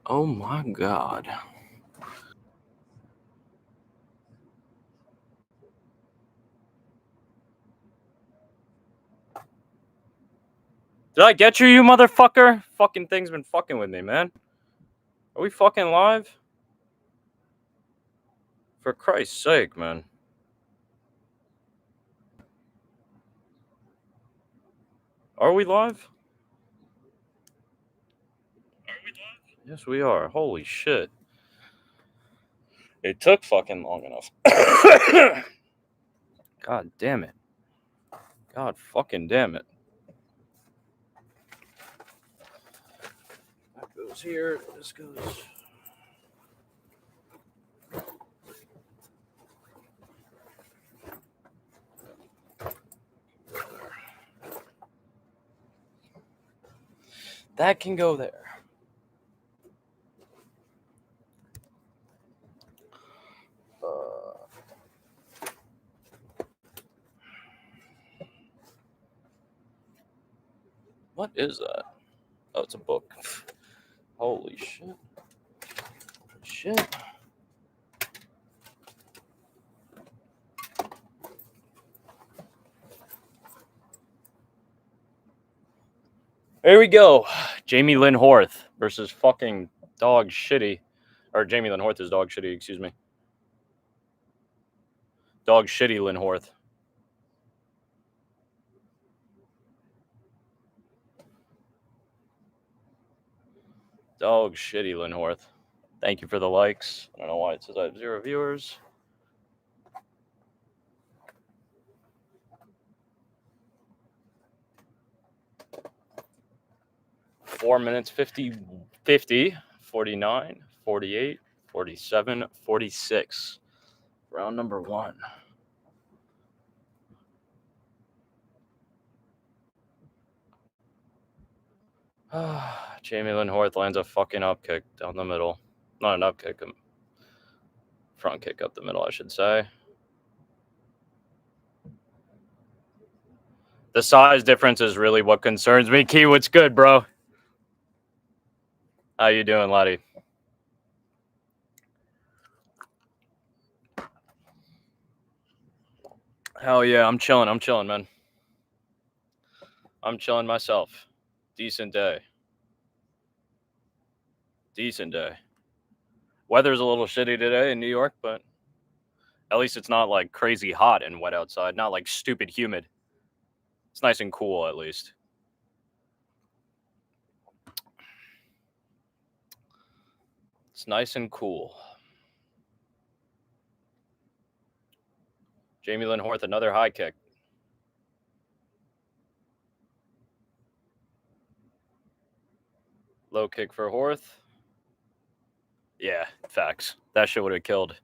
Oh my god. Did I get you, you motherfucker? Fucking thing's been fucking with me, man. Are we fucking live? For Christ's sake, man. Are we live? Yes, we are. Holy shit. It took fucking long enough. God damn it. God fucking damn it. That goes here. This goes. That can go there. What is that? Oh, it's a book. Holy shit. Shit. Here we go. Jamie Lynn Horth versus fucking Dog Shitty. Or Jamie Lynn Horth is Dog Shitty, excuse me. Dog Shitty Lynn Horth. Dog Shitty Lynn Horth. Thank you for the likes. I don't know why it says I have 0 viewers. Four minutes, 50, 49, 48, 47, 46. Round number 1. Jamie Lynn Horth lands a fucking up kick down the middle. Not an up kick, a front kick up the middle, I should say. The size difference is really what concerns me. Key, what's good, bro? How you doing, laddie? Hell yeah, I'm chilling, man. I'm chilling myself. Decent day. Weather's a little shitty today in New York, but at least it's not like crazy hot and wet outside. Not like stupid humid. It's nice and cool at least. It's nice and cool. Jamie Lynn Horth, another high kick. Low kick for Horth. Yeah, facts. That shit would have killed.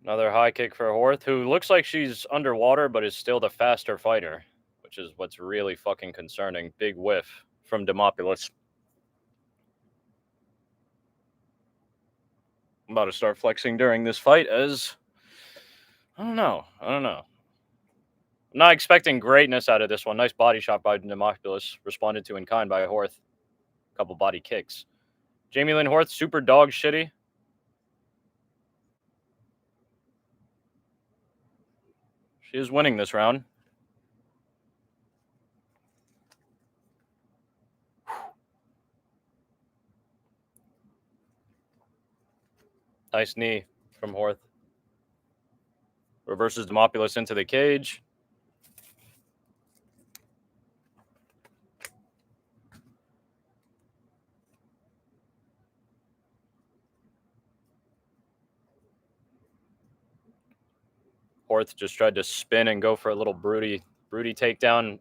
Another high kick for Horth, who looks like she's underwater but is still the faster fighter, which is what's really fucking concerning. Big whiff from Demopoulos. I'm about to start flexing during this fight as... I don't know. I'm not expecting greatness out of this one. Nice body shot by Demopoulos. Responded to in kind by Horth. Couple body kicks. Jamie Lynn Horth, super dog shitty. She is winning this round. Nice knee from Horth. Reverses Demopoulos into the cage. Horth just tried to spin and go for a little broody takedown.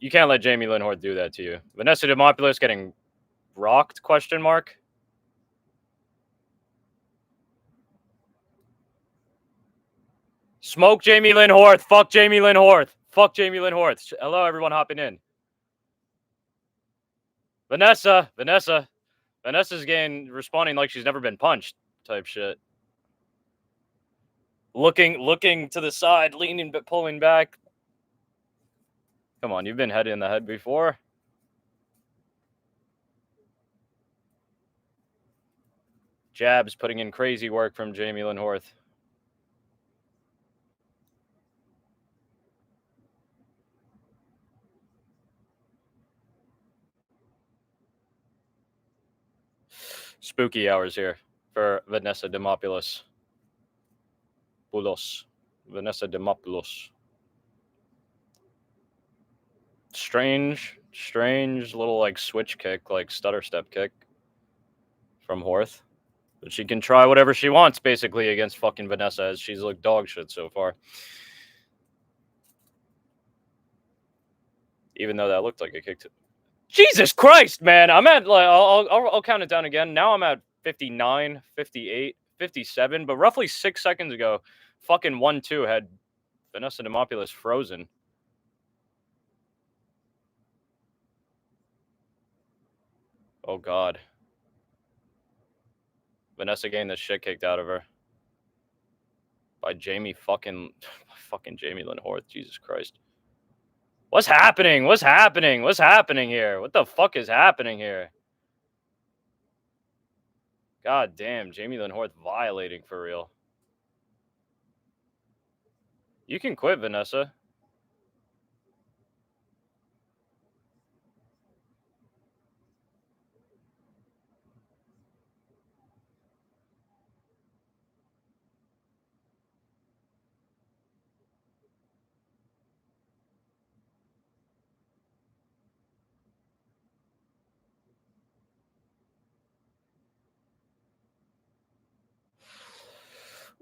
You can't let Jamie Lynn Horth do that to you. Vanessa Demopoulos getting rocked, question mark. Smoke Jamie Lynn Horth. Fuck Jamie Lynn Horth. Fuck Jamie Lynn Horth. Hello, everyone hopping in. Vanessa's responding like she's never been punched type shit. Looking to the side, leaning but pulling back. Come on, you've been head in the head before. Jabs putting in crazy work from Jamie Lynn Horth. Spooky hours here for Vanessa Demopoulos. Vanessa Demopoulos. Strange little like switch kick, like stutter step kick from Horth. But she can try whatever she wants, basically, against fucking Vanessa, as she's looked dog shit so far. Even though that looked like a kick to... Jesus Christ, man! I'm at, like, I'll count it down again. Now I'm at 59, 58, 57, but roughly 6 seconds ago, fucking 1-2 had Vanessa Demopoulos frozen. Oh, God. Vanessa getting the shit kicked out of her. By fucking Jamie Lynn Horth. Jesus Christ. What's happening? What's happening? What's happening here? What the fuck is happening here? God damn, Jamie Lynn Horth violating for real. You can quit, Vanessa.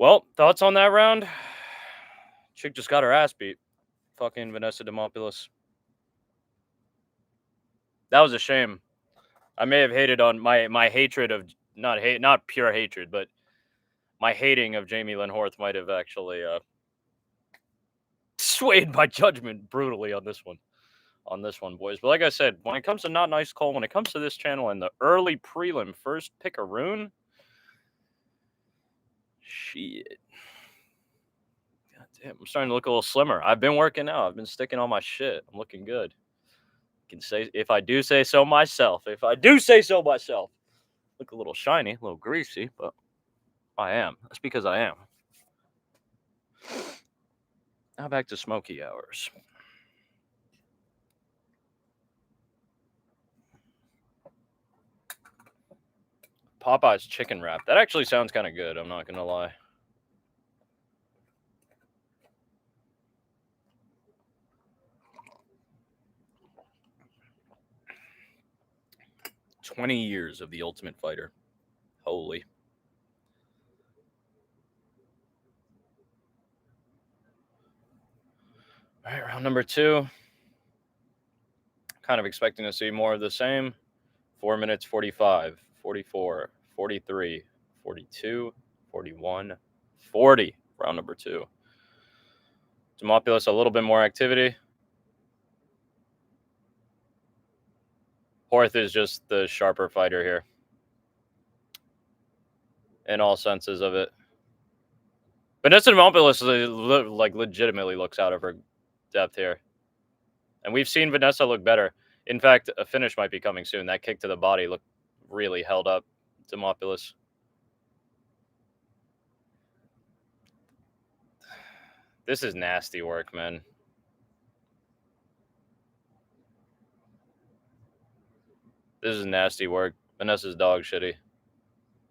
Well, thoughts on that round? Chick just got her ass beat. Fucking Vanessa Demopoulos. That was a shame. I may have hated on my hatred of not pure hatred, but my hating of Jamie Lynn Horth might have actually swayed my judgment brutally on this one. Boys. But like I said, when it comes to Not Nice Cole, when it comes to this channel and the early prelim first pickaroon, shit. God damn, I'm starting to look a little slimmer. I've been working out. I've been sticking on my shit. I'm looking good. Can say, if I do say so myself. Look a little shiny, a little greasy, but I am. That's because I am. Now back to Smoky hours. Popeye's chicken wrap. That actually sounds kind of good. I'm not gonna lie. "20 years of The Ultimate Fighter. Holy. All right, round number 2. Kind of expecting to see more of the same. 4 minutes 45, 44, 43, 42, 41, 40. Round number 2. Demopoulos, a little bit more activity. Horth is just the sharper fighter here. In all senses of it. Vanessa Demopoulos like legitimately looks out of her depth here. And we've seen Vanessa look better. In fact, a finish might be coming soon. That kick to the body looked really held up Demopoulos. This is nasty work, man. This is nasty work. Vanessa's dog shitty.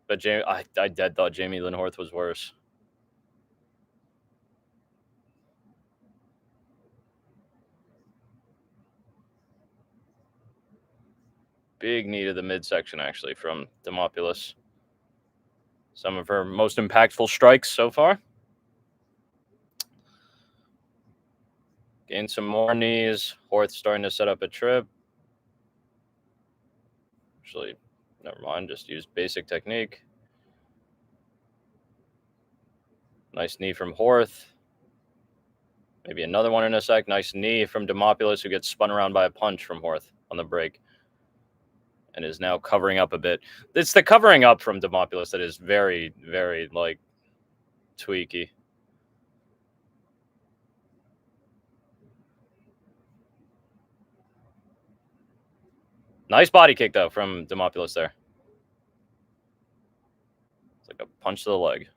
But I dead thought Jamie Lynn Horth was worse. Big knee to the midsection, actually, from Demopoulos. Some of her most impactful strikes so far. Gain some more knees. Horth starting to set up a trip. Actually, never mind. Just use basic technique. Nice knee from Horth. Maybe another one in a sec. Nice knee from Demopoulos, who gets spun around by a punch from Horth on the break. And is now covering up a bit. It's the covering up from Demopoulos that is very, very, like, tweaky. Nice body kick, though, from Demopoulos there. It's like a punch to the leg.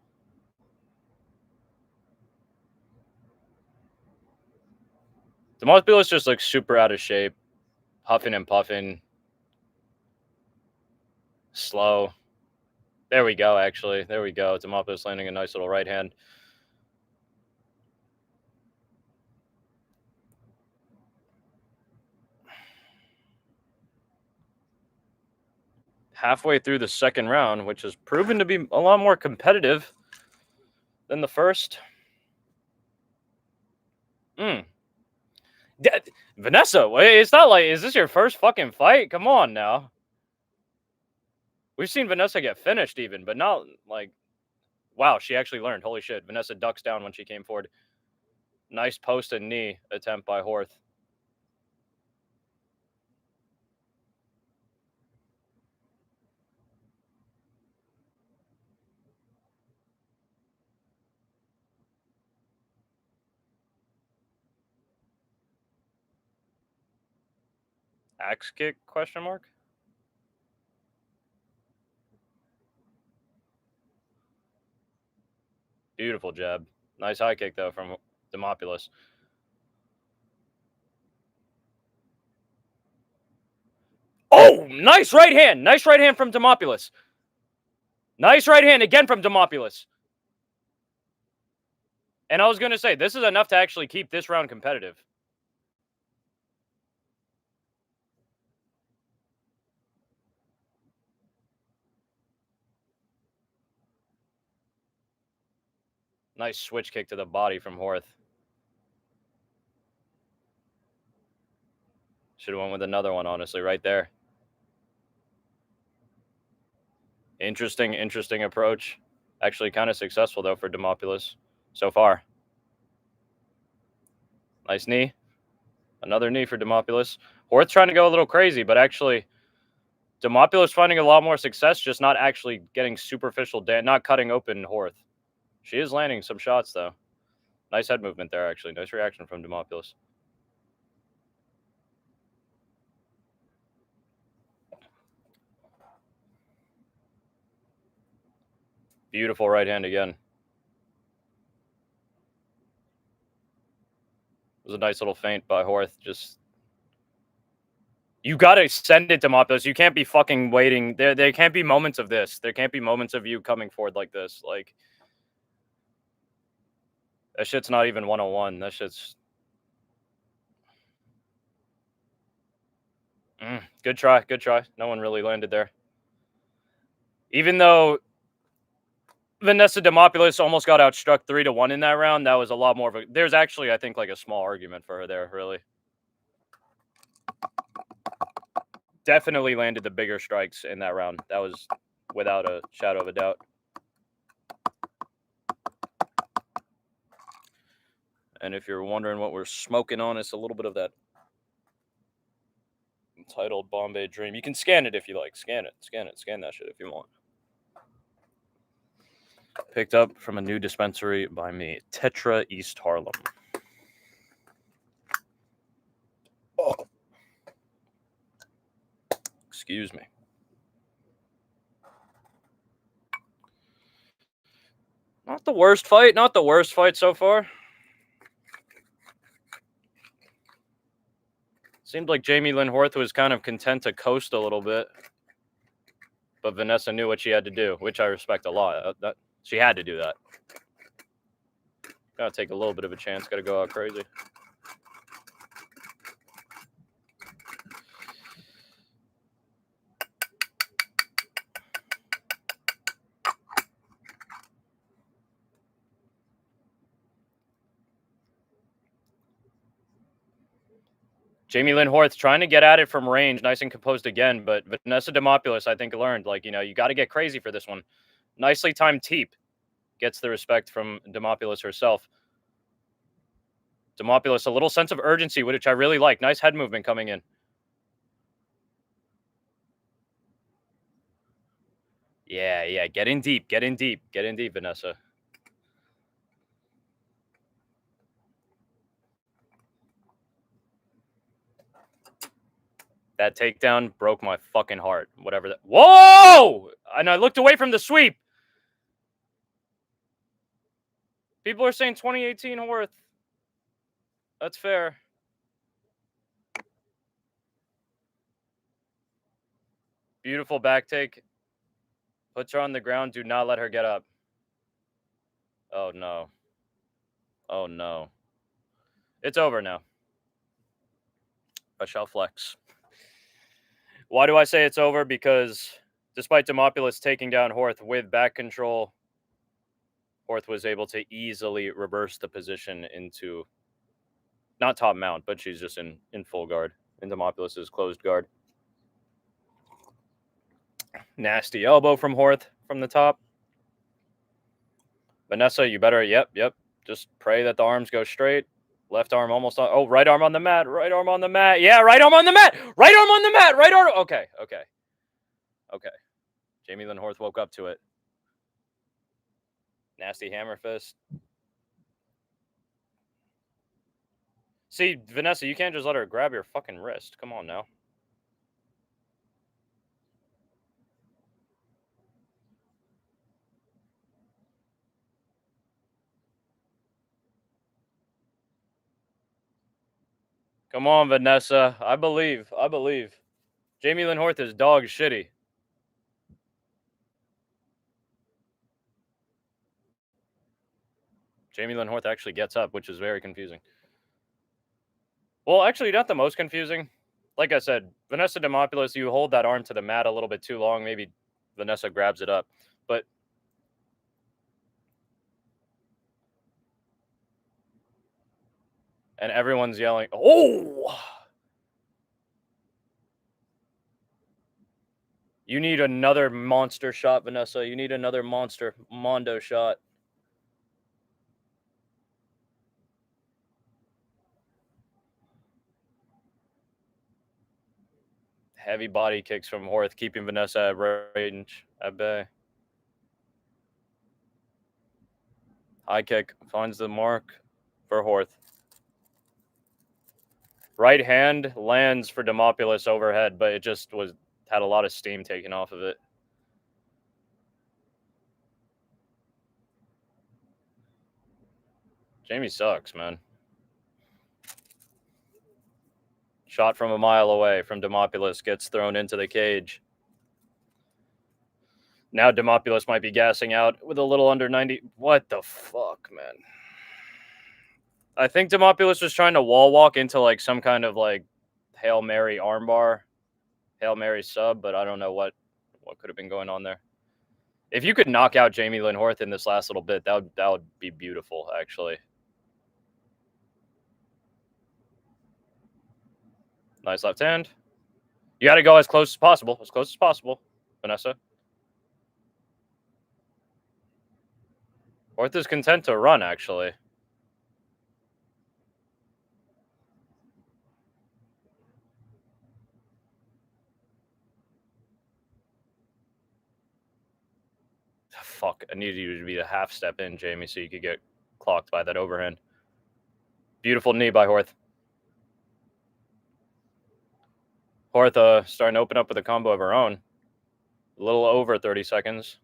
Demopoulos just looks super out of shape. Huffing and puffing. Slow. There we go, actually. There we go. Demopoulos landing a nice little right hand. Halfway through the second round, which has proven to be a lot more competitive than the first. Vanessa, it's not like, is this your first fucking fight? Come on now. We've seen Vanessa get finished even, but not like, wow, she actually learned. Holy shit. Vanessa ducks down when she came forward. Nice post and knee attempt by Horth. Axe kick, question mark? Beautiful jab. Nice high kick, though, from Demopoulos. Oh, nice right hand. Nice right hand from Demopoulos. Nice right hand again from Demopoulos. And I was going to say, this is enough to actually keep this round competitive. Nice switch kick to the body from Horth. Should have went with another one, honestly, right there. Interesting approach. Actually kind of successful, though, for Demopoulos so far. Nice knee. Another knee for Demopoulos. Horth trying to go a little crazy, but actually Demopoulos finding a lot more success, just not actually getting superficial, not cutting open Horth. She is landing some shots, though. Nice head movement there, actually. Nice reaction from Demopoulos. Beautiful right hand again. It was a nice little feint by Horth. Just, you got to send it to Demopoulos. You can't be fucking waiting. There can't be moments of this. There can't be moments of you coming forward like this. Like, that shit's not even 101. That shit's... Good try. Good try. No one really landed there. Even though Vanessa Demopoulos almost got outstruck 3-1 in that round, that was a lot more of a... There's actually, I think, like a small argument for her there, really. Definitely landed the bigger strikes in that round. That was without a shadow of a doubt. And if you're wondering what we're smoking on, it's a little bit of that entitled Bombay Dream. You can scan it if you like. Scan it. Scan that shit if you want. Picked up from a new dispensary by me. Tetra East Harlem. Oh. Excuse me. Not the worst fight. Not the worst fight so far. Seemed like Jamie Lynn Horth was kind of content to coast a little bit. But Vanessa knew what she had to do, which I respect a lot. She had to do that. Gotta take a little bit of a chance. Gotta go out crazy. Jamie Lynn Horth trying to get at it from range, nice and composed again, but Vanessa Demopoulos, I think, learned, like, you know, you got to get crazy for this one. Nicely timed teep. Gets the respect from Demopoulos herself. Demopoulos, a little sense of urgency, which I really like. Nice head movement coming in. Yeah. Get in deep, Vanessa. That takedown broke my fucking heart. Whatever that. Whoa! And I looked away from the sweep. People are saying 2018 Horth. That's fair. Beautiful back take. Puts her on the ground. Do not let her get up. Oh, no. Oh, no. It's over now. I shall flex. Why do I say it's over? Because despite Demopoulos taking down Horth with back control, Horth was able to easily reverse the position into, not top mount, but she's just in full guard. In Demopoulos' closed guard. Nasty elbow from Horth from the top. Vanessa, you better, yep. Just pray that the arms go straight. Left arm almost on, oh, right arm on the mat. Right arm on the mat. Yeah, right arm on the mat. Right arm on the mat. Right arm. Okay. Jamie Lynn Horth woke up to it. Nasty hammer fist. See, Vanessa, you can't just let her grab your fucking wrist. Come on now. Come on, Vanessa. I believe. Jamie Lynn Horth is dog shitty. Jamie Lynn Horth actually gets up, which is very confusing. Well, actually, not the most confusing. Like I said, Vanessa Demopoulos, you hold that arm to the mat a little bit too long. Maybe Vanessa grabs it up. But and everyone's yelling, "Oh!" You need another monster shot, Vanessa. You need another monster Mondo shot. Heavy body kicks from Horth, keeping Vanessa at range, at bay. High kick finds the mark for Horth. Right hand lands for Demopoulos overhead, but it just had a lot of steam taken off of it. Jamie sucks, man. Shot from a mile away from Demopoulos gets thrown into the cage. Now Demopoulos might be gassing out with a little under 90. What the fuck, man? I think Demopoulos was trying to wall walk into like some kind of like Hail Mary armbar, Hail Mary sub, but I don't know what could have been going on there. If you could knock out Jamie Lynn Horth in this last little bit, that would be beautiful, actually. Nice left hand. You got to go as close as possible, Vanessa. Horth is content to run, actually. Fuck, I needed you to be a half step in, Jamie, so you could get clocked by that overhand. Beautiful knee by Horth. Horth starting to open up with a combo of her own. A little over 30 seconds.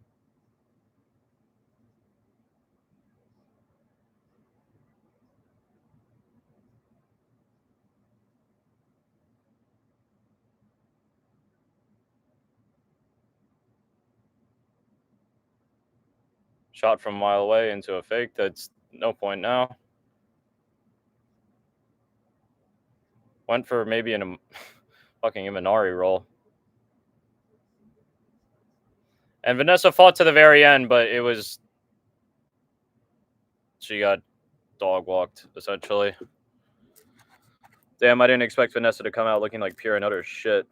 Shot from a mile away into a fake. That's no point now. Went for maybe a fucking Imanari roll. And Vanessa fought to the very end, but it was... She got dog walked, essentially. Damn, I didn't expect Vanessa to come out looking like pure and utter shit.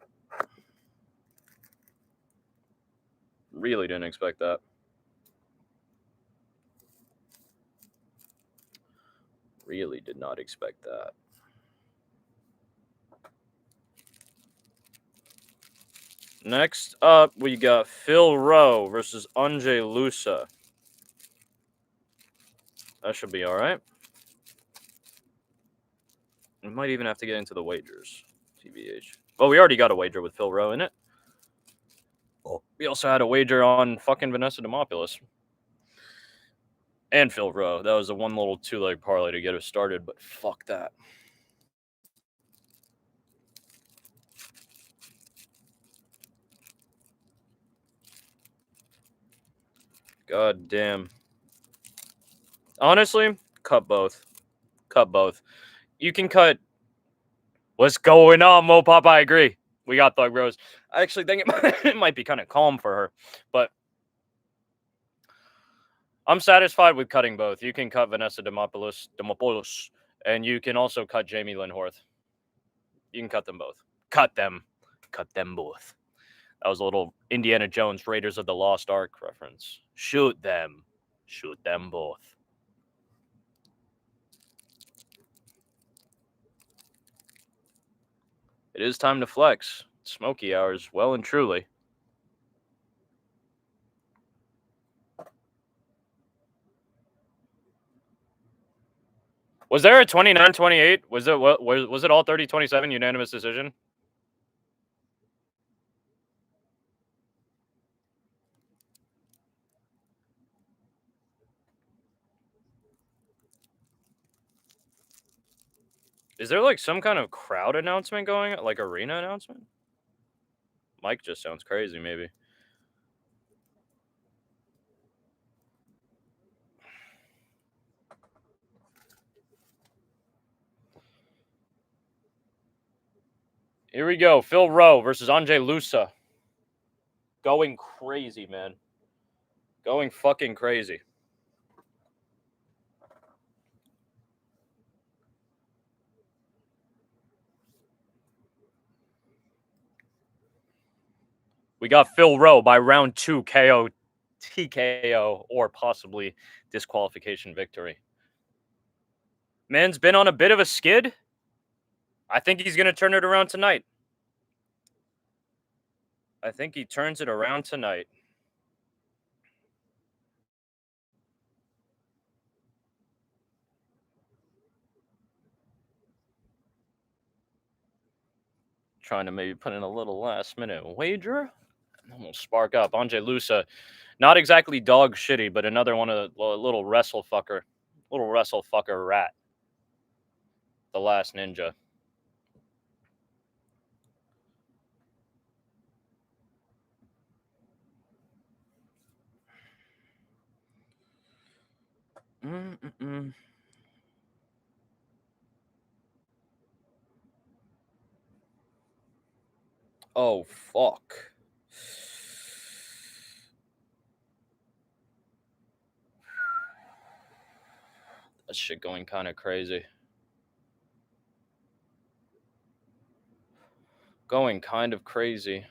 Really didn't expect that. Really did not expect that. Next up, we got Phil Rowe versus Anjay Lusa. That should be all right. We might even have to get into the wagers, TBH. Well, we already got a wager with Phil Rowe in it. We also had a wager on fucking Vanessa Demopoulos and Phil Rowe. That was a one little two-leg parlay to get us started, but fuck that. God damn. Honestly, cut both. Cut both. You can cut. What's going on, Mopop? I agree. We got Thug Rose. I actually think it might be kind of calm for her, but I'm satisfied with cutting both. You can cut Vanessa Demopoulos, and you can also cut Jamie Lynn Horth. You can cut them both. Cut them. Cut them both. That was a little Indiana Jones Raiders of the Lost Ark reference. Shoot them. Shoot them both. It is time to flex. Smoky hours, well and truly. Was there a 29-28? Was it all 30-27 unanimous decision? Is there like some kind of crowd announcement going, like arena announcement? Mike just sounds crazy, maybe. Here we go. Phil Rowe versus Anjay Lusa. Going crazy, man. Going fucking crazy. We got Phil Rowe by round 2 KO, TKO, or possibly disqualification victory. Man's been on a bit of a skid. I think he's going to turn it around tonight. I think he turns it around tonight. Trying to maybe put in a little last minute wager. And we'll spark up. Anjay Lusa, not exactly dog shitty, but another one of the little wrestle fucker rat. The last ninja. Oh, fuck. That shit going kind of crazy. Going kind of crazy.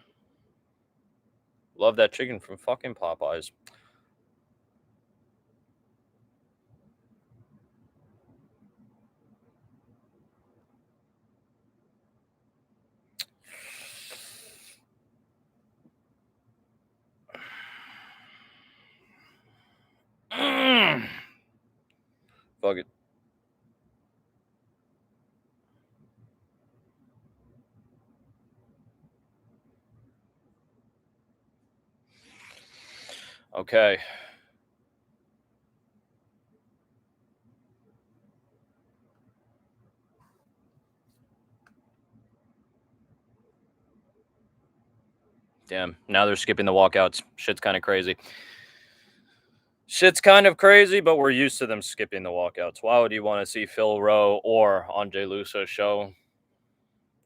Love that chicken from fucking Popeyes. Fuck it. Okay. Damn. Now they're skipping the walkouts. Shit's kind of crazy. Shit's kind of crazy, but we're used to them skipping the walkouts. Why would you want to see Phil Rowe or Anjay Lusa show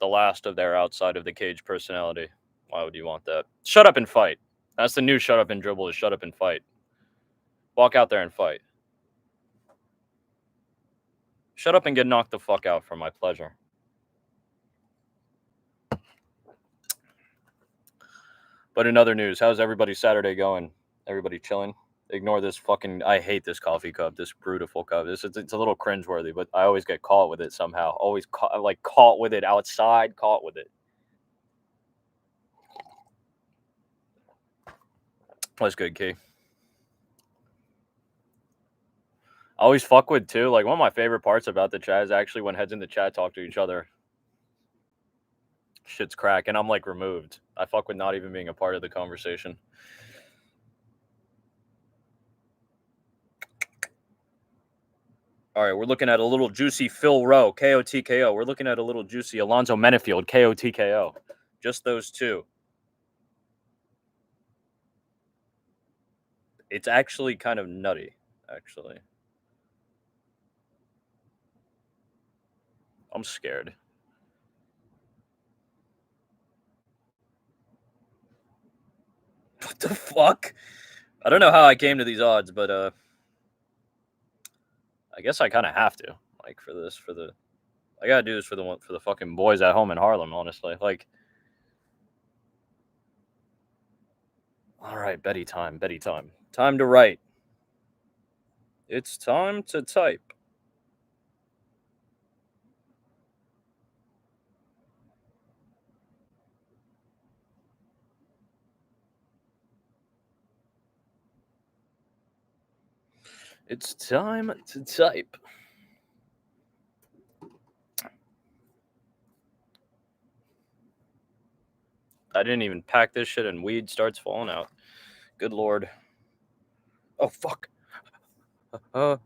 the last of their outside of the cage personality? Why would you want that? Shut up and fight. That's the new shut up and dribble is shut up and fight. Walk out there and fight. Shut up and get knocked the fuck out for my pleasure. But in other news, how's everybody's Saturday going? Everybody chilling? Ignore this fucking. I hate this coffee cup. This beautiful cup. It's a little cringeworthy, but I always get caught with it somehow. Always caught with it outside. Caught with it. That's good, Key. I always fuck with too. Like one of my favorite parts about the chat is actually when heads in the chat talk to each other. Shit's crack, and I'm like removed. I fuck with not even being a part of the conversation. All right, we're looking at a little juicy Phil Rowe, KO. We're looking at a little juicy Alonzo Menefield, KO. Just those two. It's actually kind of nutty, actually. I'm scared. What the fuck? I don't know how I came to these odds, but I guess I kind of have to. Like for the I gotta do this for the fucking boys at home in Harlem. Honestly, like. All right, Betty time. Time to write. It's time to type. It's time to type. I didn't even pack this shit and weed starts falling out. Good lord. Oh, fuck. Oh,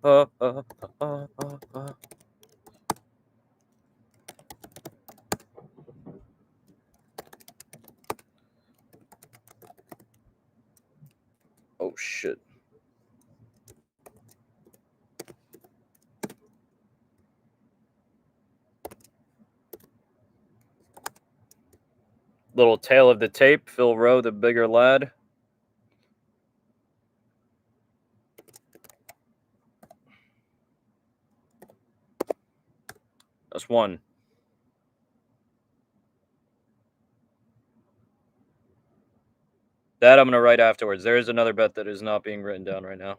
shit. Little tail of the tape. Phil Rowe, the bigger lad. That's one. That I'm going to write afterwards. There is another bet that is not being written down right now.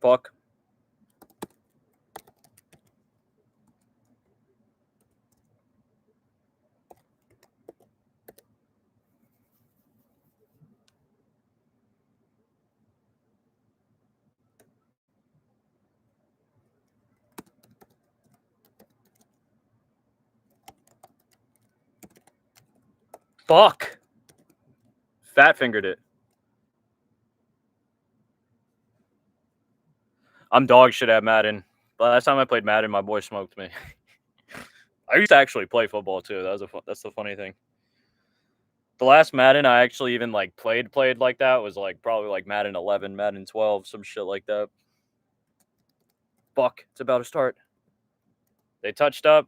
Fuck. Fuck. Fat fingered it. I'm dog shit at Madden. But last time I played Madden, my boy smoked me. I used to actually play football too. That's the funny thing. The last Madden I actually even like played like that was like probably like Madden 11, Madden 12, some shit like that. Fuck, it's about to start. They touched up.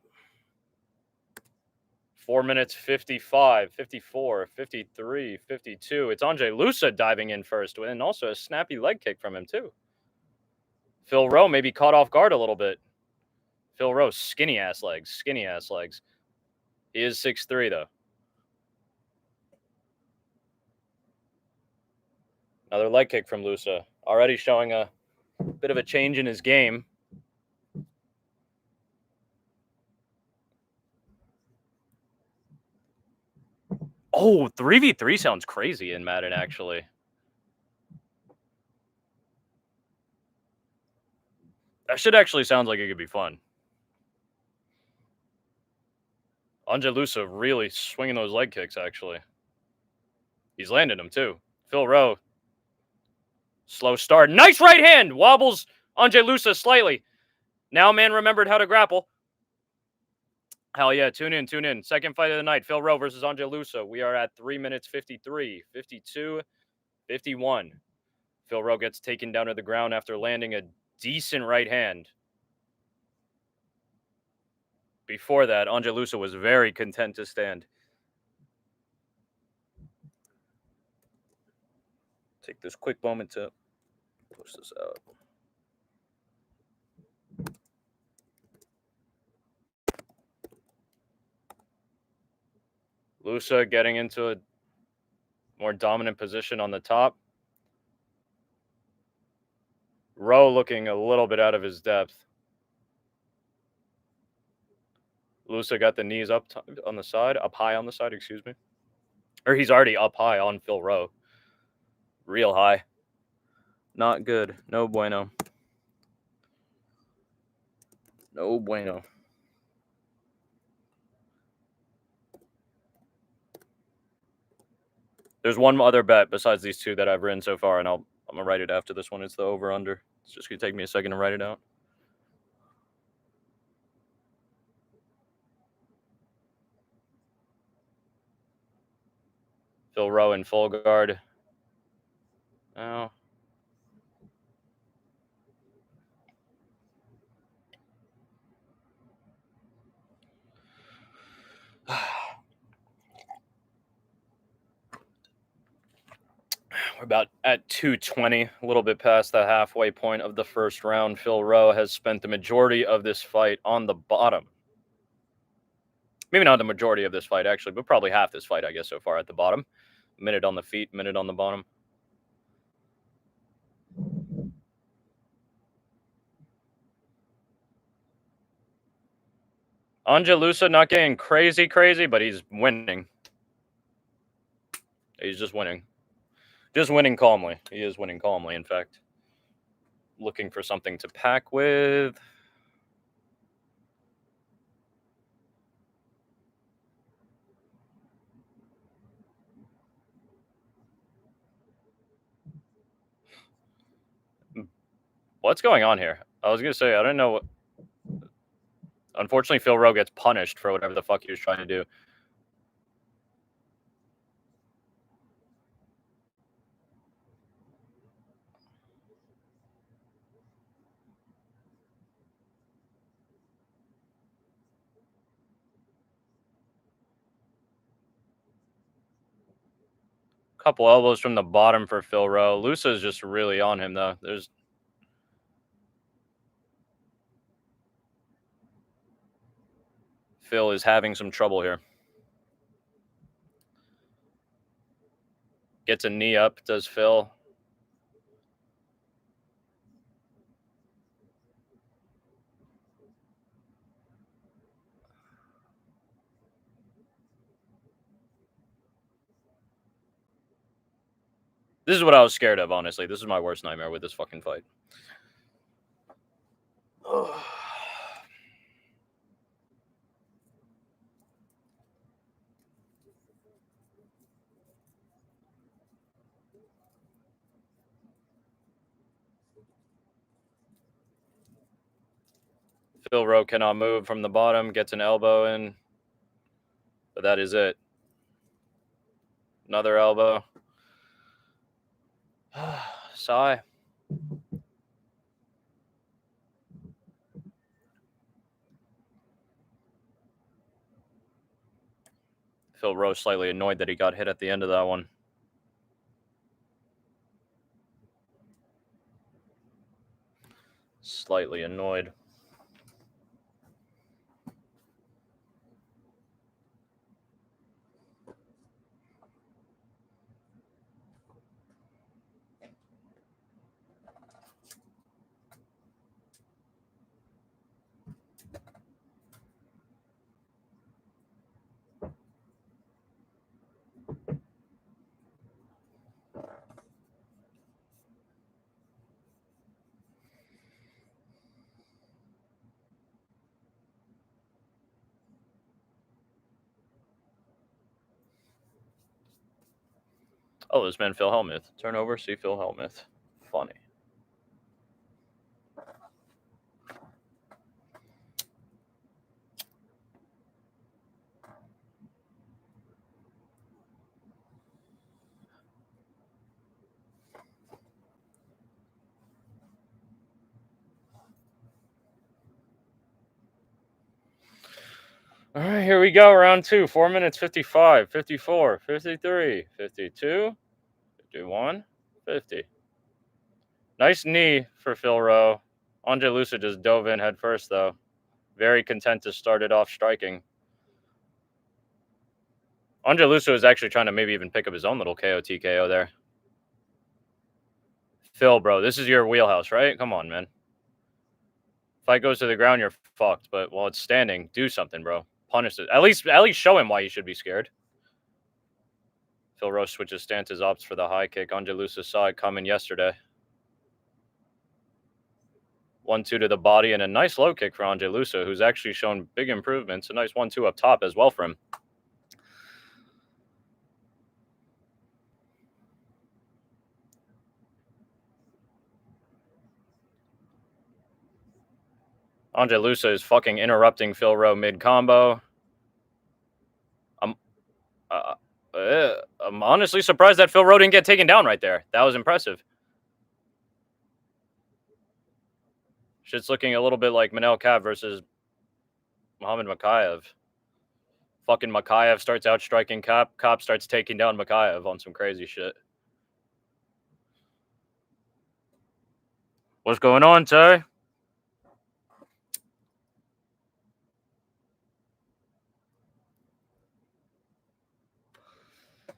4 minutes 55, 54, 53, 52. It's Andre Lusa diving in first, and also a snappy leg kick from him too. Phil Rowe maybe caught off guard a little bit. Phil Rowe, skinny ass legs. He is 6'3", though. Another leg kick from Lusa. Already showing a bit of a change in his game. Oh, 3v3 sounds crazy in Madden, actually. That shit actually sounds like it could be fun. Angelusa really swinging those leg kicks, actually. He's landing them, too. Phil Rowe. Slow start. Nice right hand. Wobbles Angelusa slightly. Now man remembered how to grapple. Hell yeah, tune in. Second fight of the night, Phil Rowe versus Angelusa. We are at 3 minutes 53, 52, 51. Phil Rowe gets taken down to the ground after landing a decent right hand. Before that, Angelusa was very content to stand. Take this quick moment to push this out. Lusa getting into a more dominant position on the top. Rowe looking a little bit out of his depth. Lusa got the knees up on the side, up high on the side, excuse me. Or he's already up high on Phil Rowe. Real high. Not good. No bueno. No bueno. There's one other bet besides these two that I've written so far, and I'm gonna write it after this one. It's the over under. It's just gonna take me a second to write it out. Phil Rowe in full guard. Oh. We're about at 220, a little bit past the halfway point of the first round. Phil Rowe has spent the majority of this fight on the bottom. Maybe not the majority of this fight, actually, but probably half this fight, I guess, so far at the bottom. Minute on the feet, minute on the bottom. Angelusa not getting crazy, but he's winning. He's just winning. Just winning calmly. He is winning calmly, in fact. Looking for something to pack with. What's going on here? I was going to say, I don't know what... Unfortunately, Phil Rowe gets punished for whatever the fuck he was trying to do. Couple elbows from the bottom for Phil Rowe. Lusa is just really on him, though. Phil is having some trouble here. Gets a knee up, does Phil. This is what I was scared of, honestly. This is my worst nightmare with this fucking fight. Phil Rowe cannot move from the bottom, gets an elbow in. But that is it. Another elbow. Sigh. Phil Rowe slightly annoyed that he got hit at the end of that one. Slightly annoyed. Oh, this man Phil Hellmuth. Turnover, see Phil Hellmuth. Funny. All right, here we go. Round 2. 4 minutes, 55, 54, 53, 52, 51, 50. Nice knee for Phil Rowe. Angelusa just dove in head first, though. Very content to start it off striking. Angelusa is actually trying to maybe even pick up his own little KO TKO there. Phil, bro, this is your wheelhouse, right? Come on, man. Fight goes to the ground, you're fucked. But while it's standing, do something, bro. punish it. At least show him why he should be scared. Phil Rowe switches stances, opts for the high kick. Angelusa saw it coming yesterday. 1-2 to the body and a nice low kick for Angelusa, who's actually shown big improvements. A nice 1-2 up top as well for him. Angelusa is fucking interrupting Phil Rowe mid-combo. I'm honestly surprised that Phil Rowe didn't get taken down right there. That was impressive. Shit's looking a little bit like Manel Kav versus Muhammad Makayev. Fucking Makayev starts out striking Cop. Cop starts taking down Makayev on some crazy shit. What's going on, Ty?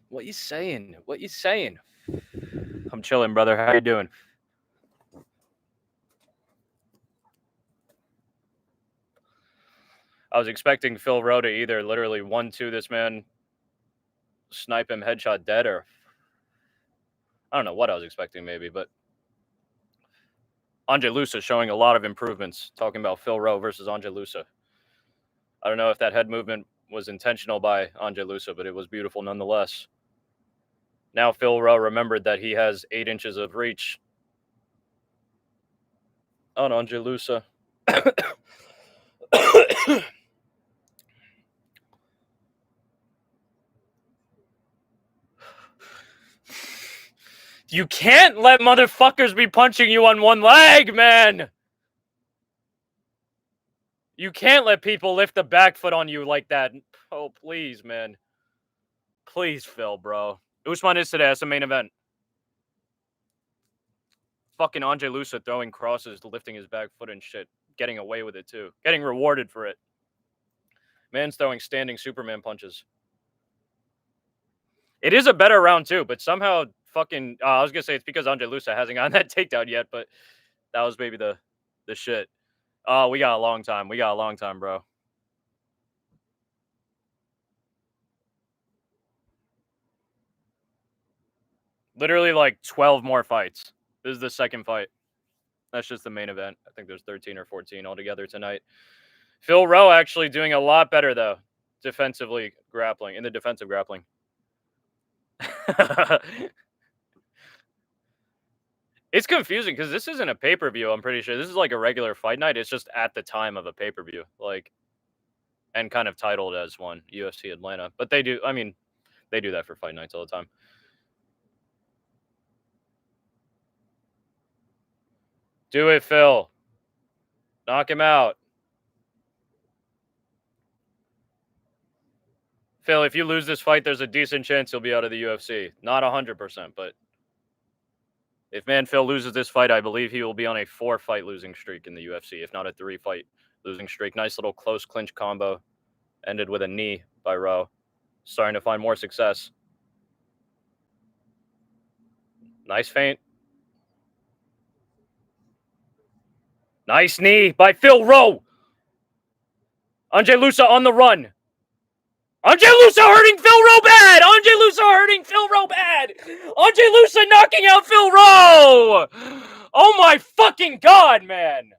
What you saying? What you saying? I'm chilling, brother. How you doing? I was expecting Phil Rowe to either literally 1-2 this man, snipe him headshot dead, or I don't know what I was expecting maybe, but Angelusa showing a lot of improvements. Talking about Phil Rowe versus Angelusa. I don't know if that head movement was intentional by Angelusa, but it was beautiful nonetheless. Now Phil Rowe remembered that he has 8 inches of reach on Angelusa. You can't let motherfuckers be punching you on one leg, man! You can't let people lift a back foot on you like that. Oh, please, man. Please, Phil, bro. Usman is today. That's the main event. Fucking Angelusa throwing crosses, lifting his back foot and shit. Getting away with it, too. Getting rewarded for it. Man's throwing standing Superman punches. It is a better round, too, but somehow fucking... I was going to say it's because Angelusa hasn't gotten that takedown yet, but that was maybe the shit. Oh, we got a long time. We got a long time, bro. Literally like 12 more fights. This is the second fight. That's just the main event. I think there's 13 or 14 altogether tonight. Phil Rowe actually doing a lot better, though, defensively grappling, in the defensive grappling. It's confusing because this isn't a pay-per-view, I'm pretty sure. This is like a regular fight night. It's just at the time of a pay-per-view, like, and kind of titled as one, UFC Atlanta. But they do, I mean, they do that for fight nights all the time. Do it, Phil. Knock him out. Phil, if you lose this fight, there's a decent chance you'll be out of the UFC. Not 100%, but if Phil loses this fight, I believe he will be on a 4-fight losing streak in the UFC, if not a 3-fight losing streak. Nice little close clinch combo. Ended with a knee by Rowe. Starting to find more success. Nice feint. Nice knee by Phil Rowe. Angelusa on the run. Angelusa hurting Phil Rowe bad! Angelusa hurting Phil Rowe bad! Angelusa knocking out Phil Rowe! Oh my fucking god, man!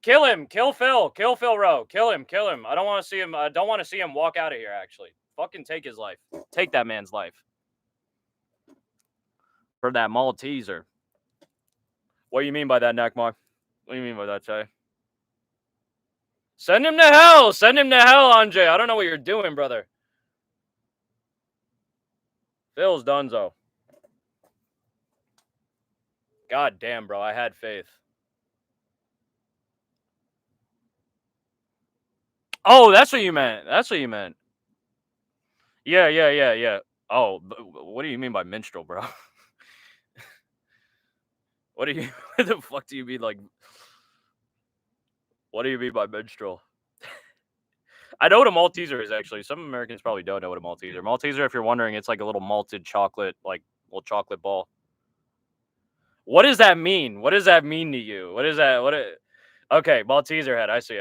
Kill him. Kill Phil. Kill Phil Rowe. Kill him. Kill him. I don't want to see him. I don't want to see him walk out of here, actually. Fucking take his life. Take that man's life. For that Malteser. What do you mean by that, Nakmar? What do you mean by that, Jay? Send him to hell! Send him to hell, Andre! I don't know what you're doing, brother. Phil's donezo. God damn, bro. I had faith. Oh, that's what you meant. That's what you meant. Yeah. Oh, what do you mean by minstrel, bro? What the fuck do you mean, like... What do you mean by minstrel? I know what a Malteser is, actually. Some Americans probably don't know what a Malteser. Malteser, if you're wondering, it's like a little malted chocolate, like, little chocolate ball. What does that mean? What does that mean to you? What is that? Okay, Malteser head. I see.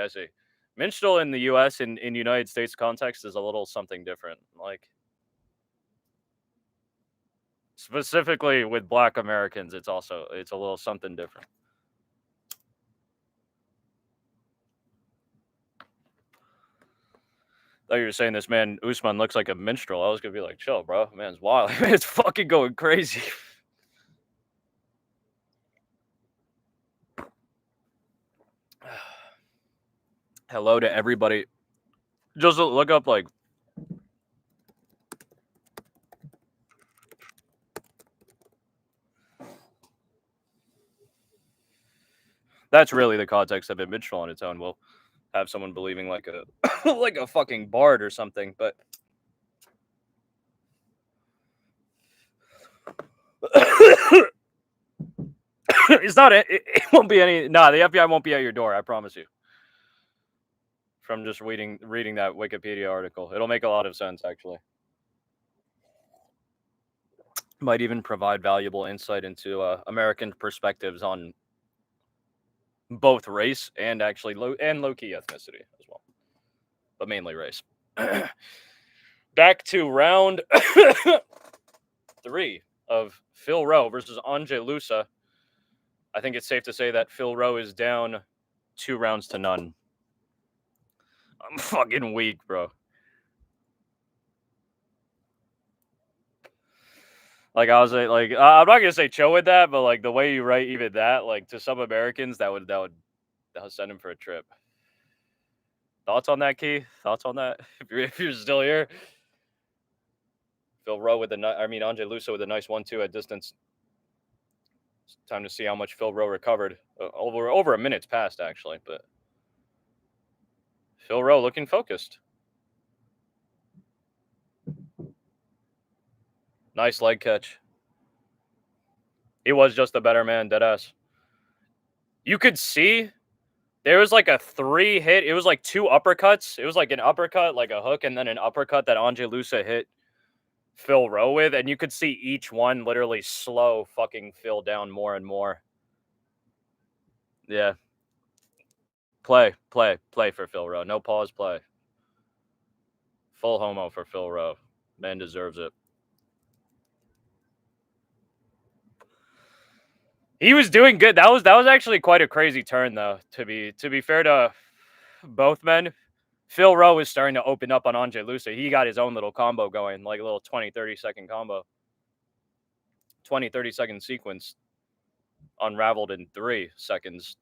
Minstrel in the U.S. in United States context is a little something different. Like, specifically with Black Americans, it's a little something different. Thought you were saying this man Usman looks like a minstrel. I was gonna be like, chill, bro. Man's wild. It's fucking going crazy. Hello to everybody. Just look up like. That's really the context of it. Minstrel on its own will have someone believing like a like a fucking bard or something, but it's not. It won't be any. Nah, the FBI won't be at your door. I promise you. From just reading that Wikipedia article, it'll make a lot of sense actually. Might even provide valuable insight into American perspectives on both race and actually low-key ethnicity as well, but mainly race. Back to round 3 of Phil Rowe versus Andre Lusa. I think it's safe to say that Phil Rowe is down 2 rounds to none. I'm fucking weak, bro. Like, I was like, I'm not gonna say chill with that, but like the way you write even that, like to some Americans, that would send him for a trip. Thoughts on that, Key? Thoughts on that? If you're still here, Phil Rowe with Andre Lusa with a nice 1-2 at distance. It's time to see how much Phil Rowe recovered. Over a minute's passed actually, but Phil Rowe looking focused. Nice leg catch. He was just a better man, deadass. You could see there was like a 3 hit. It was like 2 uppercuts. It was like an uppercut, like a hook, and then an uppercut that Andre Lusa hit Phil Rowe with, and you could see each one literally slow fucking Phil down more and more. Yeah. Play for Phil Rowe. No pause, play. Full homo for Phil Rowe. Man deserves it. He was doing good. That was actually quite a crazy turn, though. To be fair to both men, Phil Rowe is starting to open up on Andre Lusa. He got his own little combo going, like a little 20-30 second combo. 20-30 second sequence unraveled in 3 seconds.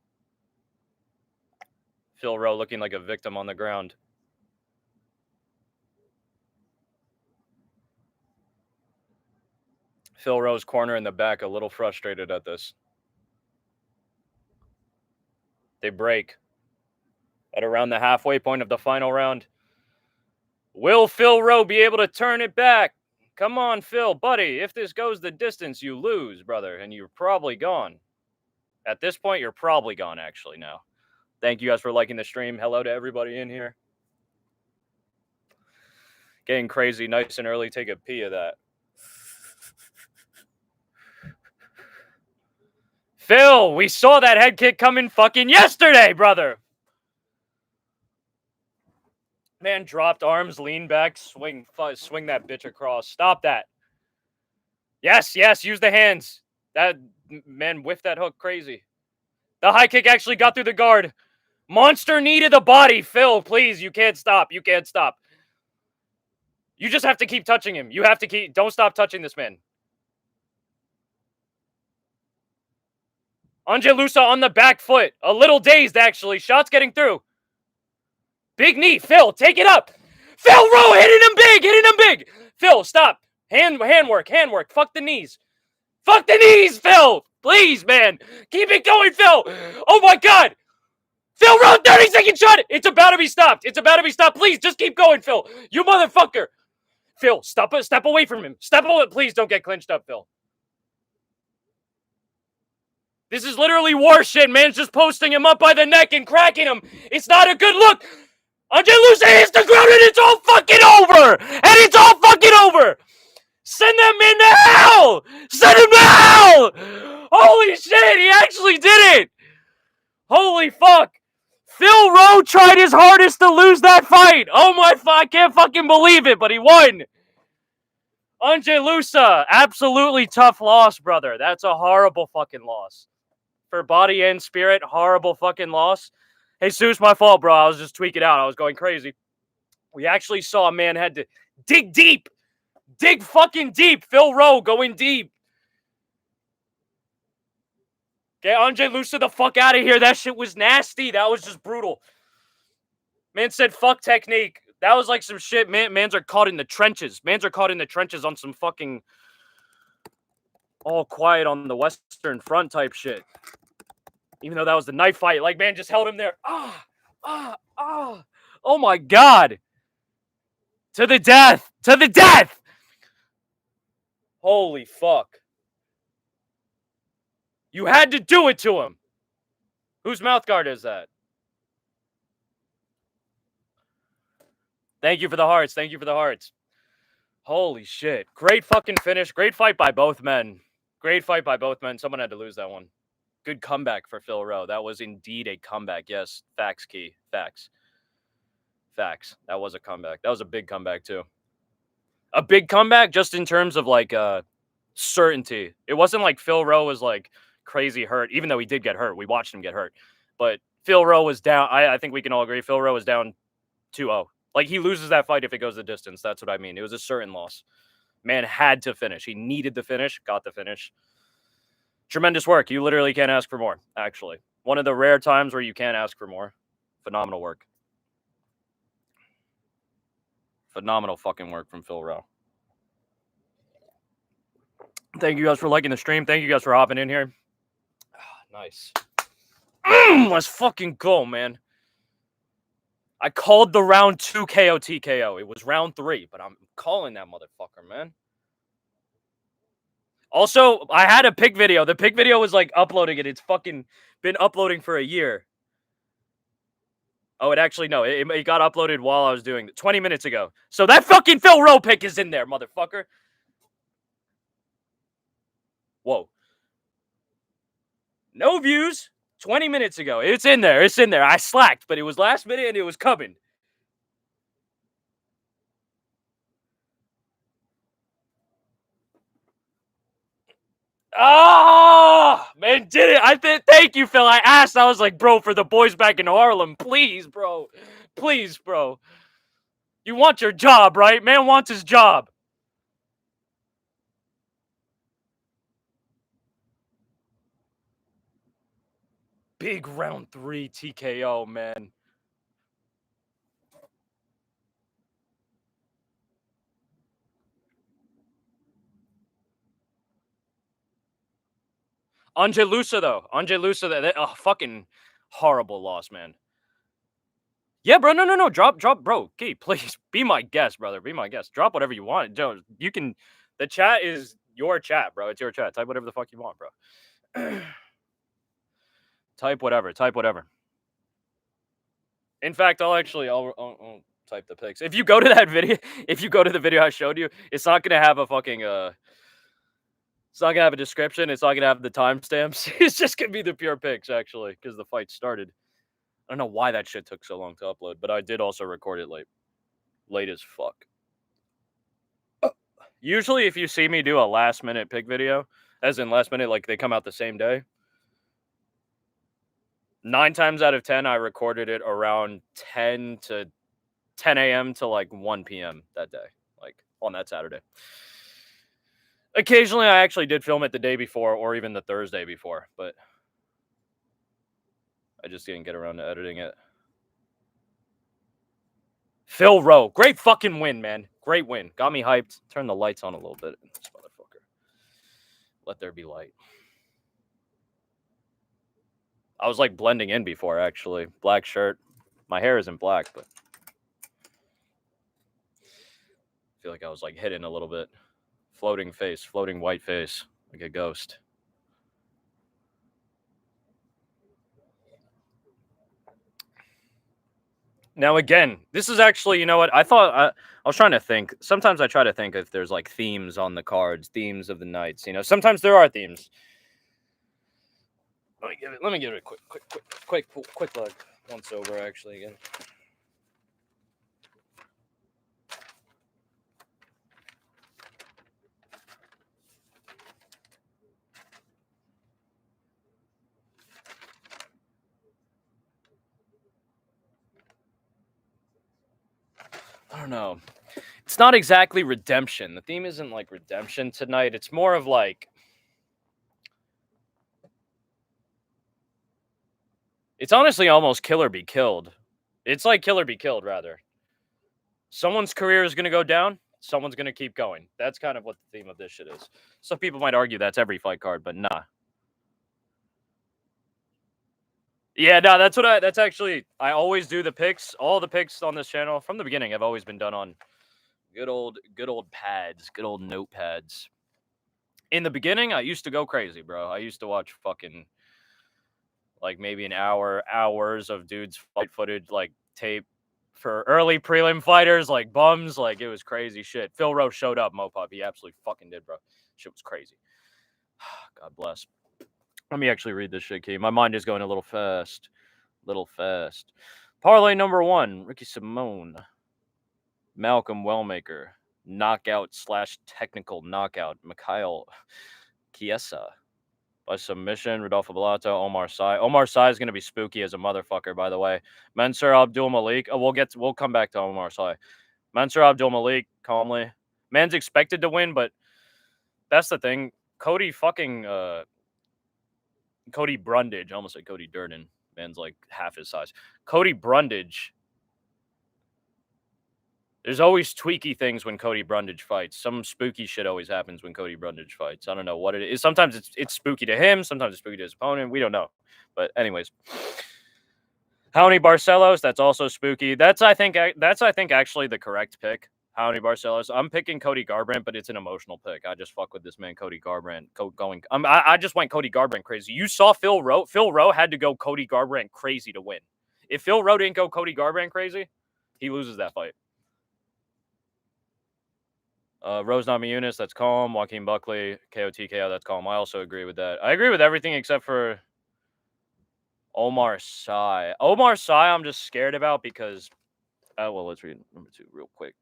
Phil Rowe looking like a victim on the ground. Phil Rowe's corner in the back a little frustrated at this. They break at around the halfway point of the final round. Will Phil Rowe be able to turn it back? Come on, Phil, buddy. If this goes the distance, you lose, brother, and you're probably gone. At this point, you're probably gone, actually, now. Thank you guys for liking the stream. Hello to everybody in here. Getting crazy nice and early. Take a pee of that. Phil, we saw that head kick coming fucking yesterday, brother. Man dropped arms, lean back, swing that bitch across. Stop that. Yes, use the hands. That man whiffed that hook crazy. The high kick actually got through the guard. Monster knee to the body. Phil, please, you can't stop. You can't stop. You just have to keep touching him. You have to don't stop touching this man. Andre Lusa on the back foot. A little dazed, actually. Shots getting through. Big knee. Phil, take it up. Phil Rowe hitting him big. Phil, stop. Hand work. Fuck the knees. Fuck the knees, Phil. Please, man. Keep it going, Phil. Oh, my God. Phil Rowe, 30-second shot. It's about to be stopped. Please, just keep going, Phil. You motherfucker. Phil, step away from him. Step away. Please don't get clinched up, Phil. This is literally war shit. Man's just posting him up by the neck and cracking him. It's not a good look. Andre Lusa hits the ground and it's all fucking over. Send that man to hell. Send him to hell. Holy shit. He actually did it. Holy fuck. Phil Rowe tried his hardest to lose that fight. Oh my, I can't fucking believe it, but he won. Angelusa, absolutely tough loss, brother. That's a horrible fucking loss. For body and spirit, horrible fucking loss. Hey, Jesus, my fault, bro. I was just tweaking out. I was going crazy. We actually saw a man had to dig deep. Dig fucking deep. Phil Rowe going deep. Get Angelusa the fuck out of here. That shit was nasty. That was just brutal. Man said fuck technique. That was like some shit. Mans are caught in the trenches. Mans are caught in the trenches on some fucking all quiet on the Western Front type shit. Even though that was the knife fight. Like, man just held him there. Oh my God. To the death. To the death. Holy fuck. You had to do it to him. Whose mouth guard is that? Thank you for the hearts. Thank you for the hearts. Holy shit. Great fucking finish. Great fight by both men. Great fight by both men. Someone had to lose that one. Good comeback for Phil Rowe. That was indeed a comeback. Yes. Facts, Key. Facts. Facts. That was a comeback. That was a big comeback, too. A big comeback just in terms of, like, certainty. It wasn't like Phil Rowe was, like, crazy hurt, even though he did get hurt. We watched him get hurt. But Phil Rowe was down. I think we can all agree. Phil Rowe was down 2-0. Like, he loses that fight if it goes the distance. That's what I mean. It was a certain loss. Man had to finish. He needed the finish. Got the finish. Tremendous work. You literally can't ask for more, actually. One of the rare times where you can't ask for more. Phenomenal work. Phenomenal fucking work from Phil Rowe. Thank you guys for liking the stream. Thank you guys for hopping in here. Nice. Let's fucking go, man. I called the round 2 KO TKO. It was round 3, but I'm calling that motherfucker, man. Also, I had a pick video. The pick video was like uploading it. It's fucking been uploading for a year. Oh, it actually, no. It got uploaded while I was doing it 20 minutes ago. So that fucking Phil Rowe pick is in there, motherfucker. Whoa. No views. 20 minutes ago. It's in there. It's in there. I slacked, but it was last minute and it was coming. Oh, man, did it. Thank you, Phil. I asked. I was like, bro, for the boys back in Harlem, please, bro. Please, bro. You want your job, right? Man wants his job. Big round 3 TKO, man. Angelusa, though. Angelusa, fucking horrible loss, man. Yeah, bro. No. Drop, bro. Key, please be my guest, brother. Be my guest. Drop whatever you want. Joe, you can. The chat is your chat, bro. It's your chat. Type whatever the fuck you want, bro. Type whatever. In fact, I'll type the pics. If you go to that video, if you go to the video I showed you, it's not gonna have a fucking it's not gonna have a description. It's not gonna have the timestamps. It's just gonna be the pure pics, actually, because the fight started. I don't know why that shit took so long to upload, but I did also record it late as fuck. Usually, if you see me do a last minute pick video, as in last minute, like they come out the same day, 9 times out of 10, I recorded it around 10 a.m. to like 1 p.m. that day, like on that Saturday. Occasionally, I actually did film it the day before or even the Thursday before, but I just didn't get around to editing it. Phil Rowe. Great fucking win, man. Great win. Got me hyped. Turn the lights on a little bit. This motherfucker. Let there be light. I was like blending in before, actually. Black shirt. My hair isn't black, but I feel like I was like hidden a little bit. Floating face. Floating white face. Like a ghost. Now, again, this is actually, you know what? I was trying to think. Sometimes I try to think if there's like themes on the cards, themes of the nights. You know, sometimes there are themes. Let me give it a quick look. One sober, actually, again. I don't know. It's not exactly redemption. The theme isn't like redemption tonight. It's more of like, it's honestly almost kill or be killed. It's like kill or be killed, rather. Someone's career is going to go down. Someone's going to keep going. That's kind of what the theme of this shit is. Some people might argue that's every fight card, but nah. Yeah, no, that's actually, I always do the picks. All the picks on this channel from the beginning have always been done on good old pads, good old notepads. In the beginning, I used to go crazy, bro. I used to watch fucking like maybe hours of dudes fight footage, like tape for early prelim fighters, like bums. Like it was crazy shit. Phil Rowe showed up, Mopop. He absolutely fucking did, bro. Shit was crazy. God bless. Let me actually read this shit, Key. My mind is going a little fast. Parlay number 1, Ricky Simone. Malcolm Wellmaker. Knockout / technical knockout. Mikhail Chiesa. By submission, Rodolfo Bellato, Omar Sy. Omar Sy is going to be spooky as a motherfucker, by the way. Mansour Abdul Malik. Oh, we'll come back to Omar Sy. Mansour Abdul Malik, calmly. Man's expected to win, but that's the thing. Cody Brundage. I almost said Cody Durden. Man's like half his size. Cody Brundage. There's always tweaky things when Cody Brundage fights. Some spooky shit always happens when Cody Brundage fights. I don't know what it is. Sometimes it's spooky to him. Sometimes it's spooky to his opponent. We don't know. But anyways, Raoni Barcelos. That's also spooky. That's I think actually the correct pick. Raoni Barcelos. I'm picking Cody Garbrandt, but it's an emotional pick. I just fuck with this man, Cody Garbrandt. I just went Cody Garbrandt crazy. You saw Phil Rowe. Phil Rowe had to go Cody Garbrandt crazy to win. If Phil Rowe didn't go Cody Garbrandt crazy, he loses that fight. Rose Namajunas, that's calm. Joaquin Buckley, KO TKO, that's calm. I also agree with that. I agree with everything except for Omar Sy. Omar Sy, I'm just scared about because, well, let's read number 2 real quick.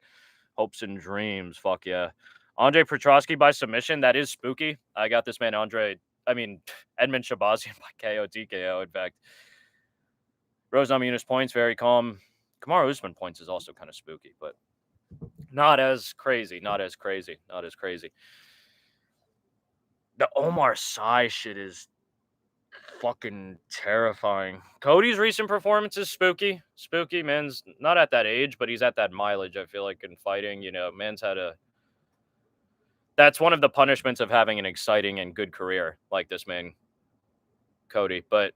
Hopes and Dreams, fuck yeah. Andre Petrosky by submission, that is spooky. I got this man Edmund Shabazian by KO TKO, in fact. Rose Namajunas points, very calm. Kamaru Usman points is also kind of spooky, but not as crazy. The Omar Sy shit is fucking terrifying. Cody's recent performance is spooky. Spooky, man's not at that age, but he's at that mileage, I feel like, in fighting. You know, man's had that's one of the punishments of having an exciting and good career like this man, Cody. But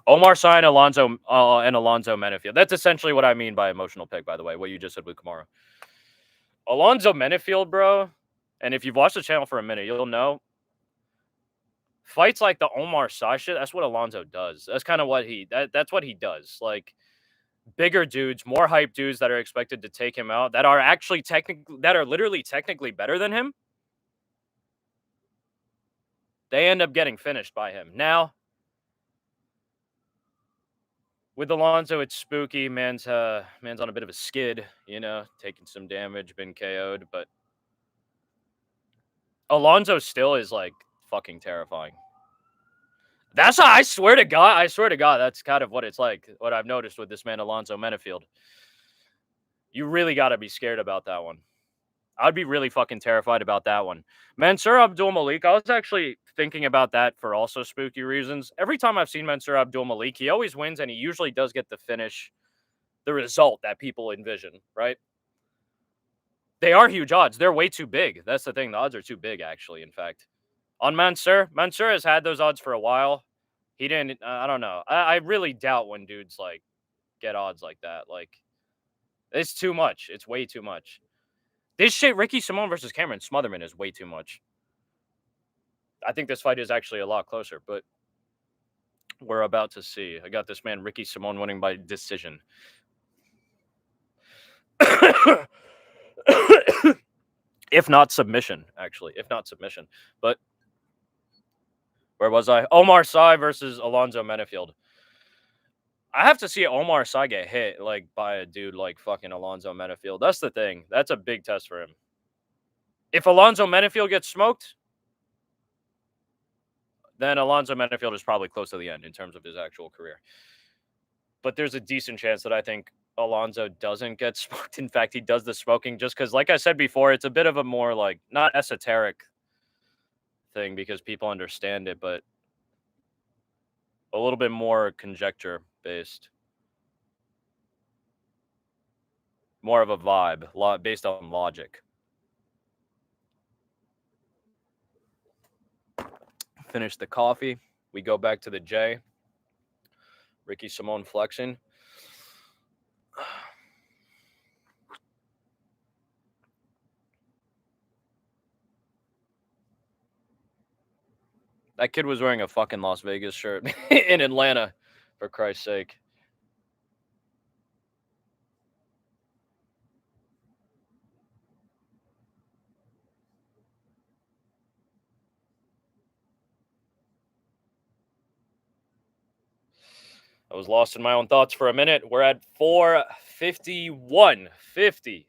Omar Sy and Alonzo Menefield. That's essentially what I mean by emotional pick, by the way, what you just said with Kamaru. Alonzo Menefield, bro, and if you've watched the channel for a minute, you'll know fights like the Omar Sy shit, that's what Alonzo does. That's kind of what that's what he does. Like bigger dudes, more hype dudes that are expected to take him out, that are actually literally technically better than him. They end up getting finished by him. Now, with Alonzo, it's spooky. Man's on a bit of a skid, you know, taking some damage, been KO'd, but Alonzo still is like fucking terrifying. That's how I swear to God, that's kind of what it's like, what I've noticed with this man, Alonzo Menefield. You really got to be scared about that one. I'd be really fucking terrified about that one. Mansour Abdul Malik, I was actually thinking about that for also spooky reasons. Every time I've seen Mansour Abdul Malik, he always wins, and he usually does get the finish, the result that people envision, right? They are huge odds. They're way too big. That's the thing. The odds are too big, actually, in fact. On Mansour has had those odds for a while. He didn't, I don't know. I really doubt when dudes, like, get odds like that. Like, it's too much. It's way too much. This shit, Ricky Simone versus Cameron Smotherman, is way too much. I think this fight is actually a lot closer, but we're about to see. I got this man, Ricky Simone, winning by decision. If not submission, actually. If not submission. But where was I? Omar Sy versus Alonzo Menefield. I have to see Omar Sy get hit like by a dude like fucking Alonzo Menafield. That's the thing. That's a big test for him. If Alonzo Menafield gets smoked, then Alonzo Menafield is probably close to the end in terms of his actual career. But there's a decent chance that I think Alonzo doesn't get smoked. In fact, he does the smoking just because, like I said before, it's a bit of a more like not esoteric thing because people understand it, but a little bit more conjecture based. More of a vibe, based on logic. Finish the coffee. We go back to the J. Ricky Simone flexing. That kid was wearing a fucking Las Vegas shirt in Atlanta, for Christ's sake. I was lost in my own thoughts for a minute. We're at 451, 50,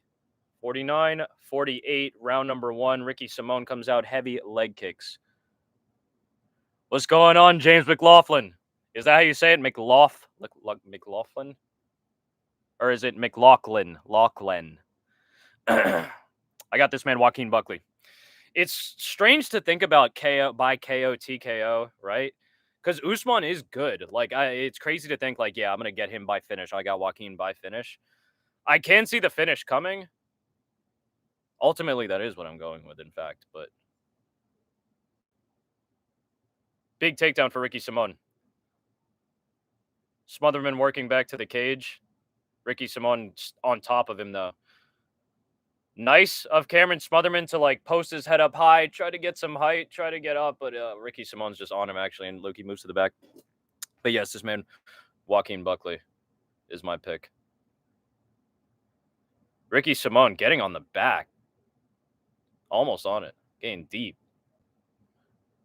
49, 48, round number one. Ricky Simone comes out heavy leg kicks. What's going on, James McLaughlin? Is that how you say it? McLaughlin? Or is it McLaughlin? Lachlan. I got this man, Joaquin Buckley. It's strange to think about KO by KO TKO, right? Because Usman is good. Like, it's crazy to think, like, yeah, I'm going to get him by finish. I got Joaquin by finish. I can see the finish coming. Ultimately, that is what I'm going with, in fact. But big takedown for Ricky Simone. Smotherman working back to the cage. Ricky Simone on top of him, though. Nice of Cameron Smotherman to, like, post his head up high, try to get some height, try to get up, but Ricky Simone's just on him, actually, and Loki moves to the back. But yes, this man, Joaquin Buckley, is my pick. Ricky Simone getting on the back. Almost on it. Getting deep.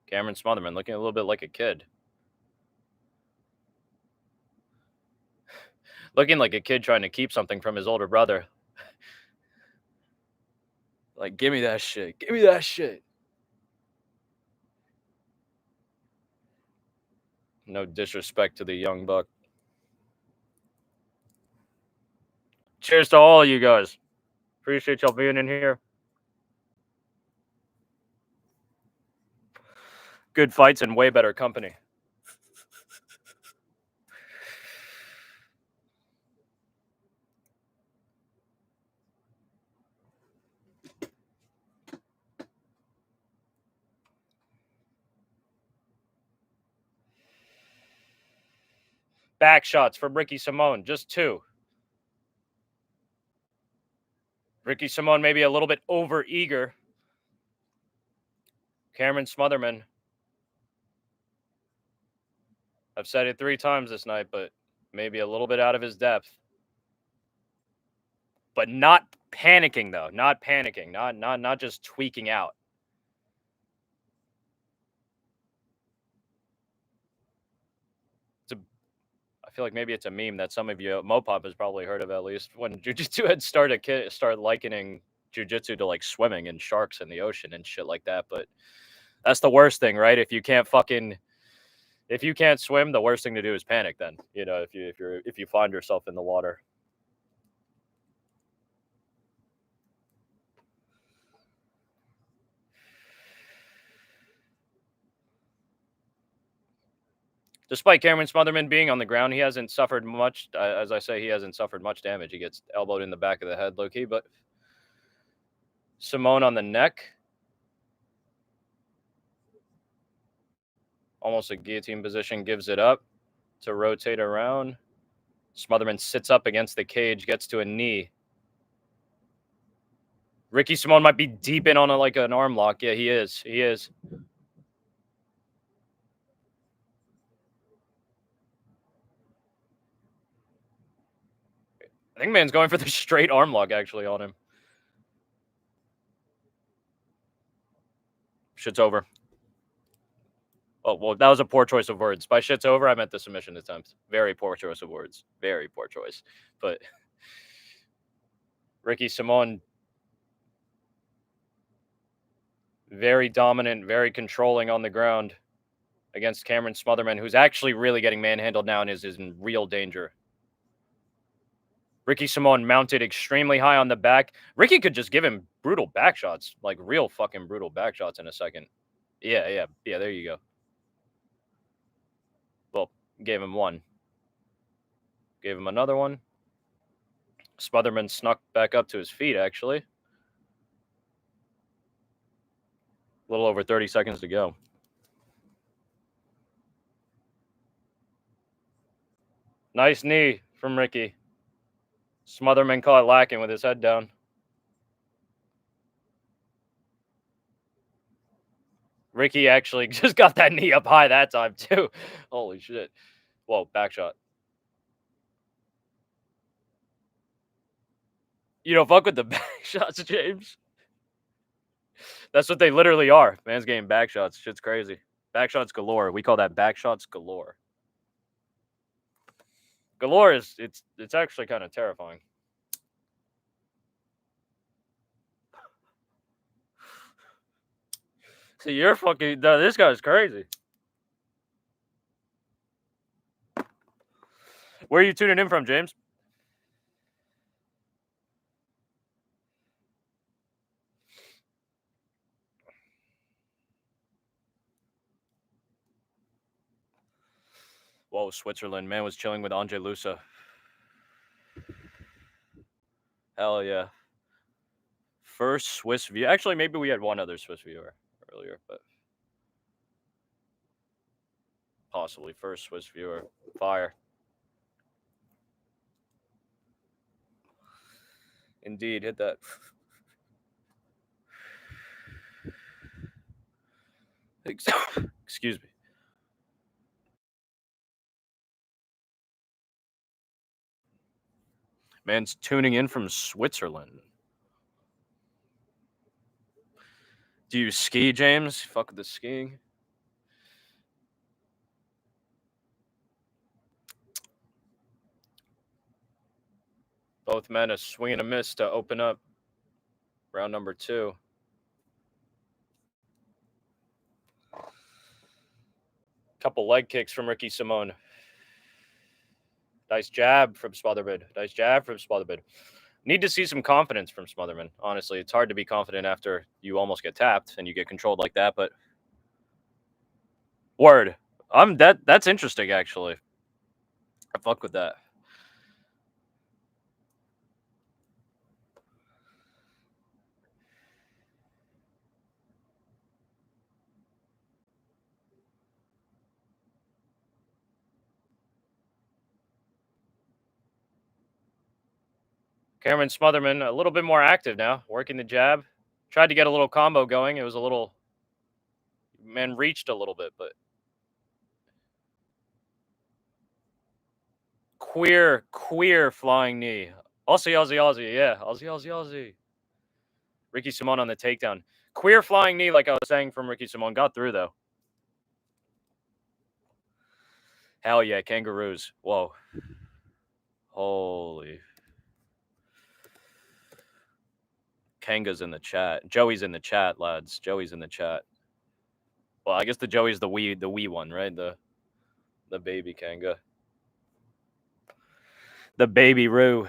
Cameron Smotherman looking a little bit like a kid. Looking like a kid trying to keep something from his older brother. Like, give me that shit. Give me that shit. No disrespect to the young buck. Cheers to all of you guys. Appreciate y'all being in here. Good fights and way better company. Back shots from Ricky Simone. Just 2. Ricky Simone maybe a little bit over eager. Cameron Smotherman. I've said it 3 times this night, but maybe a little bit out of his depth. But not panicking, though. Not panicking. Not just tweaking out. I feel like maybe it's a meme that some of you, Mopop has probably heard of at least, when Jiu-Jitsu had start likening Jiu-Jitsu to like swimming and sharks in the ocean and shit like that. But that's the worst thing, right? If you can't swim, the worst thing to do is panic. Then, you know, if you find yourself in the water. Despite Cameron Smotherman being on the ground, he hasn't suffered much. As I say, he hasn't suffered much damage. He gets elbowed in the back of the head, low-key. But Simone on the neck. Almost a guillotine position, gives it up to rotate around. Smotherman sits up against the cage, gets to a knee. Ricky Simone might be deep in on like an arm lock. Yeah, he is. He is. I think man's going for the straight arm lock actually on him. Shit's over. Oh, well, that was a poor choice of words. By shit's over, I meant the submission attempt. Very poor choice of words. Very poor choice. But Ricky Simon, very dominant, very controlling on the ground against Cameron Smotherman, who's actually really getting manhandled now and is in real danger. Ricky Simon mounted extremely high on the back. Ricky could just give him brutal back shots, like real fucking brutal back shots in a second. Yeah, there you go. Well, gave him one. Gave him another one. Smotherman snuck back up to his feet, actually. A little over 30 seconds to go. Nice knee from Ricky. Smotherman caught lacking with his head down. Ricky actually just got that knee up high that time, too. Holy shit. Whoa, back shot. You don't fuck with the back shots, James. That's what they literally are. Man's getting back shots. Shit's crazy. Back shots galore. We call that back shots galore. Galore is it's actually kind of terrifying. See, you're fucking. No, this guy's crazy. Where are you tuning in from, James? Whoa, Switzerland. Man was chilling with Andre Lusa. Hell yeah. First Swiss view. Actually, maybe we had one other Swiss viewer earlier, but possibly first Swiss viewer. Fire. Indeed, hit that. Excuse me. Man's tuning in from Switzerland. Do you ski, James? Fuck with the skiing. Both men a swing and a miss to open up round number 2. Couple leg kicks from Ricky Simon. Nice jab from Smotherman. Nice jab from Smotherman. Need to see some confidence from Smotherman. Honestly, it's hard to be confident after you almost get tapped and you get controlled like that. But word, that's interesting actually. I fuck with that. Cameron Smotherman a little bit more active now, working the jab. Tried to get a little combo going. It was a little man reached a little bit, but queer flying knee. Aussie, yeah. Aussie. Ricky Simon on the takedown. Queer flying knee, like I was saying from Ricky Simon, got through though. Hell yeah, kangaroos. Whoa. Holy. Kanga's in the chat. Joey's in the chat, lads. Joey's in the chat. Well, I guess the Joey's the wee one, right? The baby Kanga. The baby Roo.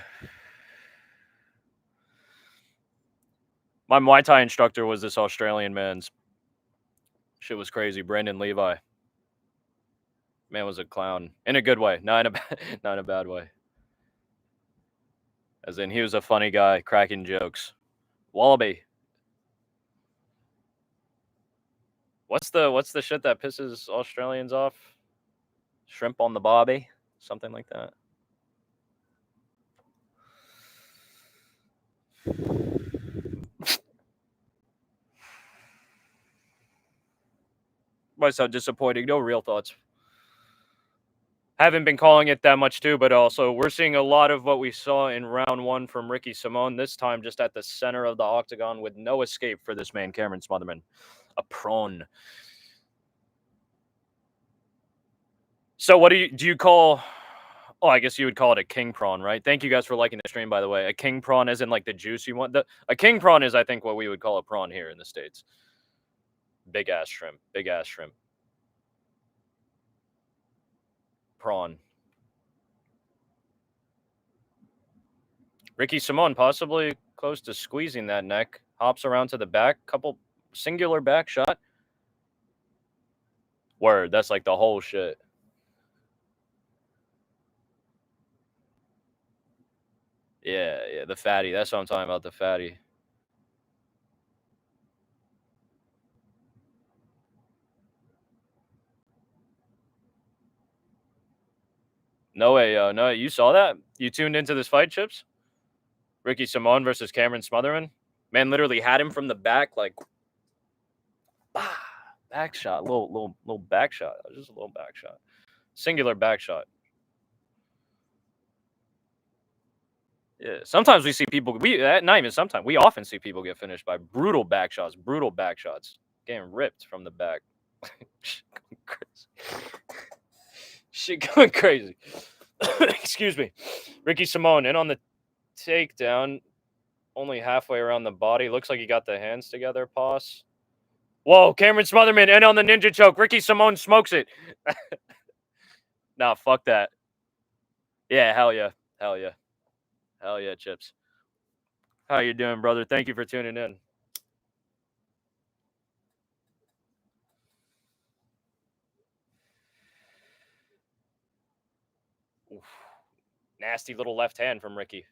My Muay Thai instructor was this Australian man's. Shit was crazy. Brandon Levi. Man was a clown. In a good way. Not in a bad way. As in, he was a funny guy, cracking jokes. Wallaby. What's the shit that pisses Australians off? Shrimp on the bobby? Something like that. Might sound disappointing. No real thoughts. Haven't been calling it that much too, but also we're seeing a lot of what we saw in round 1 from Ricky Simon, this time just at the center of the octagon with no escape for this man, Cameron Smotherman. A prawn. So what do you call? Oh, I guess you would call it a king prawn, right? Thank you guys for liking the stream, by the way. A king prawn isn't like the juice you want. A king prawn is, I think, what we would call a prawn here in the States. Big ass shrimp. Big ass shrimp. Prawn. Ricky Simon possibly close to squeezing that neck. Hops around to the back. Couple singular back shot. Word. That's like the whole shit. Yeah, the fatty. That's what I'm talking about, the fatty. No way, no, you saw that? You tuned into this fight, Chips? Ricky Simon versus Cameron Smotherman? Man literally had him from the back, like, bah, back shot, little back shot, just a little back shot, singular back shot. Yeah, sometimes we see people. Not even sometimes. We often see people get finished by brutal back shots, getting ripped from the back. Shit going crazy. Excuse me. Ricky Simon in on the takedown, only halfway around the body. Looks like he got the hands together. Pause. Whoa, Cameron Smotherman in on the ninja choke. Ricky Simon smokes it. Nah, fuck that. Yeah, hell yeah. Hell yeah. Hell yeah, Chips. How you doing, brother? Thank you for tuning in. Oof. Nasty little left hand from Ricky.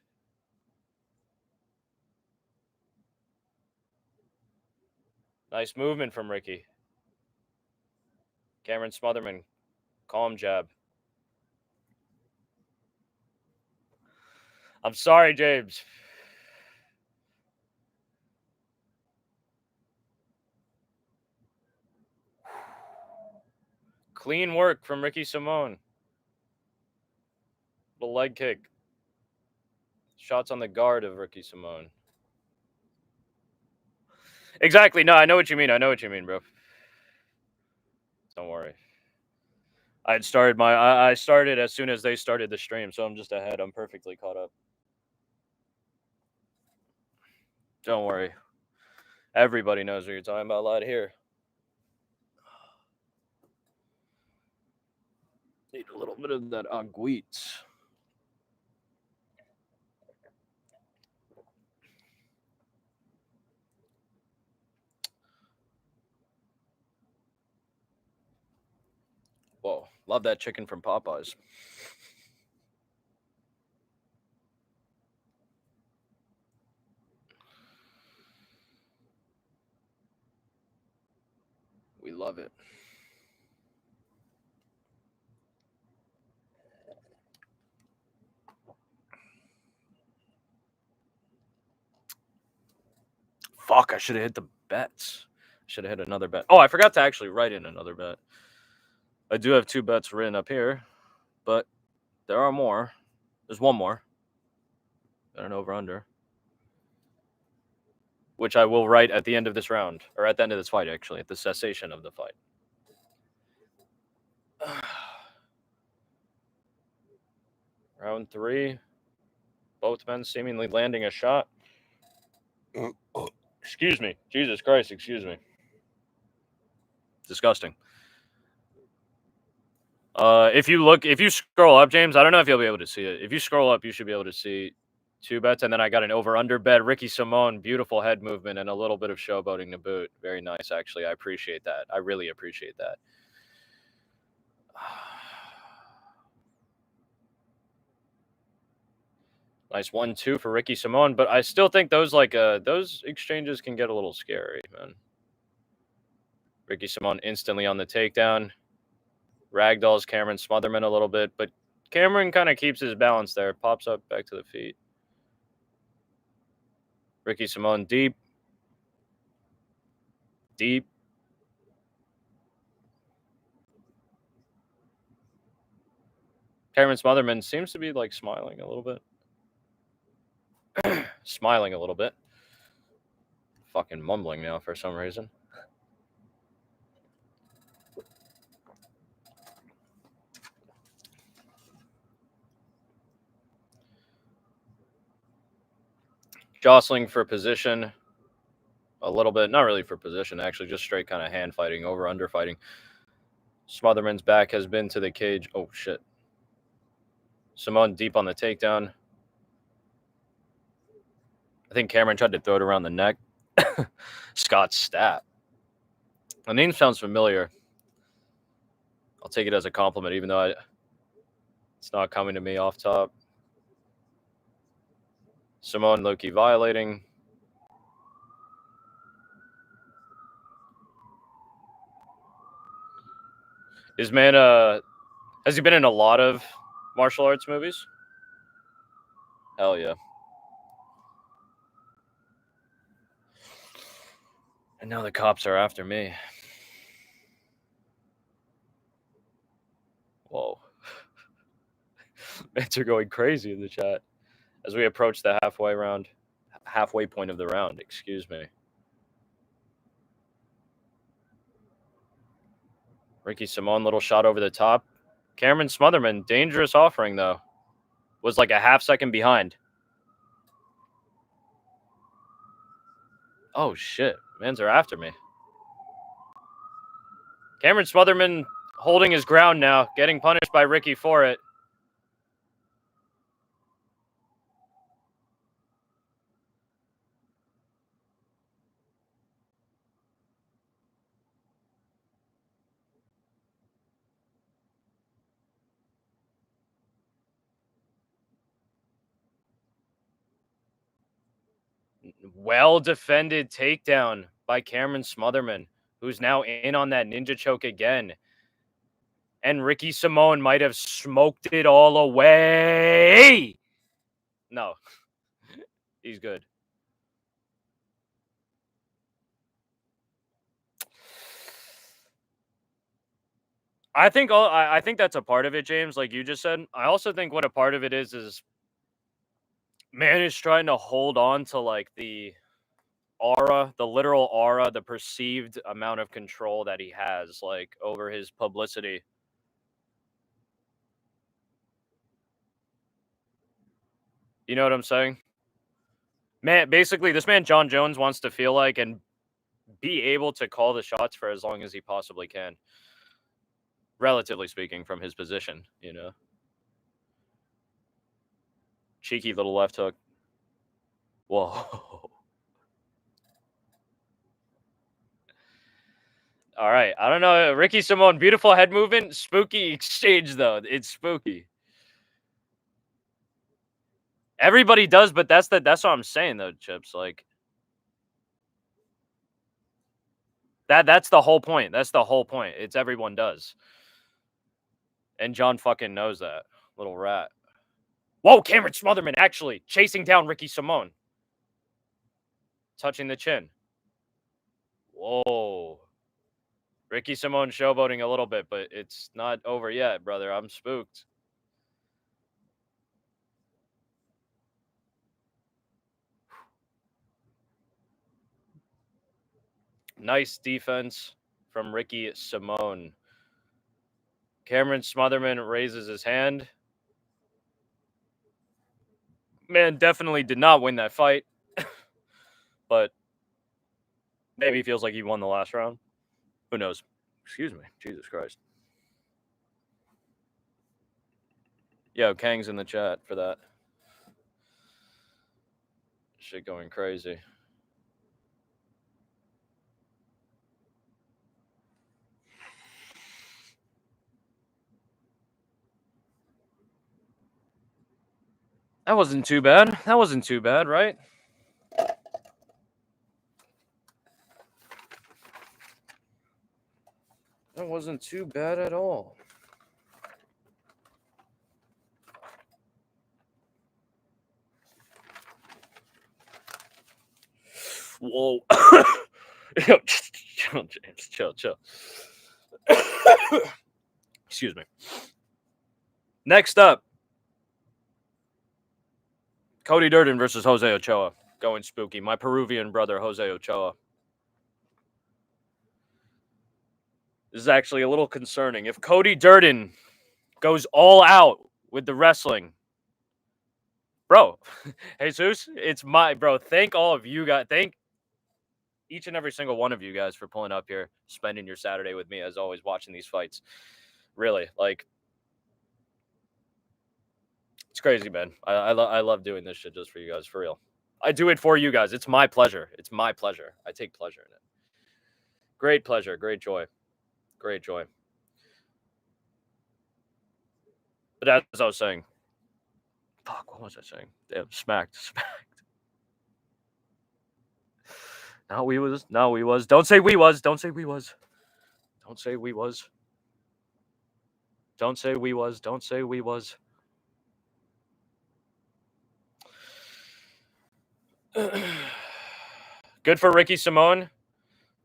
Nice movement from Ricky. Cameron Smotherman, calm jab. I'm sorry, James. Clean work from Ricky Simon. The leg kick. Shots on the guard of Ricky Simon. Exactly. No, I know what you mean. I know what you mean, bro. Don't worry. I started as soon as they started the stream, so I'm just ahead. I'm perfectly caught up. Don't worry. Everybody knows what you're talking about a lot here. Need a little bit of that aguit. Whoa, love that chicken from Popeyes. We love it. Fuck, I should have hit the bets. Should have hit another bet. Oh, I forgot to actually write in another bet. I do have 2 bets written up here, but there are more. There's one more. Got an over-under. Which I will write at the end of this round. Or at the end of this fight, actually. At the cessation of the fight. Round 3. Both men seemingly landing a shot. Excuse me. Jesus Christ, excuse me. Disgusting. If you scroll up, James, I don't know if you'll be able to see it. If you scroll up, you should be able to see 2 bets, and then I got an over-under bet. Ricky Simon, beautiful head movement, and a little bit of showboating to boot. Very nice, actually. I appreciate that. I really appreciate that. Nice 1-2 for Ricky Simon, but I still think those those exchanges can get a little scary, man. Ricky Simon instantly on the takedown. Ragdolls Cameron Smotherman a little bit, but Cameron kind of keeps his balance there. Pops up back to the feet. Ricky Simon deep. Deep. Cameron Smotherman seems to be like smiling a little bit. Smiling a little bit. Fucking mumbling now for some reason. Jostling for position a little bit. Not really for position, actually. Just straight kind of hand fighting, over-under fighting. Smotherman's back has been to the cage. Oh, shit. Simone deep on the takedown. I think Cameron tried to throw it around the neck. Scott Stapp. The name sounds familiar. I'll take it as a compliment, even though it's not coming to me off top. Simone Loki violating. Is man has he been in a lot of martial arts movies? Hell yeah. And now the cops are after me. Whoa. Mans are going crazy in the chat as we approach the halfway point of the round, excuse me. Ricky Simone, little shot over the top. Cameron Smotherman, dangerous offering though. Was like a half second behind. Oh shit, mans are after me. Cameron Smotherman holding his ground now, getting punished by Ricky for it. Well-defended takedown by Cameron Smotherman, who's now in on that ninja choke again. And Ricky Simone might have smoked it all away. No. He's good. I think that's a part of it, James, like you just said. I also think what a part of it is man is trying to hold on to like the aura, the literal aura, the perceived amount of control that he has like over his publicity. You know what I'm saying? Man, basically this man John Jones wants to feel like and be able to call the shots for as long as he possibly can. Relatively speaking, from his position, you know. Cheeky little left hook. Whoa. All right. I don't know. Ricky Simone, beautiful head movement. Spooky exchange, though. It's spooky. Everybody does, but that's what I'm saying, though, Chips. Like that's the whole point. That's the whole point. It's everyone does. And John fucking knows that. Little rat. Whoa, Cameron Smotherman actually chasing down Ricky Simone. Touching the chin. Whoa. Ricky Simone showboating a little bit, but it's not over yet, brother. I'm spooked. Nice defense from Ricky Simone. Cameron Smotherman raises his hand. Man definitely did not win that fight. But maybe he feels like he won the last round. Who knows? Excuse me. Jesus Christ. Yo, Kang's in the chat for that. Shit going crazy. That wasn't too bad. That wasn't too bad, right? That wasn't too bad at all. Whoa. Yo, chill, James. Chill. Excuse me. Next up, Cody Durden versus Jose Ochoa. Going spooky. My Peruvian brother, Jose Ochoa. This is actually a little concerning. If Cody Durden goes all out with the wrestling, Bro, Jesus, it's my bro. Thank all of you guys. Thank each and every single one of you guys for pulling up here, spending your Saturday with me, as always, watching these fights. Really, like, it's crazy, man. I love doing this shit just for you guys, for real. I do it for you guys. It's my pleasure. It's my pleasure. I take pleasure in it. Great pleasure. Great joy. Great joy. But as I was saying, fuck, what was I saying? Damn, smacked. No, we was. No, we was. Don't say we was. Don't say we was. Don't say we was. Don't say we was. Don't say we was. Good for Ricky Simone.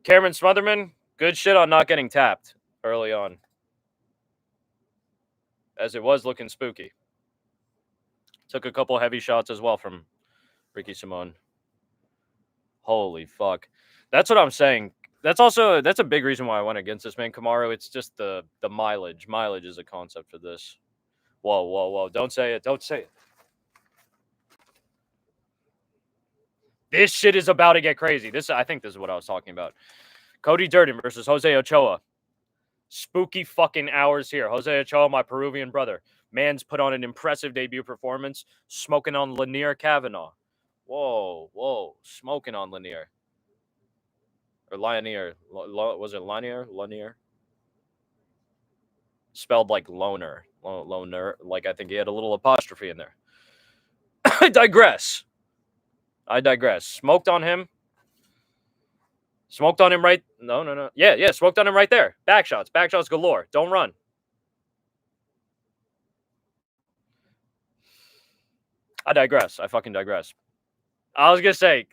Cameron Smotherman, good shit on not getting tapped early on, as it was looking spooky. Took a couple heavy shots as well from Ricky Simone. Holy fuck. That's what I'm saying. That's a big reason why I went against this, man. Kamaru, it's just the mileage. Mileage is a concept for this. Whoa. Don't say it. Don't say it. This shit is about to get crazy. I think this is what I was talking about. Cody Durden versus Jose Ochoa. Spooky fucking hours here. Jose Ochoa, my Peruvian brother. Man's put on an impressive debut performance, smoking on Lanier Kavanaugh. Whoa. Smoking on Lanier. Or Lanier. Was it Lanier? Lanier? Spelled like loner. Loner. Like, I think he had a little apostrophe in there. I digress. Smoked on him. Smoked on him right. No. Yeah. Smoked on him right there. Back shots galore. Don't run. I fucking digress. I was gonna say,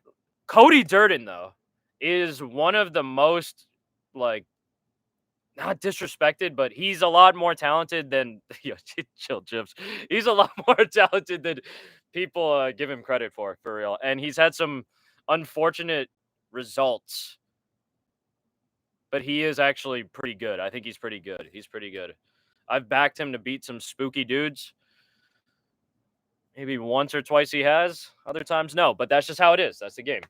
Cody Durden though is one of the most, like, not disrespected, but he's a lot more talented than chill chips. He's a lot more talented than people give him credit for real. And he's had some unfortunate results, but he is actually pretty good. I think he's pretty good. I've backed him to beat some spooky dudes. Maybe once or twice he has. Other times, no. But that's just how it is. That's the game.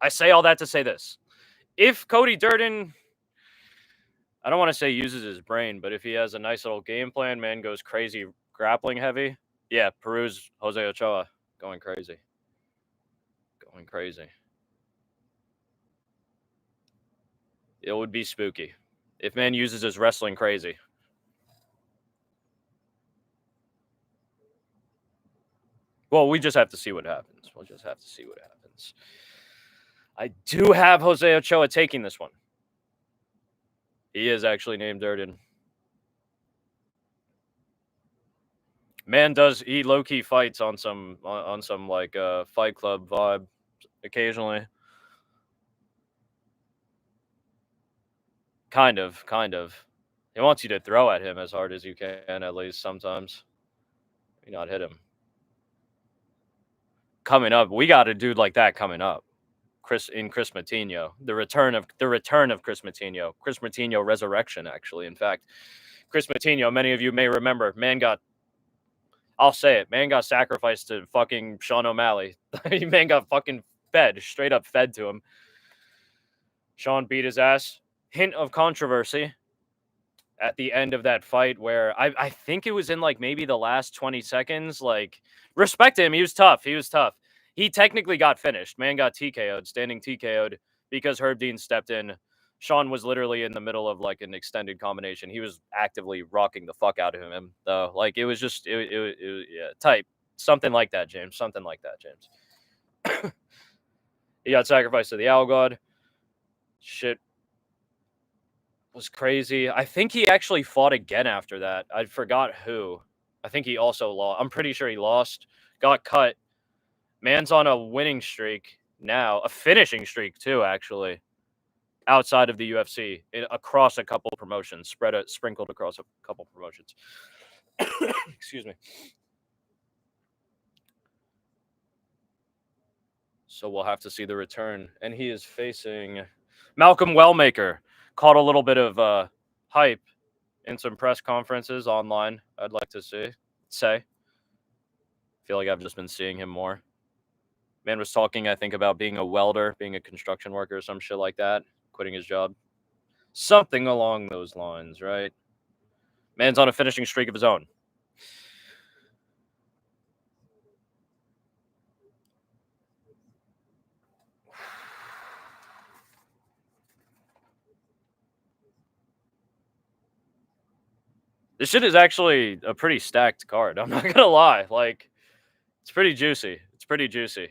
I say all that to say this. If Cody Durden, I don't want to say uses his brain, but if he has a nice little game plan, man goes crazy grappling heavy. Yeah, Peru's Jose Ochoa going crazy. It would be spooky if man uses his wrestling crazy. Well, we just have to see what happens. I do have Jose Ochoa taking this one. He is actually named Durden. Man he low-key fights on some like Fight Club vibe occasionally. Kind of. He wants you to throw at him as hard as you can, at least sometimes. Maybe not hit him. Coming up, we got a dude like that coming up. Chris Matinho. The return of Chris Matinho. Chris Matinho resurrection, actually. In fact, Chris Matinho, many of you may remember, I'll say it, man got sacrificed to fucking Sean O'Malley. Man got fucking straight up fed to him. Sean beat his ass. Hint of controversy at the end of that fight where I think it was in like maybe the last 20 seconds. Like, respect him. He was tough. He technically got finished. Man got TKO'd, standing TKO'd, because Herb Dean stepped in. Sean was literally in the middle of like an extended combination. He was actively rocking the fuck out of him, though. Like, it was just, yeah, type. Something like that, James. He got sacrificed to the Owl God. Shit was crazy. I think he actually fought again after that. I forgot who. I think he also lost. I'm pretty sure he lost. Got cut. Man's on a winning streak now. A finishing streak, too, actually. Outside of the UFC. Across a couple promotions. Sprinkled across a couple promotions. Excuse me. So we'll have to see the return. And he is facing Malcolm Wellmaker. Caught a little bit of hype in some press conferences online. I'd like to say. Feel like I've just been seeing him more. Man was talking, I think, about being a welder, being a construction worker, or some shit like that, quitting his job. Something along those lines, right? Man's on a finishing streak of his own. This shit is actually a pretty stacked card. I'm not gonna lie. Like, it's pretty juicy. It's pretty juicy.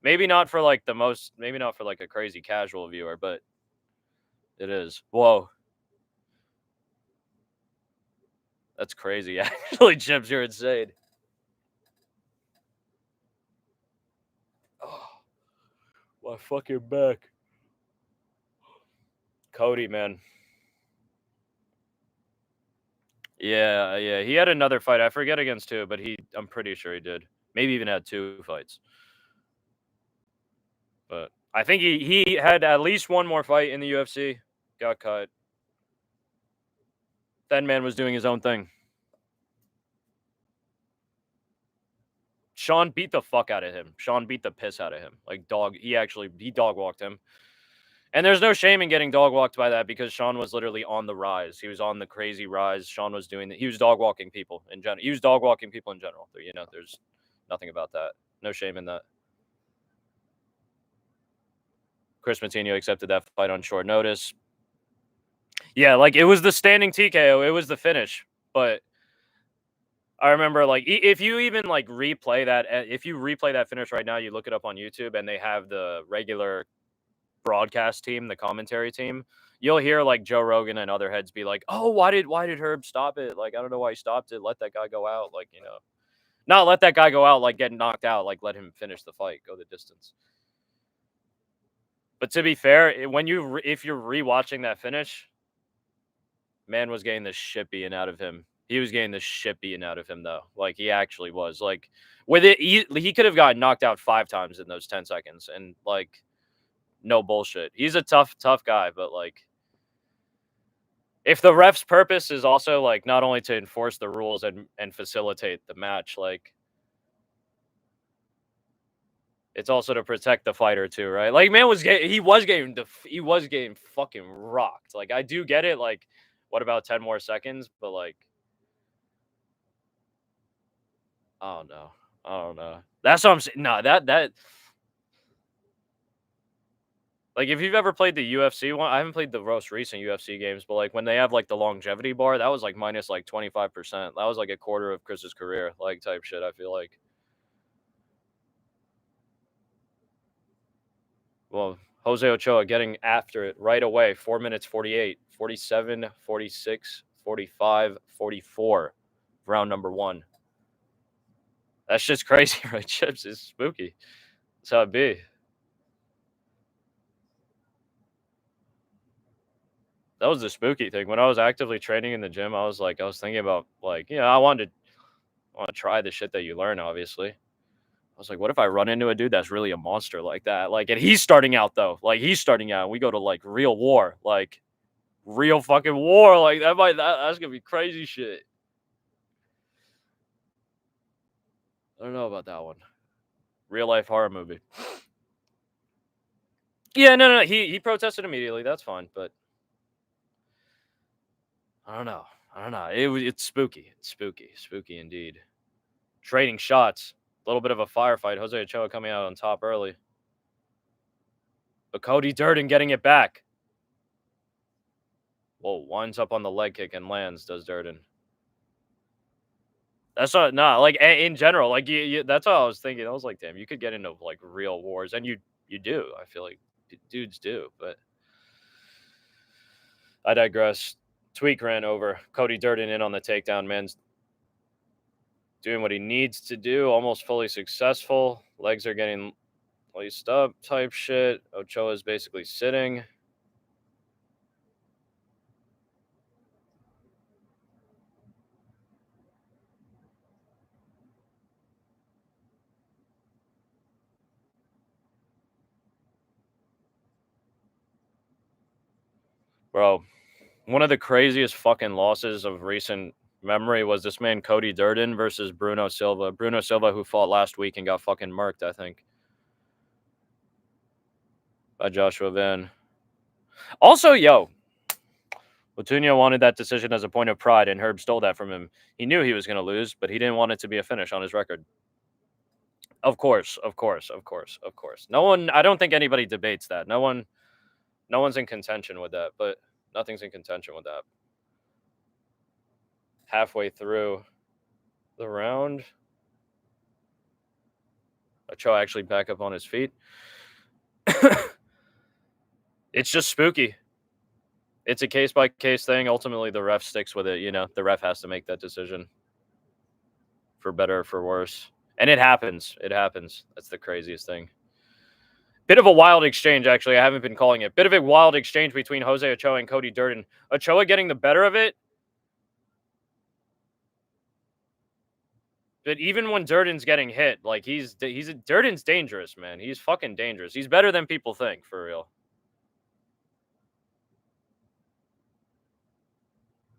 Maybe not for like the most, maybe not for like a crazy casual viewer, but it is. Whoa. That's crazy. Actually, Chips, you're insane. Oh, my fucking back. Cody, man. Yeah. He had another fight. I forget against who, but I'm pretty sure he did. Maybe even had 2 fights. But I think he had at least one more fight in the UFC. Got cut. That man was doing his own thing. Sean beat the fuck out of him. Sean beat the piss out of him. Like dog, he dog walked him. And there's no shame in getting dog walked by that because Sean was literally on the rise. He was on the crazy rise. Sean was doing that. He was dog walking people in general. He was dog walking people in general. You know, there's nothing about that. No shame in that. Chris Matinho accepted that fight on short notice. Yeah, like it was the standing TKO. It was the finish. But I remember, like, if you even like replay that, if you replay that finish right now, you look it up on YouTube, and they have the regular broadcast team, the commentary team. You'll hear like Joe Rogan and other heads be like, "Oh, why did Herb stop it? Like, I don't know why he stopped it. Let that guy go out. Like, you know, not let that guy go out. Like, get knocked out. Like, let him finish the fight, go the distance." But to be fair, if you're rewatching that finish, man was getting the shit beaten out of him. He was getting the shit beaten out of him, though. Like, he actually was. Like, with it, he could have gotten knocked out 5 times in those 10 seconds. And, like, no bullshit. He's a tough guy, but, like, if the ref's purpose is also, like, not only to enforce the rules and facilitate the match, like, it's also to protect the fighter too, right? Like, man he was getting fucking rocked. Like, I do get it. Like, what about 10 more seconds? But, like, I don't know. I don't know. That's what I'm saying. No, that like, if you've ever played the UFC one, I haven't played the most recent UFC games, but like when they have like the longevity bar, that was like minus like 25%. That was like a quarter of Chris's career, like type shit. I feel like. Well, Jose Ochoa getting after it right away. 4 minutes 48, 47, 46, 45, 44. Round number 1. That's just crazy, right? Chips is spooky. That's how it be. That was the spooky thing. When I was actively training in the gym, I was thinking about, like, I want to try the shit that you learn, obviously. I was like, what if I run into a dude that's really a monster like that? Like, and he's starting out though. Like, he's starting out and we go to like real war. Like, real fucking war. Like, that's gonna be crazy shit. I don't know about that one. Real life horror movie. Yeah, no. He protested immediately. That's fine, but I don't know. It's spooky. It's spooky indeed. Trading shots. A little bit of a firefight. Jose Ochoa coming out on top early, but Cody Durden getting it back. Whoa, winds up on the leg kick and lands. Does Durden? That's not like in general. Like, that's what I was thinking. I was like, damn, you could get into like real wars, and you do. I feel like dudes do, but I digress. Tweak ran over Cody Durden in on the takedown. Man's doing what he needs to do. Almost fully successful. Legs are getting laced up, type shit. Ochoa is basically sitting. Bro, One of the craziest fucking losses of recent memory was this man Cody Durden versus Bruno Silva. Bruno Silva, who fought last week and got fucking murked, I think, by Joshua Van. Also, Latunia wanted that decision as a point of pride, and Herb stole that from him. He knew he was going to lose, but he didn't want it to be a finish on his record. Of course. No one, I don't think anybody debates that. No one's in contention with that, but nothing's in contention with that. Halfway through the round, Ochoa actually back up on his feet. It's just spooky. It's a case-by-case thing. Ultimately, the ref sticks with it. The ref has to make that decision, for better or for worse. And it happens. That's the craziest thing. Bit of a wild exchange, actually. I haven't been calling it. Bit of a wild exchange between Jose Ochoa and Cody Durden. Ochoa getting the better of it. But even when Durden's getting hit, like Durden's dangerous, man. He's fucking dangerous. He's better than people think, for real.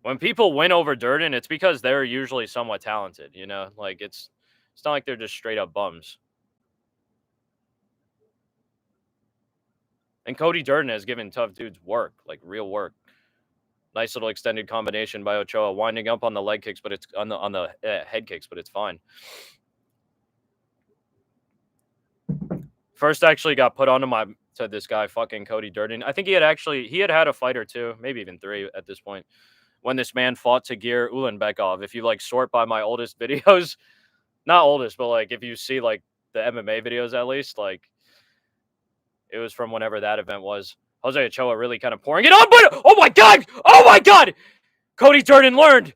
When people win over Durden, it's because they're usually somewhat talented, Like it's not like they're just straight up bums. And Cody Durden has given tough dudes work, like real work. Nice little extended combination by Ochoa, winding up on the leg kicks, but it's on the head kicks, but it's fine. First, actually got put onto to this guy, fucking Cody Durden. I think he had a fight or two, maybe even 3 at this point, when this man fought Tagir Ulanbekov. If you sort by my oldest videos, not oldest, but if you see the MMA videos at least, it was from whenever that event was. Jose Ochoa really kind of pouring it on, but oh my god! Cody Durden learned.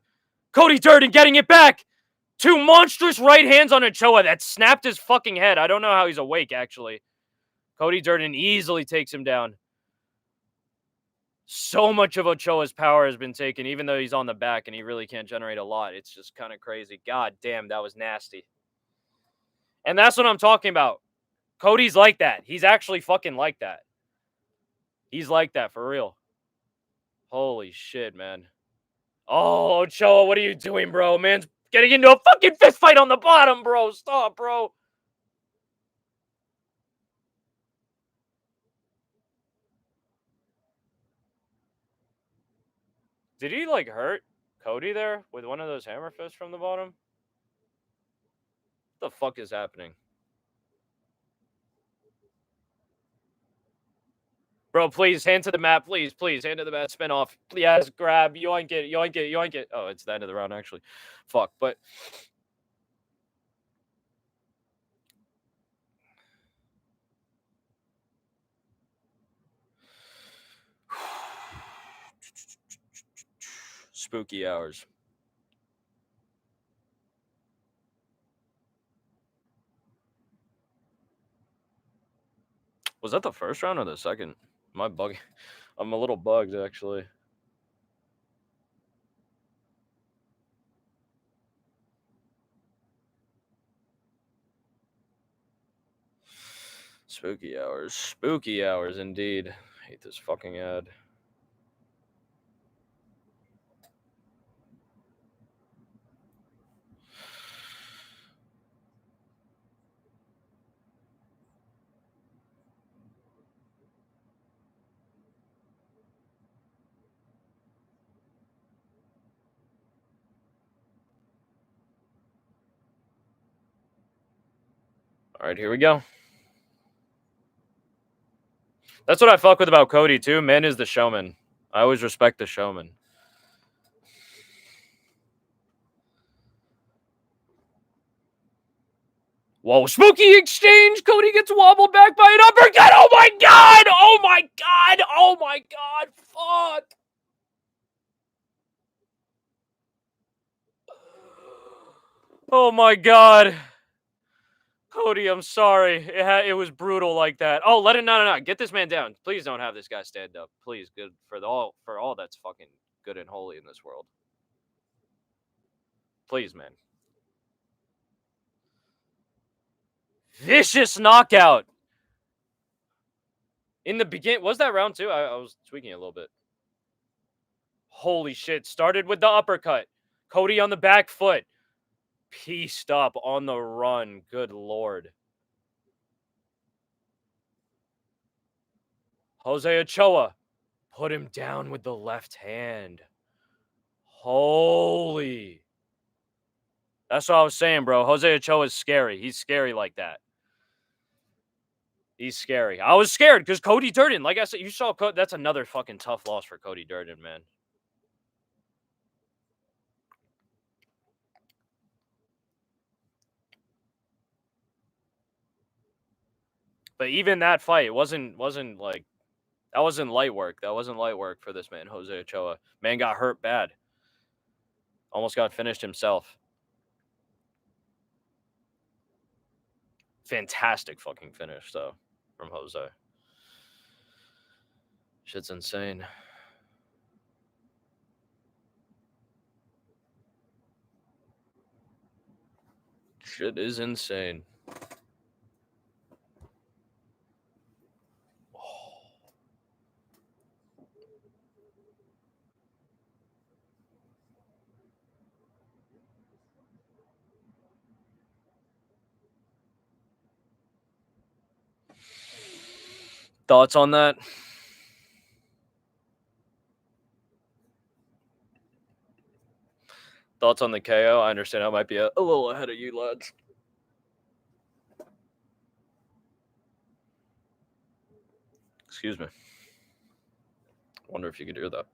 Cody Durden getting it back. 2 monstrous right hands on Ochoa that snapped his fucking head. I don't know how he's awake, actually. Cody Durden easily takes him down. So much of Ochoa's power has been taken, even though he's on the back and he really can't generate a lot. It's just kind of crazy. God damn, that was nasty. And that's what I'm talking about. Cody's like that. He's actually fucking like that. He's like that for real. Holy shit, man. Oh, Ochoa, what are you doing, bro? Man's getting into a fucking fist fight on the bottom, bro. Stop, bro. Did he, hurt Cody there with one of those hammer fists from the bottom? What the fuck is happening? Bro, please, hand to the mat. Please, hand to the mat. Spin off. Yes, grab. Yoink it. Oh, it's the end of the round, actually. Fuck, but... Spooky hours. Was that the first round or the second? Am I bugging? I'm a little bugged, actually. Spooky hours. Spooky hours, indeed. I hate this fucking ad. All right, here we go. That's what I fuck with about Cody, too. Man is the showman. I always respect the showman. Whoa, Smoky exchange! Cody gets wobbled back by an uppercut! Oh my god! Oh my god! Oh my god! Fuck! Oh my god! Cody, I'm sorry. It was brutal like that. Oh, no. Get this man down. Please don't have this guy stand up. Please, good for all that's fucking good and holy in this world. Please, man. Vicious knockout. In the beginning, was that round 2? I was tweaking a little bit. Holy shit. Started with the uppercut. Cody on the back foot. Pieced up on the run. Good lord. Jose Ochoa put him down with the left hand. Holy. That's what I was saying, bro. Jose Ochoa is scary. He's scary like that. He's scary. I was scared because Cody Durden, like I said, you saw that's another fucking tough loss for Cody Durden, man. But even that fight wasn't like that wasn't light work. That wasn't light work for this man, Jose Ochoa. Man got hurt bad. Almost got finished himself. Fantastic fucking finish though from Jose. Shit's insane. Shit is insane. Thoughts on that? Thoughts on the KO? I understand I might be a little ahead of you lads. Excuse me. Wonder if you could hear that.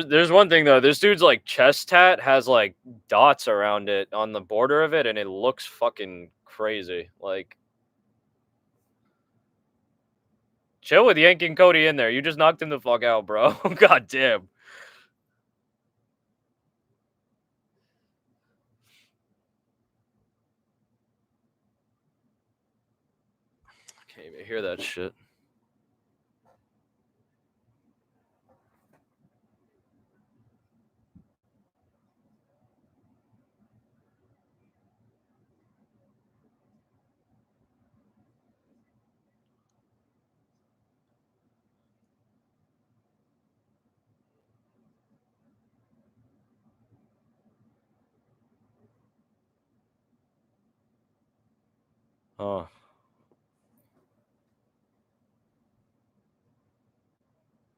There's one thing though. This dude's like chest tat has like dots around it on the border of it, and it looks fucking crazy. Like, chill with yanking Cody in there. You just knocked him the fuck out, bro. God damn. Can't even hear that shit. Oh.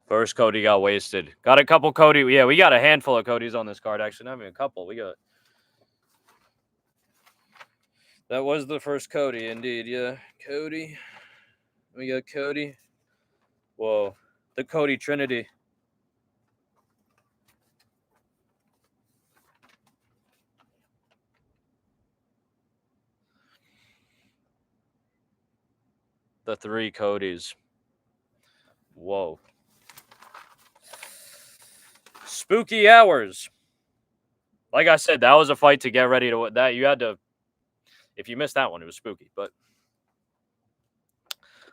First Cody got wasted. Got a couple Cody. Yeah, we got a handful of Codys on this card, actually. Not even a couple. We got. That was the first Cody, indeed. Yeah. Cody. We got Cody. Whoa. The Cody Trinity. The three Codys. Whoa. Spooky hours. Like I said, that was a fight to get ready to that. You had to. If you missed that one, it was spooky. But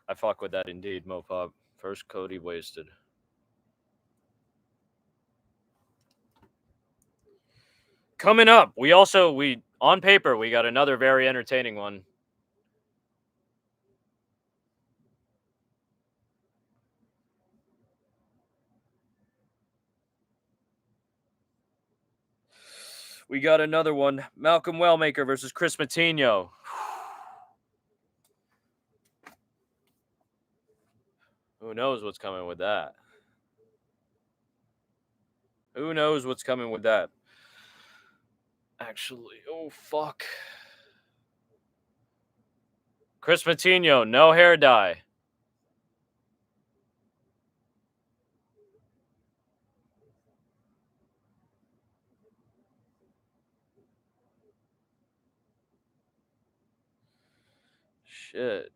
I fuck with that indeed, Mopop. First Cody wasted. Coming up, we on paper we got another very entertaining one. We got another one. Malcolm Wellmaker versus Chris Matinho. Who knows what's coming with that? Who knows what's coming with that? Actually, oh fuck. Chris Matinho, no hair dye. Shit.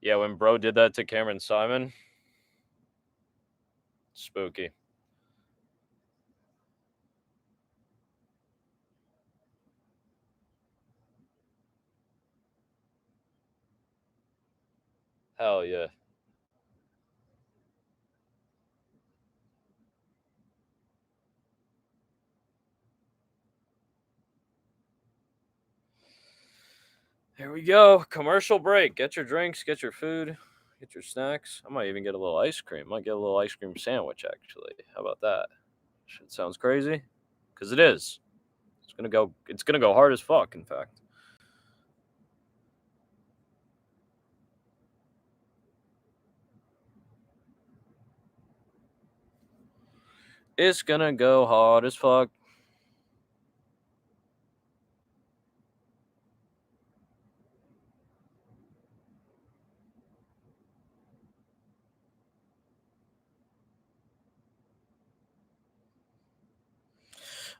Yeah, when bro did that to Cameron Simon. Spooky. Hell yeah. Here we go. Commercial break. Get your drinks, get your food, get your snacks. I might even get a little ice cream. Might get a little ice cream sandwich actually. How about that? Shit sounds crazy. Cause it is. It's gonna go hard as fuck, in fact. It's gonna go hard as fuck.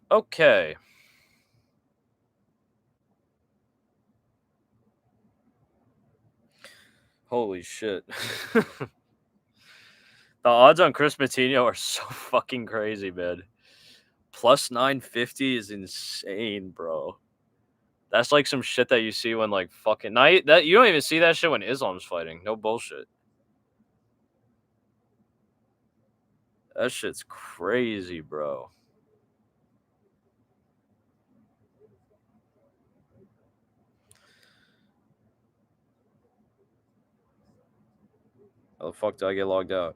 Okay. Holy shit. The odds on Chris Patino are so fucking crazy, man. Plus 950 is insane, bro. That's like some shit that you see when like fucking night that you don't even see that shit when Islam's fighting. No bullshit. That shit's crazy, bro. How the fuck did I get logged out?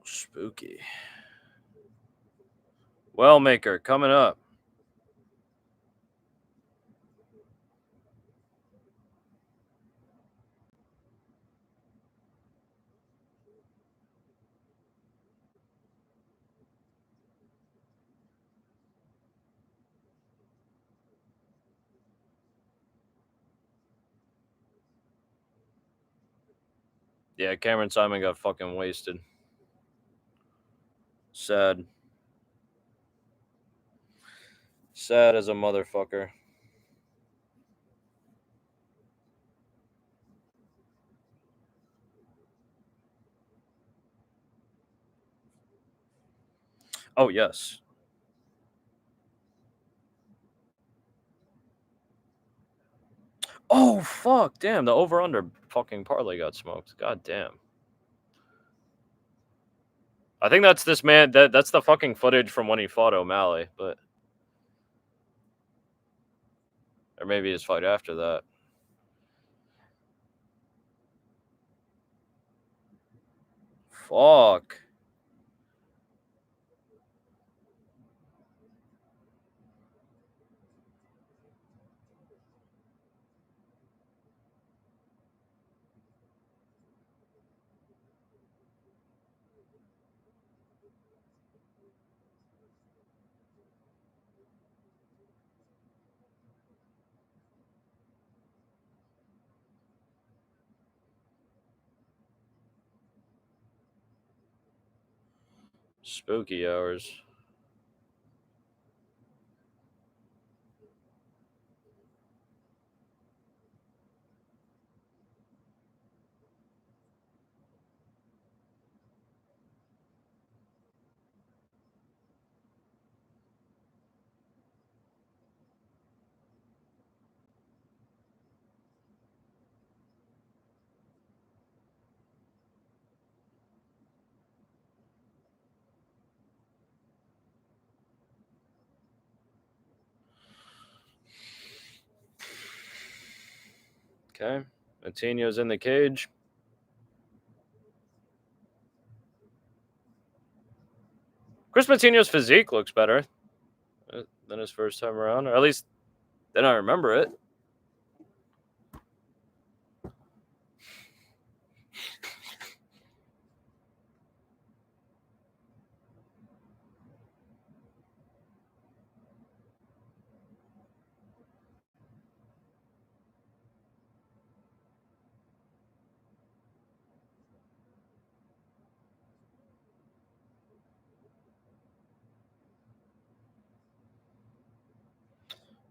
Spooky. Well maker coming up. Yeah, Cameron Simon got fucking wasted. Sad. Sad as a motherfucker. Oh yes. Oh fuck, damn, the over under fucking parlay got smoked. God damn. I think that's this man that's the fucking footage from when he fought O'Malley, but or maybe his fight after that. Fuck. Spooky hours. Okay. Antino's in the cage. Chris Patino's physique looks better than his first time around, or at least then I remember it.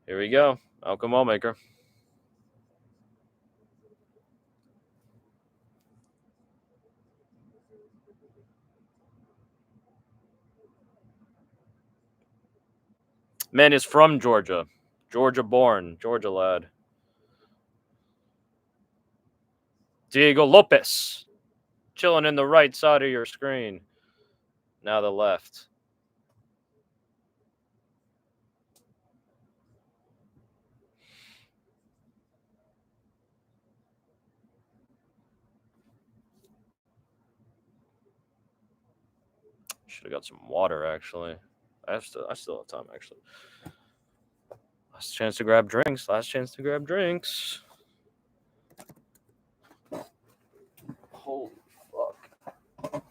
Here we go. Outcome Allmaker. Man is from Georgia. Georgia born. Georgia lad. Diego Lopez. Chilling in the right side of your screen. Now the left. Should have got some water, actually. I still have time, actually. Last chance to grab drinks. Last chance to grab drinks. Holy fuck.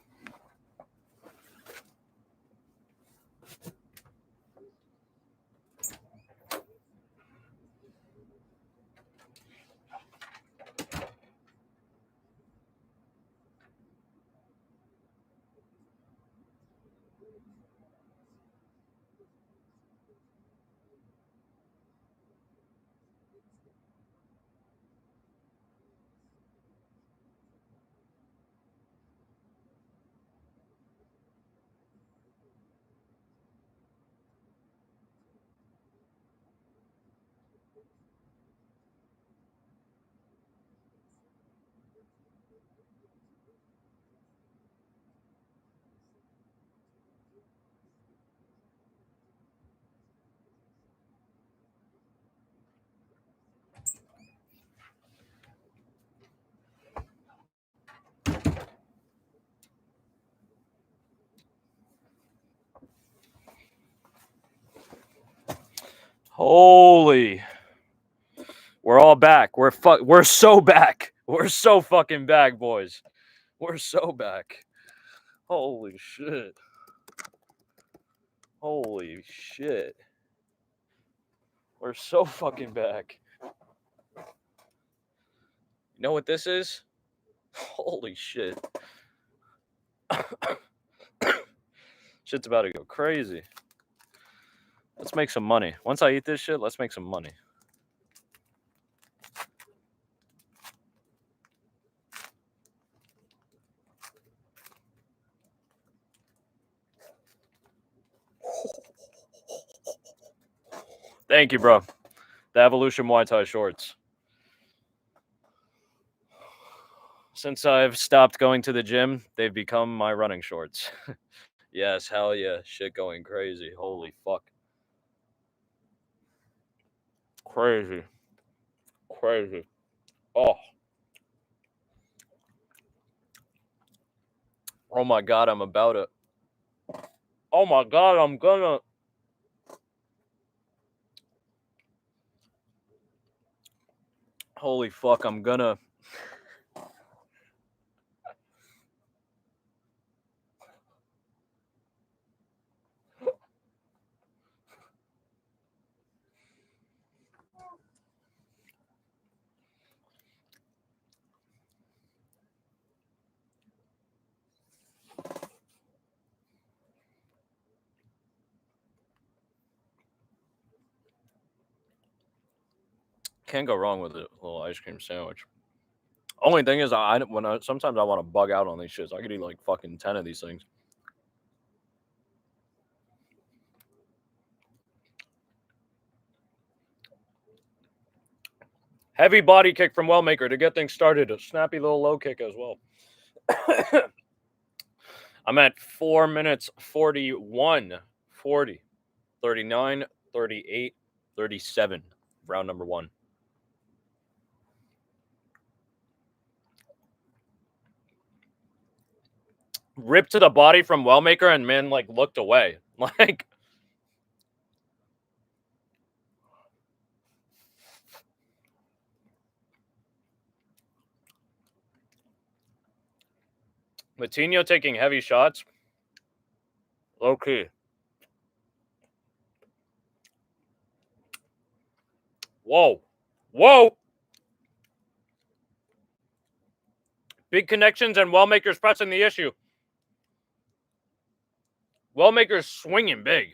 Holy. We're all back. We're so back. We're so fucking back, boys. We're so back. Holy shit. Holy shit. We're so fucking back. You know what this is? Holy shit. Shit's about to go crazy. Let's make some money. Once I eat this shit, let's make some money. Thank you, bro. The Evolution Muay Thai shorts. Since I've stopped going to the gym, they've become my running shorts. Yes, hell yeah. Shit going crazy. Holy fuck. Crazy. Crazy. Oh. Oh my god, I'm about it. Oh my god, I'm gonna. Holy fuck, I'm gonna. Can't go wrong with a little ice cream sandwich. Only thing is, sometimes I want to bug out on these shits. I could eat like fucking 10 of these things. Heavy body kick from Wellmaker to get things started. A snappy little low kick as well. I'm at 4 minutes 41, 40, 39, 38, 37. Round number 1. Ripped to the body from Wellmaker, and man, like, looked away. Like, Matinho taking heavy shots. Low key. Whoa. Whoa. Big connections and Wellmaker's pressing the issue. Wellmaker's swinging big.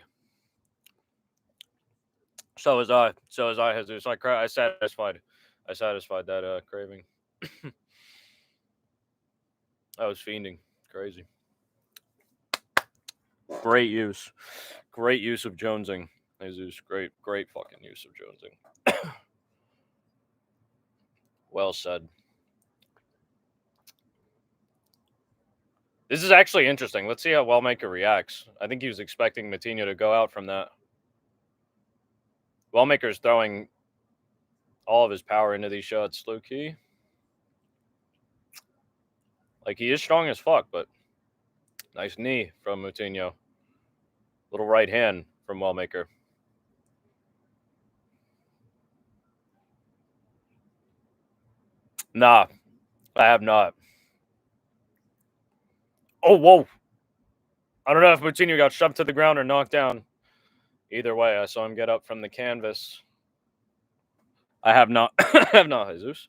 So is I. So is I, Jesus. I satisfied that craving. I was fiending. Crazy. Great use. Great use of jonesing. Jesus, great fucking use of jonesing. Well said. This is actually interesting. Let's see how Wellmaker reacts. I think he was expecting Matinho to go out from that. Wellmaker's throwing all of his power into these shots, low key. Like, he is strong as fuck, but nice knee from Matinho. Little right hand from Wellmaker. Nah, I have not. Oh, whoa. I don't know if Matinho got shoved to the ground or knocked down. Either way, I saw him get up from the canvas. I have not. I have not, Jesus.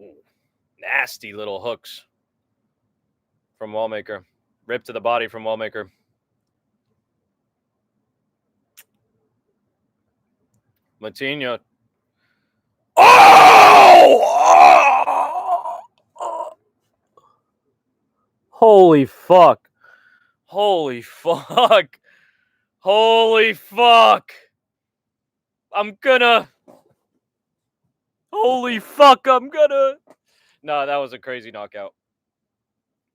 Ooh, nasty little hooks from Wellmaker. Rip to the body from Wellmaker. Matinho. Oh! Holy fuck. Holy fuck. Holy fuck. I'm gonna. Holy fuck, I'm gonna. No, that was a crazy knockout.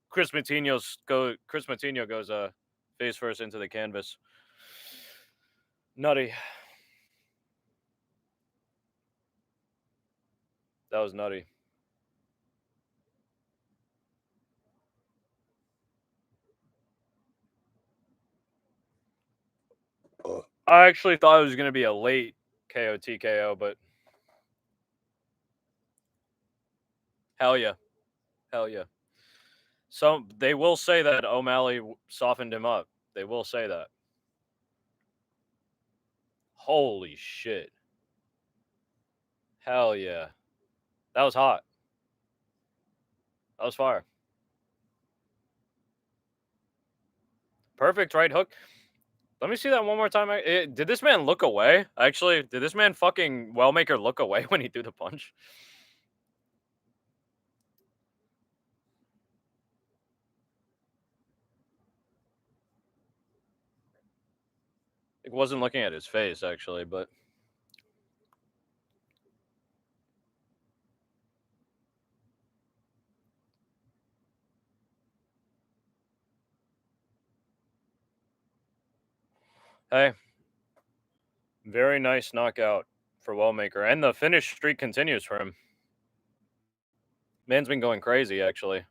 Chris Matinho goes face first into the canvas. Nutty. That was nutty. I actually thought it was going to be a late KO TKO, but hell yeah. Hell yeah. So they will say that O'Malley softened him up. They will say that. Holy shit. Hell yeah. That was hot. That was fire. Perfect right hook. Let me see that one more time. Did this man look away? Actually, did this man fucking Wellmaker look away when he threw the punch? It wasn't looking at his face, actually, but... Hey. Very nice knockout for Wellmaker. And the finish streak continues for him. Man's been going crazy, actually.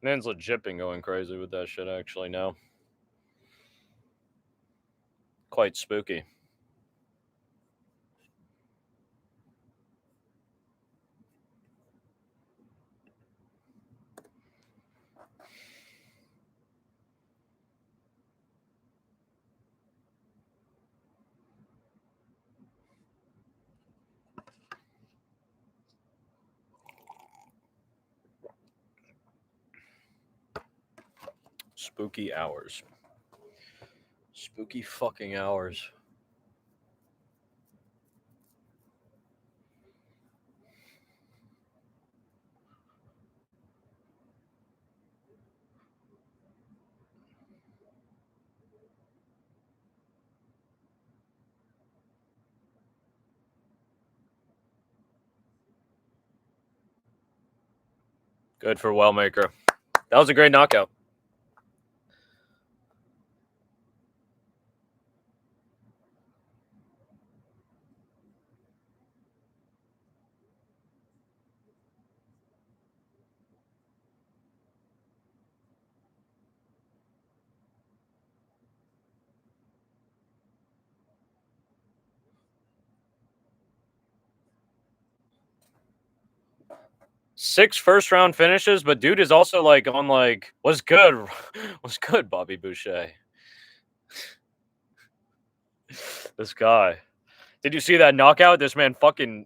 Man's legit been going crazy with that shit, actually, now. Quite spooky. Spooky hours. Spooky fucking hours. Good for Wellmaker. That was a great knockout. Six first-round finishes, but dude is also, like, on, like... What's good? What's good, Bobby Boucher? This guy. Did you see that knockout? This man fucking...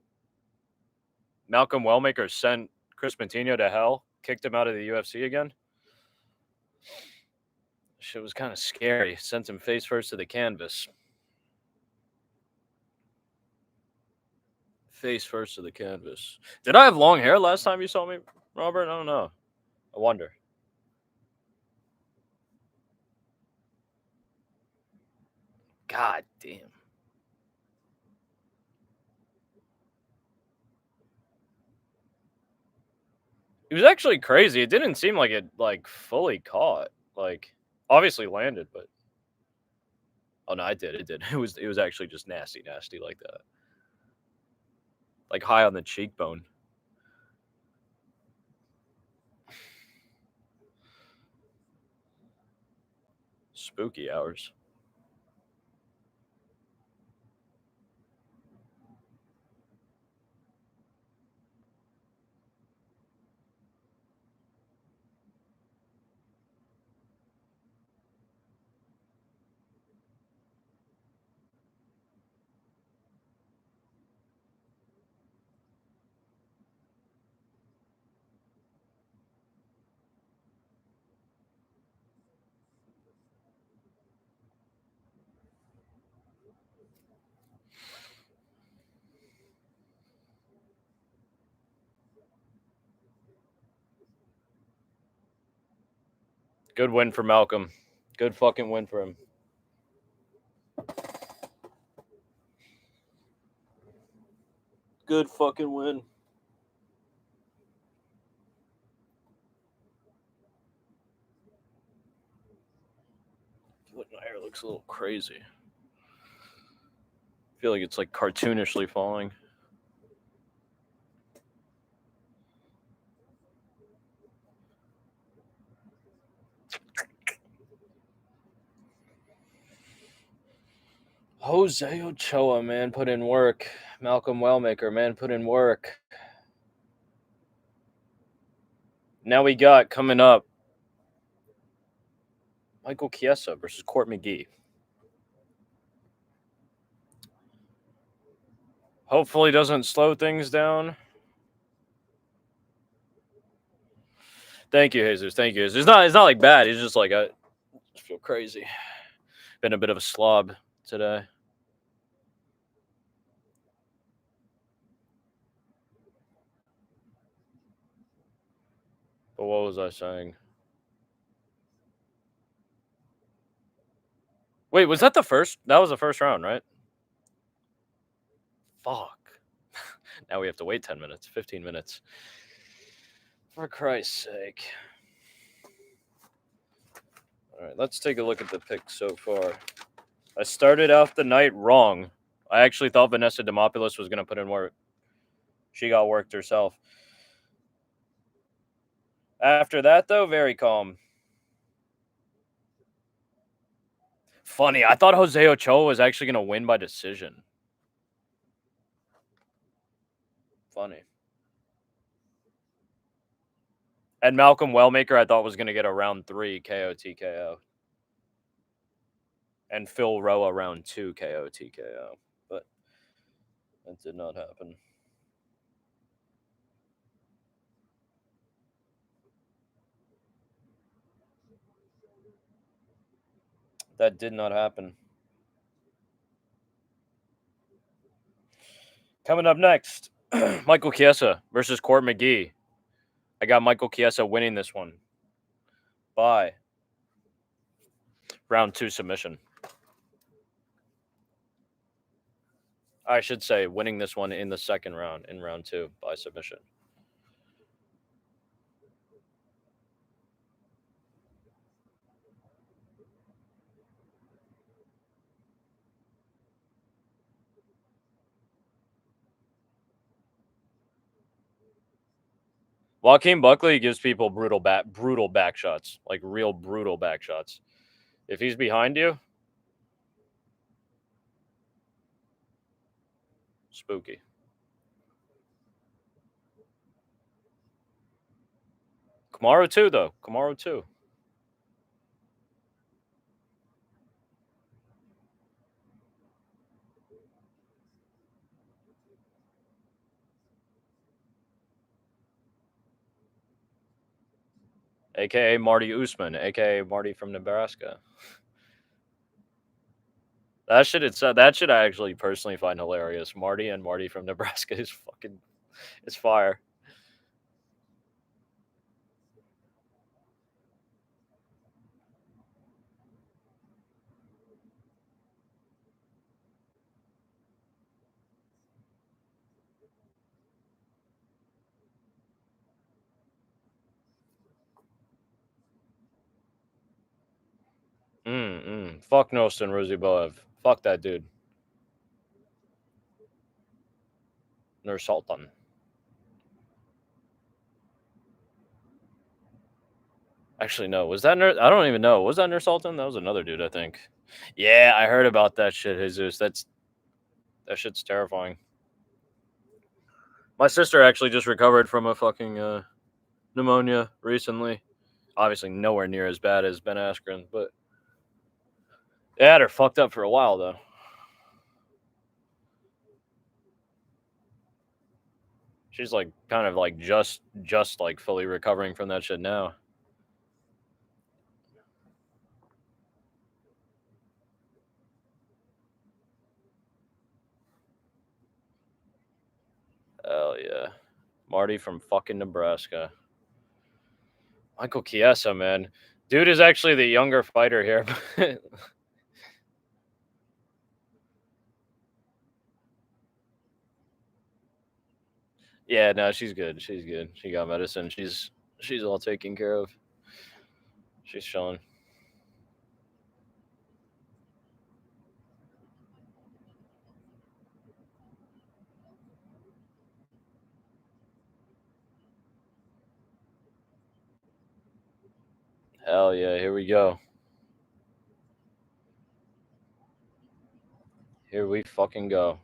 Malcolm Wellmaker sent Chris Patino to hell, kicked him out of the UFC again. Shit was kind of scary. Sent him face first to the canvas. Face first to the canvas. Did I have long hair last time you saw me, Robert? I don't know. I wonder. God damn. It was actually crazy. It didn't seem like it fully caught. Like obviously landed, but oh no, it did. It did. It was actually just nasty like that. Like high on the cheekbone. Spooky hours. Good win for Malcolm. Good fucking win for him. Good fucking win. Look, my hair looks a little crazy. I feel like it's like cartoonishly falling. Jose Ochoa, man, put in work. Malcolm Wellmaker, man, put in work. Now we got coming up Michael Chiesa versus Court McGee. Hopefully doesn't slow things down. Thank you, Jesus. Thank you. It's not like bad. It's just like I just feel crazy. Been a bit of a slob today. But what was I saying? Wait, was that the first? That was the first round, right? Fuck. Now we have to wait 10 minutes, 15 minutes. For Christ's sake. All right, let's take a look at the picks so far. I started off the night wrong. I actually thought Vanessa Demopoulos was going to put in work. She got worked herself. After that, though, very calm. Funny, I thought Jose Ochoa was actually going to win by decision. Funny. And Malcolm Wellmaker, I thought was going to get a round 3 KO TKO. And Phil Roa round 2 KO TKO. But that did not happen. That did not happen. Coming up next, Michael Chiesa versus Court McGee. I got Michael Chiesa winning this one by round 2 submission. I should say winning this one in the second round, in round 2 by submission. Joaquin Buckley gives people brutal back shots, like real brutal back shots. If he's behind you, spooky. Kamaru too, though. Kamaru too. aka Marty Usman, aka Marty from Nebraska. That should I actually personally find hilarious. Marty and Marty from Nebraska is fucking it's fire. Fuck Nostin Ruziboev. Fuck that dude. Nur Sultan. Actually, no. Was that Nur? I don't even know. Was that Nur Sultan? That was another dude, I think. Yeah, I heard about that shit, Jesus. That shit's terrifying. My sister actually just recovered from a fucking pneumonia recently. Obviously, nowhere near as bad as Ben Askren, but they had her fucked up for a while though. She's like kind of like just like fully recovering from that shit now. Hell yeah. Marty from fucking Nebraska. Michael Chiesa, man. Dude is actually the younger fighter here. Yeah, no, she's good. She's good. She got medicine. She's all taken care of. She's chilling. Hell yeah, here we go. Here we fucking go.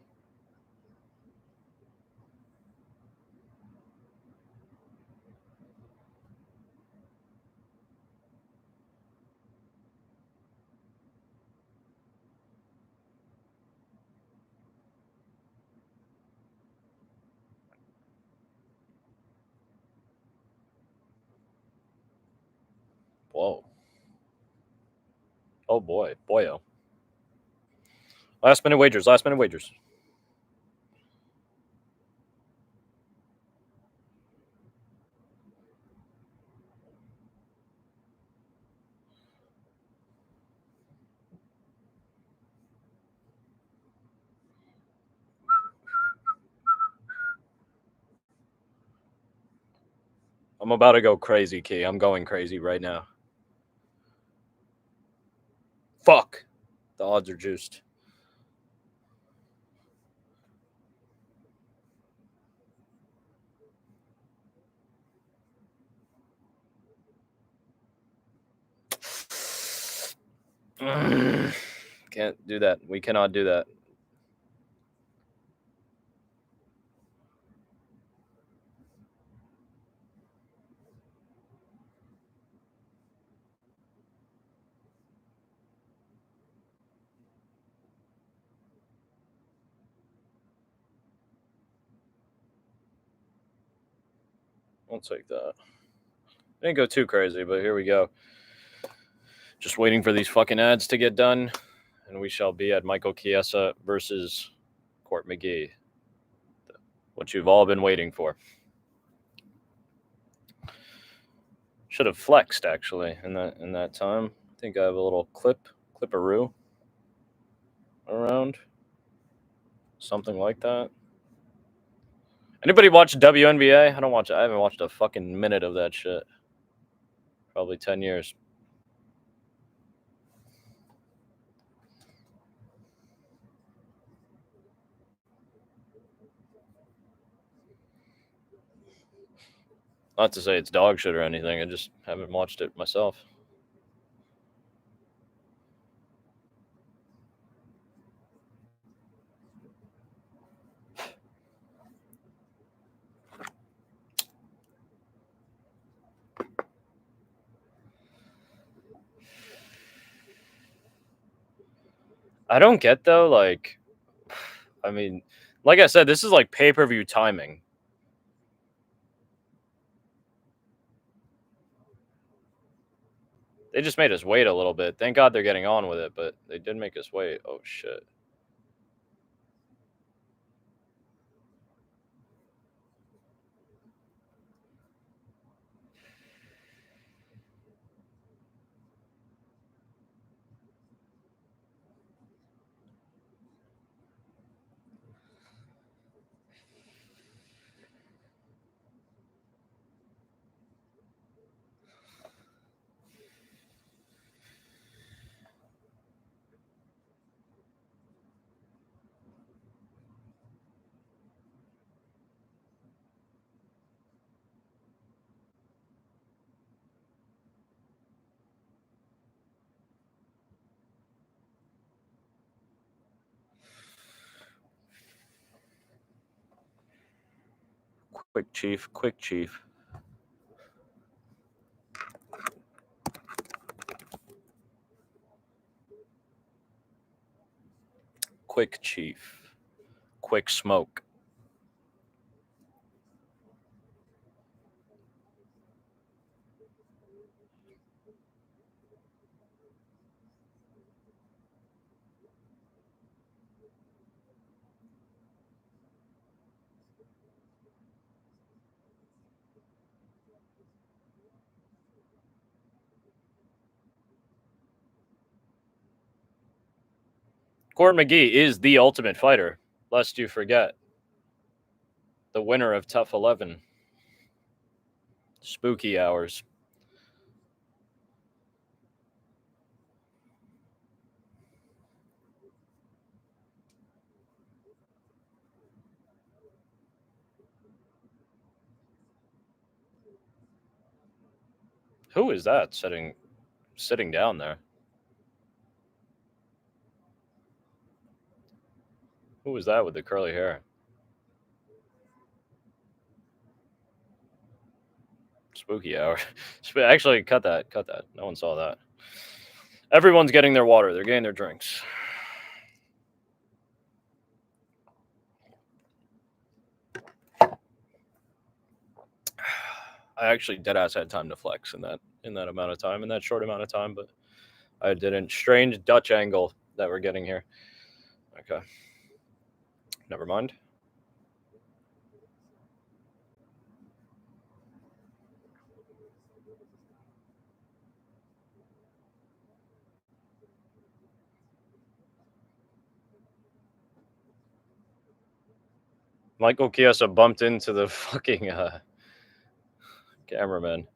Whoa. Oh boy. Boyo. Last minute wagers. Last minute wagers. I'm about to go crazy, Key. I'm going crazy right now. Fuck. The odds are juiced. Can't do that. We cannot do that. I'll take that. Didn't go too crazy, but here we go. Just waiting for these fucking ads to get done, and we shall be at Michael Chiesa versus Court McGee. What you've all been waiting for. Should have flexed actually in that time. I think I have a little clipperoo around. Something like that. Anybody watch WNBA? I don't watch it. I haven't watched a fucking minute of that shit. Probably 10 years. Not to say it's dog shit or anything. I just haven't watched it myself. I don't get though, like, I mean, like I said, this is like pay-per-view timing. They just made us wait a little bit. Thank God they're getting on with it, but they did make us wait. Oh, shit. Quick, Chief. Quick, Chief. Quick, Chief. Quick smoke. Court McGee is the ultimate fighter, lest you forget. The winner of Tough 11. Spooky hours. Who is that sitting down there? Who is that with the curly hair? Spooky hour. Actually, cut that. Cut that. No one saw that. Everyone's getting their water. They're getting their drinks. I actually deadass had time to flex in that amount of time, in that short amount of time, but I didn't. Strange Dutch angle that we're getting here. Okay. Never mind. Michael Chiesa bumped into the fucking cameraman.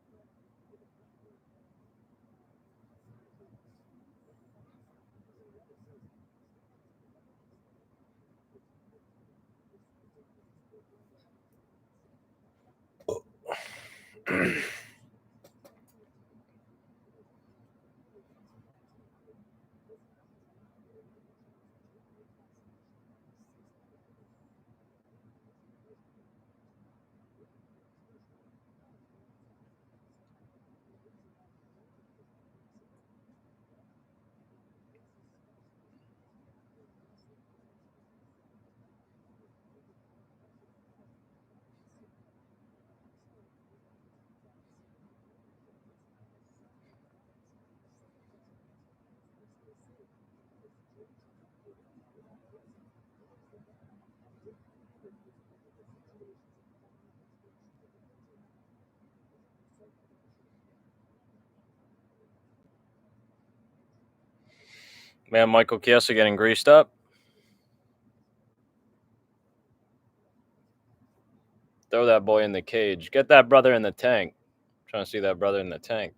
Man, Michael Chiesa getting greased up. Throw that boy in the cage. Get that brother in the tank. Trying to see that brother in the tank.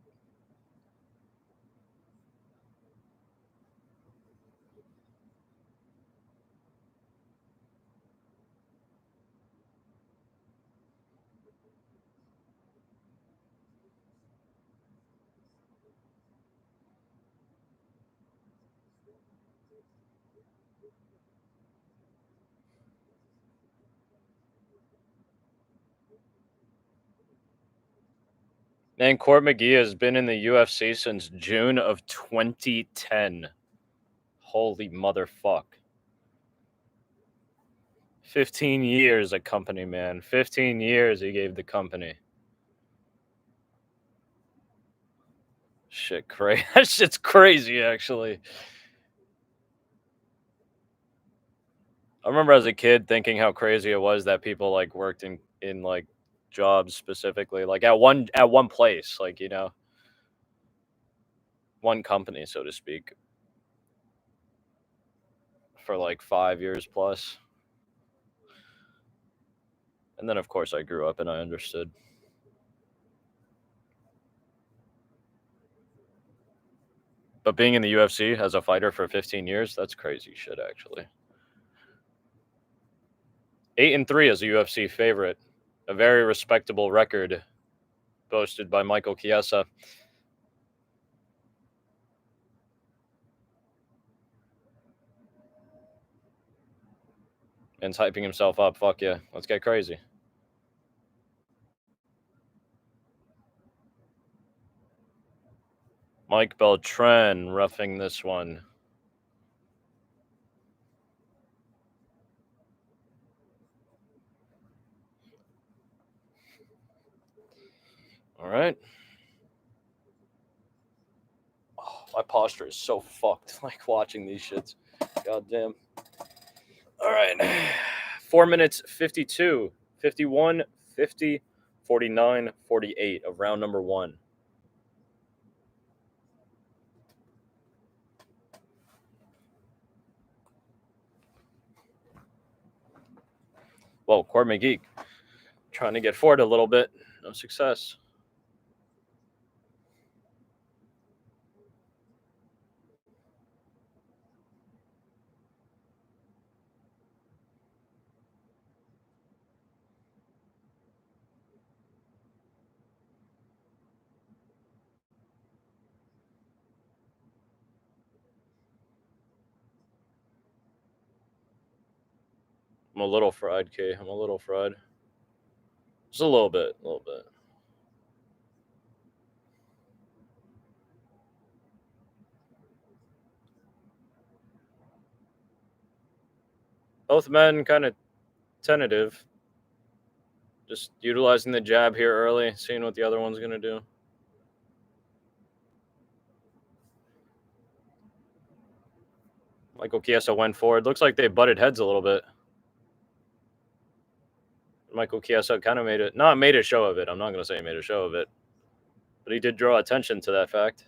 Man, Court McGee has been in the UFC since June of 2010. Holy motherfuck. 15 years a company, man. 15 years he gave the company. Shit, crazy. That shit's crazy, actually. I remember as a kid thinking how crazy it was that people like worked in like jobs specifically, like at one place, like one company, so to speak, for like 5 years plus. And then, of course, I grew up and I understood. But being in the UFC as a fighter for 15 years, that's crazy shit, actually. 8-3 as a UFC favorite, a very respectable record boasted by Michael Chiesa. And hyping himself up. Fuck yeah. Let's get crazy. Mike Beltran roughing this one. All right. Oh, my posture is so fucked, like watching these shits. God damn. All right. 4 minutes 52, 51, 50, 49, 48 of round number one. Whoa, Court McGee trying to get forward a little bit. No success. I'm a little fried, K. I'm a little fried. Just a little bit, a little bit. Both men kind of tentative. Just utilizing the jab here early, seeing what the other one's going to do. Michael Chiesa went forward. Looks like they butted heads a little bit. Michael Chiesa kind of not made a show of it. I'm not going to say he made a show of it. But he did draw attention to that fact.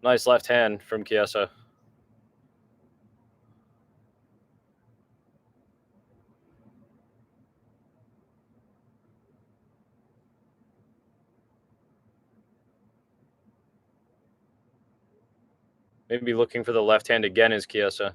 Nice left hand from Chiesa. Maybe looking for the left hand again is Chiesa.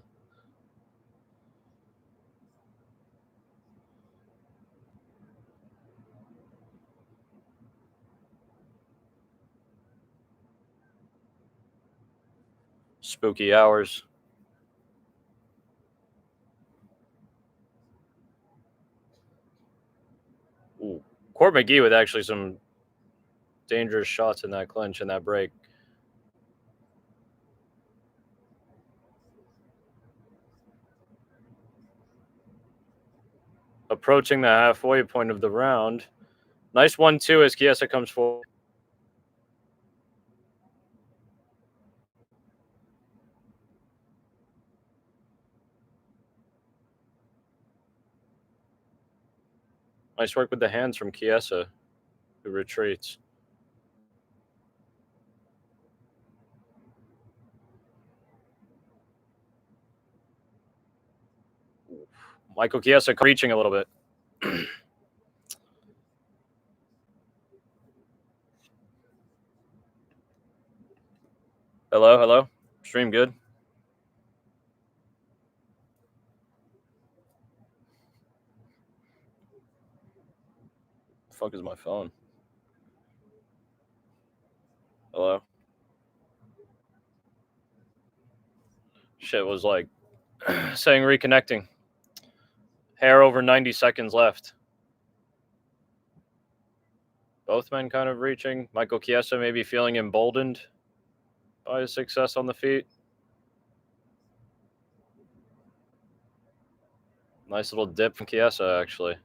Spooky hours. Ooh. Court McGee with actually some dangerous shots in that clinch and that break. Approaching the halfway point of the round. Nice 1-2 as Chiesa comes forward. Nice work with the hands from Chiesa, who retreats. Michael Chiesa reaching a little bit. Hello, hello. Stream good? The fuck is my phone? Hello? Shit was like saying reconnecting. Hair over 90 seconds left. Both men kind of reaching. Michael Chiesa maybe feeling emboldened by his success on the feet. Nice little dip from Chiesa, actually.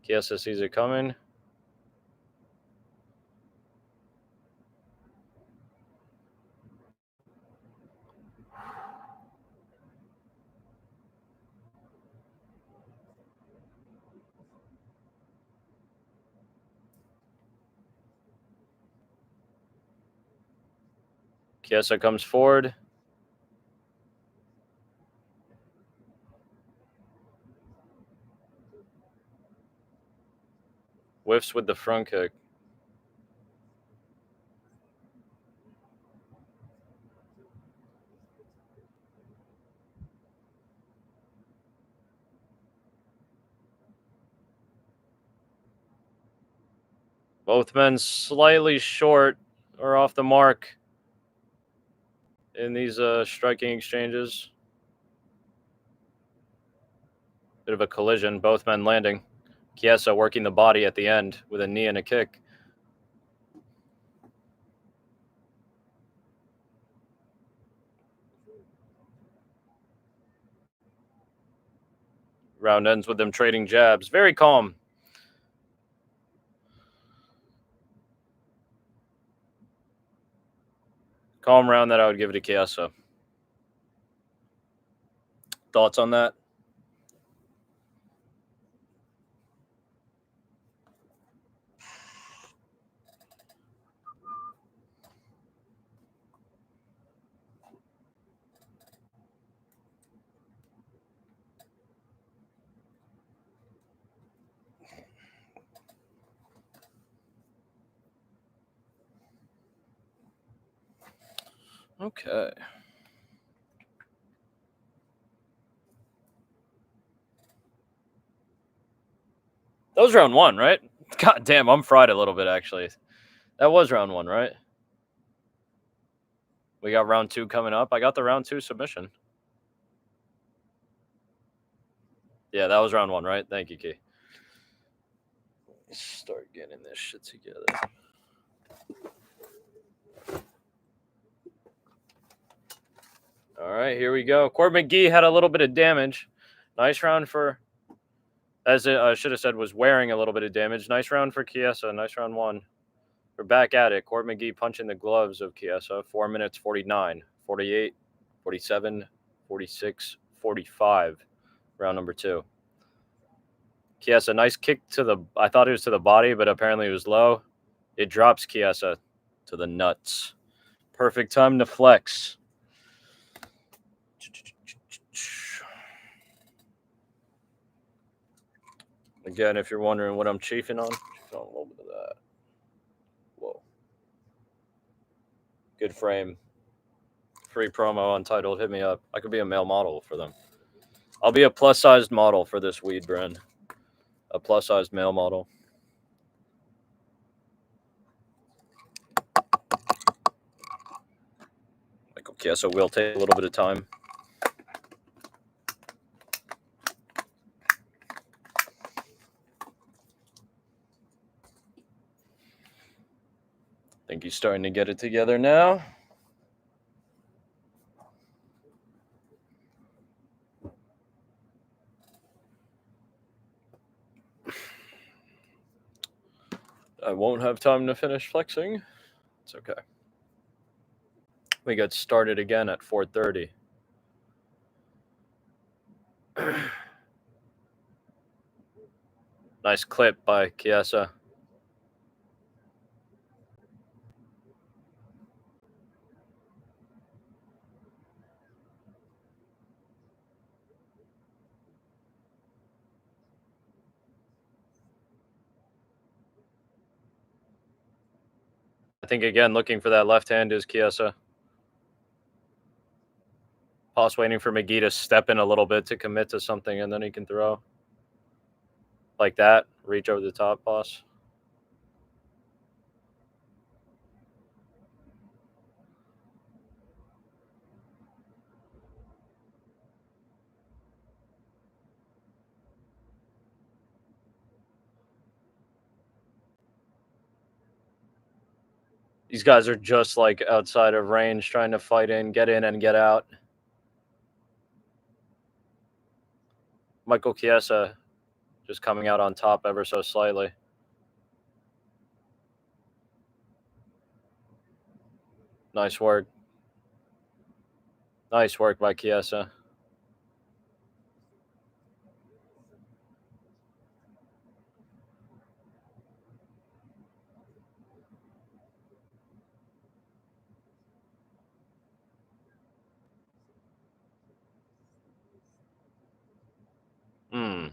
Chiesa sees it coming. Chiesa comes forward. Whiffs with the front kick. Both men slightly short or off the mark in these striking exchanges. Bit of a collision, both men landing. Chiesa working the body at the end with a knee and a kick. Round ends with them trading jabs. Very calm. Calm round that I would give it to Chiesa. Thoughts on that? Okay. That was round one, right? God damn, I'm fried a little bit, actually. That was round one, right? We got round two coming up. I got the round two submission. Yeah, that was round one, right? Thank you, Key. Let's start getting this shit together. All right, here we go. Court McGee had a little bit of damage. Nice round for, as I should have said, was wearing a little bit of damage. Nice round for Chiesa. Nice round one. We're back at it. Court McGee punching the gloves of Chiesa. 4 minutes, 49, 48, 47, 46, 45. Round number two. Chiesa, nice kick to the, I thought it was to the body, but apparently it was low. It drops Chiesa to the nuts. Perfect time to flex. Again, if you're wondering what I'm chafing on a little bit of that. Whoa. Good frame. Free promo Untitled. Hit me up. I could be a male model for them. I'll be a plus-sized model for this weed brand. A plus-sized male model. Like, okay, so we'll take a little bit of time. I think he's starting to get it together now. I won't have time to finish flexing. It's okay. We got started again at 4:30. Nice clip by Chiesa. I think, again, looking for that left hand is Chiesa. Poss waiting for McGee to step in a little bit to commit to something, and then he can throw. Like that. Reach over the top, Poss. These guys are just like outside of range, trying to fight in and get out. Michael Chiesa just coming out on top ever so slightly. Nice work. Nice work by Chiesa. Hmm.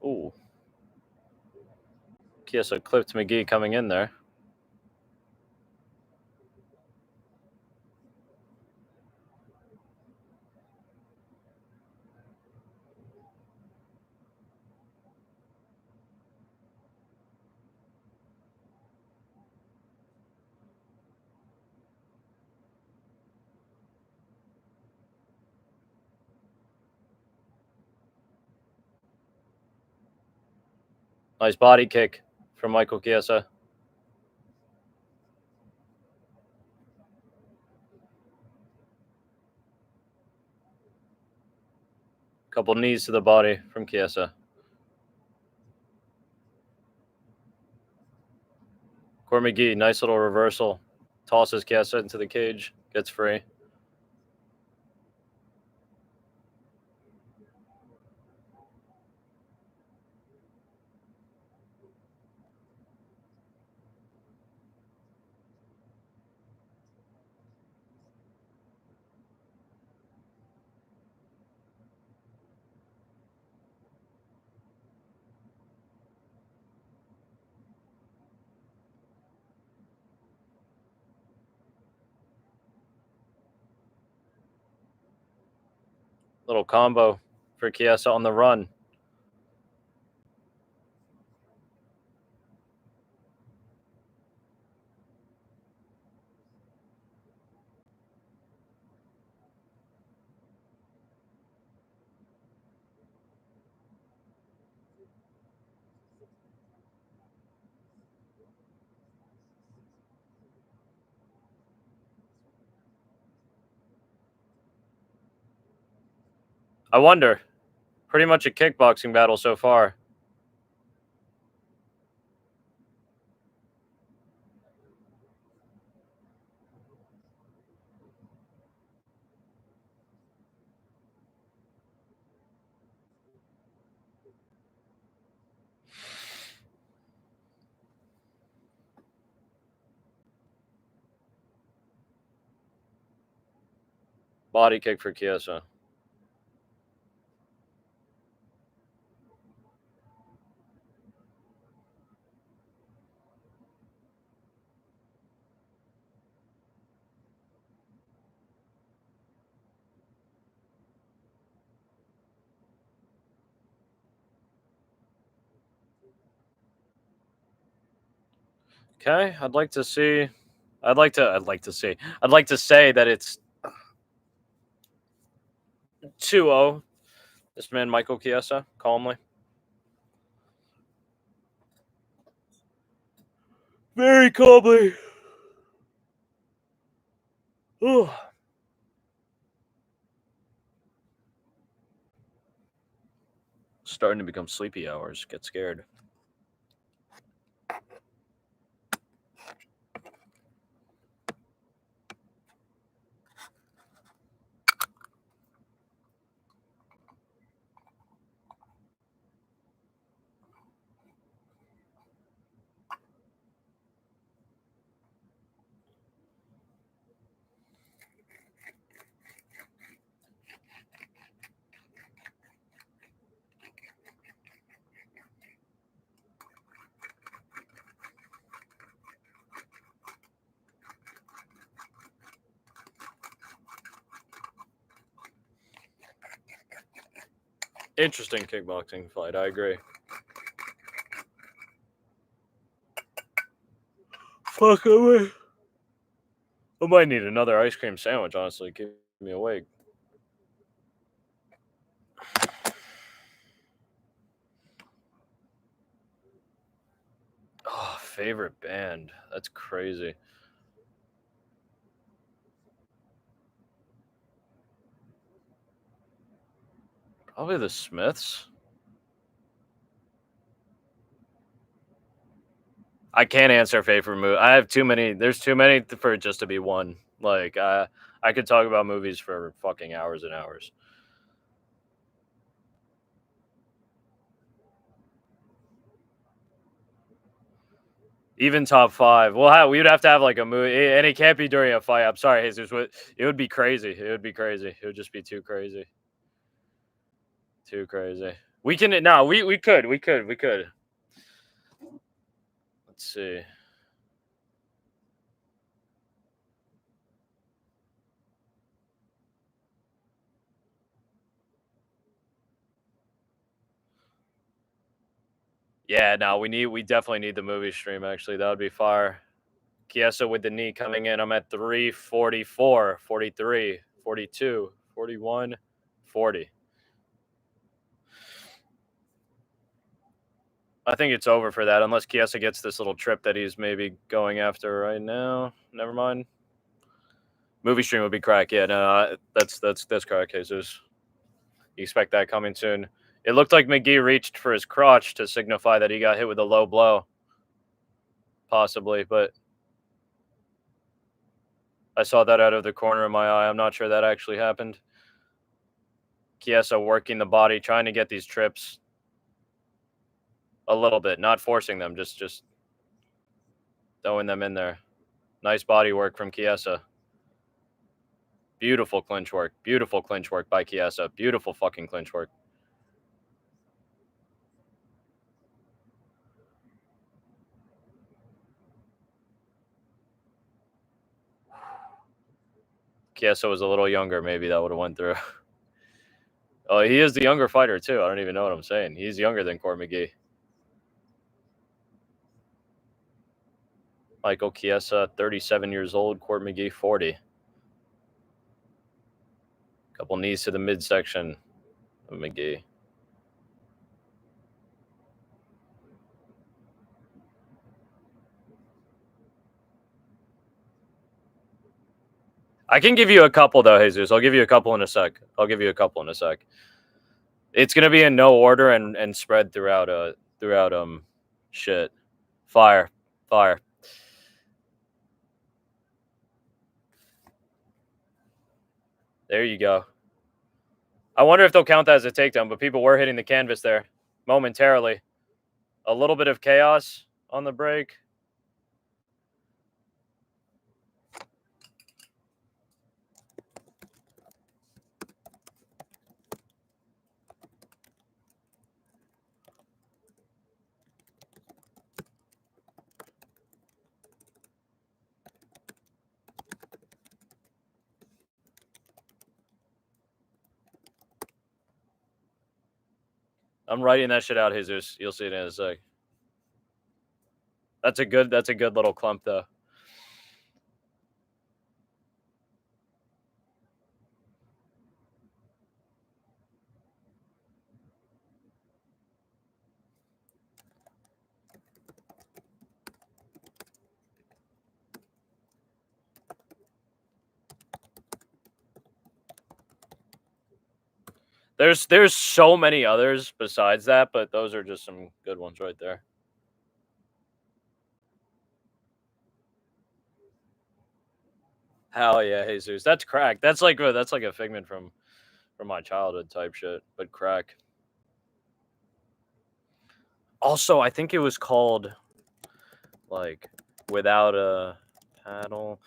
Ooh. Chiesa clipped McGee coming in there. Nice body kick from Michael Chiesa. Couple knees to the body from Chiesa. Corey McGee, nice little reversal. Tosses Chiesa into the cage. Gets free. Little combo for Chiesa on the run. I wonder. Pretty much a kickboxing battle so far. Body kick for Chiesa. Okay, I'd like to see. I'd like to see. I'd like to say that it's 2-0. This man, Michael Chiesa, calmly. Very calmly. Ooh. Starting to become sleepy hours. Get scared. Interesting kickboxing fight. I agree. Fuck away. I might need another ice cream sandwich, honestly. Keep me awake. Oh, favorite band. That's crazy. Probably the Smiths. I can't answer favorite movie. I have too many. There's too many for it just to be one. Like, I could talk about movies for fucking hours and hours. Even top five. Well, we would have to have like a movie, and it can't be during a fight. I'm sorry, Jesus. It would be crazy. It would be crazy. It would just be too crazy. Too crazy. We can no. We could. We could. We could. Let's see. Yeah, no, we definitely need the movie stream. Actually, that would be fire. Chiesa with the knee coming in. I'm at 344, 43, 42, 41, 40. I think it's over for that unless Chiesa gets this little trip that he's maybe going after right now. Never mind. Movie stream would be crack. Yeah, no, that's crack, Jesus. You expect that coming soon. It looked like McGee reached for his crotch to signify that he got hit with a low blow. Possibly, but I saw that out of the corner of my eye. I'm not sure that actually happened. Chiesa working the body, trying to get these trips a little bit, not forcing them, just throwing them in there. Nice body work from Chiesa. Beautiful clinch work. Beautiful clinch work by Chiesa. Beautiful fucking clinch work. Chiesa was a little younger, maybe that would have went through. Oh, he is the younger fighter too. I don't even know what I'm saying. He's younger than Court McGee. Michael Chiesa, 37 years old. Court McGee, 40. Couple knees to the midsection of McGee. I can give you a couple though, Jesus. I'll give you a couple in a sec. It's gonna be in no order and spread throughout shit. Fire. There you go. I wonder if they'll count that as a takedown, but people were hitting the canvas there momentarily. A little bit of chaos on the break. I'm writing that shit out, Jesus. You'll see it in a sec. That's a good little clump though. There's so many others besides that, but those are just some good ones right there. Hell yeah, Jesus. That's crack. That's like a figment from my childhood type shit, but crack. Also, I think it was called like without a paddle,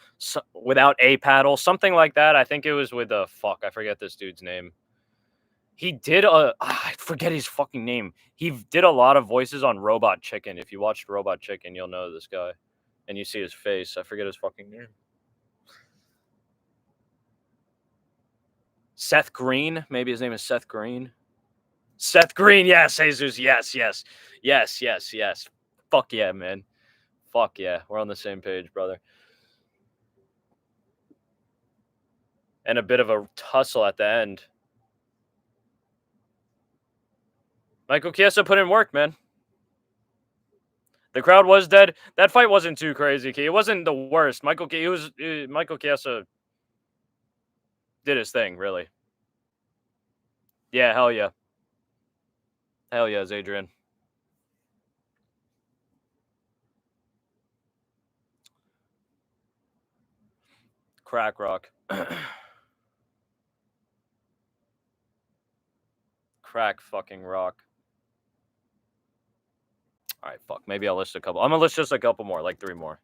without a paddle, something like that. I think it was with a fuck. I forget this dude's name. He did I forget his fucking name. He did a lot of voices on Robot Chicken. If you watched Robot Chicken, you'll know this guy, and you see his face. I forget his fucking name. Seth Green, maybe his name is Seth Green. Seth Green, yes, Jesus, yes. Fuck yeah, man. Fuck yeah, we're on the same page, brother. And a bit of a tussle at the end. Michael Chiesa put in work, man. The crowd was dead. That fight wasn't too crazy. It wasn't the worst. Michael Chiesa did his thing, really. Yeah, hell yeah. Hell yes, Adrian. Crack rock. Crack fucking rock. All right, fuck. Maybe I'll list a couple. I'm gonna list just a couple more, like 3 more.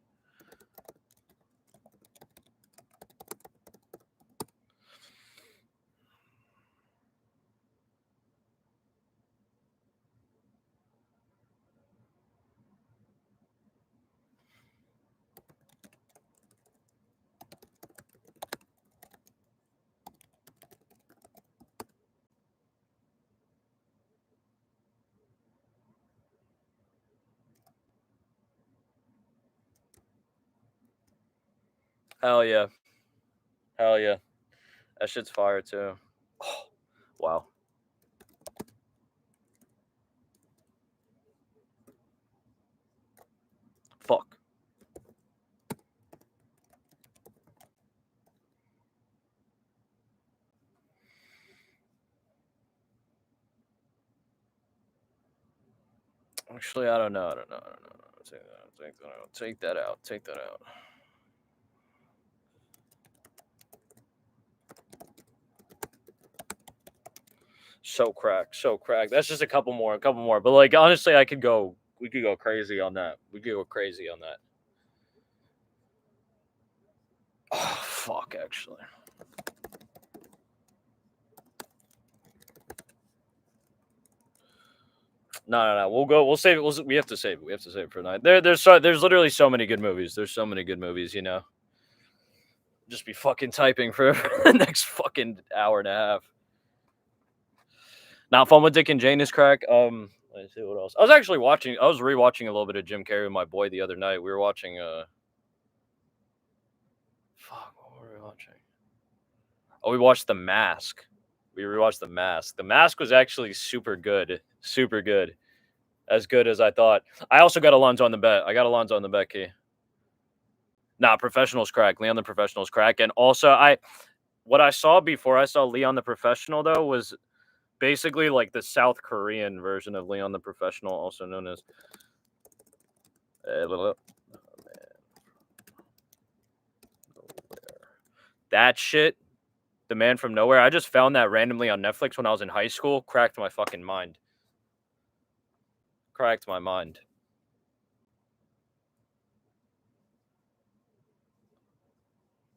Hell yeah. Hell yeah. That shit's fire too. Oh, wow. Fuck. Actually, I don't know. I don't know. I don't know. Take that out. Take that out. Take that out. So crack. So crack. That's just a couple more. A couple more. But like honestly, I could go. We could go crazy on that. We could go crazy on that. Oh fuck. Actually. No. We'll go. We'll save it. We have to save it. We have to save it for night. There's literally so many good movies. There's so many good movies. You know. Just be fucking typing for the next fucking hour and a half. Not fun with Dick and Jane is crack. Let's see what else. I was rewatching a little bit of Jim Carrey with my boy the other night. We were watching fuck, what were we watching? Oh, we watched The Mask. We rewatched The Mask. The Mask was actually super good. Super good. As good as I thought. I also got Alonzo on the bet. I got Alonzo on the bet key. Nah, Professional's crack. Leon the Professional's crack. And also what I saw before I saw Leon the Professional though was basically like the South Korean version of Leon the Professional, also known as that shit. The Man from Nowhere. I just found that randomly on Netflix when I was in high school. Cracked my fucking mind. Cracked my mind.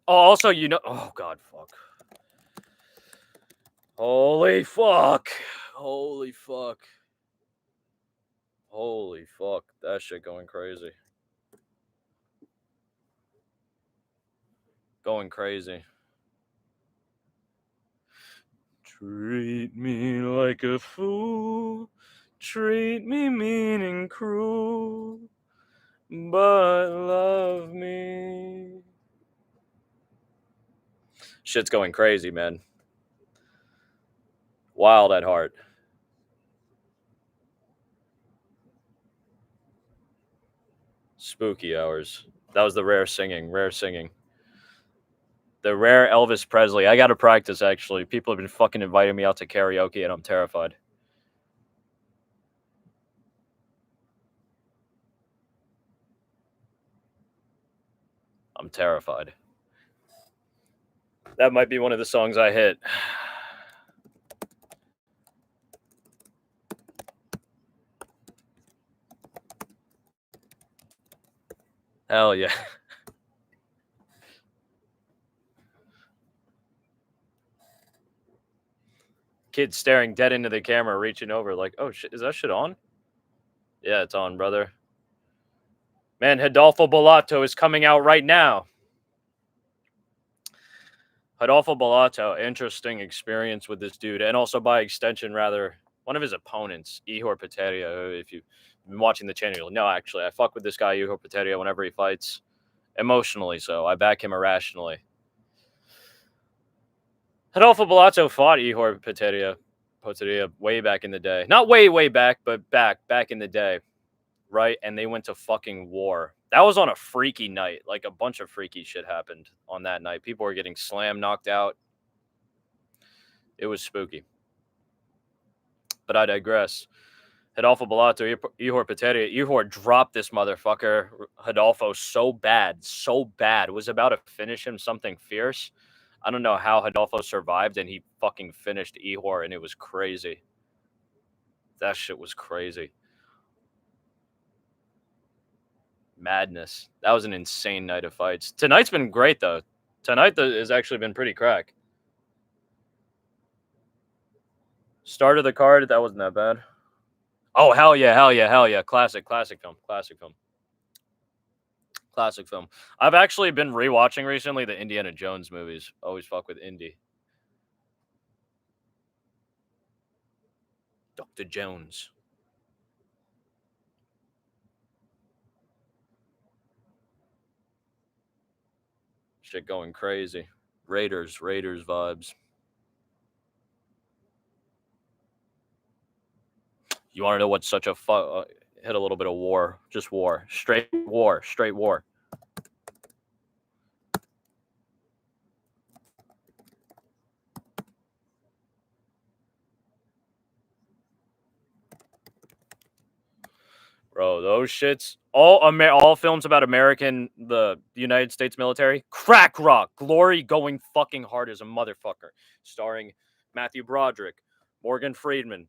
Oh, also, you know. Oh, God, fuck. Holy fuck. Holy fuck. Holy fuck. That shit going crazy. Going crazy. Treat me like a fool. Treat me mean and cruel. But love me. Shit's going crazy, man. Wild at heart. Spooky hours. That was the rare singing. Rare singing. The rare Elvis Presley. I got to practice, actually. People have been fucking inviting me out to karaoke, and I'm terrified. I'm terrified. That might be one of the songs I hit. Hell yeah. Kid staring dead into the camera, reaching over like, oh shit, is that shit on? Yeah, it's on, brother. Man, Hidalgo Bolato is coming out right now. Hidalgo Bolato, interesting experience with this dude, and also by extension, rather, one of his opponents, Ihor Peteria. If you've been watching the channel, you'll know, actually, I fuck with this guy, Ihor Peteria, whenever he fights. Emotionally, so I back him irrationally. Hidalgo Bolato fought Ihor Peteria way back in the day. Not way back, but back in the day. Right? And they went to fucking war. That was on a freaky night. Like, a bunch of freaky shit happened on that night. People were getting slammed, knocked out. It was spooky. But I digress. Hidalgo Bellato, Ihor Peteria. Ihor dropped this motherfucker, Hidalgo, so bad. Was about to finish him something fierce. I don't know how Hidalgo survived, and he fucking finished Ihor, and it was crazy. That shit was crazy. Madness. That was an insane night of fights. Tonight's been great, though. Tonight has actually been pretty crack. Start of the card, that wasn't that bad. Oh, hell yeah, hell yeah, hell yeah. Classic film. Classic film. I've actually been rewatching recently the Indiana Jones movies. Always fuck with Indy. Dr. Jones. Shit going crazy. Raiders vibes. You want to know what's such a hit a little bit of war. Just war. Straight war. Bro, those shits. All films about the United States military. Crack rock. Glory going fucking hard as a motherfucker. Starring Matthew Broderick, Morgan Freeman,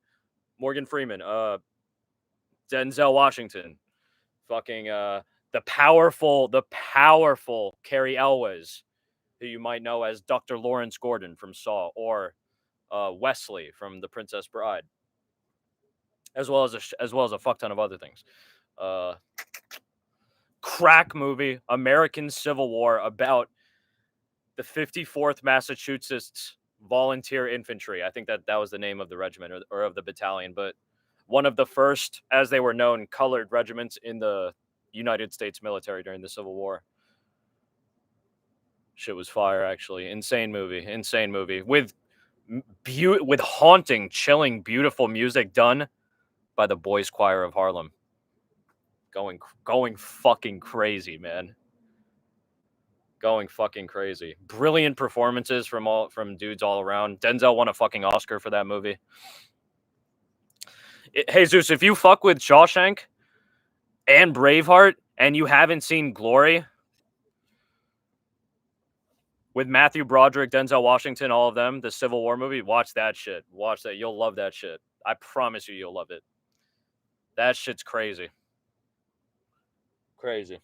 Denzel Washington, fucking the powerful Carrie Elwes, who you might know as Dr. Lawrence Gordon from Saw, or Wesley from The Princess Bride, as well as a fuck ton of other things. Crack movie, American Civil War, about the 54th Massachusetts Volunteer Infantry. I think that was the name of the regiment, or of the battalion, but one of the first, as they were known, colored regiments in the United States military during the Civil War. Shit was fire, actually. Insane movie with haunting, chilling, beautiful music done by the Boys Choir of Harlem. Going fucking crazy, man. Going fucking crazy. Brilliant performances from dudes all around. Denzel won a fucking Oscar for that movie. Jesus, if you fuck with Shawshank and Braveheart and you haven't seen Glory with Matthew Broderick, Denzel Washington, all of them, the Civil War movie, watch that shit. Watch that. You'll love that shit. I promise you'll love it. That shit's crazy. Crazy.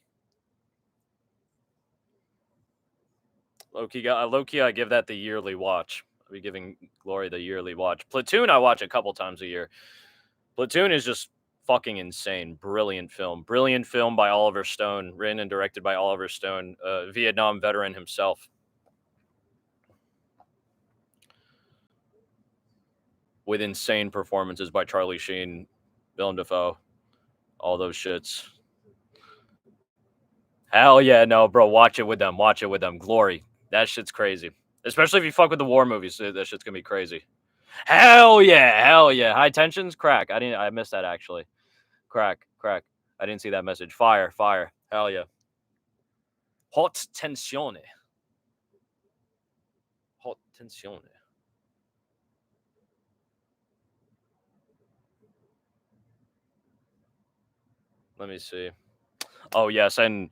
Low-key, I give that the yearly watch. I'll be giving Glory the yearly watch. Platoon, I watch a couple times a year. Platoon is just fucking insane. Brilliant film by Oliver Stone, written and directed by Oliver Stone, Vietnam veteran himself. With insane performances by Charlie Sheen, Willem Dafoe, all those shits. Hell yeah, no, bro, watch it with them. Glory. That shit's crazy. Especially if you fuck with the war movies, that shit's gonna be crazy. Hell yeah. High Tensions, crack. I missed that, actually. Crack. I didn't see that message. Fire. Hell yeah. Hot tensione. Let me see. Oh, yes, and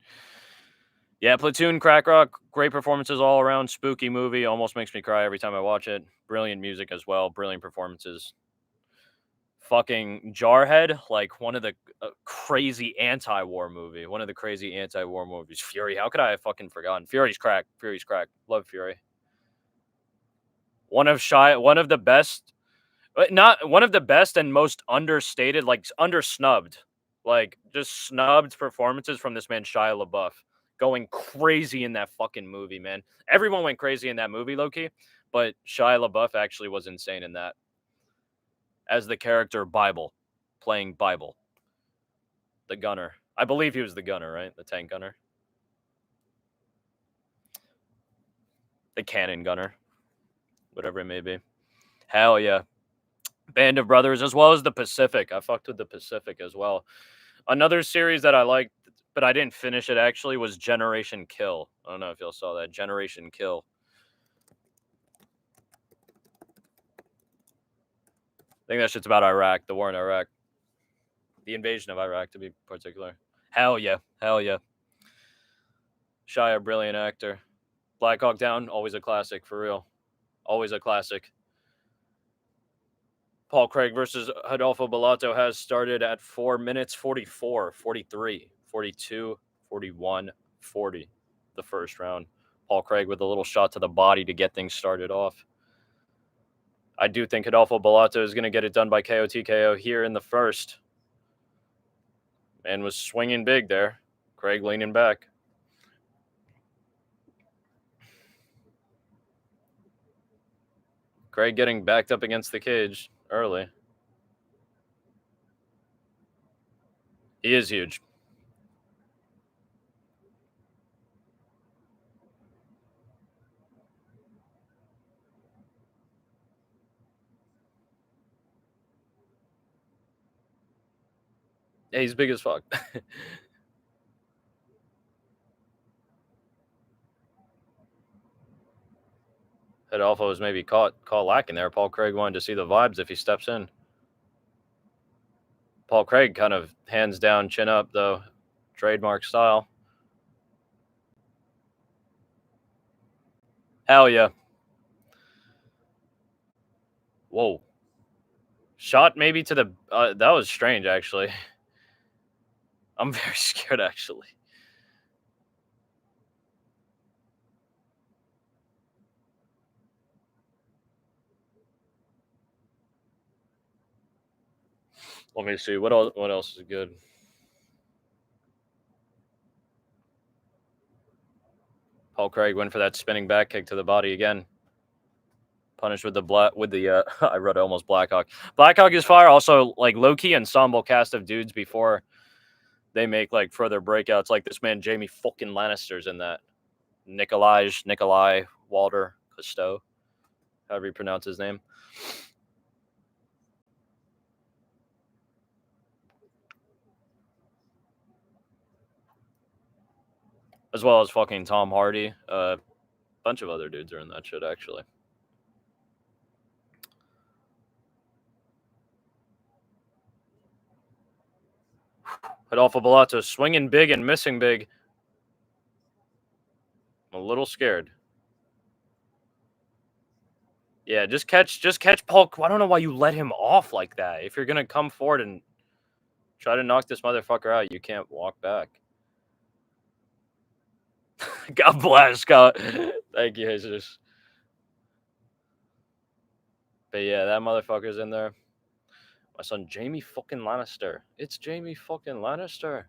yeah, Platoon, crack rock, great performances all around. Spooky movie, almost makes me cry every time I watch it. Brilliant music as well, brilliant performances. Fucking Jarhead, like one of the crazy anti-war movie, one of the crazy anti-war movies. Fury, how could I have fucking forgotten? Fury's crack. Love Fury. One of the best, not one of the best and most understated, like undersnubbed, like just snubbed performances from this man Shia LaBeouf, going crazy in that fucking movie, man. Everyone went crazy in that movie, low-key, but Shia LaBeouf actually was insane in that, as the character Bible, playing Bible, the gunner. I believe he was the gunner, right? The tank gunner, the cannon gunner, whatever it may be. Hell yeah. Band of Brothers, as well as the Pacific. I fucked with the Pacific as well. Another series that I liked, but I didn't finish it, actually, was Generation Kill. I don't know if y'all saw that. Generation Kill. I think that shit's about Iraq, the war in Iraq. The invasion of Iraq, to be particular. Hell yeah. Hell yeah. Shia, brilliant actor. Black Hawk Down, always a classic, for real. Always a classic. Paul Craig versus Adolfo Bellato has started at 4 minutes 44, 43, 42, 41, 40. The first round. Paul Craig with a little shot to the body to get things started off. I do think Adolfo Bellato is going to get it done by KO TKO here in the first. And was swinging big there. Craig leaning back. Craig getting backed up against the cage early. He is huge. Yeah, he's big as fuck. Adolfo was maybe caught lacking there. Paul Craig wanted to see the vibes if he steps in. Paul Craig kind of hands down, chin up, though. Trademark style. Hell yeah. Whoa. Shot maybe to the... that was strange, actually. I'm very scared, actually. Let me see. What else is good? Paul Craig went for that spinning back kick to the body again. Punished with the I wrote almost Blackhawk. Blackhawk is fire. Also, like, low-key ensemble cast of dudes before they make, like, further breakouts. Like this man Jamie fucking Lannister's in that. Nikolai Walter Cousteau, however you pronounce his name. As well as fucking Tom Hardy. A bunch of other dudes are in that shit, actually. Adolfo Bellato swinging big and missing big. I'm a little scared. Yeah, just catch Paul. I don't know why you let him off like that. If you're gonna come forward and try to knock this motherfucker out, you can't walk back. God bless, Scott. Thank you, Jesus. But yeah, that motherfucker's in there. My son, Jamie fucking Lannister. It's Jamie fucking Lannister.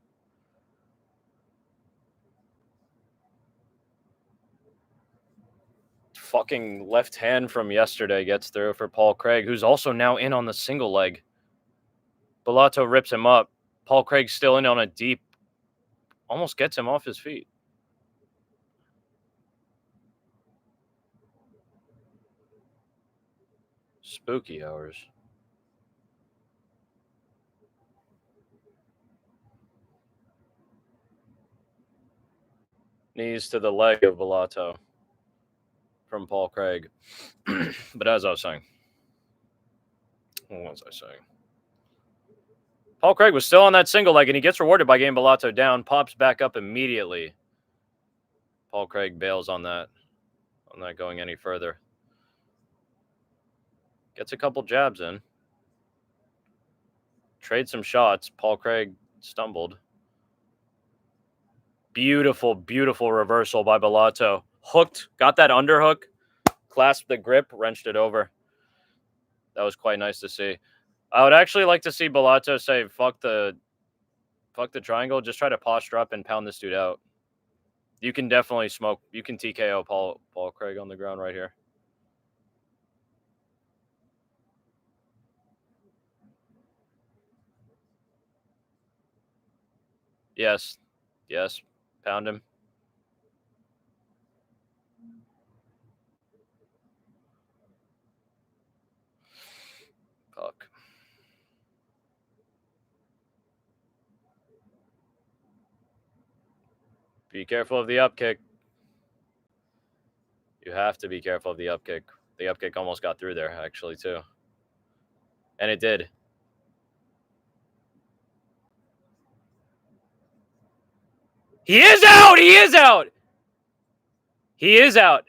Fucking left hand from yesterday gets through for Paul Craig, who's also now in on the single leg. Bellato rips him up. Paul Craig's still in on a deep. Almost gets him off his feet. Spooky hours. Knees to the leg of Bellato from Paul Craig. But as I was saying, what was I saying? Paul Craig was still on that single leg, and he gets rewarded by getting Bellato down. Pops back up immediately. Paul Craig bails on that. I'm not going any further. Gets a couple jabs in. Trade some shots. Paul Craig stumbled. Beautiful, beautiful reversal by Bellato. Hooked, got that underhook, clasped the grip, wrenched it over. That was quite nice to see. I would actually like to see Bellato say, fuck the triangle, just try to posture up and pound this dude out. You can definitely smoke. You can TKO Paul Craig on the ground right here. Yes. Yes. Pound him. Fuck. Be careful of the up kick. You have to be careful of the up kick. The up kick almost got through there, actually, too. And it did. He is out! He is out! He is out.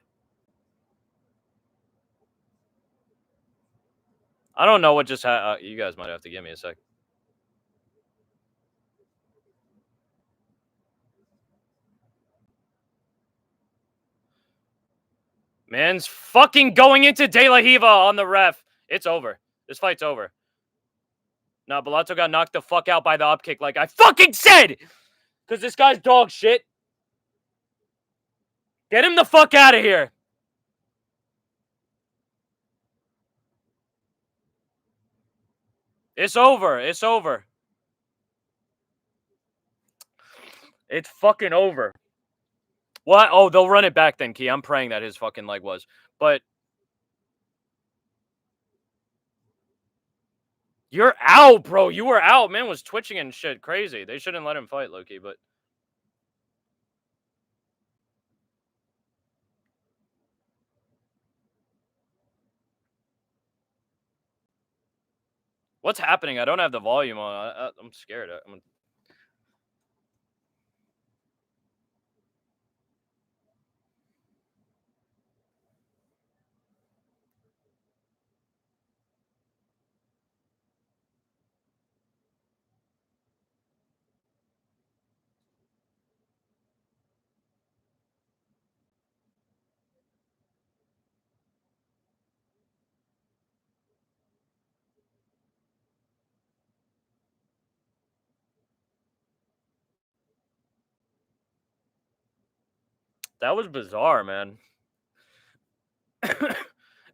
I don't know what just happened. You guys might have to give me a sec. Man's fucking going into De La Hiva on the ref. It's over. This fight's over. No, Bellato got knocked the fuck out by the upkick like I fucking said! Because this guy's dog shit. Get him the fuck out of here. It's over. It's over. It's fucking over. What? Oh, they'll run it back then, Key. I'm praying that his fucking leg was. But you're out, bro. You were out. Man was twitching and shit. Crazy. They shouldn't let him fight, Loki, but what's happening? I don't have the volume on. I'm scared. That was bizarre, man.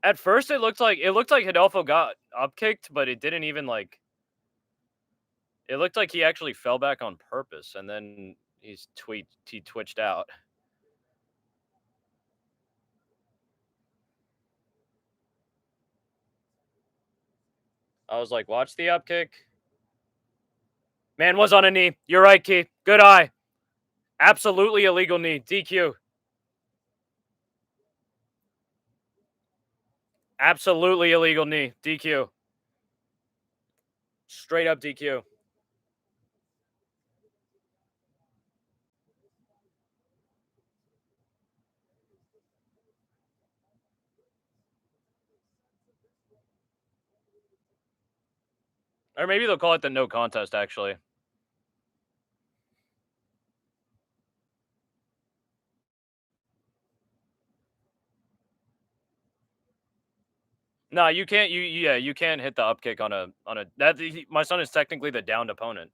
At first, it looked like Hidalgo got upkicked, but it didn't even like. It looked like he actually fell back on purpose, and then he twitched out. I was like, watch the upkick. Man was on a knee. You're right, Key. Good eye. Absolutely illegal knee. DQ. Absolutely illegal knee. DQ. Straight up DQ. Or maybe they'll call it the no contest, actually. No, you can't. You can't hit the upkick on a that. My son is technically the downed opponent.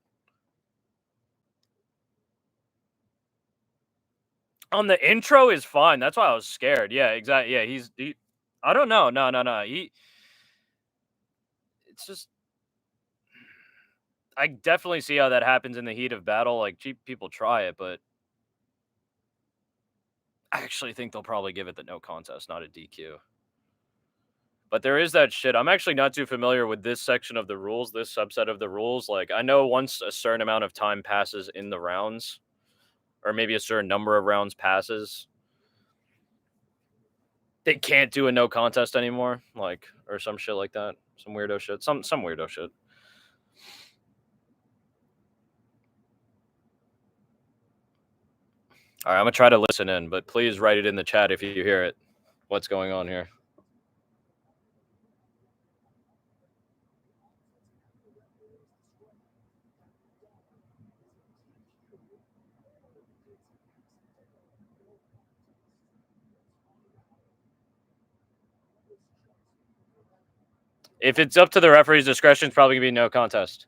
On the intro is fine. That's why I was scared. Yeah, exactly. Yeah, he. I don't know. No. It's just. I definitely see how that happens in the heat of battle. Like, cheap people try it, but I actually think they'll probably give it the no contest, not a DQ. But there is that shit. I'm actually not too familiar with this section of the rules, this subset of the rules. Like, I know once a certain amount of time passes in the rounds, or maybe a certain number of rounds passes, they can't do a no contest anymore. Like, or some shit like that. Some weirdo shit. Some weirdo shit. All right, I'm gonna try to listen in, but please write it in the chat if you hear it. What's going on here? If it's up to the referee's discretion, it's probably gonna be no contest.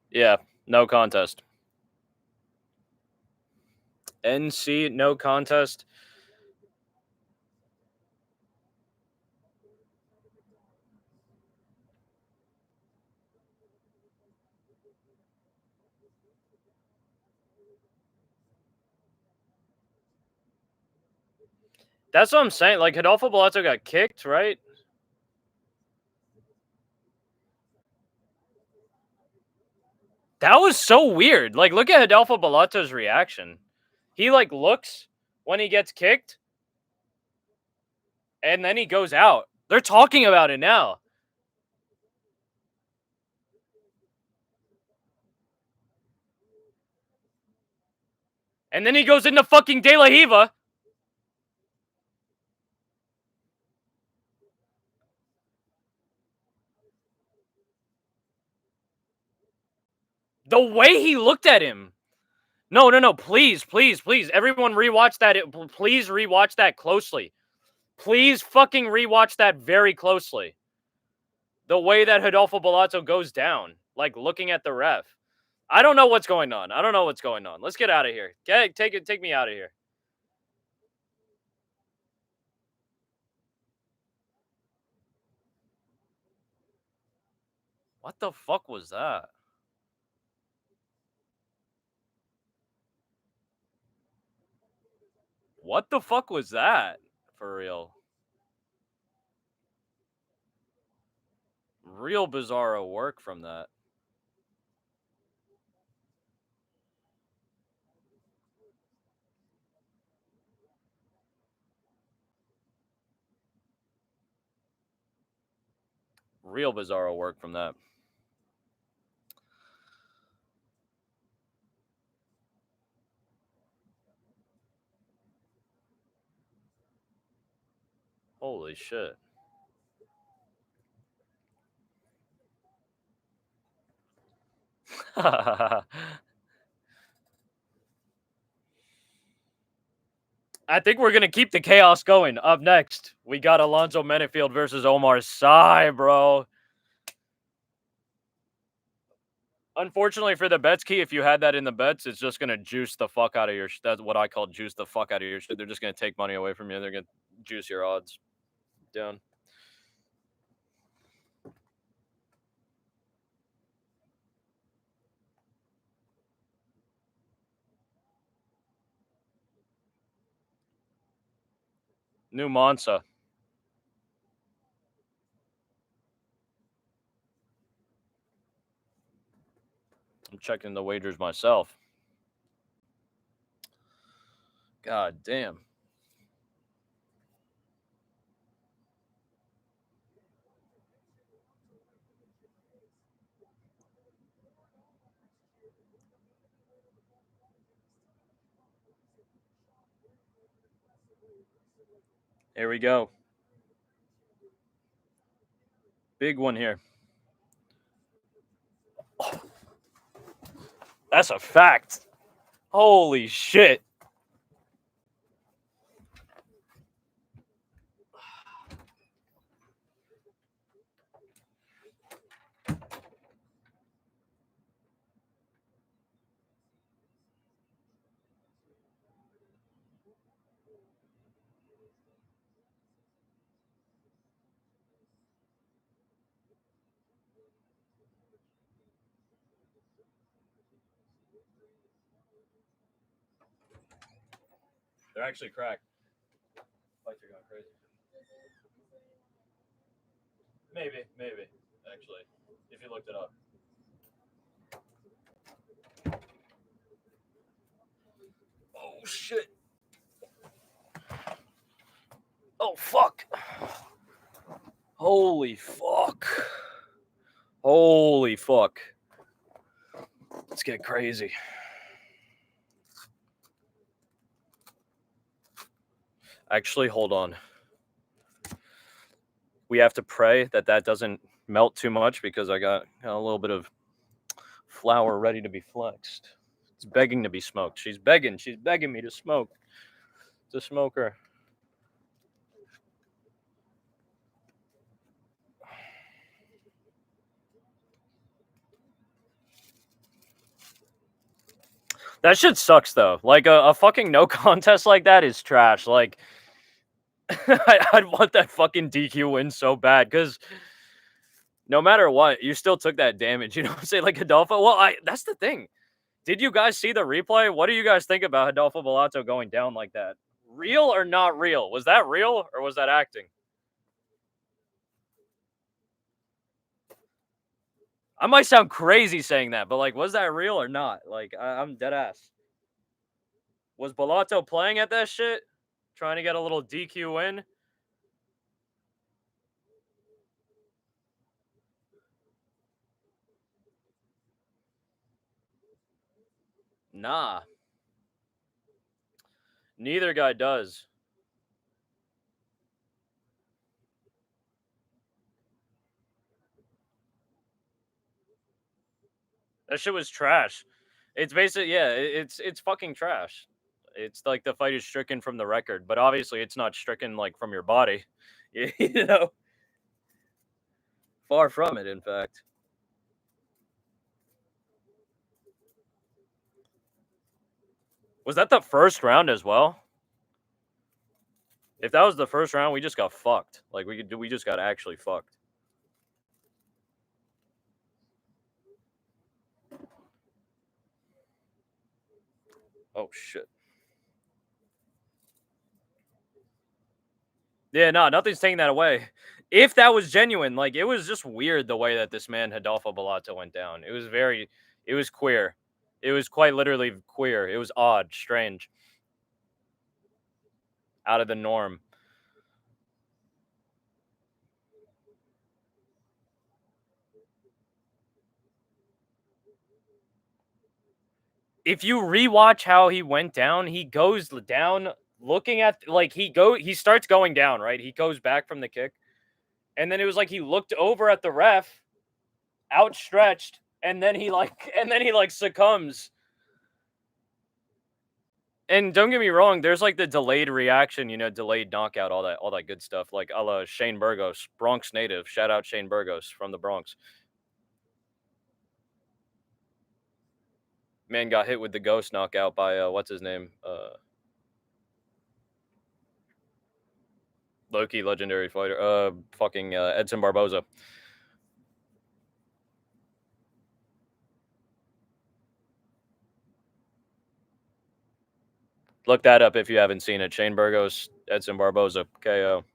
Yeah, no contest. NC, no contest. That's what I'm saying. Like, Hidalgo Bellato got kicked, right? That was so weird. Like, look at Hidalgo Bellato's reaction. He, like, looks, when he gets kicked, and then he goes out. They're talking about it now. And then he goes into fucking De La Riva. The way he looked at him. No. Please. Everyone rewatch that. Please rewatch that closely. Please fucking rewatch that very closely. The way that Rodolfo Balazzo goes down. Like, looking at the ref. I don't know what's going on. Let's get out of here. Take me out of here. What the fuck was that? What the fuck was that? For real. Real bizarro work from that. Real bizarro work from that. Holy shit. I think we're going to keep the chaos going. Up next, we got Alonzo Menefield versus Omar Sy, bro. Unfortunately for the bets, Key, if you had that in the bets, it's just going to juice the fuck out of your... That's what I call juice the fuck out of your shit. They're just going to take money away from you. They're going to juice your odds down. New Monza. I'm checking the wagers myself. God damn. Here we go. Big one here. Oh, that's a fact. Holy shit. They're actually cracked. Fights are going crazy. Maybe. Actually, if you looked it up. Oh shit. Oh fuck. Holy fuck. Holy fuck. Let's get crazy. Actually, hold on. We have to pray that that doesn't melt too much because I got a little bit of flour ready to be flexed. It's begging to be smoked. She's begging me to smoke. To smoke her. That shit sucks though. Like a fucking no contest like that is trash. Like I'd want that fucking DQ win so bad because no matter what, you still took that damage. You know what I'm saying? Like Adolfo. Well, that's the thing. Did you guys see the replay? What do you guys think about Adolfo Balazzo going down like that? Real or not real? Was that real or was that acting? I might sound crazy saying that, but like, was that real or not? Like, I'm dead ass. Was Bellato playing at that shit? Trying to get a little DQ win? Nah. Neither guy does. That shit was trash. It's basically yeah, it's fucking trash. It's like the fight is stricken from the record, but obviously it's not stricken like from your body. You know, far from it. In fact, was that the first round as well? If that was the first round, we just got fucked. Like we just got actually fucked. Oh shit. Yeah, no, nothing's taking that away. If that was genuine, like it was just weird the way that this man Hidalgo Bellato went down. It was queer. It was quite literally queer. It was odd, strange, out of the norm. If you rewatch how he went down, he goes down looking at like he starts going down, right? He goes back from the kick. And then it was like he looked over at the ref, outstretched, and then he like succumbs. And don't get me wrong, there's like the delayed reaction, delayed knockout, all that good stuff, like a la Shane Burgos, Bronx native. Shout out Shane Burgos from the Bronx. Man got hit with the ghost knockout by what's his name? Loki legendary fighter. Fucking Edson Barboza. Look that up if you haven't seen it. Shane Burgos, Edson Barboza, KO.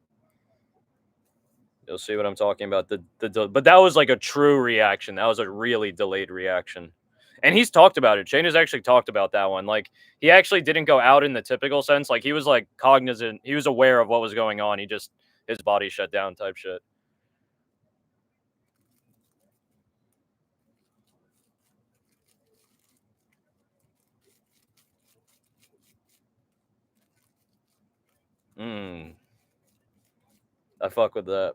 You'll see what I'm talking about. But that was like a true reaction. That was a really delayed reaction. And he's talked about it. Shane has actually talked about that one. Like he actually didn't go out in the typical sense. Like he was like cognizant. He was aware of what was going on. He just his body shut down type shit. Mm, I fuck with that.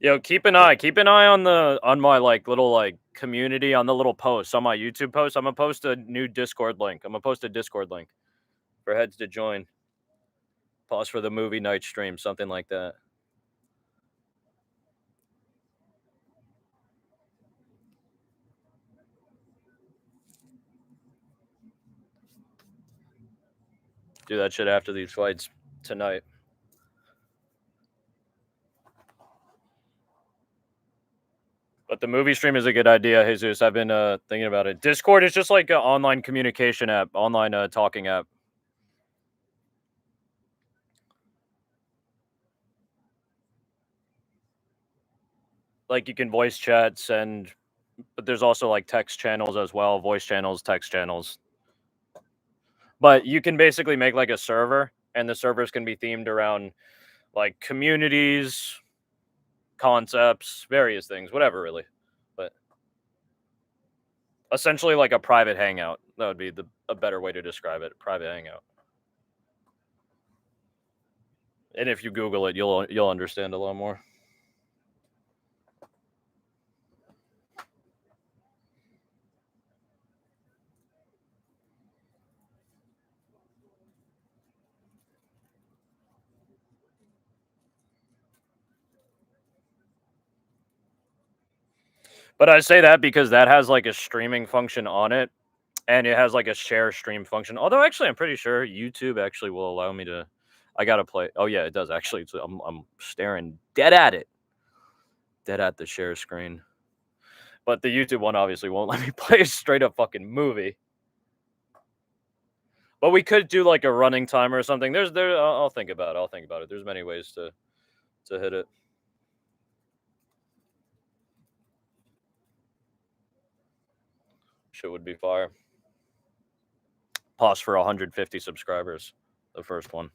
Yo, keep an eye on my like little like community on the little posts on my YouTube post. I'm gonna post a new Discord link. I'm gonna post a Discord link for heads to join. Pause for the movie night stream, something like that. Do that shit after these fights tonight. But the movie stream is a good idea, Jesus. I've been thinking about it. Discord is just like an online communication app, online talking app. Like you can voice chat, send, but there's also like text channels as well, voice channels, text channels. But you can basically make like a server, and the servers can be themed around like communities, concepts, various things, whatever really. But essentially like a private hangout. That would be a better way to describe it. Private hangout. And if you Google it, you'll understand a lot more. But I say that because that has like a streaming function on it, and it has like a share stream function. Although actually, I'm pretty sure YouTube actually will allow me to. I gotta play. Oh yeah, it does actually. So I'm staring dead at it, dead at the share screen. But the YouTube one obviously won't let me play a straight up fucking movie. But we could do like a running timer or something. I'll think about it. I'll think about it. There's many ways to hit it. Shit would be fire. Pause for 150 subscribers. The first one.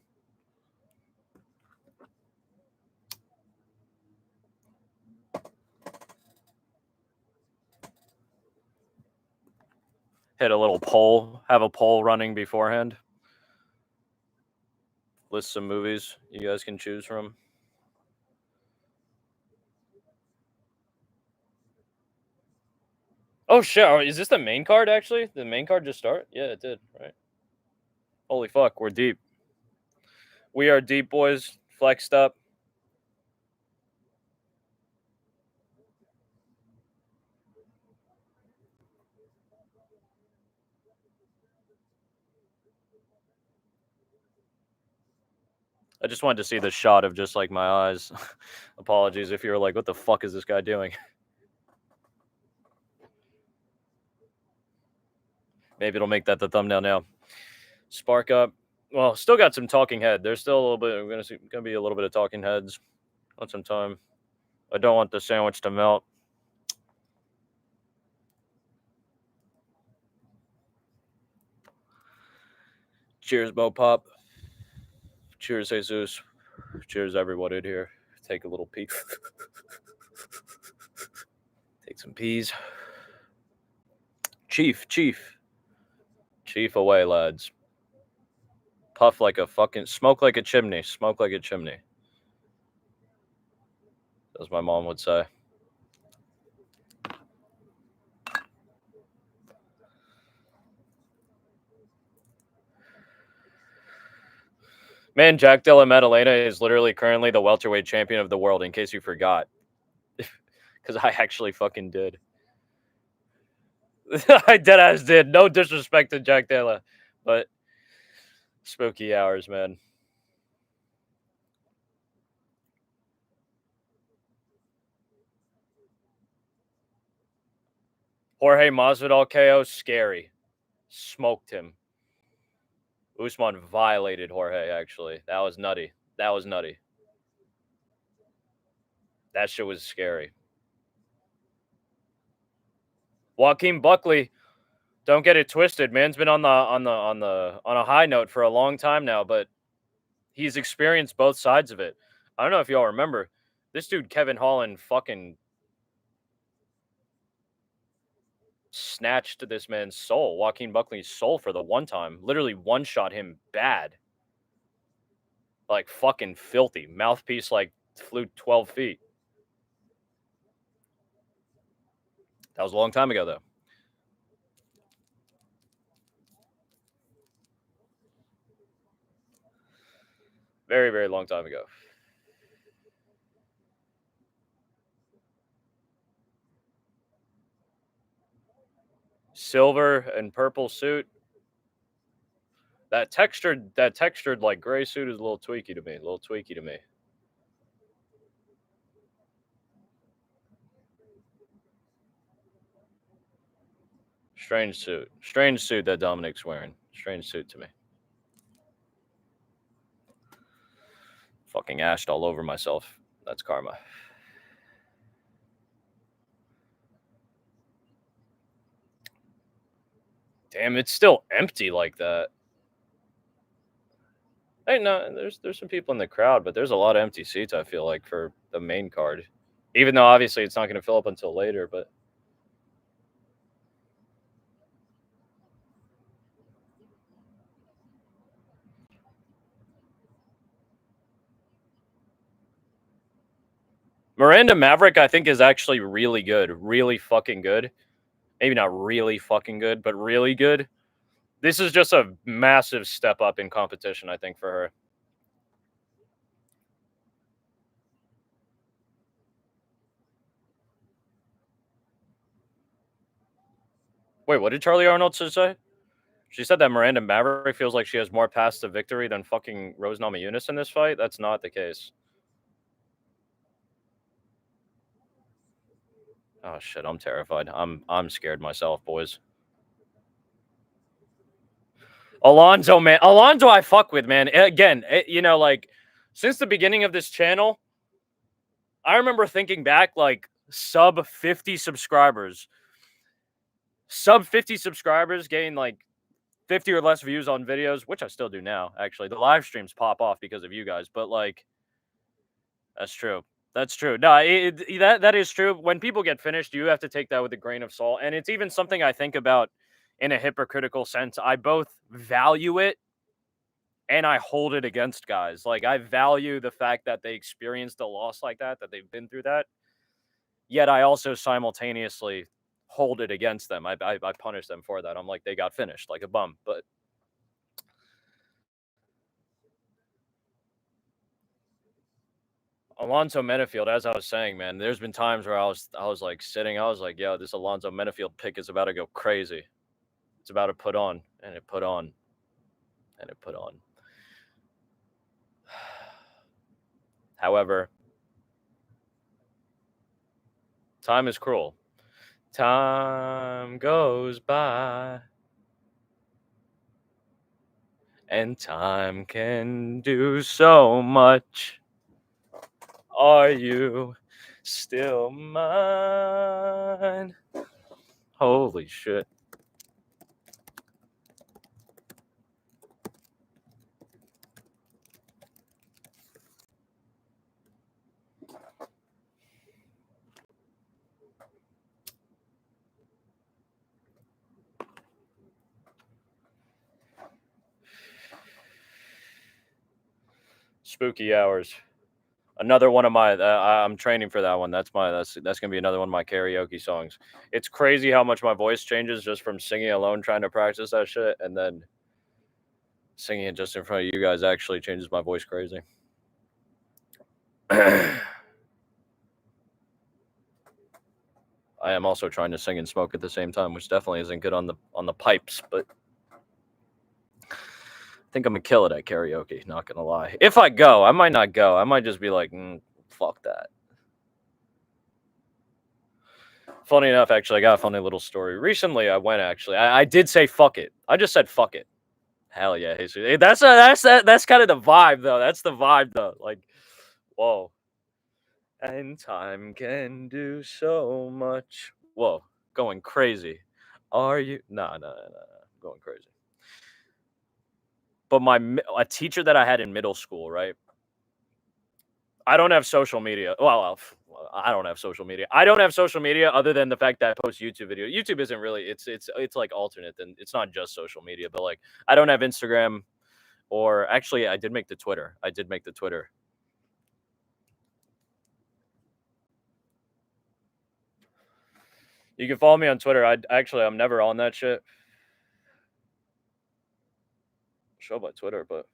Hit a little poll. Have a poll running beforehand. List some movies you guys can choose from. Oh shit! Is this the main card? Actually, the main card just start? Yeah, it did. Right. Holy fuck, we're deep. We are deep, boys. Flexed up. I just wanted to see the shot of just like my eyes. Apologies if you're like, what the fuck is this guy doing? Maybe it'll make that the thumbnail now. Spark up. Well, still got some talking head. There's still a little bit. We're gonna be a little bit of talking heads. Want some time. I don't want the sandwich to melt. Cheers, Bo Pop. Cheers, Jesus. Cheers, everybody here. Take a little peek. Take some peas. Chief. Chief away, lads. Puff like a fucking... Smoke like a chimney. Smoke like a chimney. As my mom would say. Man, Jack Della Maddalena is literally currently the welterweight champion of the world, in case you forgot. Because I actually fucking did. I deadass did. No disrespect to Jack Della, but spooky hours, man. Jorge Masvidal KO, scary. Smoked him. Usman violated Jorge, actually. That was nutty. That was nutty. That shit was scary. Joaquin Buckley, don't get it twisted. Man's been on a high note for a long time now, but he's experienced both sides of it. I don't know if y'all remember. This dude, Kevin Holland, fucking snatched this man's soul, Joaquin Buckley's soul, for the one time. Literally one shot him bad. Like fucking filthy. Mouthpiece like flew 12 feet. That was a long time ago, though. Very, very long time ago. Silver and purple suit. That textured like gray suit is a little tweaky to me. A little tweaky to me. Strange suit. Strange suit that Dominic's wearing. Strange suit to me. Fucking ashed all over myself. That's karma. Damn, it's still empty like that. Hey, no, there's some people in the crowd, but there's a lot of empty seats, I feel like, for the main card. Even though obviously it's not going to fill up until later, but Miranda Maverick, I think, is actually really good. Really fucking good. Maybe not really fucking good, but really good. This is just a massive step up in competition, I think, for her. Wait, what did Charlie Arnold say? She said that Miranda Maverick feels like she has more paths to victory than fucking Rose Namajunas in this fight. That's not the case. Oh shit, I'm terrified. I'm scared myself, boys. Alonzo, man. Alonzo, I fuck with, man. Again, you know, like, since the beginning of this channel, I remember thinking back, like, sub 50 subscribers. Sub 50 subscribers gain, like, 50 or less views on videos, which I still do now, actually. The live streams pop off because of you guys, but, like, that's true. That's true. No, that is true. When people get finished, you have to take that with a grain of salt, and it's even something I think about in a hypocritical sense. I both value it and I hold it against guys. Like, I value the fact that they experienced a loss like that they've been through that. Yet I also simultaneously hold it against them. I punish them for that. I'm like, they got finished like a bum. But Alonzo Menafield, as I was saying, man, there's been times where I was like sitting, I was like, yo, this Alonzo Menafield pick is about to go crazy. It's about to put on, and it put on, and it put on. However, time is cruel. Time goes by, and time can do so much. Are you still mine? Holy shit. Spooky hours. Another one of my I'm training for that one. That's gonna be another one of my karaoke songs. It's crazy how much my voice changes just from singing alone, trying to practice that shit, and then singing it just in front of you guys actually changes my voice crazy. I am also trying to sing and smoke at the same time, which definitely isn't good on the pipes, but I think I'm gonna kill it at karaoke, not gonna lie. If I go, I might not go. I might just be like, fuck that. Funny enough, actually, I got a funny little story. Recently, I went, actually. I did say fuck it. I just said fuck it. Hell yeah. That's kind of the vibe, though. That's the vibe, though. Like, whoa. And time can do so much. Whoa. Going crazy. Are you? No. Going crazy. But a teacher that I had in middle school, right? I don't have social media. Well, I don't have social media. I don't have social media other than the fact that I post YouTube videos. YouTube isn't really. It's like alternate. Then it's not just social media, but like I don't have Instagram, or actually I did make the Twitter. You can follow me on Twitter. I'm never on that shit. Show my Twitter, but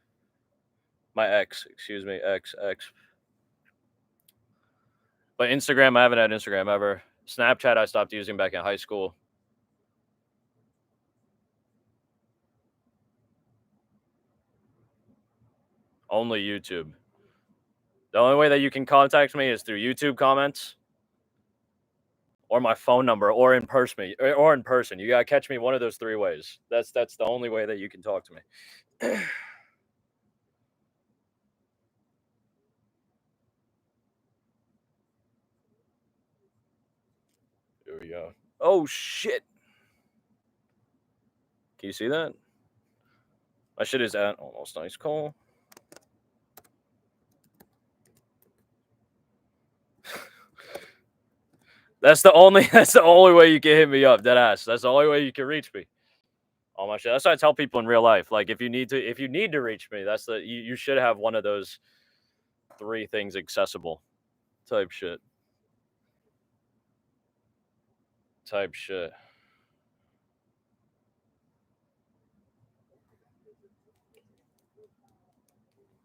my X, excuse me, X. But Instagram, I haven't had Instagram ever. Snapchat, I stopped using back in high school. Only YouTube. The only way that you can contact me is through YouTube comments, or my phone number, or in person. You gotta catch me one of those three ways. That's the only way that you can talk to me. Here we go. Oh shit! Can you see that? My shit is at almost nice call. That's the only way you can hit me up, deadass. That's the only way you can reach me. All my shit. That's what I tell people in real life. Like, if you need to reach me, you should have one of those three things accessible. Type shit.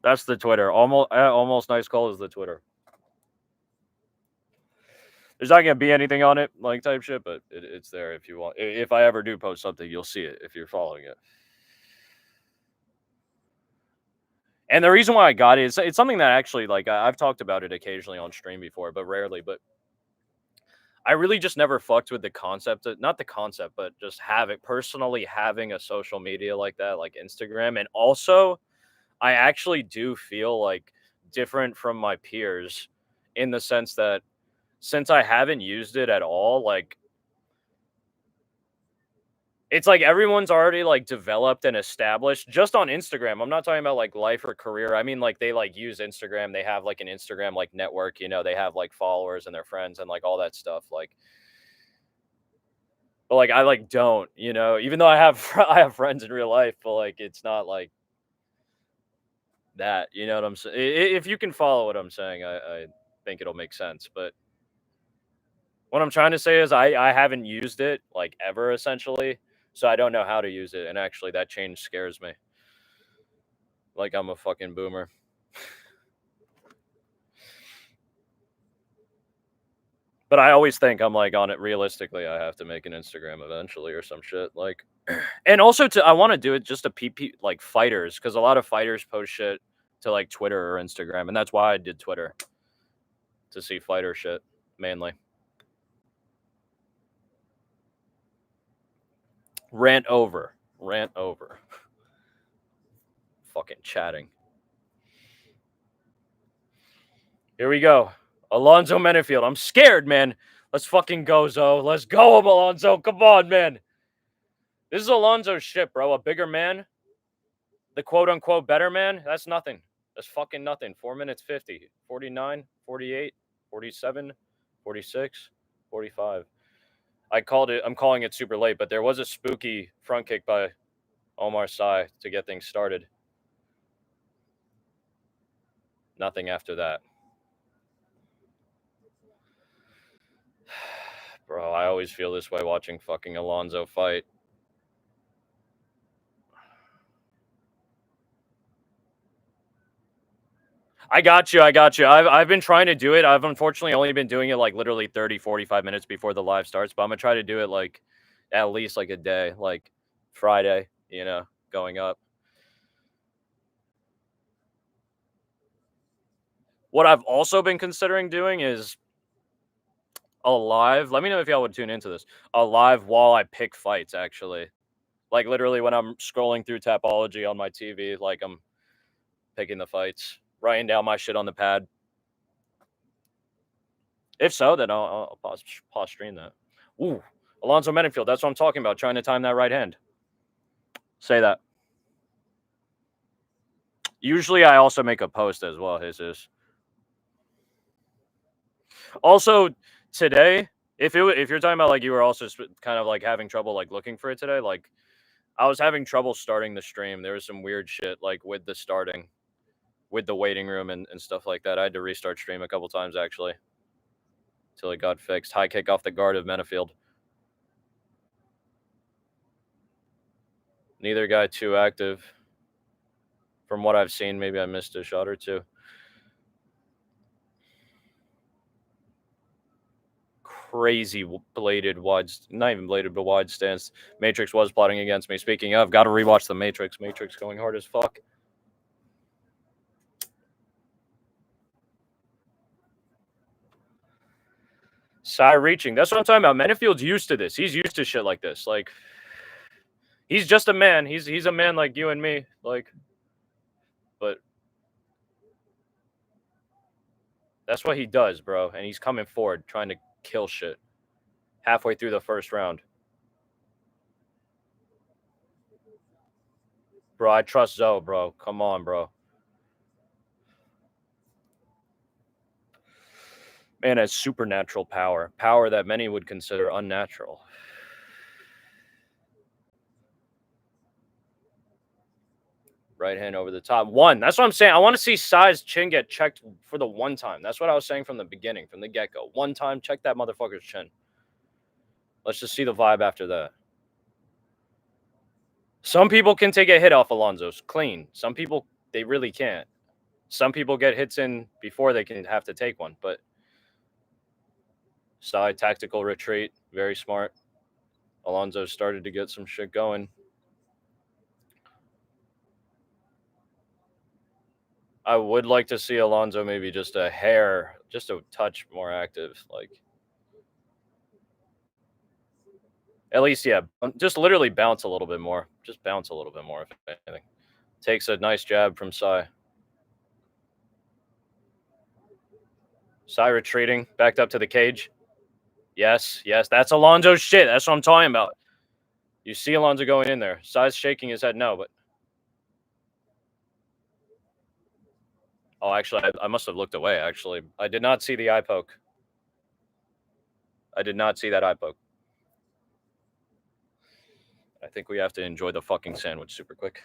That's the Twitter. Almost nice call is the Twitter. There's not gonna be anything on it, like type shit, but it's there if you want. If I ever do post something, you'll see it if you're following it. And the reason why I got it is it's something that actually, like, I've talked about it occasionally on stream before, but rarely. But I really just never fucked with the concept of, not the concept, but just personally having a social media like that, like Instagram. And also, I actually do feel like different from my peers in the sense that since I haven't used it at all, like it's like everyone's already like developed and established just on Instagram. I'm not talking about like life or career. I mean, like they like use Instagram. They have like an Instagram like network, they have like followers and their friends and like all that stuff. Like, but like I like don't, even though I have I have friends in real life, but like it's not like that. You know what I'm saying? If you can follow what I'm saying, I think it'll make sense. But what I'm trying to say is I haven't used it like ever essentially, so I don't know how to use it. And actually, that change scares me. Like I'm a fucking boomer. But I always think I'm like on it realistically. I have to make an Instagram eventually or some shit. Like, and also I want to do it just to like fighters because a lot of fighters post shit to like Twitter or Instagram, and that's why I did Twitter to see fighter shit mainly. Rant over. Rant over. Fucking chatting. Here we go. Alonzo Menefield. I'm scared, man. Let's fucking go, Zo. Let's go, Alonzo. Come on, man. This is Alonzo's shit, bro. A bigger man. The quote unquote better man. That's nothing. That's fucking nothing. 4 minutes 50. 49, 48, 47, 46, 45. I called it. I'm calling it super late, but there was a spooky front kick by Omar Sy to get things started. Nothing after that. Bro, I always feel this way watching fucking Alonzo fight. I got you. I've been trying to do it. I've unfortunately only been doing it like literally 30, 45 minutes before the live starts, but I'm going to try to do it like at least like a day, like Friday, going up. What I've also been considering doing is a live. Let me know if y'all would tune into this. A live while I pick fights, actually. Like literally when I'm scrolling through Tapology on my TV, like I'm picking the fights, writing down my shit on the pad. If so, then I'll pause stream that. Ooh, Alonzo Menefield. That's what I'm talking about. Trying to time that right hand. Say that. Usually, I also make a post as well. Jesus. Also, today, if you're talking about like you were also kind of like having trouble like looking for it today, like I was having trouble starting the stream. There was some weird shit like with the starting, with the waiting room and stuff like that. I had to restart stream a couple times actually till it got fixed. High kick off the guard of Menefield. Neither guy too active. From what I've seen, maybe I missed a shot or two. Crazy bladed wide, not even bladed, but wide stance. Matrix was plotting against me. Speaking of, got to rewatch the Matrix. Matrix going hard as fuck. Side reaching. That's what I'm talking about. Menefield's used to this. He's used to shit like this. Like, he's just a man. He's a man like you and me. Like, but that's what he does, bro. And he's coming forward, trying to kill shit. Halfway through the first round. Bro, I trust Zoe, bro. Come on, bro. Man has supernatural power. Power that many would consider unnatural. Right hand over the top. One. That's what I'm saying. I want to see Sai's chin get checked for the one time. That's what I was saying from the beginning, from the get-go. One time, check that motherfucker's chin. Let's just see the vibe after that. Some people can take a hit off Alonzo's clean. Some people, they really can't. Some people get hits in before they can have to take one. But Sai, tactical retreat. Very smart. Alonzo started to get some shit going. I would like to see Alonzo maybe just a hair, just a touch more active. Like, At least, yeah, just literally bounce a little bit more. Just bounce a little bit more, if anything. Takes a nice jab from Sai. Sai retreating, backed up to the cage. Yes, yes, that's Alonzo's shit. That's what I'm talking about. You see Alonzo going in there. Sai's shaking his head no, but... Oh, actually, I must have looked away, actually. I did not see the eye poke. I did not see that eye poke. I think we have to enjoy the fucking sandwich super quick.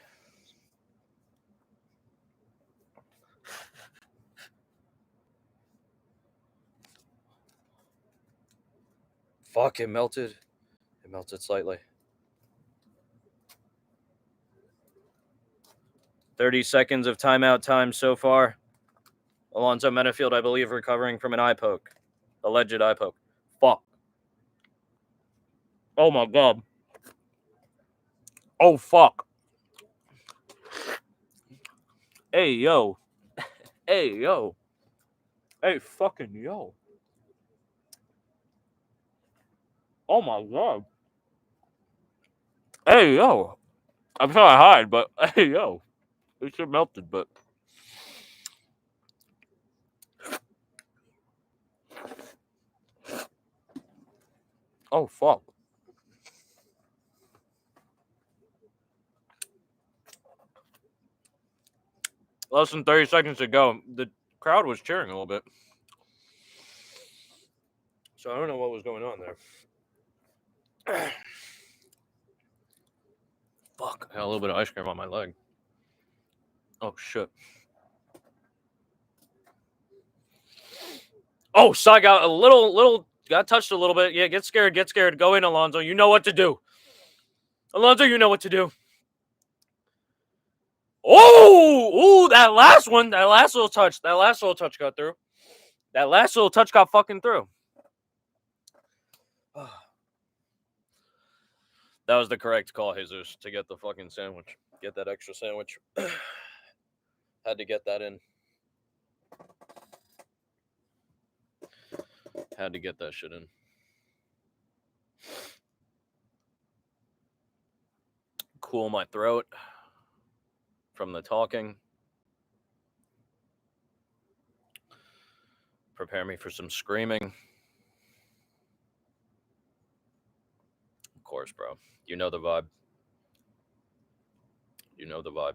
Fuck, it melted. It melted slightly. 30 seconds of timeout time so far. Alonzo Metafield, I believe, recovering from an eye poke. Alleged eye poke. Fuck. Oh my god. Oh fuck. Hey yo. Hey yo. Hey fucking yo. Oh my god. Hey yo. I'm trying to hide, but hey yo. It should melted, but... Oh fuck. Less than 30 seconds to go. The crowd was cheering a little bit. So I don't know what was going on there. Fuck. I got a little bit of ice cream on my leg. Oh shit. Oh, Sai got a little got touched a little bit. Yeah, get scared. Go in, Alonzo. You know what to do. Alonzo, you know what to do. Oh, that last one. That last little touch got through. That last little touch got fucking through. That was the correct call, Jesus, to get the fucking sandwich. Get that extra sandwich. Had to get that in. Had to get that shit in. Cool my throat from the talking. Prepare me for some screaming. Of course, bro. You know the vibe. You know the vibe.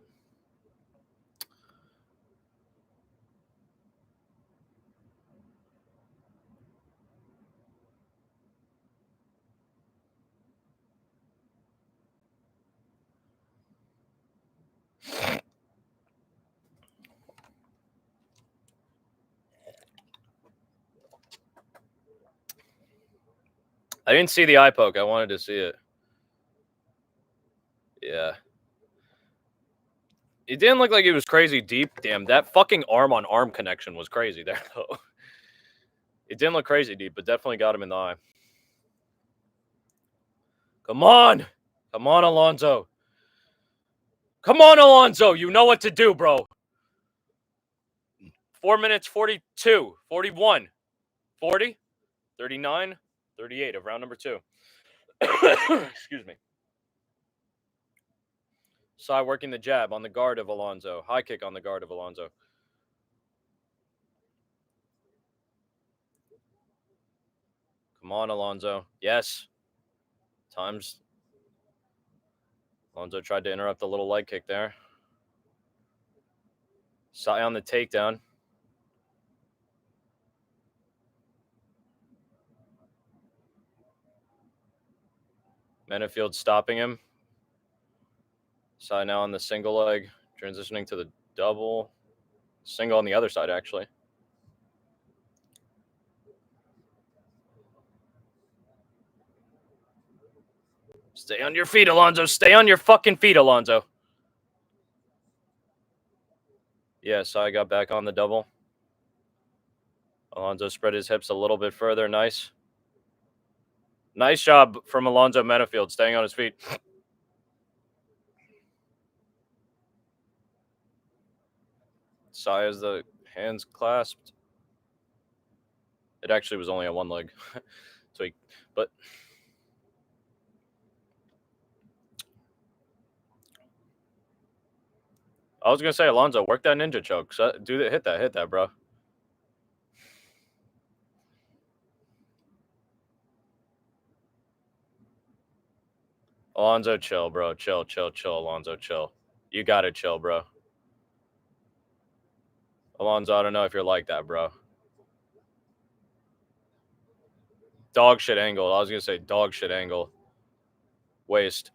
I didn't see the eye poke. I wanted to see it. Yeah. It didn't look like it was crazy deep. Damn, that fucking arm-on-arm connection was crazy there, though. It didn't look crazy deep, but definitely got him in the eye. Come on! Come on, Alonzo. Come on, Alonzo! You know what to do, bro. 4 minutes, 42, 41, 40, 39, 38 of round number 2. Excuse me. Sai working the jab on the guard of Alonzo. High kick on the guard of Alonzo. Come on, Alonzo. Yes. Times. Alonzo tried to interrupt the little leg kick there. Sai on the takedown. Metafield stopping him. Sai now on the single leg. Transitioning to the double. Single on the other side, actually. Stay on your feet, Alonzo. Stay on your fucking feet, Alonzo. Yeah, Sai got back on the double. Alonzo spread his hips a little bit further. Nice. Nice job from Alonzo Metafield, staying on his feet. Sai has the hands clasped. It actually was only on one leg. But I was gonna say, Alonzo, work that ninja choke. Do that. Hit that, bro. Alonzo, chill, bro. Chill, Alonzo, chill. You gotta chill, bro. Alonzo, I don't know if you're like that, bro. Dog shit angle. I was gonna say dog shit angle. Waste.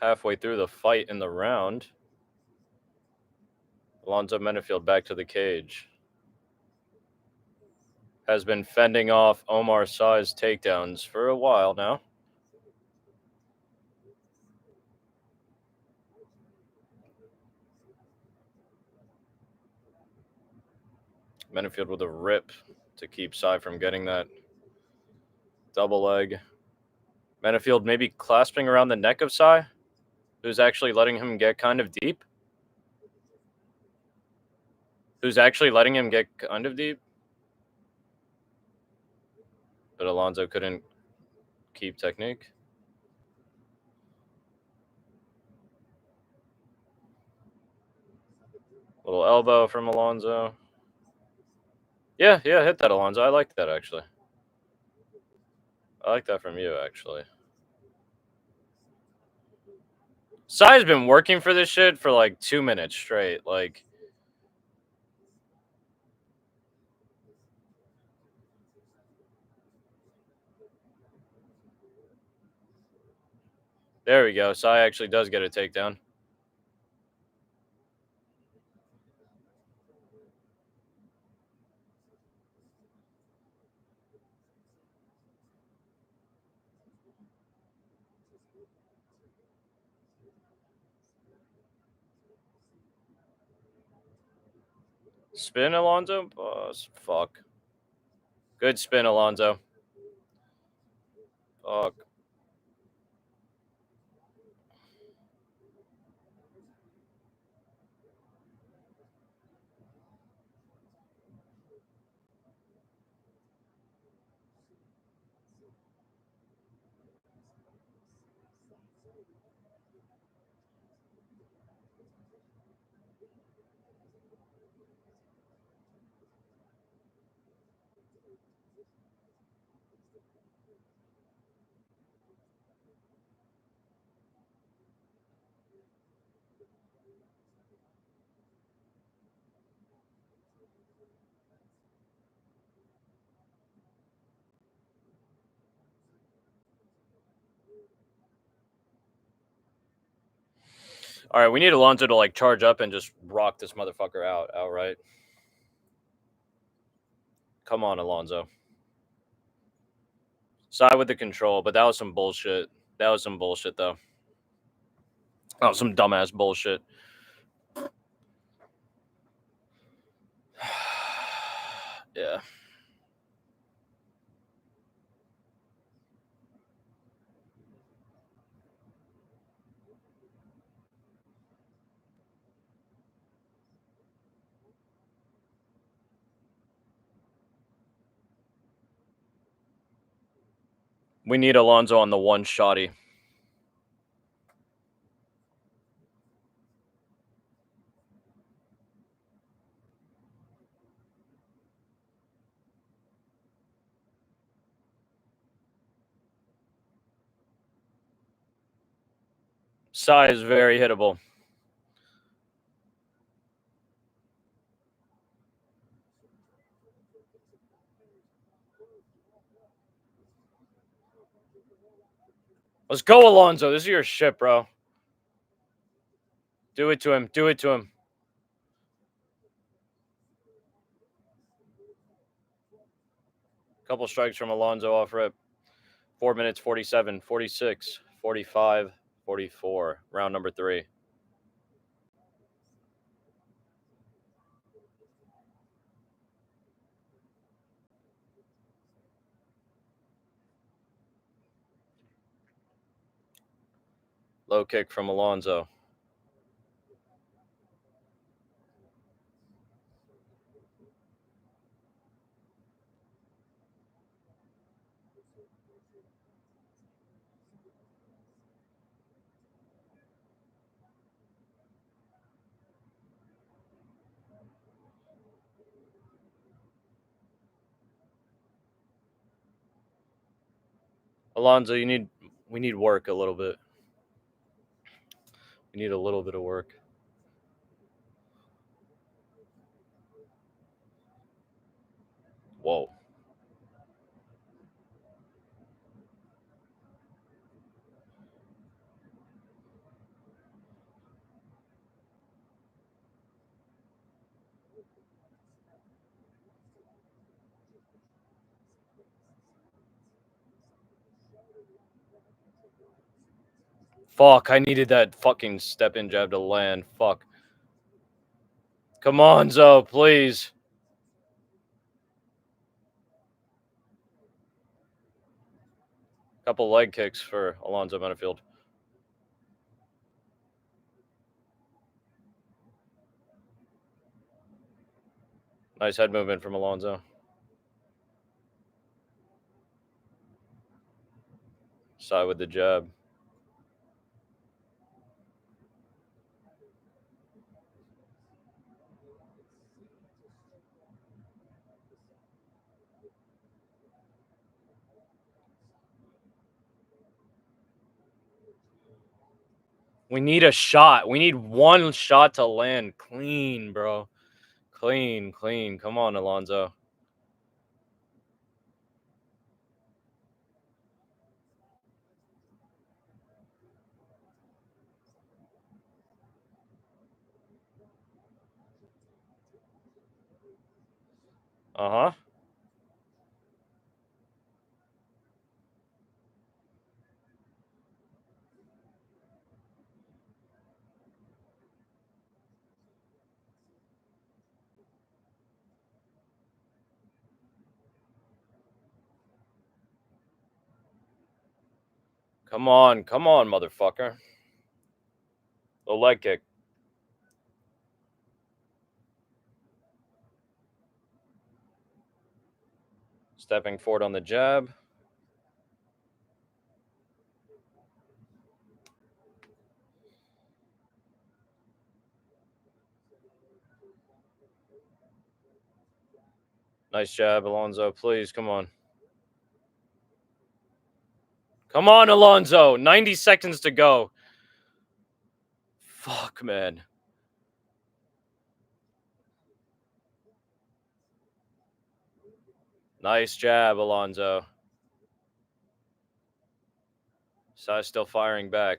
Halfway through the fight in the round, Alonzo Menafield back to the cage. Has been fending off Omar Sy's takedowns for a while now. Menafield with a rip to keep Sy from getting that double leg. Menafield maybe clasping around the neck of Sy, who's actually letting him get kind of deep. But Alonzo couldn't keep technique. Little elbow from Alonzo. Yeah, hit that, Alonzo. I like that, actually. I like that from you, actually. Sy's been working for this shit for like 2 minutes straight. Like, there we go. Sy actually does get a takedown. Spin, Alonzo? Oh, fuck. Good spin, Alonzo. Fuck. All right, we need Alonzo to like charge up and just rock this motherfucker outright. Come on, Alonzo. Side with the control, but that was some bullshit. That was some bullshit, though. That was some dumbass bullshit. Yeah. We need Alonzo on the one shotty. Sy is very hittable. Let's go, Alonzo. This is your shit, bro. Do it to him. Do it to him. Couple strikes from Alonzo off rip. 4 minutes, 47, 46, 45, 44. Round number 3. Low kick from Alonso. Alonso, we need work a little bit. We need a little bit of work. Whoa. Fuck, I needed that fucking step in jab to land. Fuck. Come on, Zo, please. Couple leg kicks for Alonso Benefield. Nice head movement from Alonso. Side with the jab. We need a shot. We need one shot to land clean, bro. Clean, clean. Come on, Alonso. Uh-huh. Come on, motherfucker. The leg kick. Stepping forward on the jab. Nice jab, Alonso. Please, come on. Come on, Alonso. 90 seconds to go. Fuck, man. Nice jab, Alonso. Sai still firing back.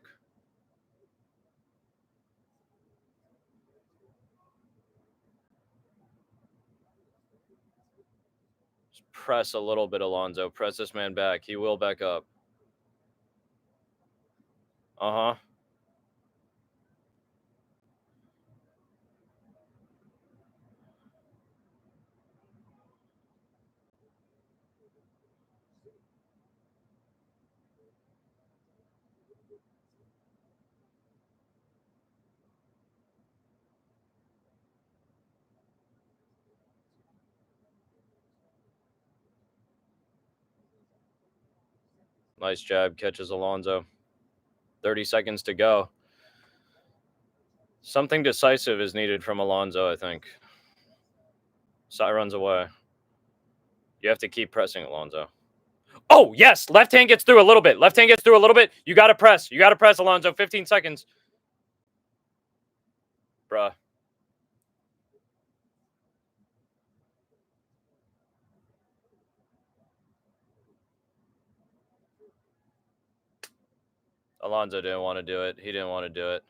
Just press a little bit, Alonso. Press this man back. He will back up. Uh-huh. Nice jab. Catches Alonso. 30 seconds to go. Something decisive is needed from Alonso, I think. Sai runs away. You have to keep pressing, Alonso. Oh, yes. Left hand gets through a little bit. Left hand gets through a little bit. You got to press. You got to press, Alonso. 15 seconds. Bruh. Alonso didn't want to do it. He didn't want to do it.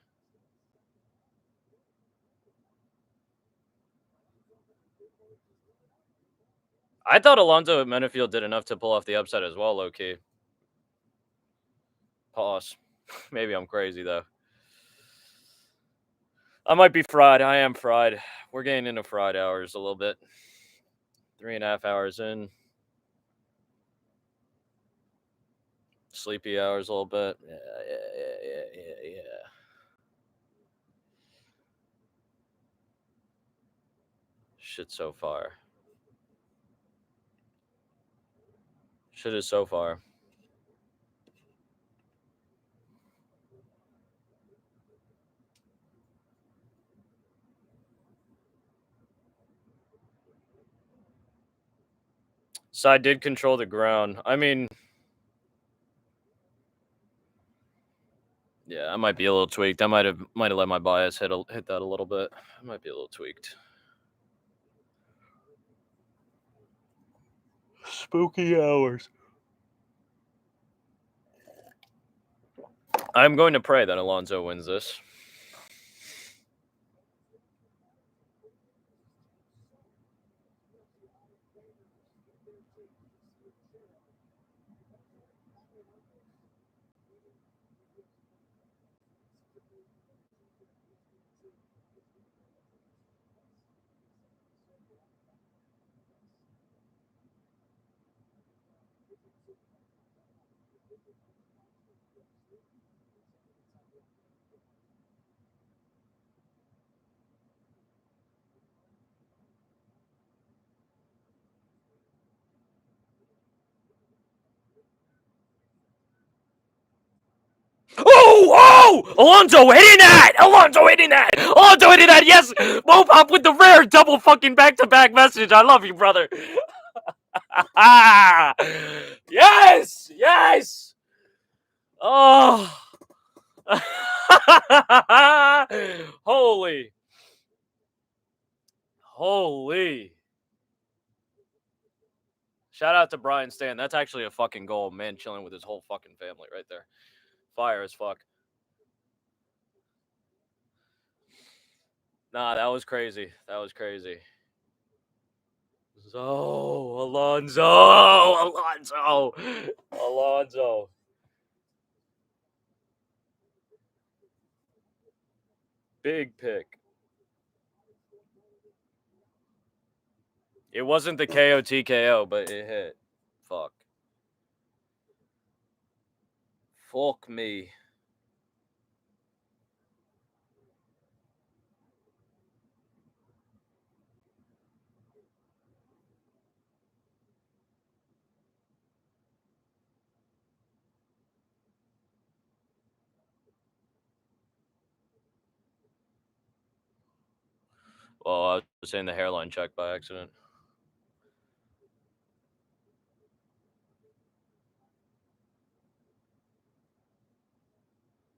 I thought Alonso Benefield did enough to pull off the upset as well, low-key. Pause. Maybe I'm crazy, though. I might be fried. I am fried. We're getting into fried hours a little bit. 3.5 hours in. sleepy hours a little bit. Yeah. Shit so far. Shit is so far. So I did control the ground. I mean, yeah, I might be a little tweaked. I might have let my bias hit that a little bit. I might be a little tweaked. Spooky hours. I'm going to pray that Alonso wins this. Oh! Alonso hitting that! Alonso hitting that! Yes! Mopop with the rare double fucking back-to-back message. I love you, brother. Yes! Yes! Oh! Holy. Shout out to Brian Stan. That's actually a fucking goal. Man chilling with his whole fucking family right there. Fire as fuck. Nah, that was crazy. Alonso. Big pick. It wasn't the KO TKO, but it hit. Fuck me. Well, I was saying the hairline check by accident.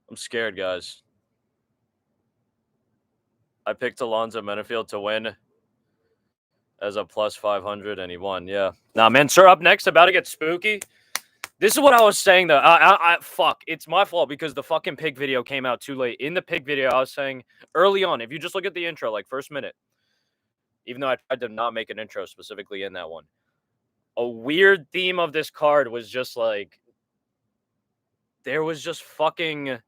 I'm scared, guys. I picked Alonzo Menafield to win as a plus 500, and he won. Yeah. Nah, man, sir, up next, about to get spooky. This is what I was saying, though. Fuck. It's my fault because the fucking pig video came out too late. In the pig video, I was saying early on, if you just look at the intro, like first minute, even though I tried to not make an intro specifically in that one, a weird theme of this card was just like, there was just fucking,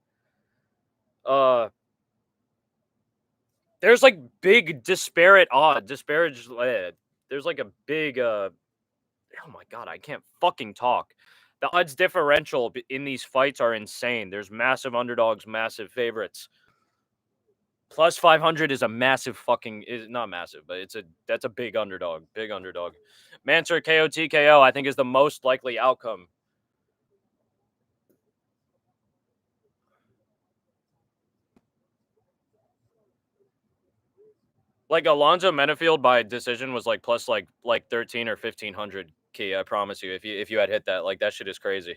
there's like big disparate odds, there's like a big, oh my God, I can't fucking talk. The odds differential in these fights are insane. There's massive underdogs, massive favorites. Plus 500 is a massive fucking, is not massive, but that's a big underdog. Mansur KO TKO, I think, is the most likely outcome. Like Alonzo Menafield by decision was like plus like 13 or 1500 key. I promise you, if you had hit that, like that shit is crazy.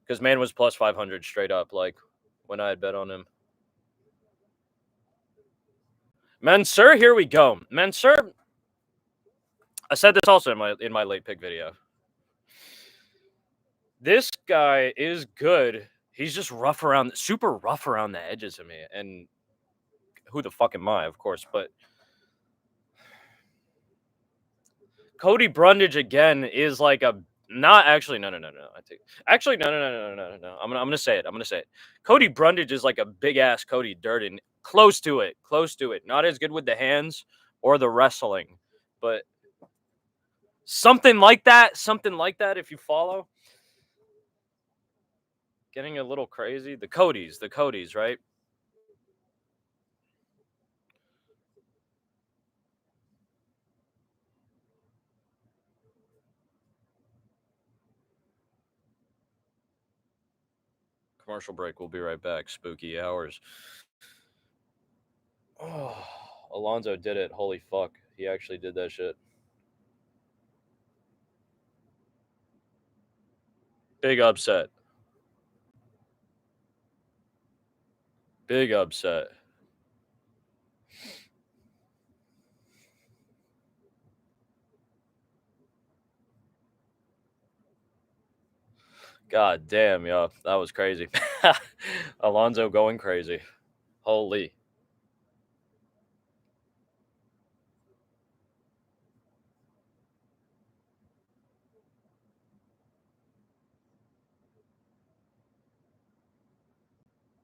Because man was plus 500 straight up, like when I had bet on him. Mansur, here we go. Mansur, I said this also in my late pick video. This guy is good. He's just super rough around the edges of me. And who the fuck am I, of course, but Cody Brundage again is like a not actually no. I think actually no. I'm gonna say it. Cody Brundage is like a big ass Cody Durden, close to it. Not as good with the hands or the wrestling, but something like that. If you follow. getting a little crazy. The Codys, right? Commercial break. We'll be right back. Spooky hours. Oh, Alonzo did it. Holy fuck. He actually did that shit. Big upset. Big upset. God damn, yo. That was crazy. Alonzo going crazy. Holy.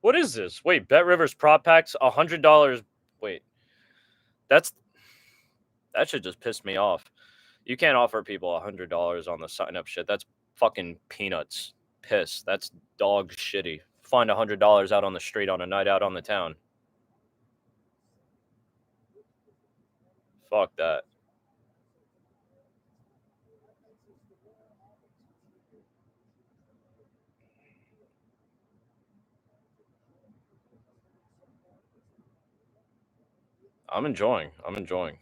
What is this? Wait, Bet Rivers prop packs, $100. Wait, that's that should just piss me off. You can't offer people $100 on the sign up shit. That's fucking peanuts. Piss. That's dog shitty. Find $100 out on the street on a night out on the town. Fuck that. I'm enjoying. I'm enjoying.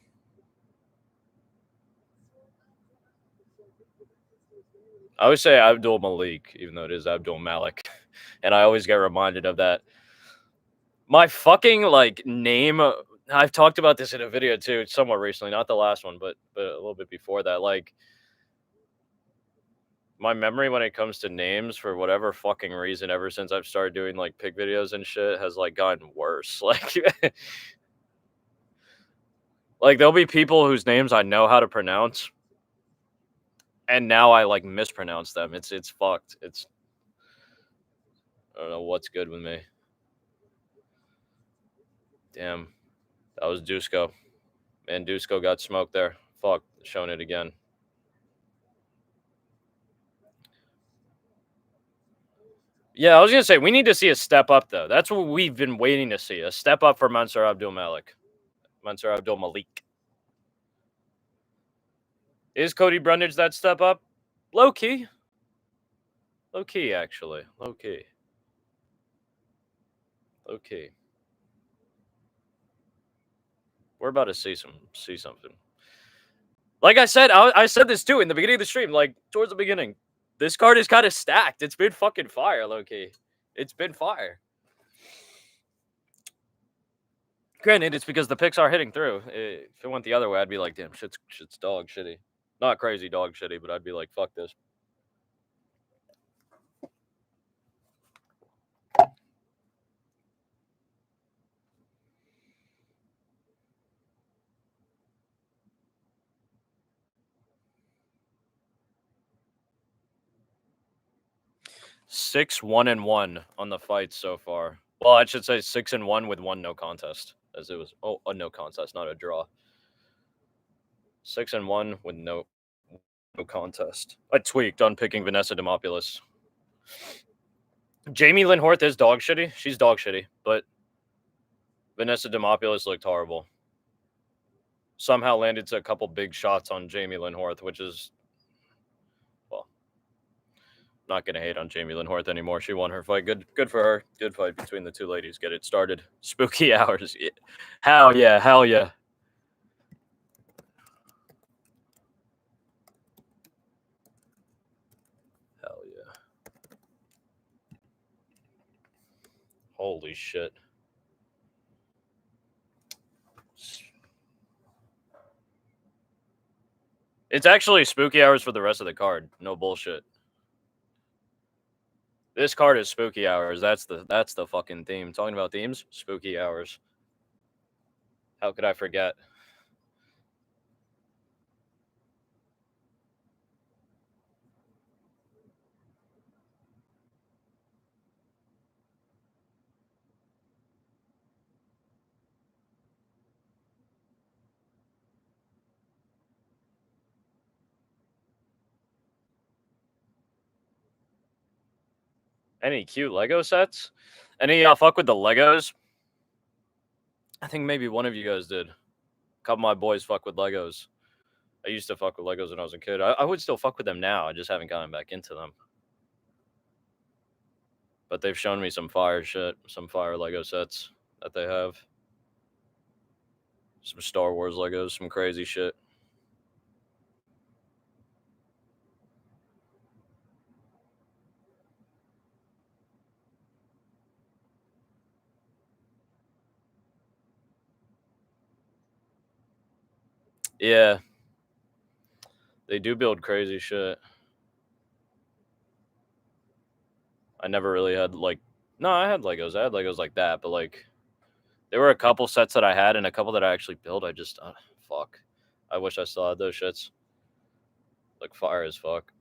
I always say Abdul Malik, even though it is Abdul Malik, and I always get reminded of that. My fucking like name. I've talked about this in a video too, somewhat recently, not the last one, but a little bit before that. Like my memory when it comes to names, for whatever fucking reason, ever since I've started doing like pig videos and shit, has like gotten worse. Like there'll be people whose names I know how to pronounce, and now I like mispronounce them. It's fucked. It's I don't know what's good with me. Damn, that was Dusko. Man, Dusko got smoked there. Fuck, showing it again. Yeah, I was gonna say we need to see a step up though. That's what we've been waiting to see. A step up for Mansour Abdul Malik. Mansour Abdul Malik. Is Cody Brundage that step up? Low key. Low key, actually. Low key. Low key. We're about to see something. Like I said, I said this too in the beginning of the stream, like towards the beginning. This card is kind of stacked. It's been fucking fire, low key. It's been fire. Granted, it's because the picks are hitting through. If it went the other way, I'd be like, damn, shit's dog shitty. Not crazy dog shitty, but I'd be like, fuck this. Six, 1-1 on the fights so far. Well, I should say 6-1 with one no contest, as it was a no contest, not a draw. 6-1 with no contest. I tweaked on picking Vanessa Demopoulos. Jamie Lynn Horth is dog shitty. She's dog shitty, but Vanessa Demopoulos looked horrible. Somehow landed to a couple big shots on Jamie Lynn Horth, which is, well, not going to hate on Jamie Lynn Horth anymore. She won her fight. Good for her. Good fight between the two ladies. Get it started. Spooky hours. Hell yeah. Hell yeah. Hell yeah. Holy shit. It's actually spooky hours for the rest of the card. No bullshit. This card is spooky hours. That's the fucking theme. Talking about themes, spooky hours. How could I forget? Any cute Lego sets? Any fuck with the Legos? I think maybe one of you guys did. A couple of my boys fuck with Legos. I used to fuck with Legos when I was a kid. I would still fuck with them now. I just haven't gotten back into them. But they've shown me some fire shit, some fire Lego sets that they have. Some Star Wars Legos, some crazy shit. Yeah. They do build crazy shit. I never really had like no, I had Legos. I had Legos like that, but like there were a couple sets that I had and a couple that I actually built. I just fuck. I wish I still had those shits. Like fire as fuck.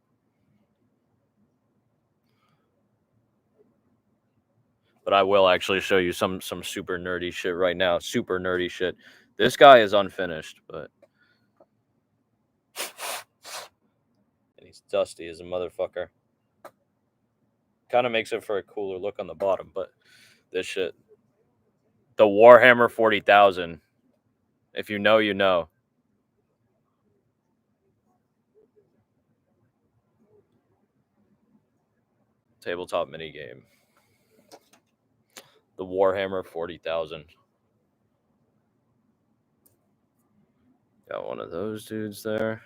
But I will actually show you some super nerdy shit right now. Super nerdy shit. This guy is unfinished, but and he's dusty as a motherfucker. Kind of makes it for a cooler look on the bottom, but this shit. The Warhammer 40,000. If you know, you know. Tabletop minigame. The Warhammer 40,000. Got one of those dudes there.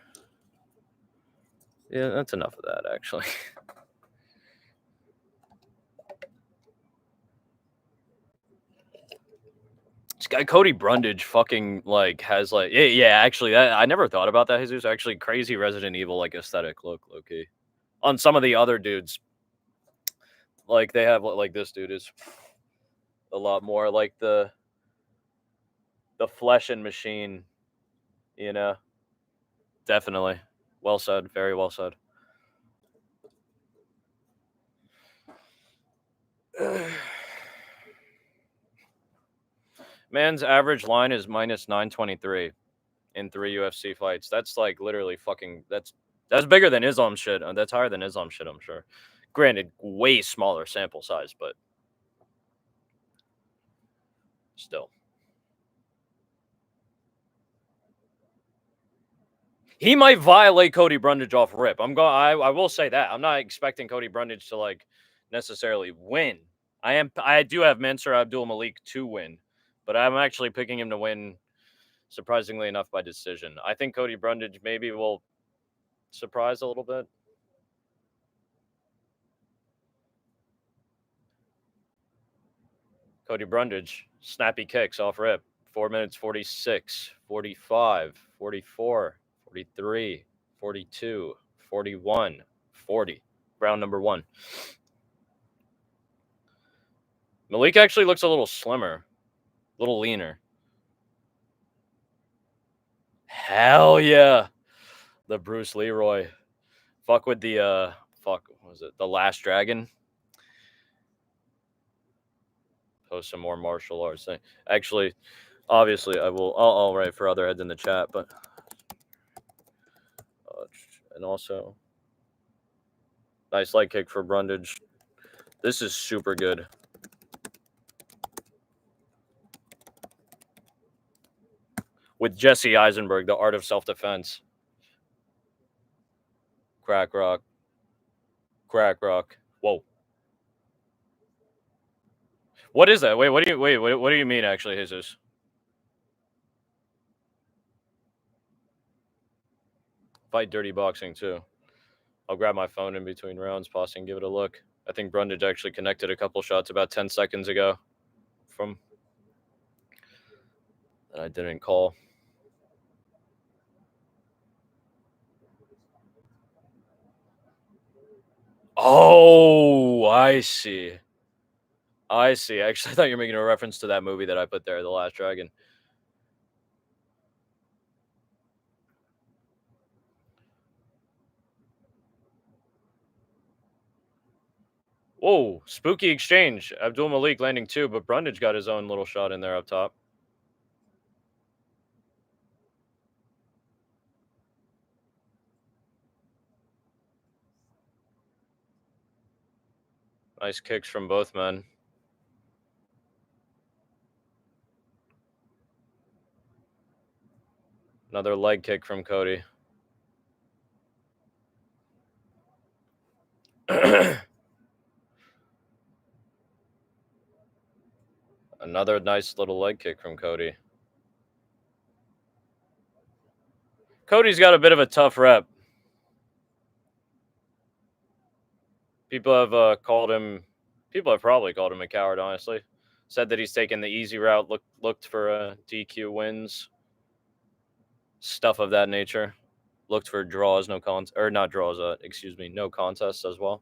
Yeah, that's enough of that, actually. This guy Cody Brundage fucking like has like yeah actually that, I never thought about that. Jesus, actually crazy Resident Evil like aesthetic look, low key. On some of the other dudes, like they have like this dude is a lot more like the flesh and machine, you know. Definitely, well said, very well said. Man's average line is minus 923 in 3 UFC fights. That's like literally fucking. That's bigger than Islam shit. That's higher than Islam shit. I'm sure. Granted, way smaller sample size, but still. He might violate Cody Brundage off rip. I will say that. I'm not expecting Cody Brundage to like necessarily win. I do have Mansour Abdul Malik to win, but I'm actually picking him to win surprisingly enough by decision. I think Cody Brundage maybe will surprise a little bit. Cody Brundage, snappy kicks off rip. 4 minutes 46, 45, 44, 43, 42, 41, 40. Round number 1. Malik actually looks a little slimmer, a little leaner. Hell yeah. The Bruce Leroy. Fuck with the what was it? The Last Dragon. Post some more martial arts thing. Actually, obviously I'll write for other heads in the chat, but and also nice leg kick for Brundage. This is super good. With Jesse Eisenberg, The Art of Self-Defense. Crack rock. Crack rock. Whoa. What is that? What do you mean actually, Jesus? Fight dirty boxing too. I'll grab my phone in between rounds, pause and give it a look. I think Brundage actually connected a couple shots about 10 seconds ago from that I didn't call. Oh, I see. Actually, I thought you were making a reference to that movie that I put there, The Last Dragon. Whoa, spooky exchange. Abdul Malik landing 2, but Brundage got his own little shot in there up top. Nice kicks from both men. Another leg kick from Cody. Another nice little leg kick from Cody. Cody's got a bit of a tough rep. People have probably called him a coward, honestly. Said that he's taken the easy route, looked for DQ wins, stuff of that nature. Looked for draws, no contests as well.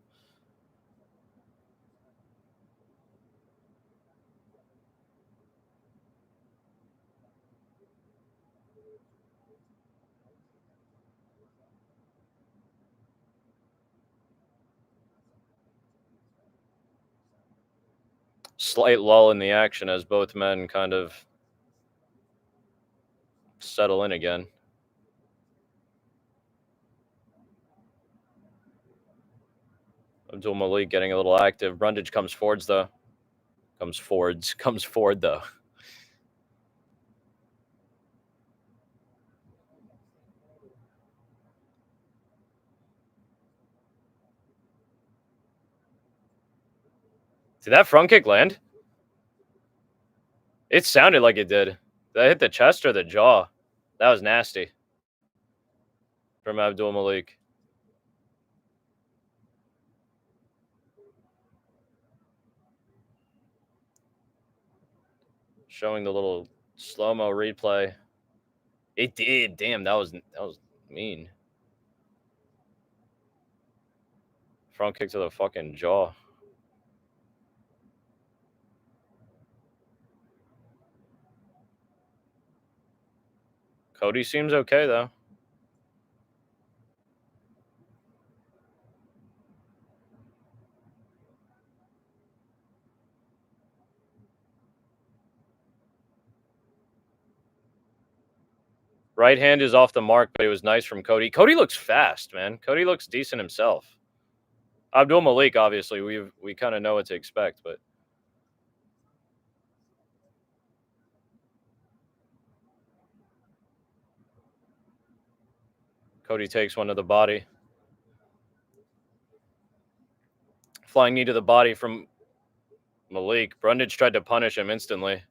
Slight lull in the action as both men kind of settle in again. Abdul Malik getting a little active. Brundage comes forward though. Did that front kick land? It sounded like it did. Did that hit the chest or the jaw? That was nasty from Abdul Malik. Showing the little slow-mo replay. It did. Damn, that was mean. Front kick to the fucking jaw. Cody seems okay though. Right hand is off the mark, but it was nice from Cody. Cody looks fast, man. Cody looks decent himself. Abdul Malik, obviously, we kind of know what to expect, but Cody takes one to the body. Flying knee to the body from Malik. Brundage tried to punish him instantly.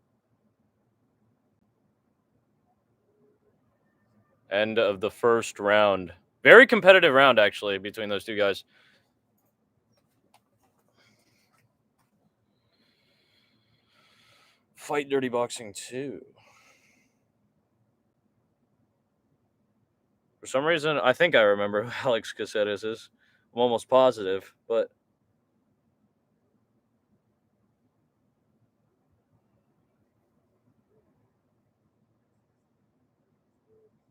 End of the first round. Very competitive round, actually, between those two guys. Fight Dirty Boxing 2. For some reason, I think I remember who Alex Caceres is. I'm almost positive, but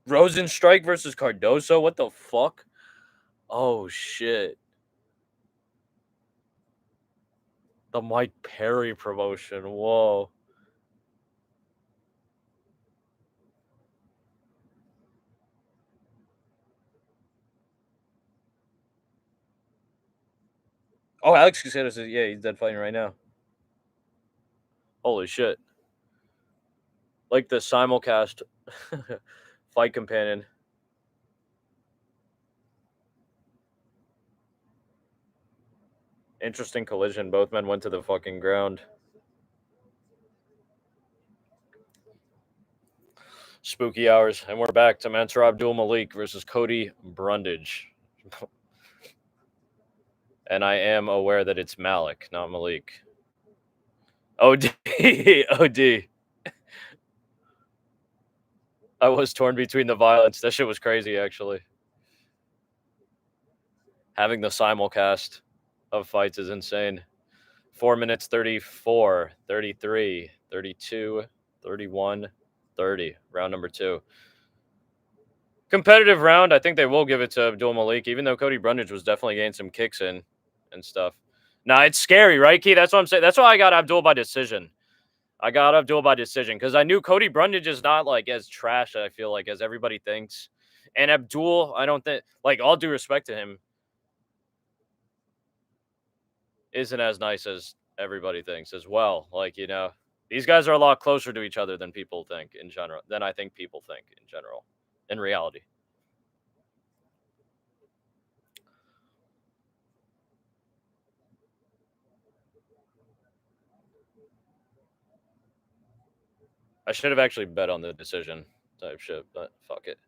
Rosenstrike versus Cardoso? What the fuck? Oh, shit. The Mike Perry promotion. Whoa. Oh, Alex Caceres is, yeah, he's dead fighting right now. Holy shit. Like the simulcast fight companion. Interesting collision. Both men went to the fucking ground. Spooky hours, and we're back to Mansour Abdul Malik versus Cody Brundage. And I am aware that it's Malik, not Malik. OD. OD. I was torn between the violence. That shit was crazy, actually. Having the simulcast of fights is insane. 4 minutes 34, 33, 32, 31, 30. Round number 2. Competitive round. I think they will give it to Abdul Malik, even though Cody Brundage was definitely getting some kicks in and stuff. Nah, it's scary, right, Key? That's what I'm saying. That's why I got Abdul by decision. Because I knew Cody Brundage is not like as trash, I feel like, as everybody thinks. And Abdul, I don't think, like, all due respect to him, isn't as nice as everybody thinks as well. Like, these guys are a lot closer to each other than people think in general, than I think people think in general, in reality. I should have actually bet on the decision type shit, but fuck it.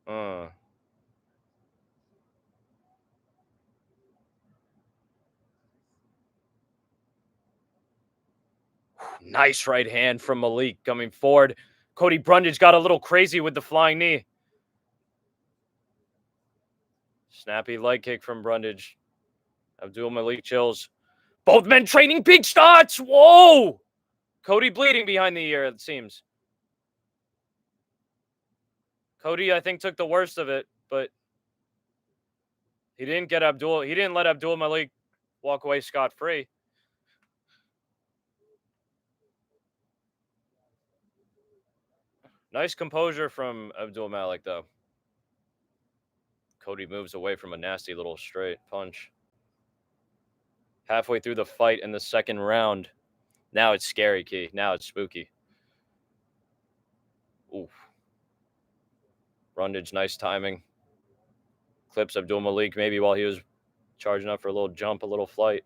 Uh, nice right hand from Malik coming forward. Cody Brundage got a little crazy with the flying knee. Snappy leg kick from Brundage. Abdul Malik chills. Both men training big shots. Whoa! Cody bleeding behind the ear, it seems. Cody, I think, took the worst of it, but he didn't let Abdul Malik walk away scot-free. Nice composure from Abdul Malik, though. Cody moves away from a nasty little straight punch. Halfway through the fight in the second round. Now it's scary, Key. Now it's spooky. Oof. Brundage, nice timing. Clips Abdul Malik maybe while he was charging up for a little jump, a little flight.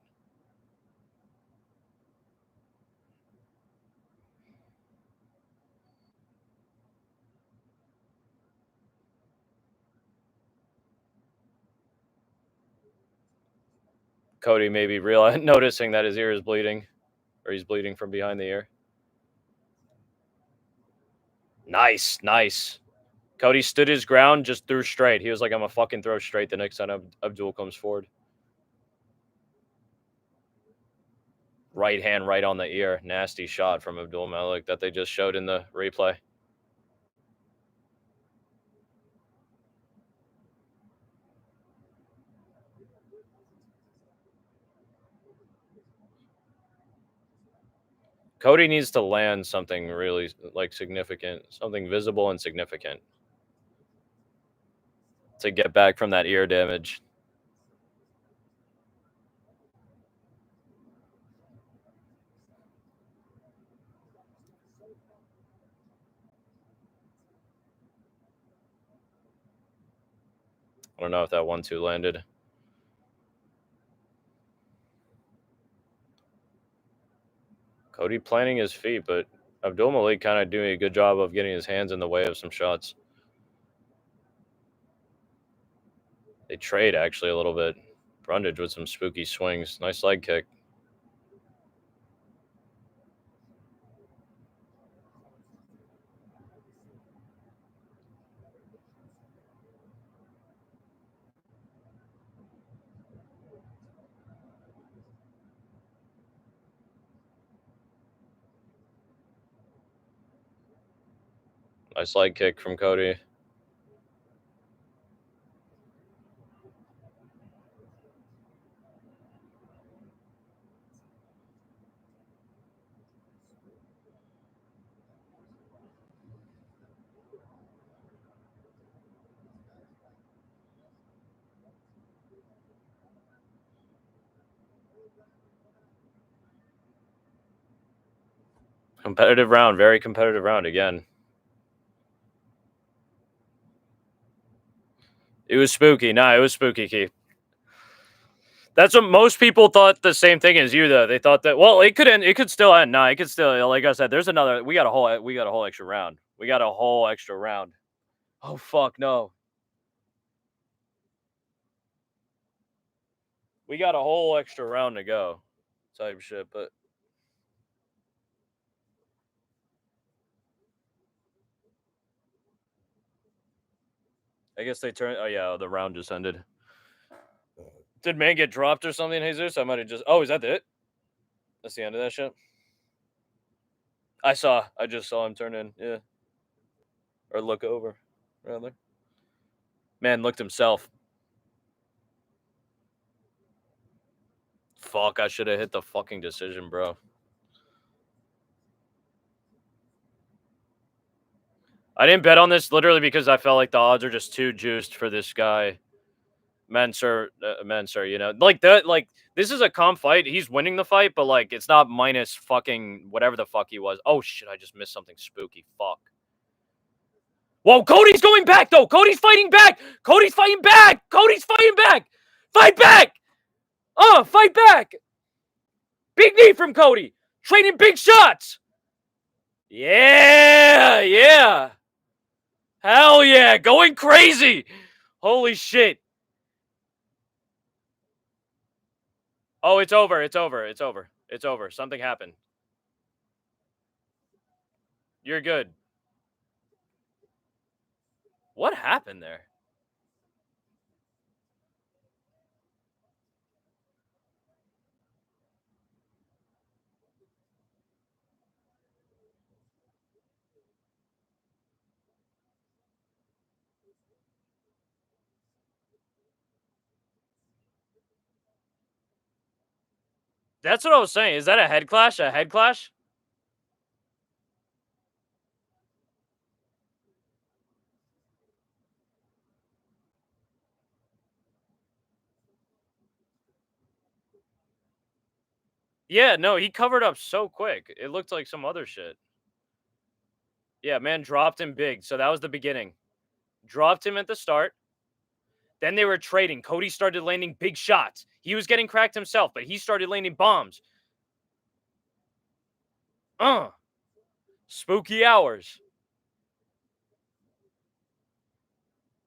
Cody maybe noticing that his ear is bleeding, or he's bleeding from behind the ear. Nice, nice. Cody stood his ground, just threw straight. He was like, I'm going to fucking throw straight the next time Abdul comes forward. Right hand right on the ear. Nasty shot from Abdul Malik that they just showed in the replay. Cody needs to land something really significant, something visible and significant to get back from that ear damage. I don't know if that 1-2 landed. Cody planting his feet, but Abdul Malik kind of doing a good job of getting his hands in the way of some shots. They trade actually a little bit. Brundage with some spooky swings. Nice leg kick. Nice leg kick from Cody. Competitive round. Very competitive round again. It was spooky. Nah, it was spooky, Keith. That's what most people thought the same thing as you, though. They thought that, well, it could still end. Nah, it could still, like I said, there's another, we got a whole extra round. We got a whole extra round. Oh, fuck, no. We got a whole extra round to go type shit, but I guess they turned, oh, yeah, the round just ended. Did man get dropped or something, Jesus? I might have just, oh, is that it? That's the end of that shit? I just saw him turn in, yeah. Or look over, rather. Man looked himself. Fuck, I should have hit the fucking decision, bro. I didn't bet on this literally because I felt like the odds are just too juiced for this guy. Mensur, you know, like that, like this is a calm fight. He's winning the fight, but like it's not minus fucking whatever the fuck he was. Oh shit, I just missed something spooky. Fuck. Whoa, Cody's going back though. Cody's fighting back. Cody's fighting back. Cody's fighting back. Fight back. Fight back. Big knee from Cody. Trading big shots. Yeah, yeah. Hell yeah, going crazy. Holy shit. Oh, it's over. It's over. It's over. It's over. Something happened. You're good. What happened there? That's what I was saying. Is that a head clash? A head clash? Yeah, no, he covered up so quick. It looked like some other shit. Yeah, man dropped him big. So that was the beginning. Dropped him at the start. Then they were trading. Cody started landing big shots. He was getting cracked himself, but he started landing bombs. Spooky hours.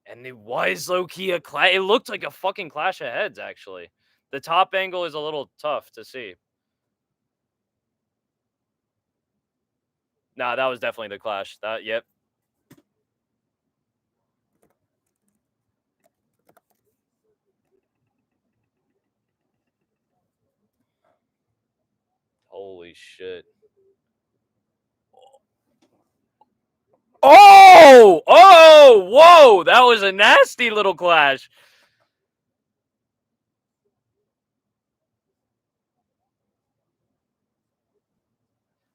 And it was low-key a clash. It looked like a fucking clash of heads, actually. The top angle is a little tough to see. Nah, that was definitely the clash. Yep. Holy shit. Oh! Oh! Whoa! That was a nasty little clash.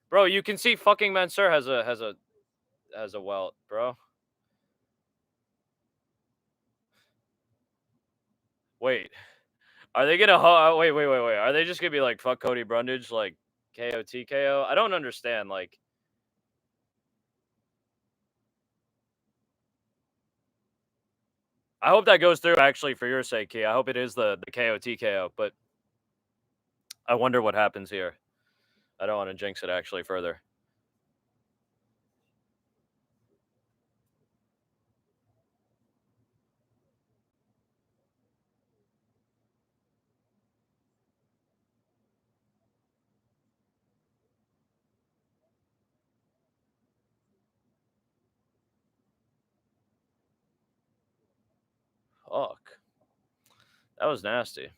Bro, you can see fucking Mansour has a welt, bro. Wait. Are they gonna wait. Are they just gonna be like fuck Cody Brundage, like KO TKO? I don't understand. Like, I hope that goes through actually for your sake, Key. I hope it is the KO TKO, but I wonder what happens here. I don't want to jinx it actually further. Fuck. That was nasty.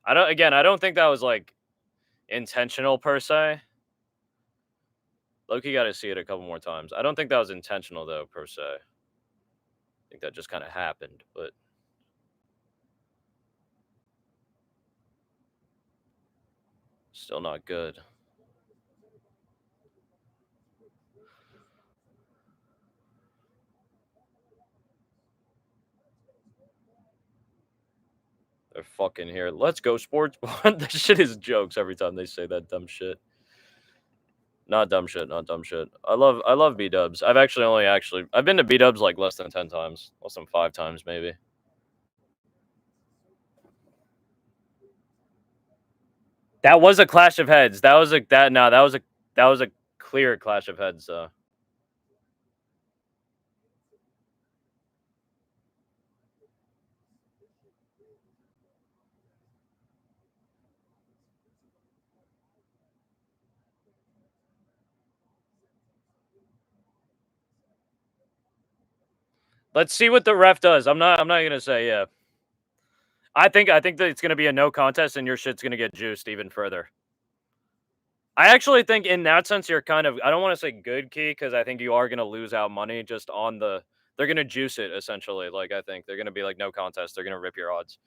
I don't think that was like intentional per se. Loki got to see it a couple more times. I don't think that was intentional though per se. I think that just kind of happened, but still not good. They're fucking here. Let's go, sports. That shit is jokes every time they say that dumb shit. Not dumb shit. Not dumb shit. I love B Dubs. I've been to B Dubs like less than 10 times, less than 5 times maybe. That was a clash of heads. That was a clear clash of heads. Let's see what the ref does. I'm not gonna say yeah. I think that it's gonna be a no contest and your shit's gonna get juiced even further. I actually think in that sense you're kind of I don't want to say good, Key, because I think you are gonna lose out money just on the They're gonna juice it essentially. Like I think they're gonna be like no contest. They're gonna rip your odds.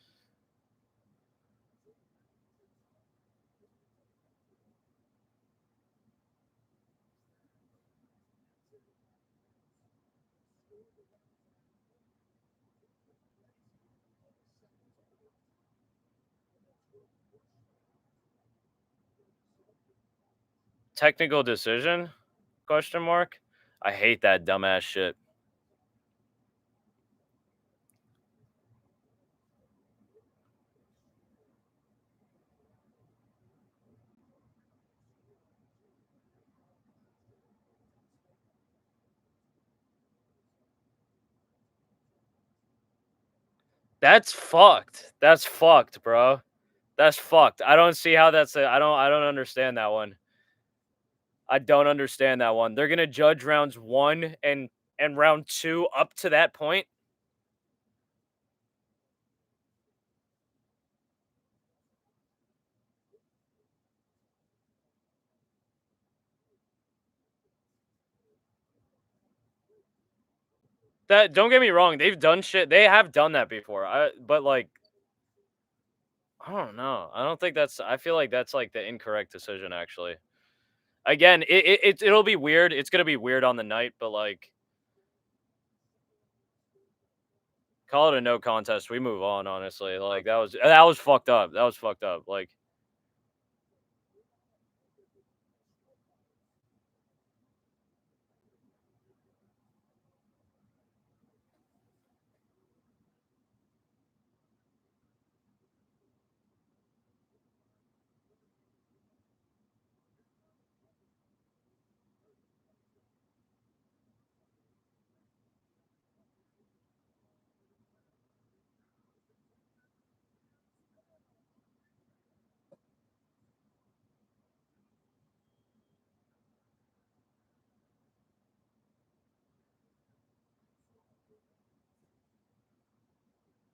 Technical decision? Question mark. I hate that dumbass shit. That's fucked. That's fucked, bro. That's fucked. I don't see how that's a, I don't understand that one. I don't understand that one. They're gonna judge rounds 1 and round 2 up to that point. That don't get me wrong, they've done shit. They have done that before. But like I don't know. I don't think that's I feel like that's like the incorrect decision actually. Again, it'll be weird. It's gonna be weird on the night, but like call it a no contest. We move on, honestly. Like that was fucked up. That was fucked up. Like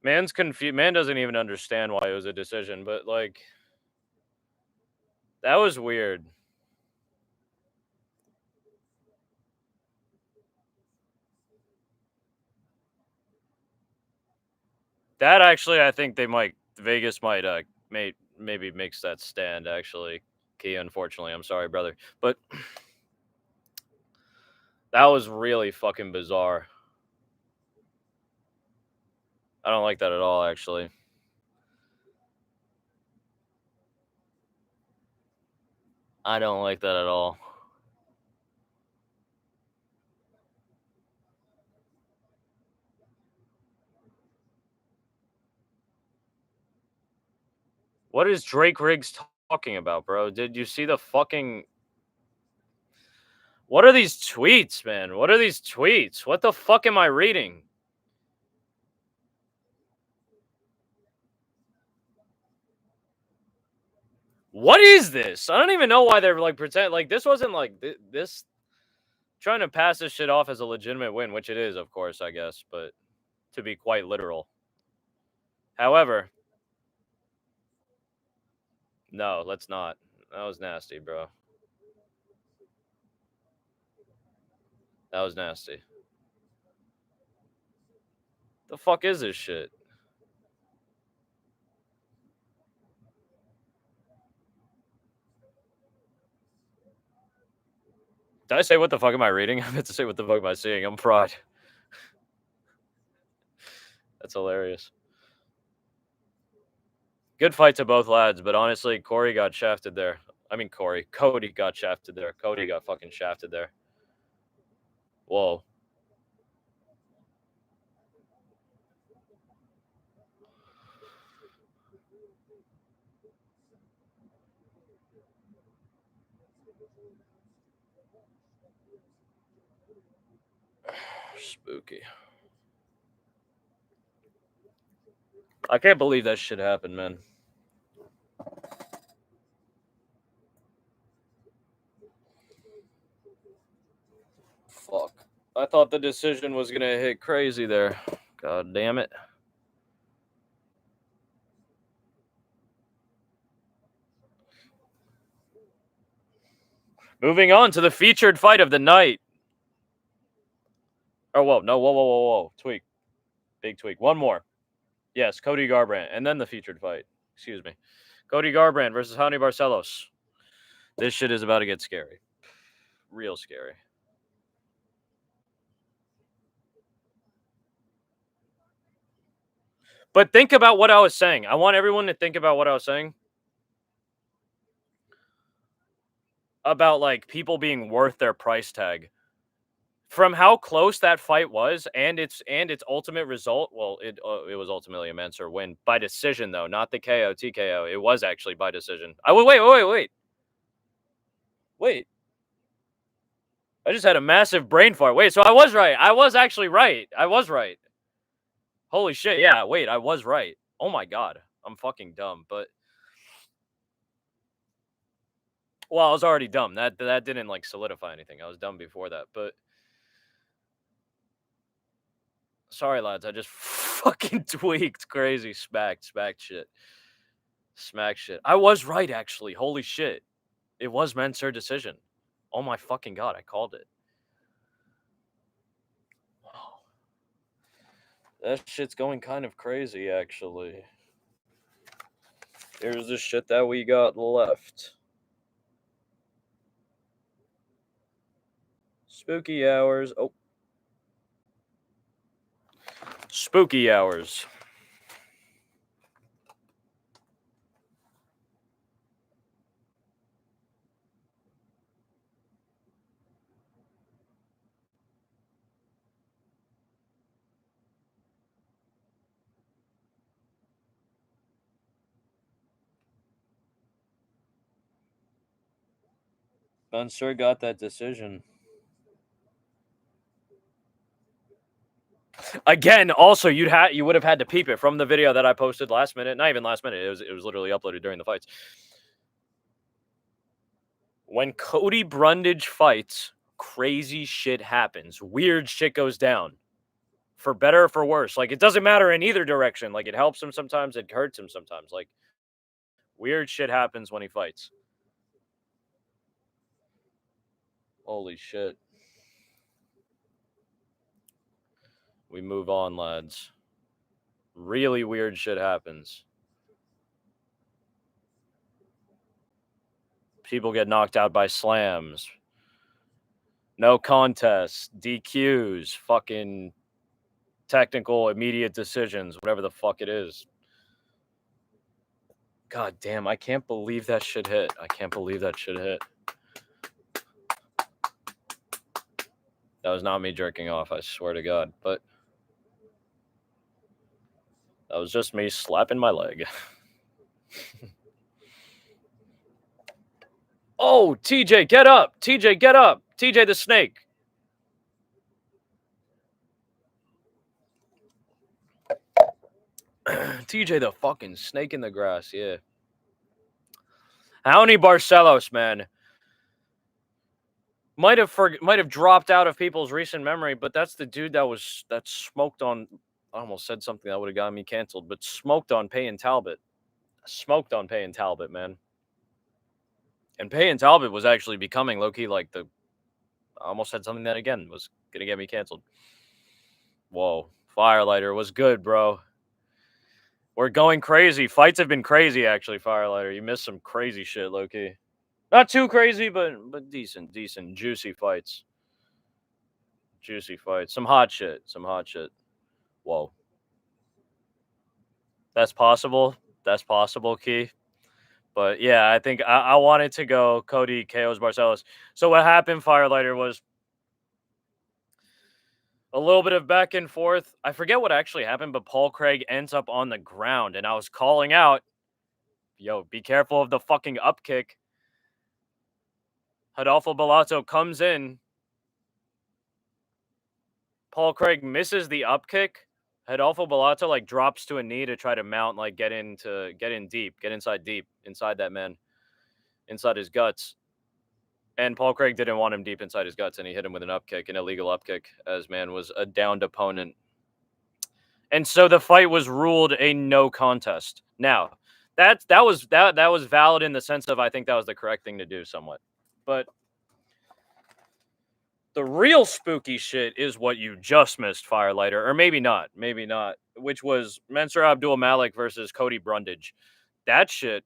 man's confused. Man doesn't even understand why it was a decision, but like that was weird. That actually, I think they might Vegas might maybe makes that stand actually. Key, unfortunately, I'm sorry, brother, but that was really fucking bizarre. I don't like that at all, actually. I don't like that at all. What is Drake Riggs talking about, bro? Did you see the fucking? What are these tweets, man? What are these tweets? What the fuck am I reading? What is this? I don't even know why they're like pretend like this wasn't like this trying to pass this shit off as a legitimate win, which it is, of course, I guess, but to be quite literal. However, no, let's not. That was nasty, bro. That was nasty. The fuck is this shit? Did I say what the fuck am I reading? I meant to say what the fuck am I seeing? I'm fried. That's hilarious. Good fight to both lads, but honestly, Corey got shafted there. I mean, Cody got shafted there. Cody got fucking shafted there. Whoa. Spooky. I can't believe that shit happened, man. Fuck. I thought the decision was gonna hit crazy there. God damn it. Moving on to the featured fight of the night. Oh, whoa. No, whoa. Tweak. Big tweak. One more. Yes, Cody Garbrandt. And then the featured fight. Excuse me. Cody Garbrandt versus Jaime Barcelos. This shit is about to get scary. Real scary. But think about what I was saying. I want everyone to think about what I was saying about like people being worth their price tag. From how close that fight was and its ultimate result, well, it was ultimately a Mansour win by decision though, not the KO TKO. It was actually by decision. I would wait. I just had a massive brain fart. Wait, so I was right. I was actually right. I was right. Holy shit! Yeah, wait, I was right. Oh my god, I'm fucking dumb. But well, I was already dumb. That didn't like solidify anything. I was dumb before that. But sorry, lads. I just fucking tweaked crazy, smacked shit. Smack shit. I was right, actually. Holy shit. It was Mansour decision. Oh my fucking god, I called it. Wow. That shit's going kind of crazy, actually. Here's the shit that we got left. Spooky hours. Oh. Spooky hours. Mansour got that decision. Again, also you would have had to peep it from the video that I posted last minute. Not even last minute. It was literally uploaded during the fights. When Cody Brundage fights, crazy shit happens. Weird shit goes down. For better or for worse. Like, it doesn't matter in either direction. Like, it helps him sometimes, it hurts him sometimes. Like, weird shit happens when he fights. Holy shit. We move on, lads. Really weird shit happens. People get knocked out by slams. No contest. DQs. Fucking technical immediate decisions. Whatever the fuck it is. God damn, I can't believe that shit hit. I can't believe that shit hit. That was not me jerking off, I swear to God. But that was just me slapping my leg. Oh, TJ, get up! TJ, get up! TJ the snake. TJ the fucking snake in the grass, yeah. Jaime Barcelos, man. Might have dropped out of people's recent memory, but that's the dude that smoked on. I almost said something that would have gotten me canceled, but smoked on Payne Talbot. Smoked on Payne Talbot, man. And Payne Talbot was actually becoming low-key like the. I almost said something that again was gonna get me canceled. Whoa, Firelighter was good, bro. We're going crazy. Fights have been crazy, actually, Firelighter. You missed some crazy shit, low-key. Not too crazy, but decent, juicy fights. Juicy fights. Some hot shit. Whoa. That's possible. That's possible, Key. But yeah, I think I wanted to go Cody KO's Barcelos. So what happened, Firelighter, was a little bit of back and forth. I forget what actually happened, but Paul Craig ends up on the ground, and I was calling out, yo, be careful of the fucking up kick. Rodolfo Bellato comes in. Paul Craig misses the up kick. Rodolfo Bellato like drops to a knee to try to mount, like get in deep, get inside deep, inside that man, inside his guts. And Paul Craig didn't want him deep inside his guts, and he hit him with an up kick, an illegal up kick, as man was a downed opponent. And so the fight was ruled a no contest. Now, that was valid in the sense of I think that was the correct thing to do somewhat. But The real spooky shit is what you just missed, Firelighter, or maybe not, which was Mensur Abdul Malik versus Cody Brundage. That shit,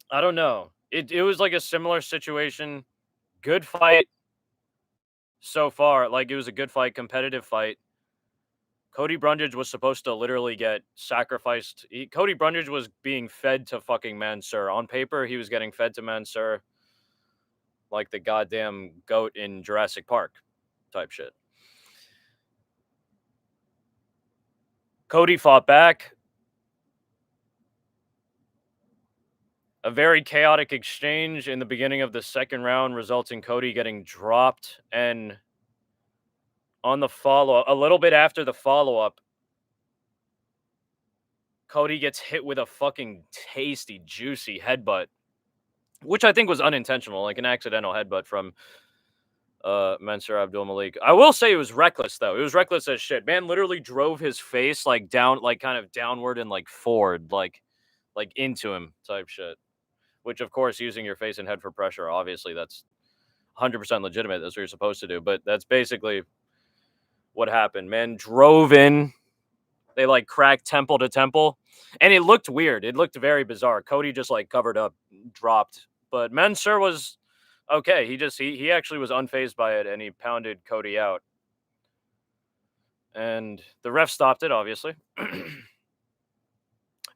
I don't know. It was like a similar situation. Good fight so far. Like it was a good fight, competitive fight. Cody Brundage was supposed to literally get sacrificed. Cody Brundage was being fed to fucking Mansur. On paper, he was getting fed to Mansur like the goddamn goat in Jurassic Park type shit. Cody fought back. A very chaotic exchange in the beginning of the second round results in Cody getting dropped. And on the follow up, a little bit after the follow up, Cody gets hit with a fucking tasty, juicy headbutt, which I think was unintentional, like an accidental headbutt from Mensur Abdul Malik. I will say it was reckless though. It was reckless as shit. Man literally drove his face like down, like kind of downward and like forward, like into him type shit. Which of course, using your face and head for pressure, obviously that's 100% legitimate. That's what you're supposed to do. But that's basically what happened. Man drove in. They like cracked temple to temple, and it looked weird. It looked very bizarre. Cody just like covered up, dropped, but Mensur was okay. He actually was unfazed by it, and he pounded Cody out. And the ref stopped it, obviously.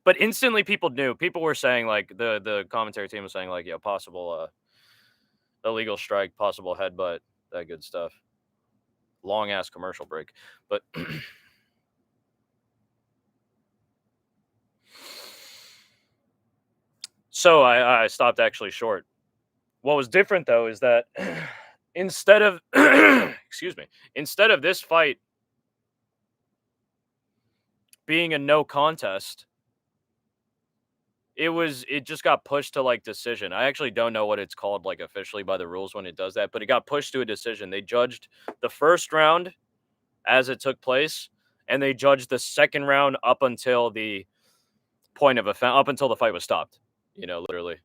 But instantly, people knew. People were saying like the commentary team was saying like, yeah, possible illegal strike, possible headbutt, that good stuff. Long ass commercial break, but. So I stopped actually short. What was different though is that instead of excuse me, instead of this fight being a no contest, it just got pushed to like decision. I actually don't know what it's called like officially by the rules when it does that, but it got pushed to a decision. They judged the first round as it took place, and they judged the second round up until the point of up until the fight was stopped. You know, literally.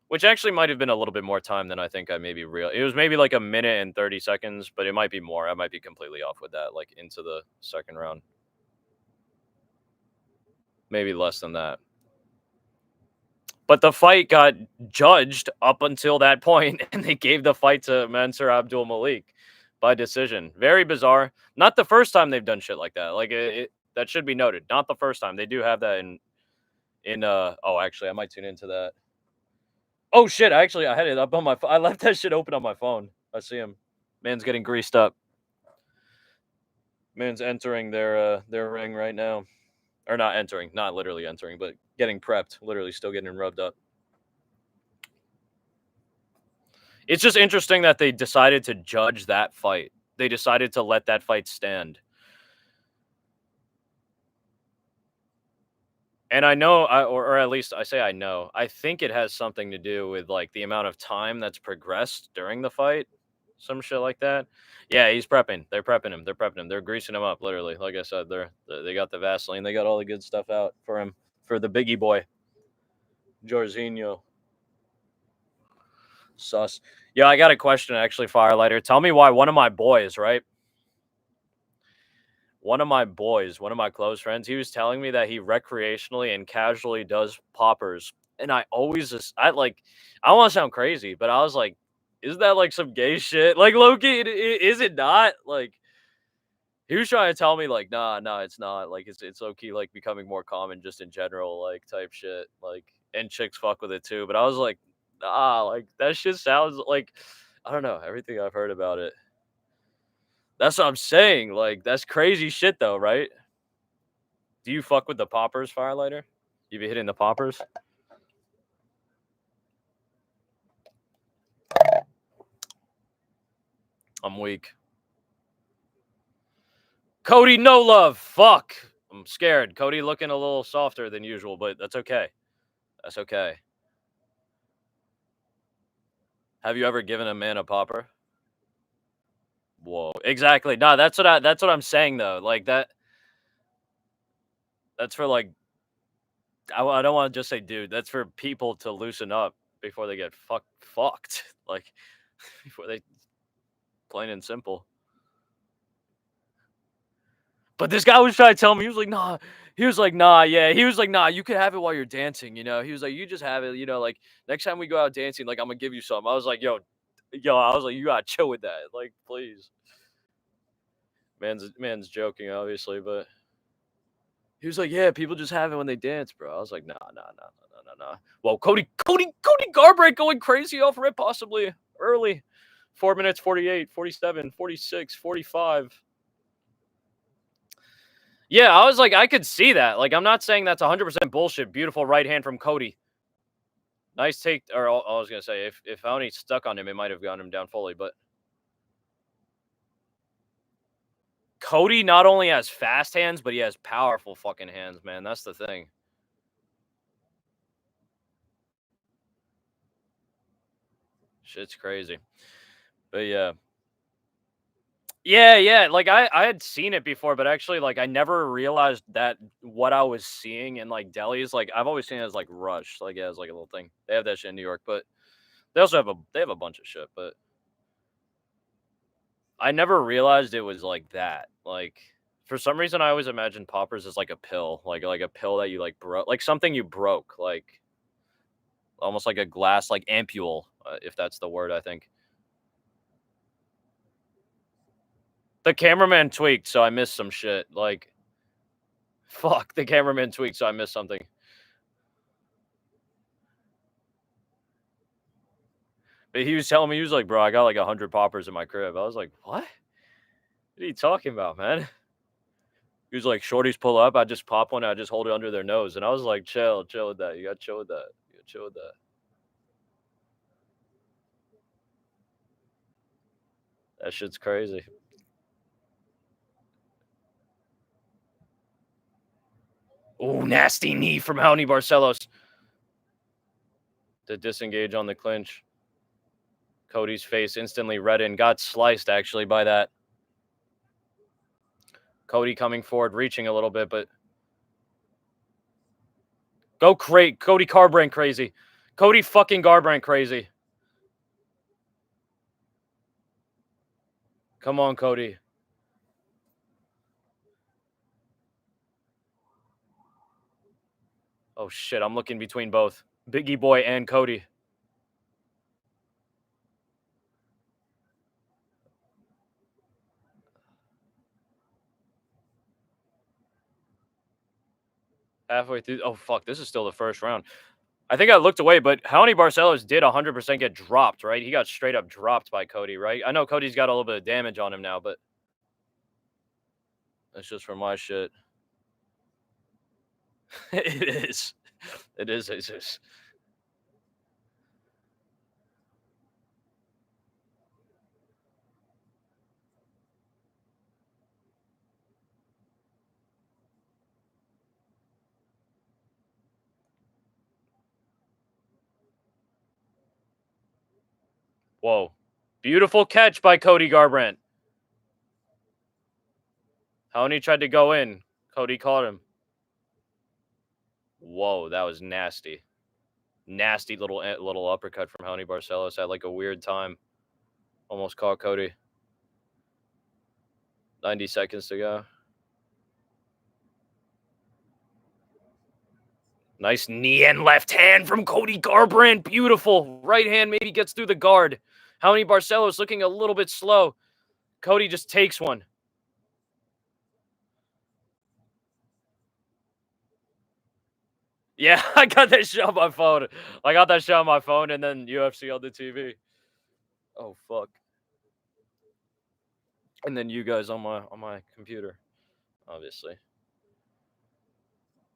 Which actually might have been a little bit more time than I think I maybe real. It was maybe like a minute and 30 seconds, but it might be more. I might be completely off with that, like into the second round. Maybe less than that. But the fight got judged up until that point, and they gave the fight to Mensur Abdul Malik by decision. Very bizarre. Not the first time they've done shit like that. Like that should be noted. Not the first time. They do have that in oh, actually I might tune into that. Oh shit! I had it up on my. I left that shit open on my phone. I see him. Man's getting greased up. Man's entering their ring right now, or not entering, not literally entering, but getting prepped. Literally, still getting rubbed up. It's just interesting that they decided to judge that fight. They decided to let that fight stand. And I know, or at least I say I know. I think it has something to do with like the amount of time that's progressed during the fight, some shit like that. Yeah, he's prepping. They're prepping him. They're prepping him. They're greasing him up, literally. Like I said, they got the Vaseline. They got all the good stuff out for him, for the biggie boy, Jorginho. Sus. Yeah, I got a question actually, Firelighter. Tell me why one of my boys, right? One of my boys, one of my close friends, he was telling me that he recreationally and casually does poppers. And I always just, I don't want to sound crazy, but I was like, isn't that like some gay shit? Like, Loki, is it not? Like, he was trying to tell me, like, nah, it's not. Like, it's low key, like, becoming more common just in general, like, type shit. Like, and chicks fuck with it too. But I was like, nah, like, that shit sounds like, I don't know, everything I've heard about it. That's what I'm saying. Like, that's crazy shit, though, right? Do you fuck with the poppers, Firelighter? You be hitting the poppers? I'm weak. Cody, no love. Fuck. I'm scared. Cody looking a little softer than usual, but that's okay. That's okay. Have you ever given a man a popper? Whoa. Exactly. No, that's what I'm saying though. Like that. That's for like. I don't want to just say, dude. That's for people to loosen up before they get fucked. Like before they. Plain and simple. But this guy was trying to tell me, he was like, "Nah." He was like, "Nah, yeah." He was like, "Nah, you can have it while you're dancing, you know?" He was like, "You just have it, you know, like, next time we go out dancing, like, Imma give you some." I was like, yo," I was like, "You gotta chill with that, like, please." Man's joking, obviously, but he was like, "Yeah, people just have it when they dance, bro." I was like, "Nah, nah, nah, nah, nah, nah, nah." Well, Cody Garbrandt going crazy off rip possibly early. 4 minutes, 48, 47, 46, 45. Yeah, I was like, I could see that. Like, I'm not saying that's 100% bullshit. Beautiful right hand from Cody. Nice take, or I was gonna say, if Oni stuck on him, it might have gotten him down fully. But Cody not only has fast hands, but he has powerful fucking hands, man. That's the thing. Shit's crazy. But yeah. Yeah. Like I had seen it before, but actually, like I never realized that what I was seeing in like delis. Like I've always seen it as like Rush, like yeah, as like a little thing. They have that shit in New York, but they also have a bunch of shit. But I never realized it was like that. Like for some reason, I always imagined poppers as like a pill, like a pill that you like broke, like something you broke, like almost like a glass, like ampule, if that's the word. I think the cameraman tweaked, so I missed some shit. Like fuck, the cameraman tweaked, so I missed something. But he was telling me, he was like, "Bro, I got like 100 poppers in my crib." I was like, "What? What are you talking about, man?" He was like, "Shorties pull up, I just pop one, I just hold it under their nose," and I was like, chill with that. You got to chill with that. You got to chill with that." That shit's crazy. Oh, nasty knee from Raoni Barcelos to disengage on the clinch. Cody's face instantly reddened, got sliced actually by that. Cody coming forward, reaching a little bit, but Cody Garbrandt crazy. Cody fucking Garbrandt crazy. Come on, Cody. Oh shit, I'm looking between both Biggie Boy and Cody. Halfway through. Oh fuck, this is still the first round. I think I looked away, but Raoni Barcelos did 100% get dropped, right? He got straight up dropped by Cody, right? I know Cody's got a little bit of damage on him now, but that's just from my shit. It is. It is. Jesus. Whoa. Beautiful catch by Cody Garbrandt. Raoni tried to go in. Cody caught him. Whoa, that was nasty. Nasty little uppercut from Raoni Barcelos at like a weird time. Almost caught Cody. 90 seconds to go. Nice knee and left hand from Cody Garbrandt. Beautiful. Right hand maybe gets through the guard. Raoni Barcelos looking a little bit slow. Cody just takes one. Yeah, I got that shit on my phone. I got that shit on my phone and then UFC on the TV. Oh fuck. And then you guys on my computer, obviously.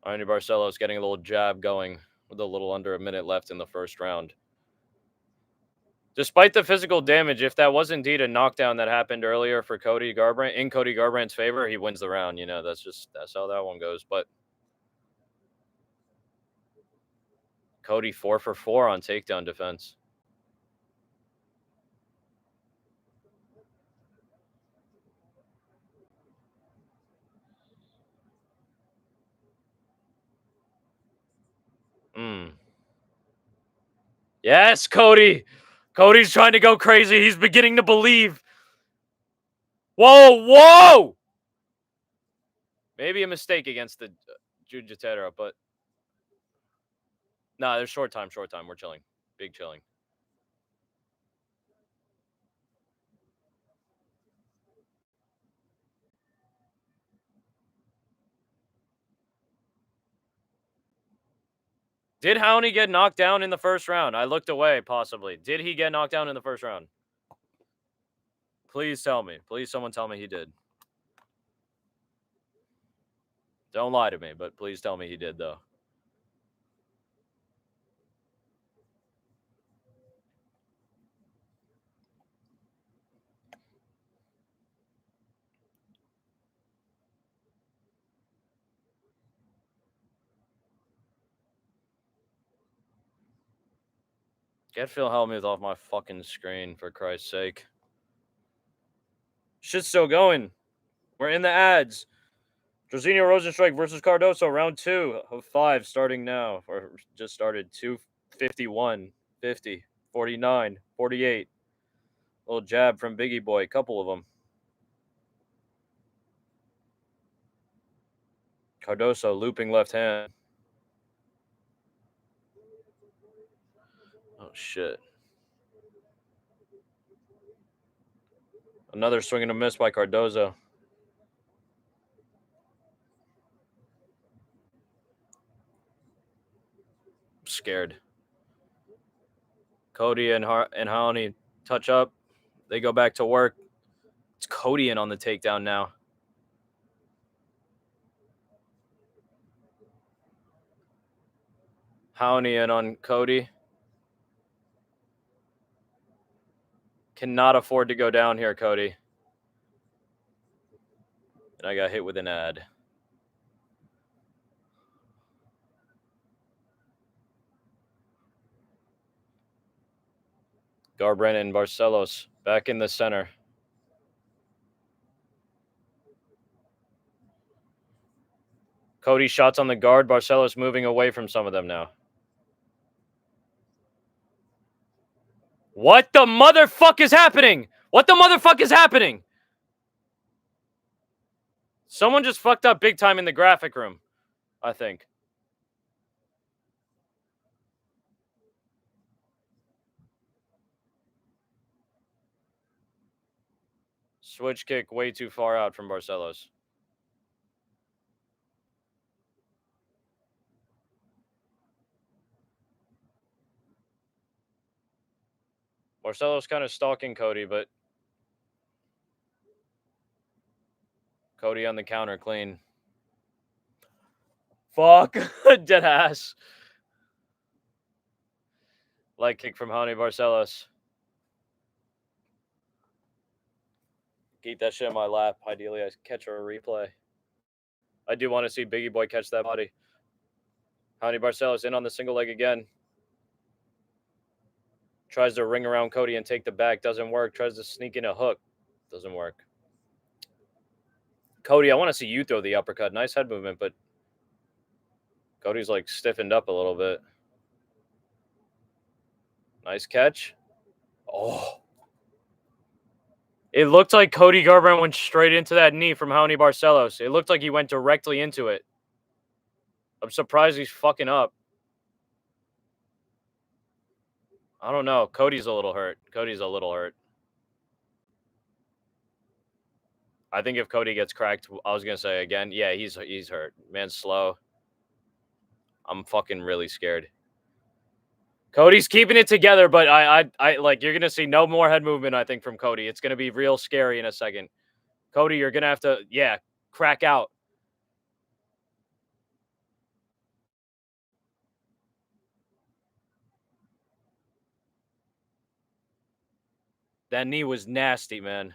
Raoni Barcelos getting a little jab going with a little under a minute left in the first round. Despite the physical damage, if that was indeed a knockdown that happened earlier for Cody Garbrandt, in Cody Garbrandt's favor, he wins the round. You know, that's how that one goes. But Cody 4 for 4 on takedown defense. Yes, Cody. Cody's trying to go crazy. He's beginning to believe. Whoa, whoa! Maybe a mistake against the Jujitero, but nah, there's short time. We're chilling. Big chilling. Did Howney get knocked down in the first round? I looked away, possibly. Did he get knocked down in the first round? Please tell me. Please, someone tell me he did. Don't lie to me, but please tell me he did, though. Get Phil Hellmuth off my fucking screen, for Christ's sake. Shit's still going. We're in the ads. Jorginho Rosenstrike versus Cardoso, round 2 of 5, starting now. Or just started. 251, 50, 49, 48. Little jab from Biggie Boy. Couple of them. Cardoso looping left hand. Oh, shit. Another swing and a miss by Cardozo. I'm scared. Cody and Howney touch up. They go back to work. It's Cody in on the takedown now. Howney in on Cody. Cannot afford to go down here, Cody. And I got hit with an ad. Garbrandt and Barcelos back in the center. Cody shots on the guard. Barcelos moving away from some of them now. What the motherfuck is happening? What the motherfuck is happening? Someone just fucked up big time in the graphic room, I think. Switch kick way too far out from Barcelos. Barcelos kind of stalking Cody, but Cody on the counter clean. Fuck. Dead ass. Leg kick from Honey Barcelos. Keep that shit in my lap. Ideally, I catch a replay. I do want to see Biggie Boy catch that body. Honey Barcelos in on the single leg again. Tries to ring around Cody and take the back. Doesn't work. Tries to sneak in a hook. Doesn't work. Cody, I want to see you throw the uppercut. Nice head movement, but Cody's like stiffened up a little bit. Nice catch. Oh. It looked like Cody Garbrandt went straight into that knee from Honey Barcelos. It looked like he went directly into it. I'm surprised he's fucking up. I don't know. Cody's a little hurt. I think if Cody gets cracked, I was going to say again, yeah, he's hurt. Man's slow. I'm fucking really scared. Cody's keeping it together, but I like you're going to see no more head movement, I think, from Cody. It's going to be real scary in a second. Cody, you're going to have to, crack out. That knee was nasty, man.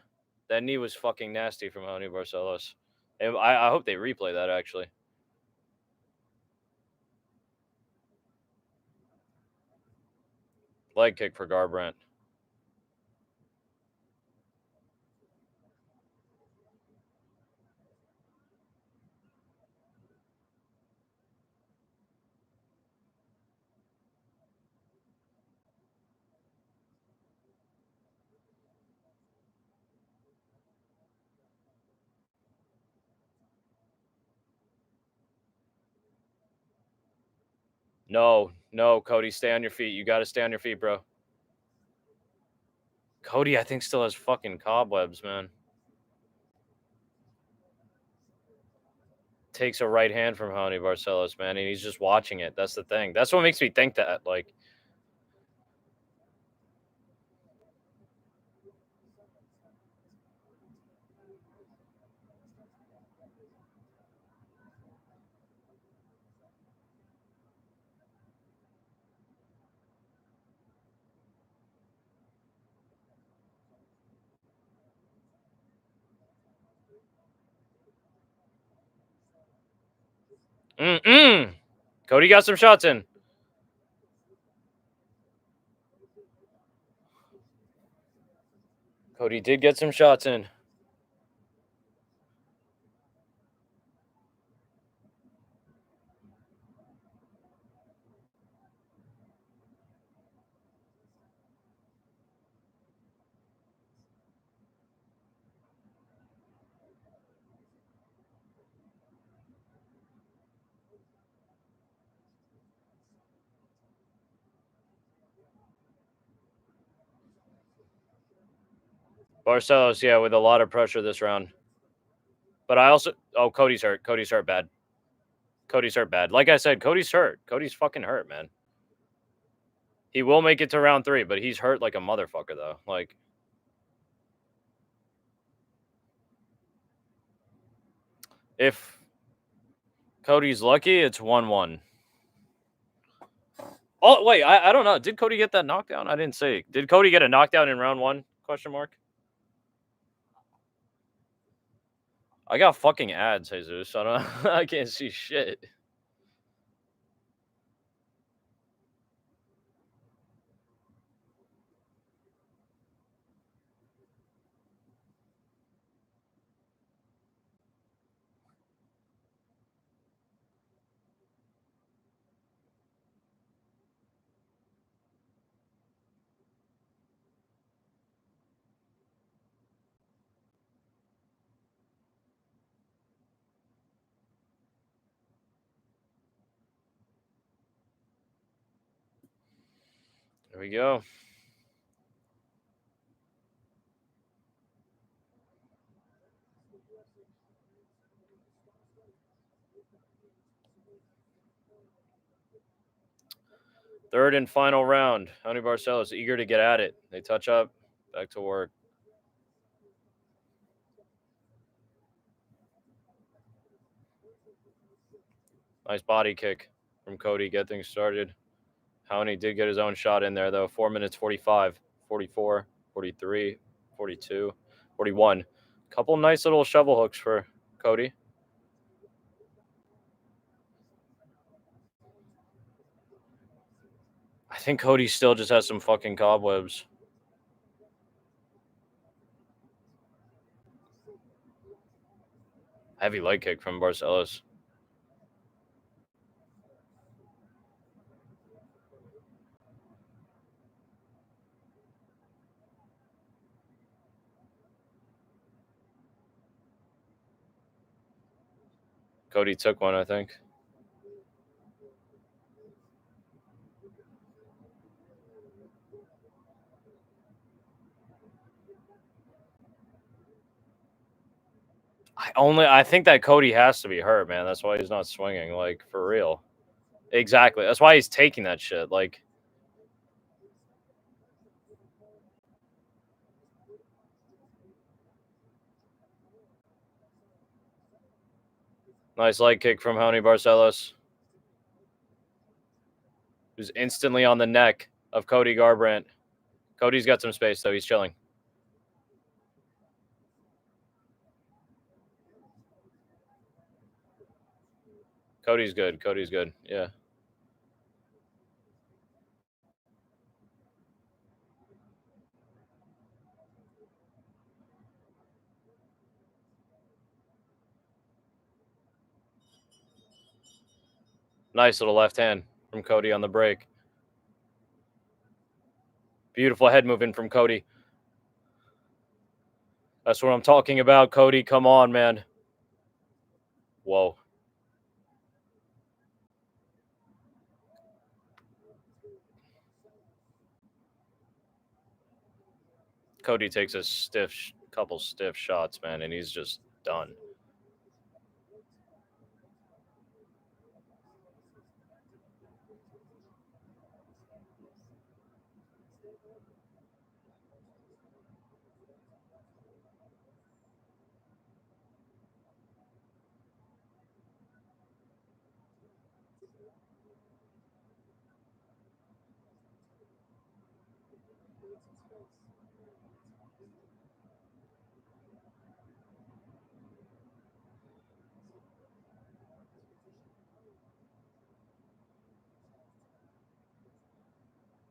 That knee was fucking nasty from Honey Barcelos. And I hope they replay that, actually. Leg kick for Garbrandt. No, no, Cody, stay on your feet. You got to stay on your feet, bro. Cody, I think, still has fucking cobwebs, man. Takes a right hand from Honey Barcelos, man, and he's just watching it. That's the thing. That's what makes me think that. Like, Cody got some shots in. Cody did get some shots in. Barcelos, yeah, with a lot of pressure this round. But I also, Cody's hurt. Cody's hurt bad. Cody's hurt bad. Like I said, Cody's hurt. Cody's fucking hurt, man. He will make it to round 3, but he's hurt like a motherfucker, though. Like, if Cody's lucky, it's 1-1. Oh, wait, I don't know. Did Cody get that knockdown? I didn't see. Did Cody get a knockdown in round 1? Question mark. I got fucking ads, Jesus. I don't. I can't see shit. There we go. Third and final round. Honey Barcelos eager to get at it. They touch up. Back to work. Nice body kick from Cody. Get things started. Honey did get his own shot in there, though. 4 minutes 45, 44, 43, 42, 41. Couple nice little shovel hooks for Cody. I think Cody still just has some fucking cobwebs. Heavy leg kick from Barcelos. Cody took one, I think. I think that Cody has to be hurt, man. That's why he's not swinging, like, for real. Exactly. That's why he's taking that shit. Like, nice leg kick from Honey Barcelos, who's instantly on the neck of Cody Garbrandt. Cody's got some space, though. He's chilling. Cody's good. Cody's good. Yeah. Nice little left hand from Cody on the break. Beautiful head movement from Cody. That's what I'm talking about, Cody. Come on, man. Whoa. Cody takes a couple stiff shots, man, and he's just done.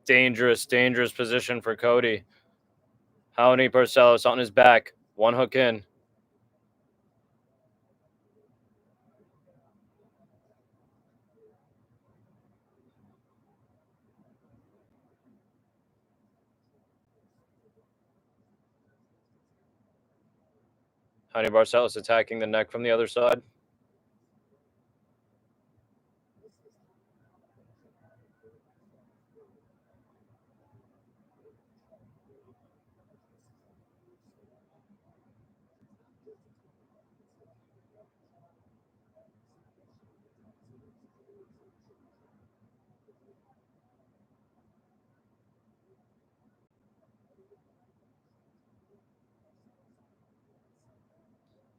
Dangerous position for Cody. Howdy Barcelos on his back. One hook in. Howdy Barcelos attacking the neck from the other side.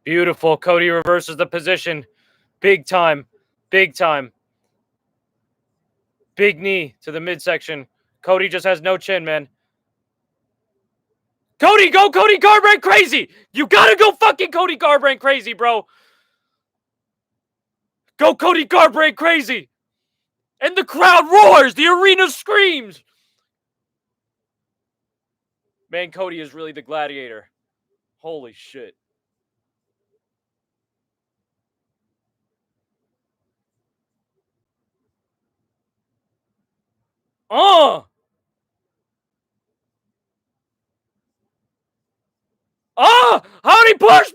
Beautiful. Cody reverses the position. Big time. Big time. Big knee to the midsection. Cody just has no chin, man. Cody, go Cody Garbrandt crazy! You gotta go fucking Cody Garbrandt crazy, bro! Go Cody Garbrandt crazy! And the crowd roars! The arena screams! Man, Cody is really the gladiator. Holy shit. Oh! Ah! Howdy, push!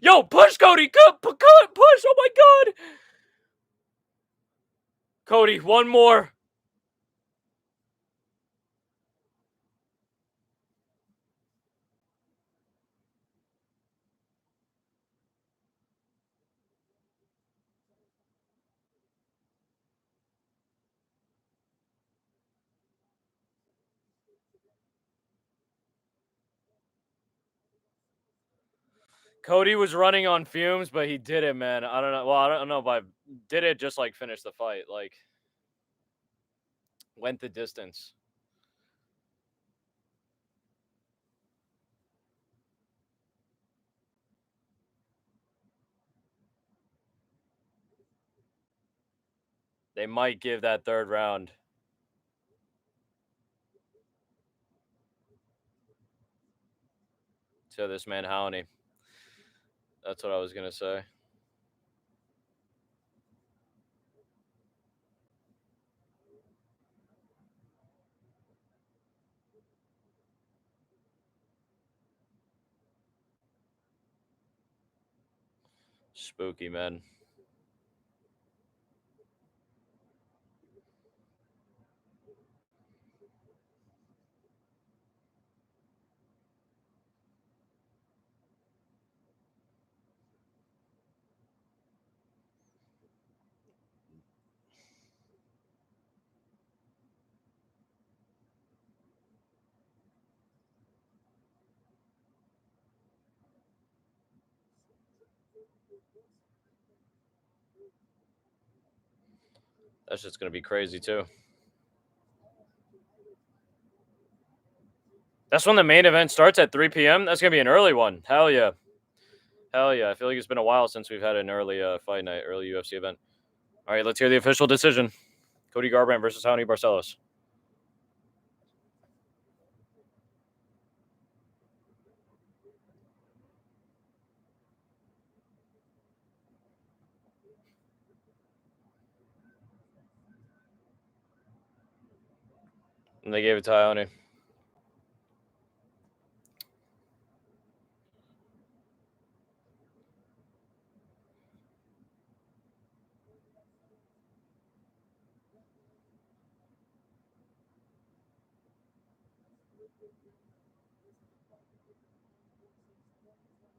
Yo, push, Cody! Push! Oh my god! Cody, one more. Cody was running on fumes, but he did it, man. I don't know. Well, I don't know if I did it just like finish the fight. Like, went the distance. They might give that third round to this man, Howdy. That's what I was going to say. Spooky, man. That's just going to be crazy, too. That's when the main event starts at 3 p.m.? That's going to be an early one. Hell yeah. Hell yeah. I feel like it's been a while since we've had an early fight night, early UFC event. All right, let's hear the official decision. Cody Garbrandt versus Howdy Barcelos. And they gave it to Howdy.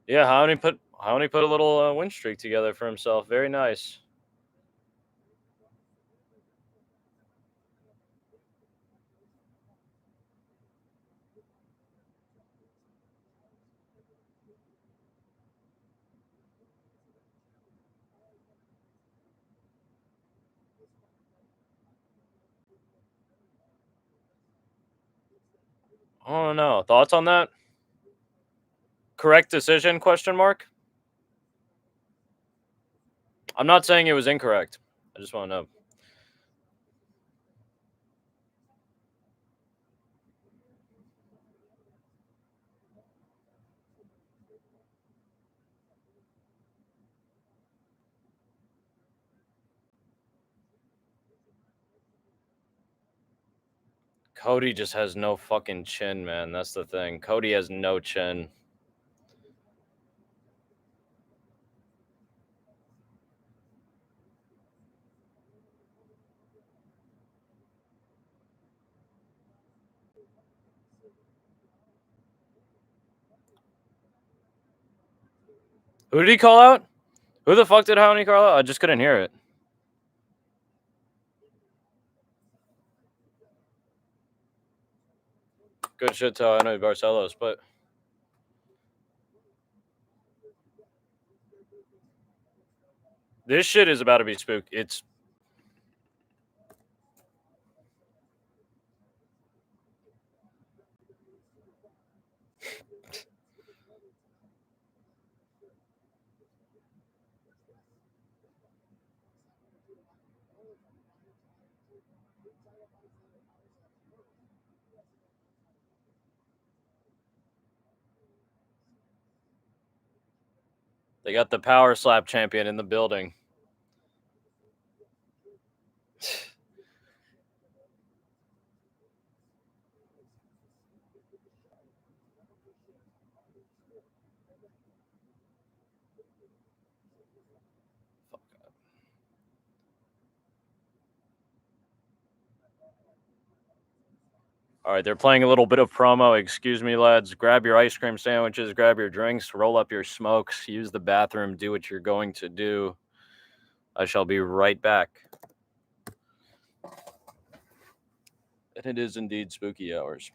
Yeah, Howdy put a little win streak together for himself. Very nice. I don't know. Thoughts on that? Correct decision? Question mark. I'm not saying it was incorrect. I just want to know. Cody just has no fucking chin, man. That's the thing. Cody has no chin. Who did he call out? Who the fuck did Howdy call out? I just couldn't hear it. Good shit to I know Barcelos, but this shit is about to be spooked. It's they got the power slap champion in the building. All right, they're playing a little bit of promo. Excuse me, lads. Grab your ice cream sandwiches, grab your drinks, roll up your smokes, use the bathroom, do what you're going to do. I shall be right back. And it is indeed spooky hours.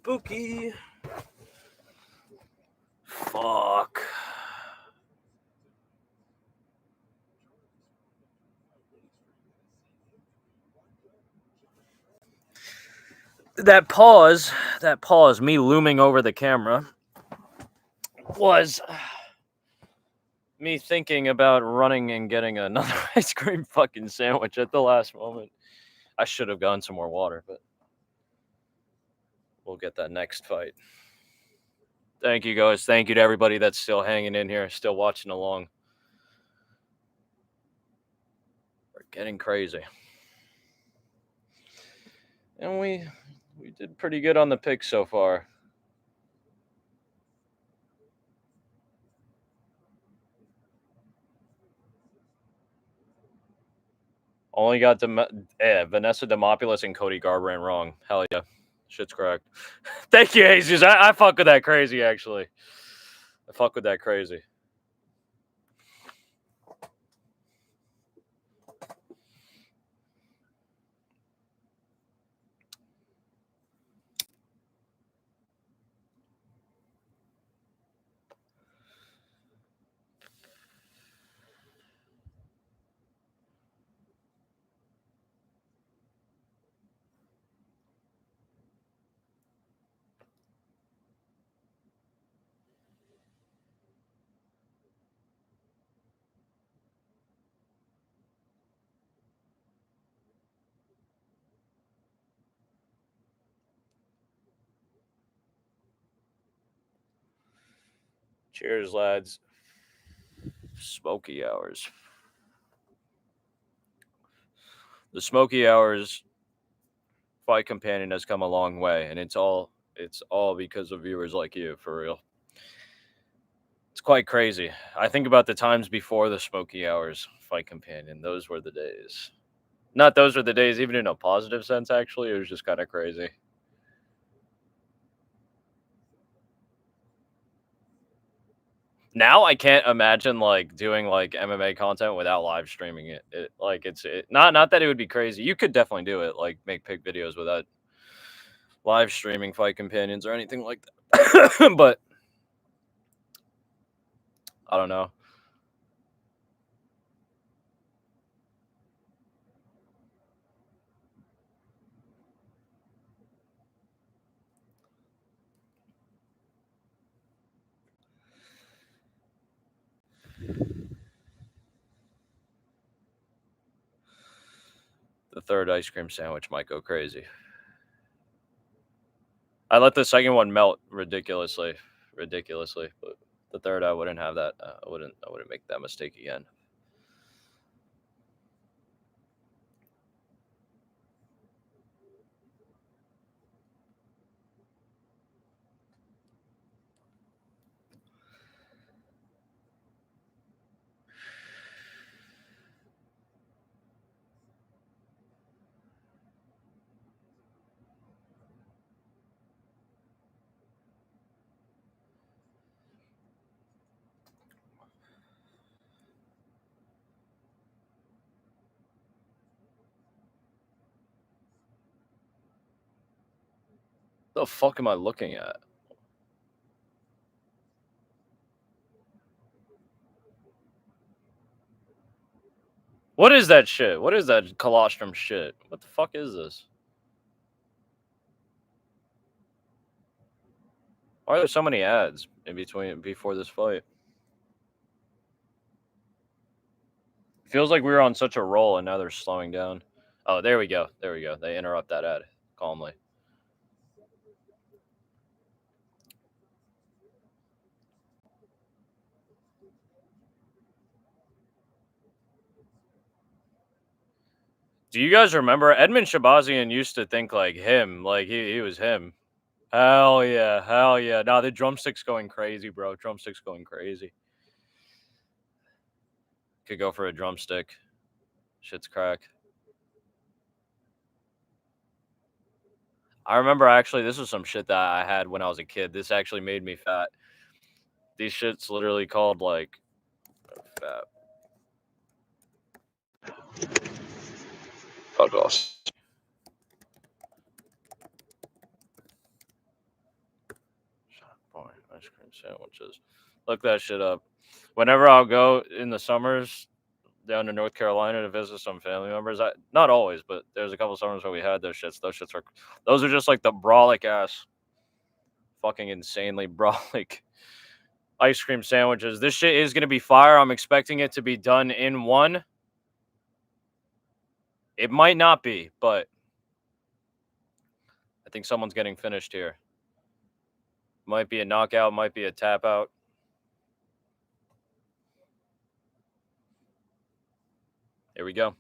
Spooky. Fuck. That pause, me looming over the camera, was me thinking about running and getting another ice cream fucking sandwich at the last moment. I should have gotten some more water, but we'll get that next fight. Thank you, guys. Thank you to everybody that's still hanging in here, still watching along. We're getting crazy. And we did pretty good on the picks so far. Only got Vanessa Demopoulos and Cody Garbrandt wrong. Hell yeah. Shit's correct. Thank you, Jesus. I fuck with that crazy, actually. I fuck with that crazy. Cheers, lads. Smoky hours. The Smoky hours fight companion has come a long way, and it's all because of viewers like you, for real. It's quite crazy. I think about the times before the Smoky hours fight companion. Those were the days. Not those were the days, even in a positive sense, actually. It was just kind of crazy. Now I can't imagine like doing like MMA content without live streaming it. Not that it would be crazy. You could definitely do it, like make pick videos without live streaming fight companions or anything like that. But I don't know. The third ice cream sandwich might go crazy. I let the second one melt ridiculously, but the third I wouldn't have that. I wouldn't make that mistake again. The fuck am I looking at? What is that shit? What is that colostrum shit? What the fuck is this? Why are there so many ads in between before this fight? Feels like we were on such a roll and now they're slowing down. Oh, there we go. There we go. They interrupt that ad calmly. Do you guys remember Edmund Shabazian used to think like him, like he was him. Hell yeah, hell yeah. Nah, the drumstick's going crazy, bro. Drumstick's going crazy. Could go for a drumstick. Shit's crack. I remember actually this was some shit that I had when I was a kid. This actually made me fat. These shit's literally called like fat. Fuck off. sandwiches. Look that shit up. Whenever I'll go in the summers down to North Carolina to visit some family members, not always, but there's a couple summers where we had those shits. Those are just like the brolic ass, fucking insanely brolic ice cream sandwiches. This shit is gonna be fire. I'm expecting it to be done in one. It might not be, but I think someone's getting finished here. Might be a knockout, might be a tap out. Here we go.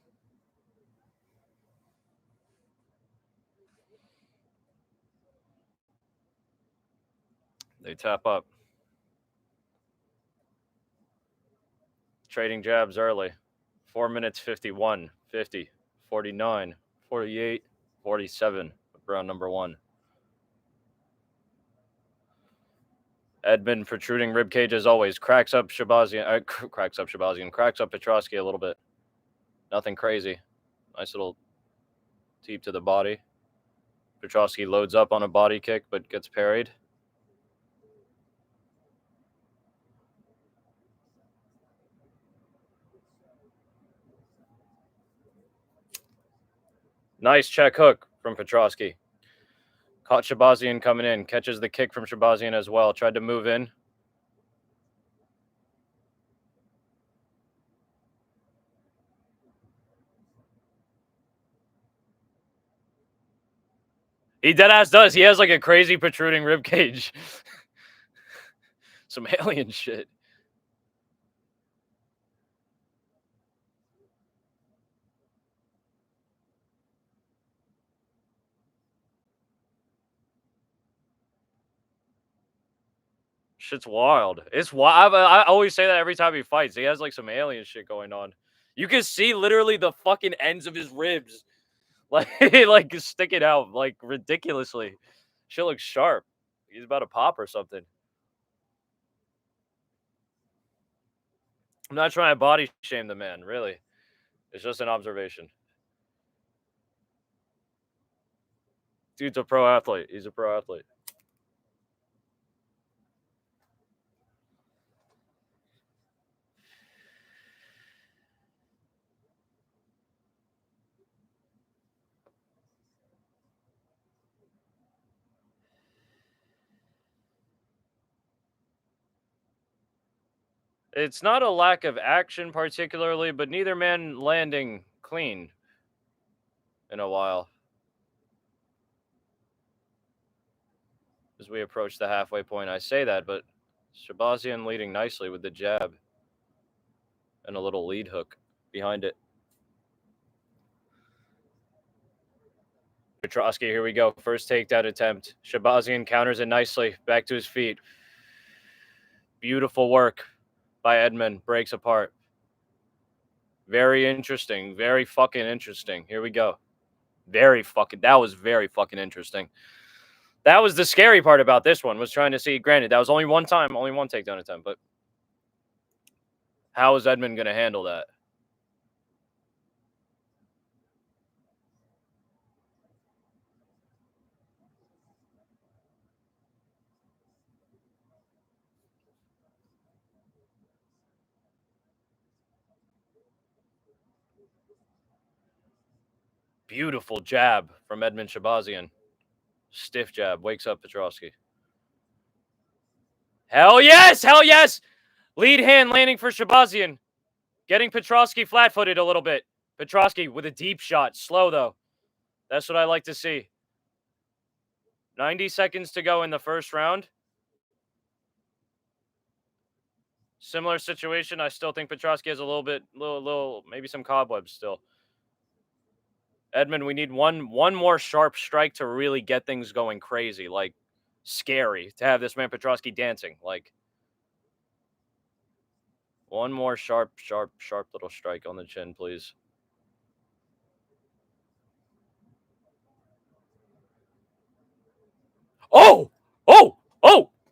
They tap up. Trading jabs early. 4 minutes 51, 50, 49, 48, 47. Round number one. Edmund protruding ribcage as always. Cracks up Shabazian. Cracks up Petrosky a little bit. Nothing crazy. Nice little teep to the body. Petrosky loads up on a body kick but gets parried. Nice check hook from Petrosky. Caught Shabazian coming in. Catches the kick from Shabazian as well. Tried to move in. He deadass does. He has like a crazy protruding rib cage. Some alien shit. Shit's wild. It's wild. I always say that every time he fights. He has like some alien shit going on. You can see literally the fucking ends of his ribs, like like sticking out like ridiculously. Shit looks sharp. He's about to pop or something. I'm not trying to body shame the man, really. It's just an observation. Dude's a pro athlete. He's a pro athlete. It's not a lack of action particularly, but neither man landing clean in a while. As we approach the halfway point, I say that, but Shabazian leading nicely with the jab and a little lead hook behind it. Petrosky, here we go. First takedown attempt. Shabazian counters it nicely. Back to his feet. Beautiful work by Edmund. Breaks apart. Very interesting. Very fucking interesting. Here we go. That was very fucking interesting. That was the scary part about this one, was trying to see, granted, that was only one time, only one takedown attempt, but how is Edmund going to handle that? Beautiful jab from Edmund Shabazian. Stiff jab. Wakes up Petrosky. Hell yes! Hell yes! Lead hand landing for Shabazian. Getting Petrosky flat-footed a little bit. Petrosky with a deep shot. Slow, though. That's what I like to see. 90 seconds to go in the first round. Similar situation. I still think Petrosky has a little, maybe some cobwebs still. Edmund, we need one more sharp strike to really get things going crazy, like scary, to have this man Petrosky dancing. Like, one more sharp little strike on the chin, please. Oh!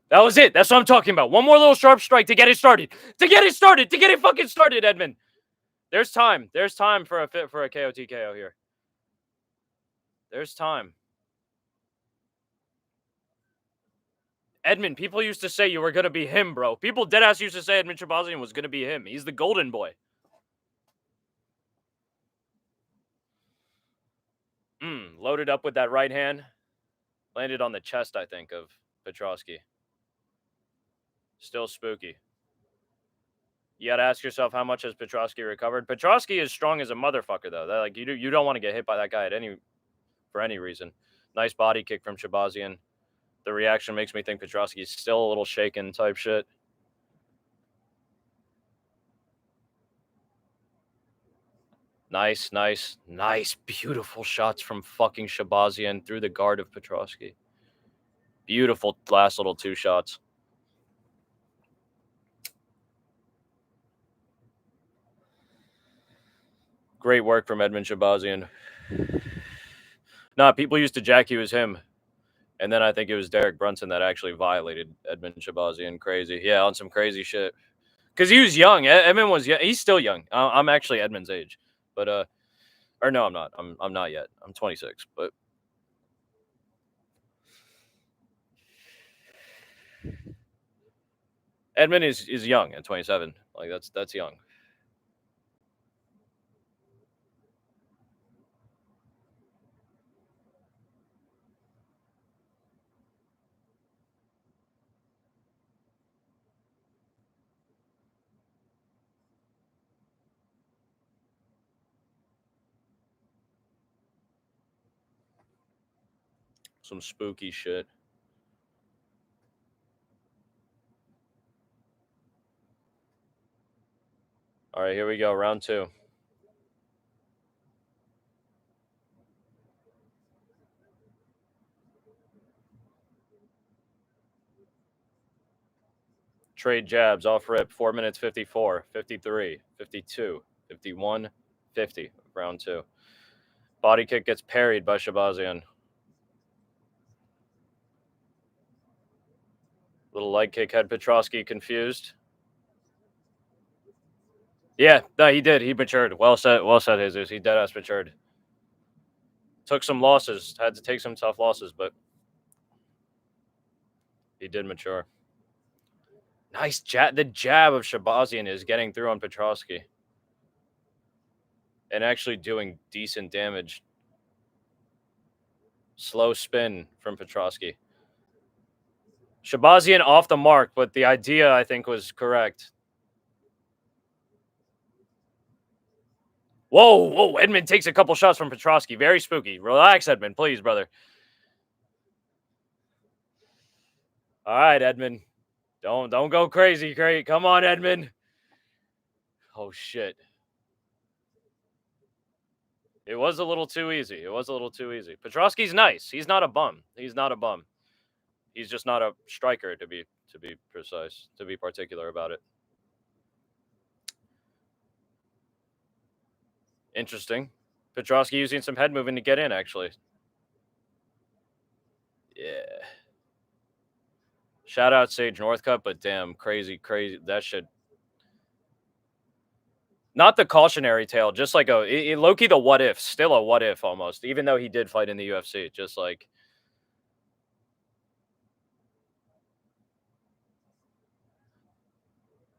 That was it. That's what I'm talking about. One more little sharp strike to get it started. To get it fucking started, Edmund. There's time. There's time for a KO TKO here. There's time. Edmund, people used to say you were gonna be him, bro. People deadass used to say Edmund Shabazian was gonna be him. He's the golden boy. Loaded up with that right hand. Landed on the chest, I think, of Petrosky. Still spooky. You gotta ask yourself, how much has Petrosky recovered? Petrosky is strong as a motherfucker, though. That, like, you don't want to get hit by that guy for any reason. Nice body kick from Shabazian. The reaction makes me think Petrosky is still a little shaken type shit. Nice. Beautiful shots from fucking Shabazian through the guard of Petrosky. Beautiful last little 2 shots. Great work from Edmund Shabazian. Nah, people used to jack you as him. And then I think it was Derek Brunson that actually violated Edmund Shabazian. Crazy. Yeah, on some crazy shit. Because he was young. Edmund was young. He's still young. I'm actually Edmund's age. But, or no, I'm not. I'm not yet. I'm 26. But Edmund is young at 27. Like, that's young. Some spooky shit. All right, here we go. Round 2. Trade jabs off rip. 4 minutes 54, 53, 52, 51, 50. Round 2. Body kick gets parried by Shabazian. Little leg kick had Petrosky confused. Yeah, no, he did. He matured. Well said, Jesus. He deadass matured. Took some losses. Had to take some tough losses, but he did mature. Nice jab. The jab of Shabazian is getting through on Petrosky. And actually doing decent damage. Slow spin from Petrosky. Shabazian off the mark, but the idea, I think, was correct. Whoa. Edmund takes a couple shots from Petrosky. Very spooky. Relax, Edmund, please, brother. All right, Edmund. Don't go crazy, great. Come on, Edmund. Oh, shit. It was a little too easy. Petrosky's nice. He's not a bum. He's just not a striker, to be precise, to be particular about it. Interesting. Petrosky using some head moving to get in, actually. Yeah. Shout out Sage Northcutt, but damn, crazy. That shit. Not the cautionary tale, just like low-key the what if. Still a what if almost, even though he did fight in the UFC. Just like.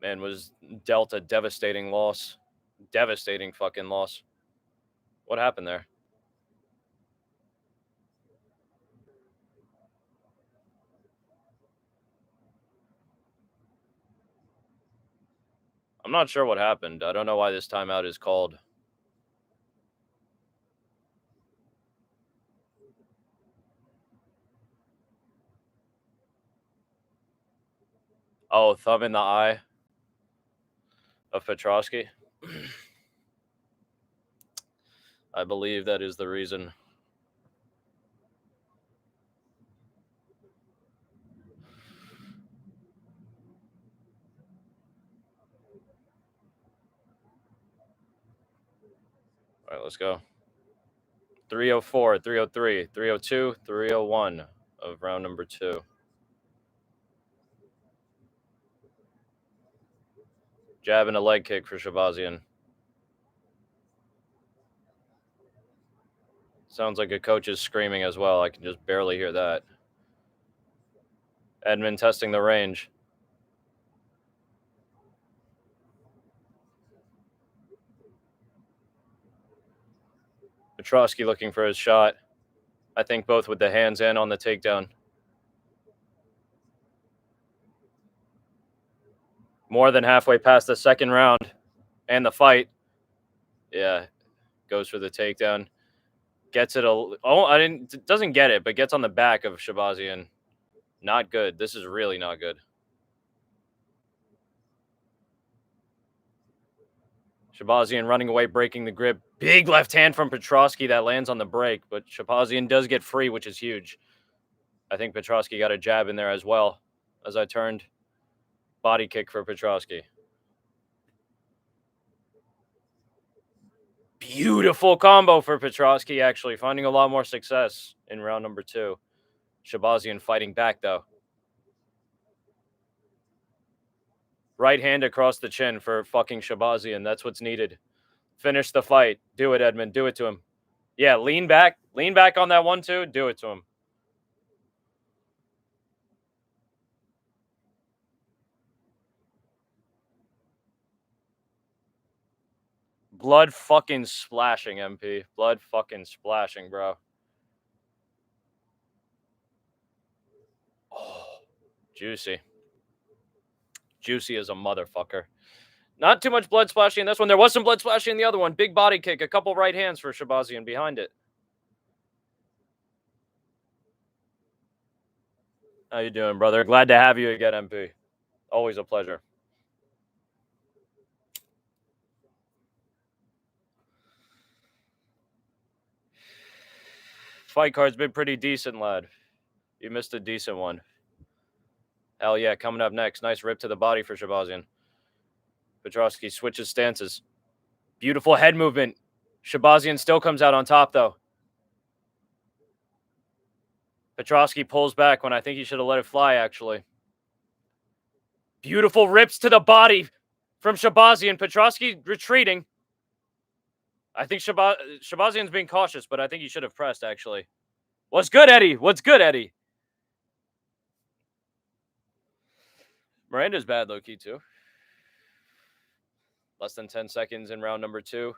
Man was dealt a devastating loss. Devastating fucking loss. What happened there? I'm not sure what happened. I don't know why this timeout is called. Oh, thumb in the eye of Petrosky. I believe that is the reason. All right, let's go. 304, 303, 302, 301 of round number 2. Jab and a leg kick for Shabazian. Sounds like a coach is screaming as well. I can just barely hear that. Edmund testing the range. Petrosky looking for his shot. I think both with the hands and on the takedown. More than halfway past the second round and the fight. Yeah, goes for the takedown. Gets it. Doesn't get it, but gets on the back of Shabazian. Not good. This is really not good. Shabazian running away, breaking the grip. Big left hand from Petrosky that lands on the break, but Shabazian does get free, which is huge. I think Petrosky got a jab in there as well as I turned. Body kick for Petrosky. Beautiful combo for Petrosky, actually, finding a lot more success in round number 2. Shabazian fighting back, though. Right hand across the chin for fucking Shabazian. That's what's needed. Finish the fight. Do it, Edmund. Do it to him. Yeah, lean back. Lean back on that 1-2. Do it to him. Blood fucking splashing, MP. Blood fucking splashing, bro. Oh, juicy. Juicy as a motherfucker. Not too much blood splashing in this one. There was some blood splashing in the other one. Big body kick. A couple right hands for Shabazian behind it. How you doing, brother? Glad to have you again, MP. Always a pleasure. Fight card's been pretty decent, lad. You missed a decent one. Hell yeah, coming up next. Nice rip to the body for Shabazian. Petrosky switches stances. Beautiful head movement. Shabazian still comes out on top, though. Petrosky pulls back when I think he should have let it fly, actually. Beautiful rips to the body from Shabazian. Petrosky retreating. I think Shabazian's being cautious, but I think he should have pressed, actually. What's good, Eddie? What's good, Eddie? Miranda's bad, low-key, too. Less than 10 seconds in round number 2.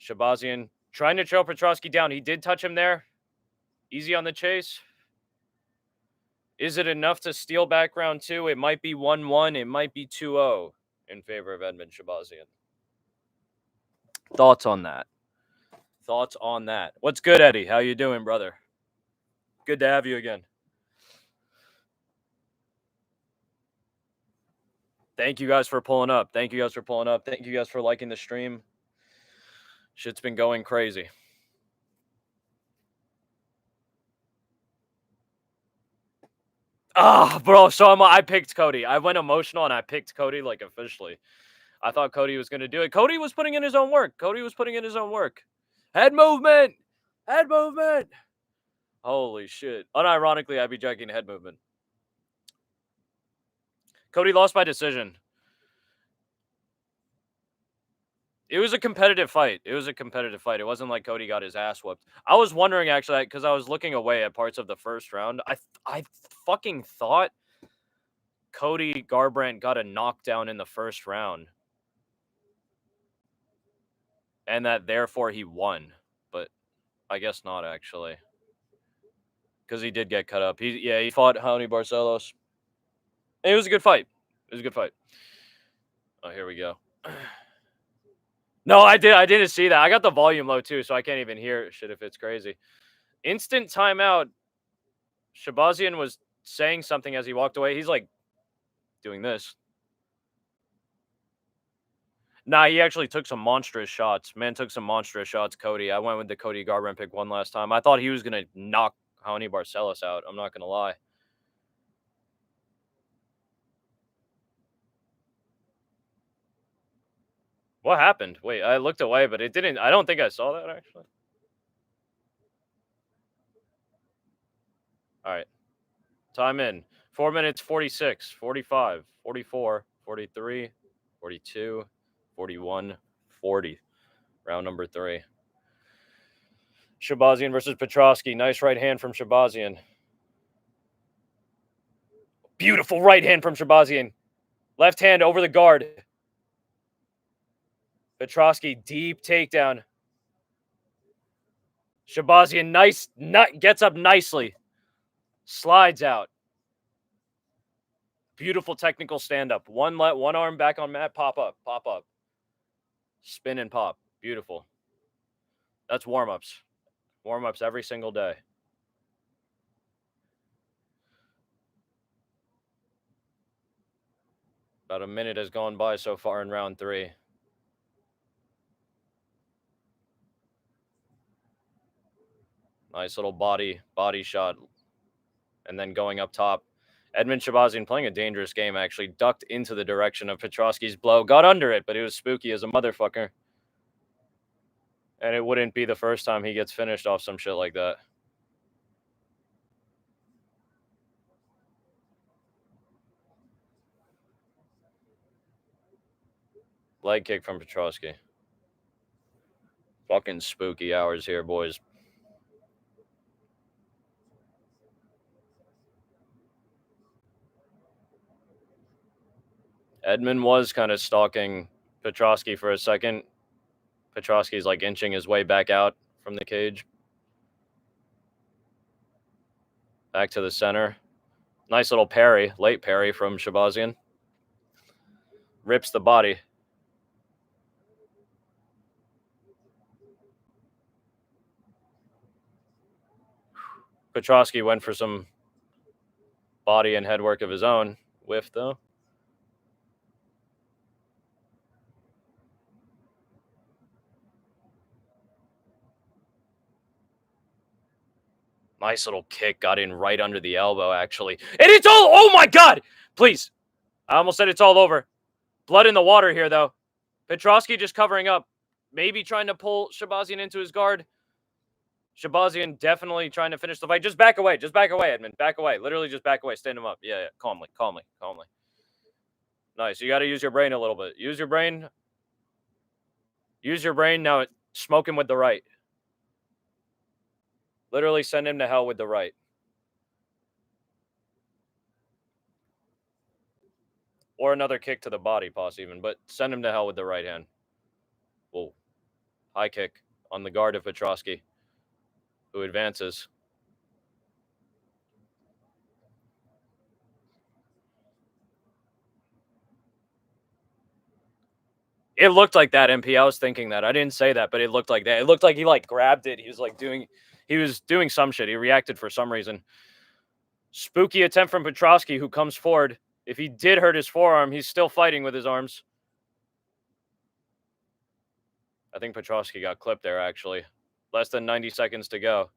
Shabazian trying to trail Petrosky down. He did touch him there. Easy on the chase. Is it enough to steal back round 2? It might be 1-1. It might be 2-0 in favor of Edmund Shabazian. Thoughts on that? Thoughts on that? What's good, Eddie? How you doing, brother? Good to have you again. Thank you guys for pulling up. Thank you guys for pulling up. Thank you guys for liking the stream. Shit's been going crazy. Bro, so I picked Cody. I went emotional and I picked Cody, like, officially. I thought Cody was going to do it. Cody was putting in his own work. Head movement. Head movement. Holy shit. Unironically, I'd be judging head movement. Cody lost by decision. It was a competitive fight. It wasn't like Cody got his ass whooped. I was wondering, actually, because I was looking away at parts of the first round. I fucking thought Cody Garbrandt got a knockdown in the first round. And that, therefore, he won. But I guess not, actually. Because he did get cut up. He fought Raoni Barcelos. And it was a good fight. Oh, here we go. No, I didn't see that. I got the volume low, too, so I can't even hear shit if it's crazy. Instant timeout. Shabazian was saying something as he walked away. He's, like, doing this. Nah, he actually took some monstrous shots. Man took some monstrous shots, Cody. I went with the Cody Garbrandt pick one last time. I thought he was going to knock Raoni Barcelos out. I'm not going to lie. What happened? Wait, I looked away, but it didn't. I don't think I saw that, actually. All right. Time in. 4 minutes, 46, 45, 44, 43, 42, 41, 40. Round number 3. Shabazian versus Petrosky. Nice right hand from Shabazian. Beautiful right hand from Shabazian. Left hand over the guard. Petrosky, deep takedown. Shabazian, gets up nicely. Slides out. Beautiful technical stand-up. One arm back on mat, pop up. Spin and pop. Beautiful. That's warm-ups. Warm-ups every single day. About a minute has gone by so far in round 3. Nice little body shot. And then going up top. Edmund Shabazian playing a dangerous game, actually. Ducked into the direction of Petrosky's blow. Got under it, but it was spooky as a motherfucker. And it wouldn't be the first time he gets finished off some shit like that. Leg kick from Petrosky. Fucking spooky hours here, boys. Edmund was kind of stalking Petrosky for a second. Petrosky's like inching his way back out from the cage. Back to the center. Nice little parry, late parry from Shabazian. Rips the body. Petrosky went for some body and head work of his own. Whiff, though. Nice little kick. Got in right under the elbow, actually. And it's all... Oh, my God! Please. I almost said it's all over. Blood in the water here, though. Petrosky just covering up. Maybe trying to pull Shabazian into his guard. Shabazian definitely trying to finish the fight. Just back away. Just back away, Edmund. Back away. Literally just back away. Stand him up. Yeah. Calmly. Nice. You got to use your brain a little bit. Use your brain. Now smoke him with the right. Literally send him to hell with the right. Or another kick to the body, possibly even. But send him to hell with the right hand. Whoa. High kick on the guard of Petrosky, who advances. It looked like that, MP. I was thinking that. I didn't say that, but it looked like that. It looked like he grabbed it. He was doing some shit. He reacted for some reason. Spooky attempt from Petrosky, who comes forward. If he did hurt his forearm, he's still fighting with his arms. I think Petrosky got clipped there, actually. Less than 90 seconds to go.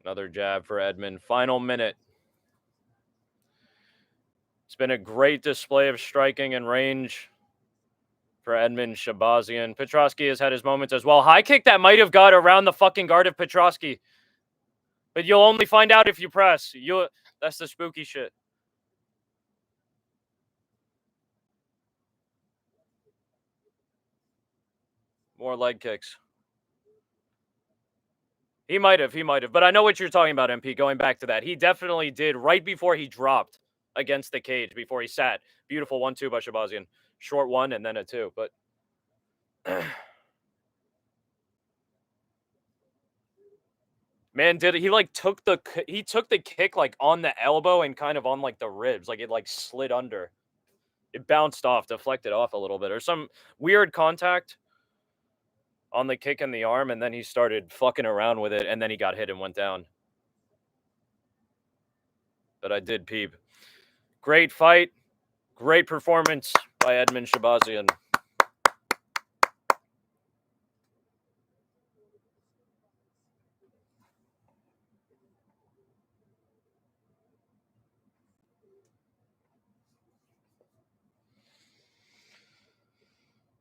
Another jab for Edmund. Final minute. It's been a great display of striking and range for Edmund Shabazian. Petrosky has had his moments as well. High kick that might have got around the fucking guard of Petrosky. But you'll only find out if you press. That's the spooky shit. More leg kicks. He might have. But I know what you're talking about, MP, going back to that. He definitely did right before he dropped against the cage, before he sat. Beautiful 1-2 by Shabazian. Short 1 and then a 2. But man, did he took the kick on the elbow and kind of on the ribs. It slid under. It bounced off, deflected off a little bit, or some weird contact on the kick in the arm, and then he started fucking around with it, and then he got hit and went down. But I did peep. Great fight. Great performance by Edmund Shabazian.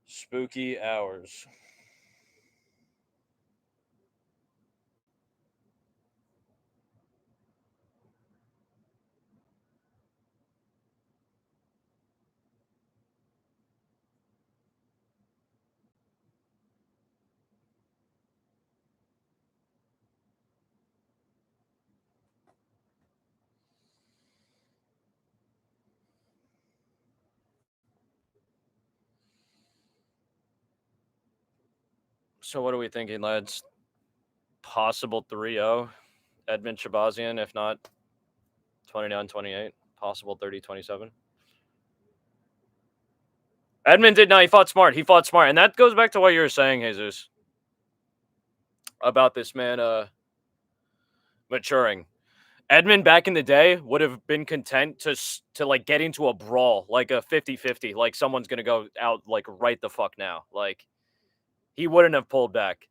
Spooky hours. So what are we thinking, lads? Possible 3-0. Edmund Shabazian, if not 29-28. Possible 30-27. Edmund did not. He fought smart. He fought smart. And that goes back to what you were saying, Jesus, about this man maturing. Edmund back in the day would have been content to like get into a brawl, like a 50-50, like someone's going to go out like right the fuck now. Like he wouldn't have pulled back.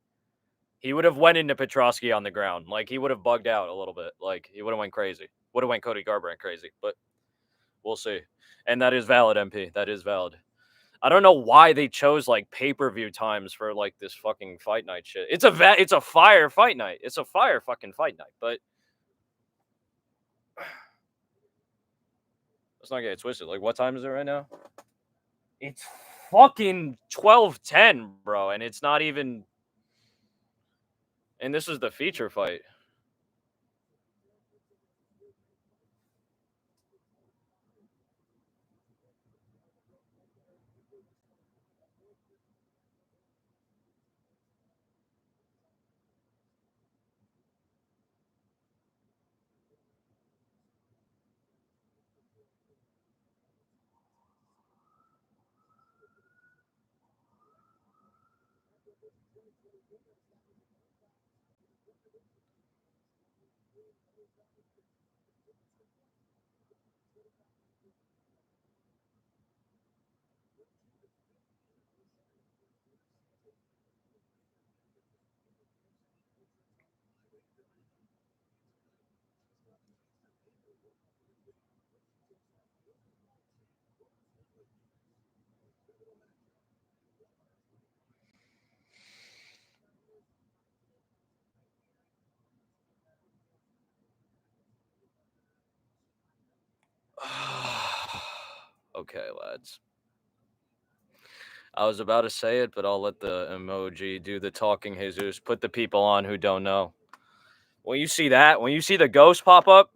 He would have went into Petrosky on the ground. Like he would have bugged out a little bit. Like he would have went crazy. Would have went Cody Garbrandt crazy, but we'll see. And that is valid, MP. That is valid. I don't know why they chose like pay-per-view times for like this fucking fight night shit. It's a fire fight night. It's a fire fucking fight night, but let's not get it twisted. Like what time is it right now? It's fucking 12:10, bro, and it's not even, and this is the feature fight. Okay, lads. I was about to say it, but I'll let the emoji do the talking, Jesus. Put the people on who don't know. When you see that, when you see the ghost pop up,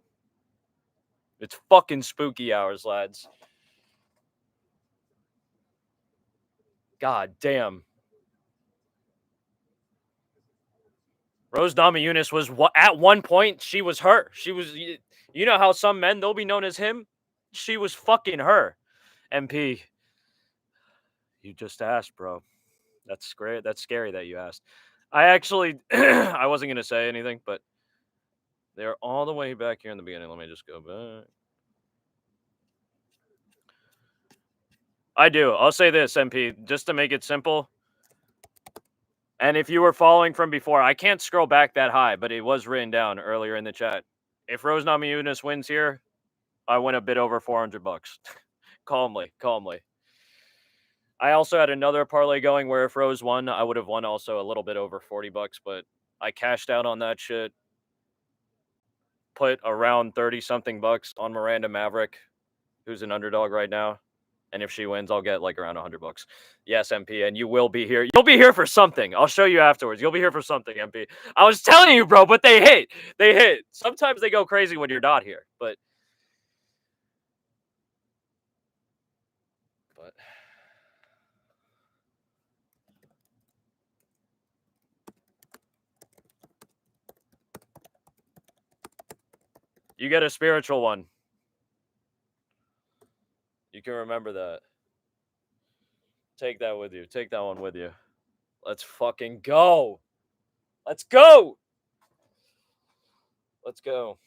it's fucking spooky hours, lads. God damn. Rose Namajunas was at one point, she was her. She was, you know how some men, they'll be known as him? She was fucking her. MP, you just asked, bro. That's great. That's scary that you asked. I actually, I wasn't going to say anything, but they're all the way back here in the beginning. Let me just go back. I do. I'll say this, MP, just to make it simple. And if you were following from before, I can't scroll back that high, but it was written down earlier in the chat. If Rose Namajunas wins here, I win a bit over $400. calmly, calmly. I also had another parlay going where if Rose won, I would have won also a little bit over $40, but I cashed out on that shit. Put around 30 something bucks on Miranda Maverick, who's an underdog right now. And if she wins, I'll get like around $100. Yes, MP, and you will be here. You'll be here for something. I'll show you afterwards. You'll be here for something, MP. I was telling you, bro, but they hit. They hit. Sometimes they go crazy when you're not here, but you get a spiritual one. You can remember that. Take that with you. Take that one with you. Let's fucking go. Let's go. Let's go.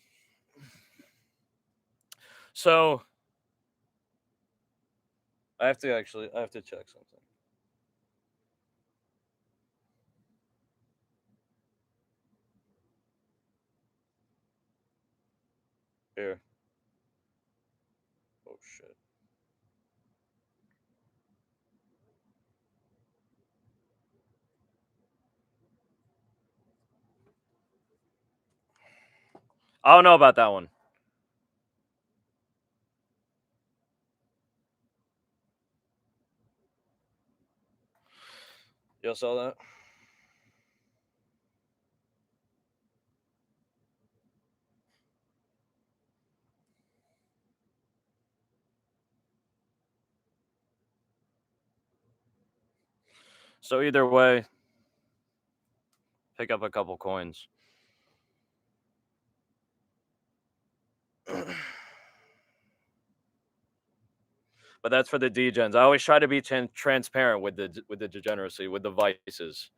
So I have to check something. Here. Oh shit. I don't know about that one. Y'all saw that? So either way, Pick up a couple coins. But that's for the degens. I always try to be transparent with the degeneracy, with the vices.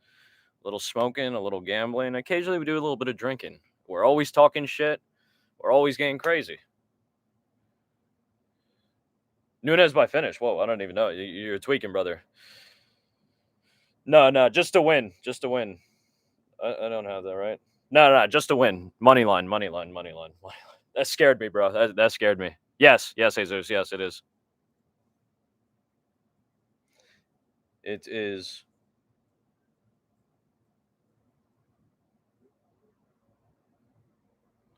A little smoking, a little gambling. Occasionally, we do a little bit of drinking. We're always talking shit. We're always getting crazy. Nunez by finish. Whoa, I don't even know. You're tweaking, brother. No, just to win. Just to win. I don't have that right. No, just to win. Money line. That scared me, bro. That scared me. Yes, Jesus. Yes, it is. It is.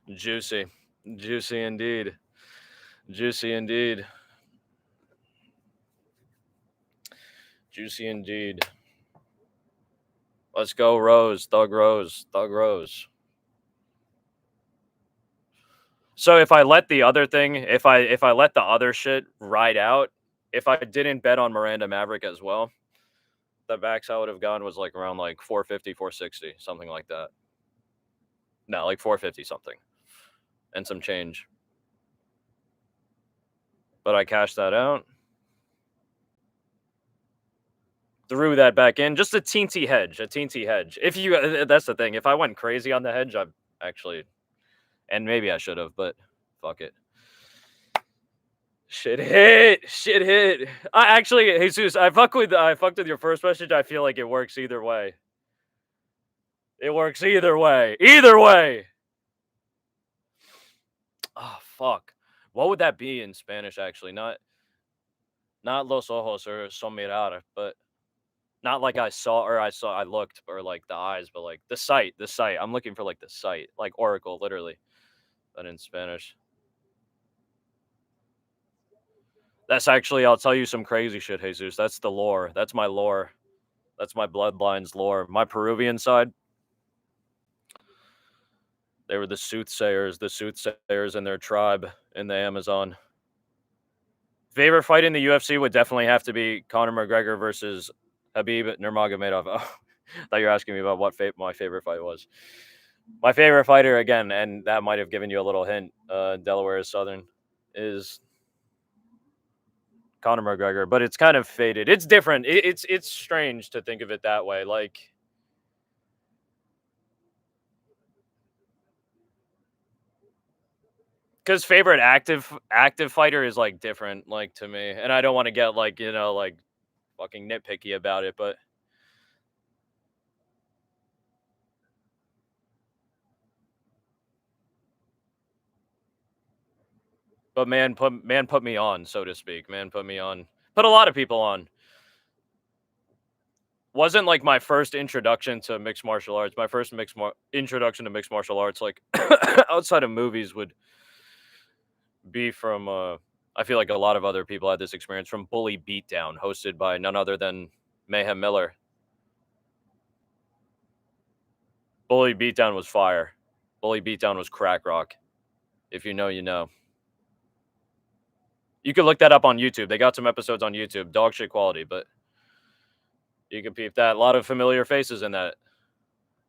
Juicy. Juicy indeed. Juicy indeed. Juicy indeed. Let's go, Rose. Thug Rose. Thug Rose. So if I let the other thing, if I let the other shit ride out, if I didn't bet on Miranda Maverick as well, the max I would have gone was like around like 450, 460, something like that. No, like 450 something. And some change. But I cashed that out. Threw that back in. Just a teensy hedge. If you that's the thing. If I went crazy on the hedge, I actually, and maybe I should have, but fuck it. Shit hit. I actually, Jesus, I fucked with your first message. I feel like it works either way. Either way. Oh fuck. What would that be in Spanish? Actually, not los ojos or son mirar, but not like I looked, or like the eyes, but like the sight. I'm looking for like the sight, like oracle, literally, but in Spanish. That's actually, I'll tell you some crazy shit, Jesus. That's the lore. That's my lore. That's my bloodline's lore. My Peruvian side, they were the soothsayers in their tribe in the Amazon. Favorite fight in the UFC would definitely have to be Conor McGregor versus Habib Nurmagomedov. Oh, I thought you were asking me about what my favorite fight was. My favorite fighter, again, and that might have given you a little hint, Delaware is Southern, is Conor McGregor, but it's kind of faded. It's different. It's strange to think of it that way. Like, because favorite active fighter is like different, like, to me, and I don't want to get like, like fucking nitpicky about it, but man put me on, so to speak. Man put me on. Put a lot of people on. Wasn't like my first introduction to mixed martial arts. My first introduction to mixed martial arts, like outside of movies, would be from. I feel like a lot of other people had this experience from Bully Beatdown, hosted by none other than Mayhem Miller. Bully Beatdown was fire. Bully Beatdown was crack rock. If you know, you know. You could look that up on YouTube. They got some episodes on YouTube. Dog shit quality, but you can peep that. A lot of familiar faces in that.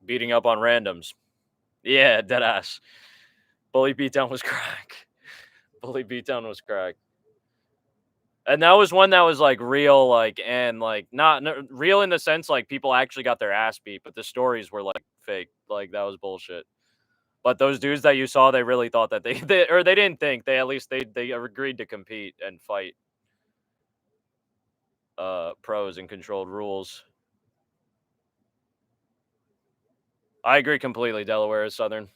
Beating up on randoms. Yeah, dead ass. Bully Beatdown was crack. Bully Beatdown was crack. And that was one that was like real, like, and like not real in the sense like people actually got their ass beat, but the stories were like fake. Like, that was bullshit. But those dudes that you saw, they really thought that they or they didn't think. They at least they agreed to compete and fight pros and controlled rules. I agree completely. Delaware is Southern.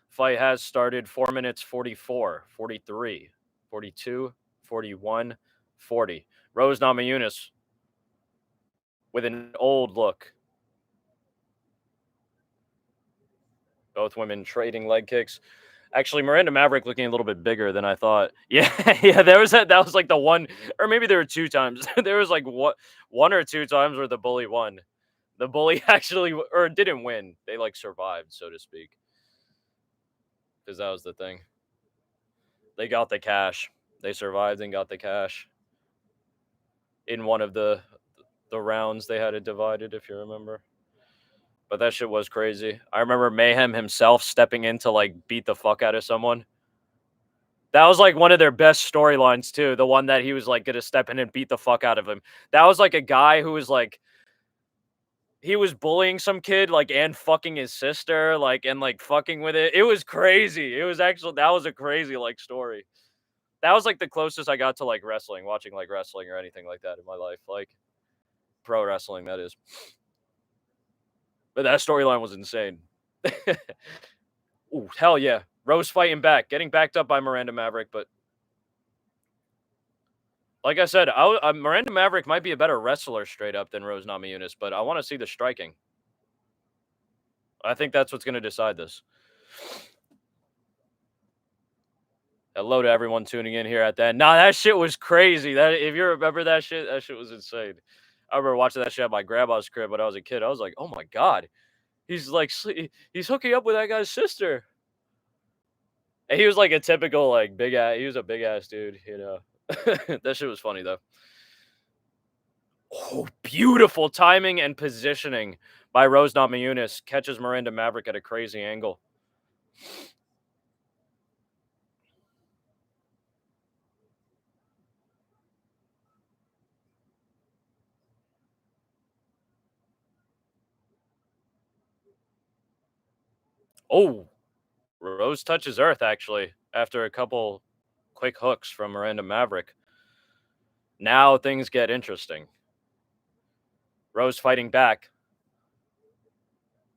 Fight has started 4 minutes 44, 43, 42, 41, 40. Rose Namajunas with an old look. Both women trading leg kicks. Actually, Miranda Maverick looking a little bit bigger than I thought. Yeah, yeah. That was like the one, or maybe there were two times. There was like one or two times where the bully won. The bully actually, or didn't win. They like survived, so to speak, because that was the thing. They got the cash. They survived and got the cash in one of the rounds. They had it divided, if you remember. But that shit was crazy. I remember Mayhem himself stepping in to like beat the fuck out of someone. That was like one of their best storylines too. The one that he was like gonna step in and beat the fuck out of him. That was like a guy who was like he was bullying some kid like and fucking his sister like and like fucking with it. It was crazy. It was actually that was a crazy like story. That was like the closest I got to like wrestling, watching like wrestling or anything like that in my life, like pro wrestling that is. But that storyline was insane. Ooh, hell yeah. Rose fighting back, getting backed up by Miranda Maverick, but like I said, Miranda Maverick might be a better wrestler straight up than Rose Namajunas, but I want to see the striking. I think that's what's going to decide this. Hello to everyone tuning in here at that. Nah, that shit was crazy. That if you remember that shit was insane. I remember watching that shit at my grandma's crib when I was a kid. I was like, oh my god, he's like he's hooking up with that guy's sister. And he was like a typical like big ass. He was a big ass dude, you know. That shit was funny though. Oh, beautiful timing and positioning by Rose Namajunas. Catches Miranda Maverick at a crazy angle. Oh, Rose touches earth actually after a couple quick hooks from Miranda Maverick. Now things get interesting. Rose fighting back,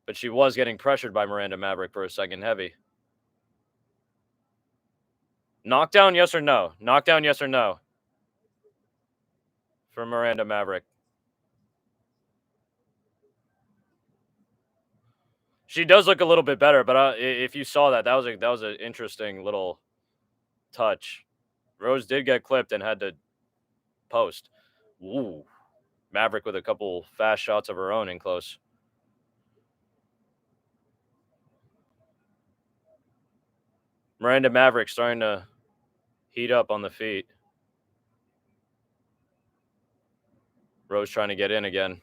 but she was getting pressured by Miranda Maverick for a second heavy. Knockdown, yes or no? Knockdown, yes or no? For Miranda Maverick. She does look a little bit better, but if you saw that, that was an interesting little touch. Rose did get clipped and had to post. Ooh, Maverick with a couple fast shots of her own in close. Miranda Maverick starting to heat up on the feet. Rose trying to get in again.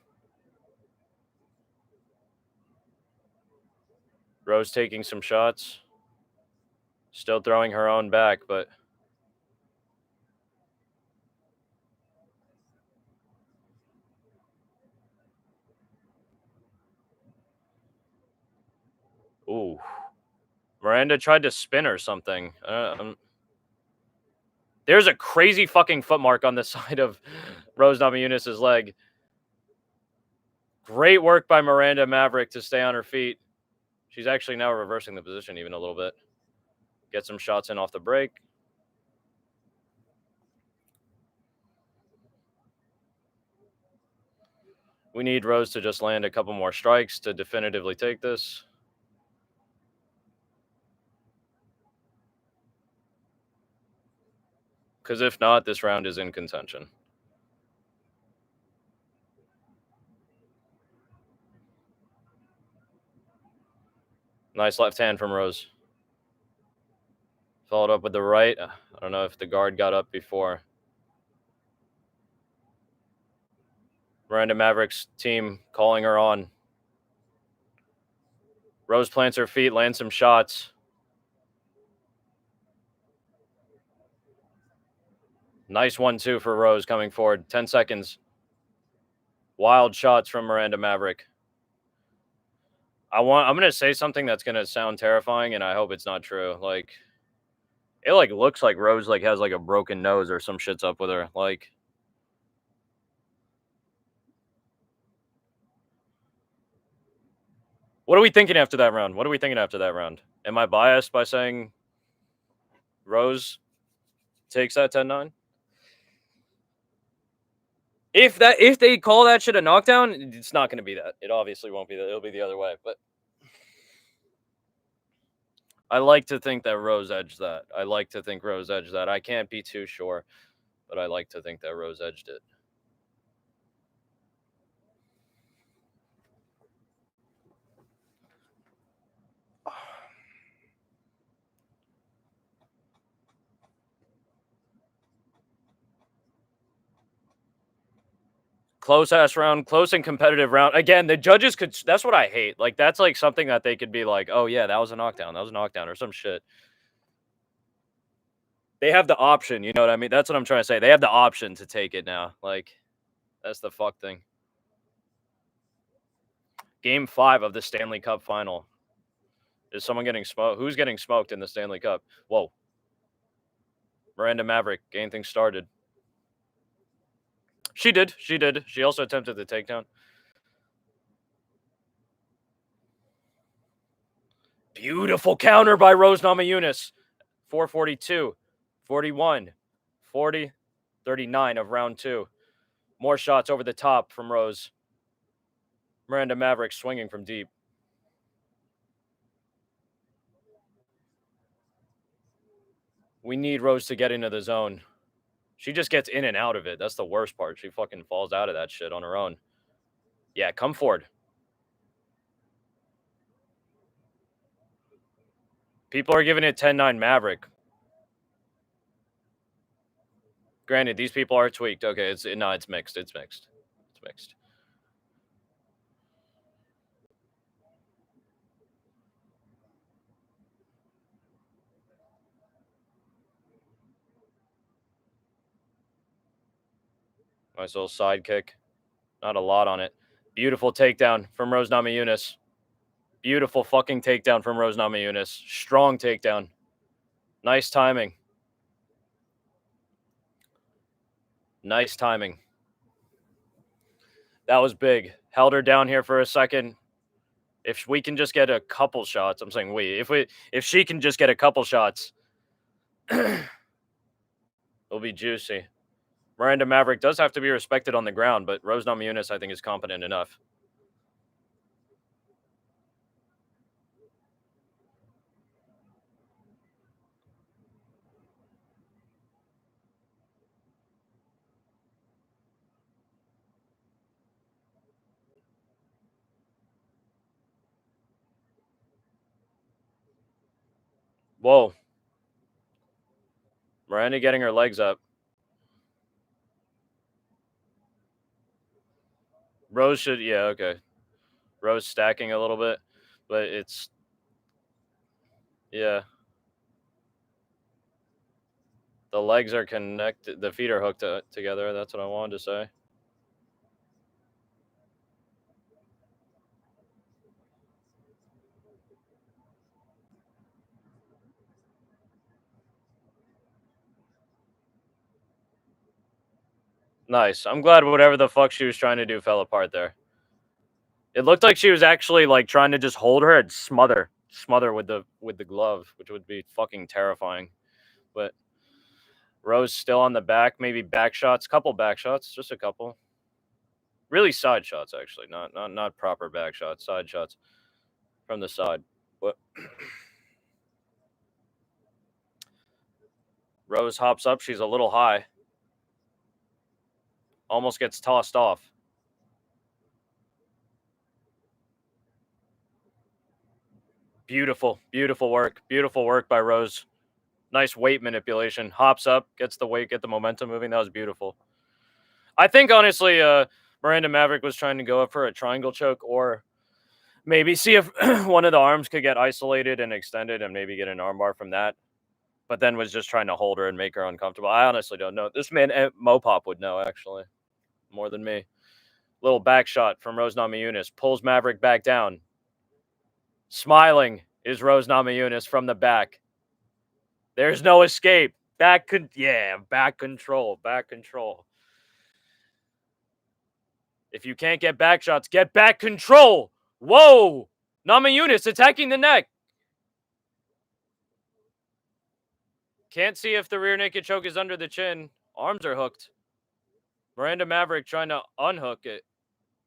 Rose taking some shots. Still throwing her own back, but ooh. Miranda tried to spin or something. There's a crazy fucking footmark on the side of Rose Namajunas' leg. Great work by Miranda Maverick to stay on her feet. She's actually now reversing the position even a little bit. Get some shots in off the break. We need Rose to just land a couple more strikes to definitively take this. Because if not, this round is in contention. Nice left hand from Rose. Followed up with the right. I don't know if the guard got up before. Miranda Maverick's team calling her on. Rose plants her feet, lands some shots. Nice 1-2 for Rose coming forward. 10 seconds. Wild shots from Miranda Maverick. I'm gonna say something that's gonna sound terrifying, and I hope it's not true. Like, it like looks like Rose like has like a broken nose or some shit's up with her. Like, what are we thinking after that round? What are we thinking after that round? Am I biased by saying Rose takes that 10-9? If they call that shit a knockdown, it's not going to be that. It obviously won't be that. It'll be the other way. But I like to think that Rose edged that. I like to think Rose edged that. I can't be too sure, but I like to think that Rose edged it. close ass round, close and competitive round. Again, the judges could. That's what I hate. Like that's like something that they could be like, oh yeah, that was a knockdown. That was a knockdown or some shit. They have the option. You know what I mean? That's what I'm trying to say. They have the option to take it now. Like that's the fuck thing. Game 5 of the Stanley Cup final. Is someone getting smoked? Who's getting smoked in the Stanley Cup? Whoa. Miranda Maverick getting things started. She did. She did. She also attempted the takedown. Beautiful counter by Rose Namajunas. 442, 41, 40, 39 of round 2. More shots over the top from Rose. Miranda Maverick swinging from deep. We need Rose to get into the zone. She just gets in and out of it. That's the worst part. She fucking falls out of that shit on her own. Yeah, come forward. People are giving it 10-9 Maverick. Granted, these people are tweaked. Okay, it's mixed. It's mixed. It's mixed. Nice little side kick. Not a lot on it. Beautiful takedown from Rose Namajunas. Beautiful fucking takedown from Rose Namajunas. Strong takedown. Nice timing. Nice timing. That was big. Held her down here for a second. If we can just get a couple shots, I'm saying if she can just get a couple shots, it'll be juicy. Miranda Maverick does have to be respected on the ground, but Rose Namajunas, I think, is competent enough. Whoa. Miranda getting her legs up. Rose should, yeah, okay. Rose stacking a little bit, but it's, yeah. The legs are connected. The feet are hooked together. That's what I wanted to say. Nice. I'm glad whatever the fuck she was trying to do fell apart there. It looked like she was actually like trying to just hold her and smother with the glove, which would be fucking terrifying. But Rose still on the back, maybe back shots, couple back shots, just a couple. Really side shots actually, not proper back shots, side shots from the side. But Rose hops up, she's a little high. Almost gets tossed off. Beautiful, beautiful work. Beautiful work by Rose. Nice weight manipulation. Hops up, gets the weight, get the momentum moving. That was beautiful. I think honestly, Miranda Maverick was trying to go up for a triangle choke or maybe see if one of the arms could get isolated and extended and maybe get an armbar from that. But then was just trying to hold her and make her uncomfortable. I honestly don't know. This man, Mopop, would know actually more than me. Little back shot from Rose Namajunas. Pulls Maverick back down. Smiling is Rose Namajunas from the back. There's no escape. Back control. Back control. If you can't get back shots, get back control. Whoa! Namajunas attacking the neck. Can't see if the rear naked choke is under the chin. Arms are hooked. Miranda Maverick trying to unhook it.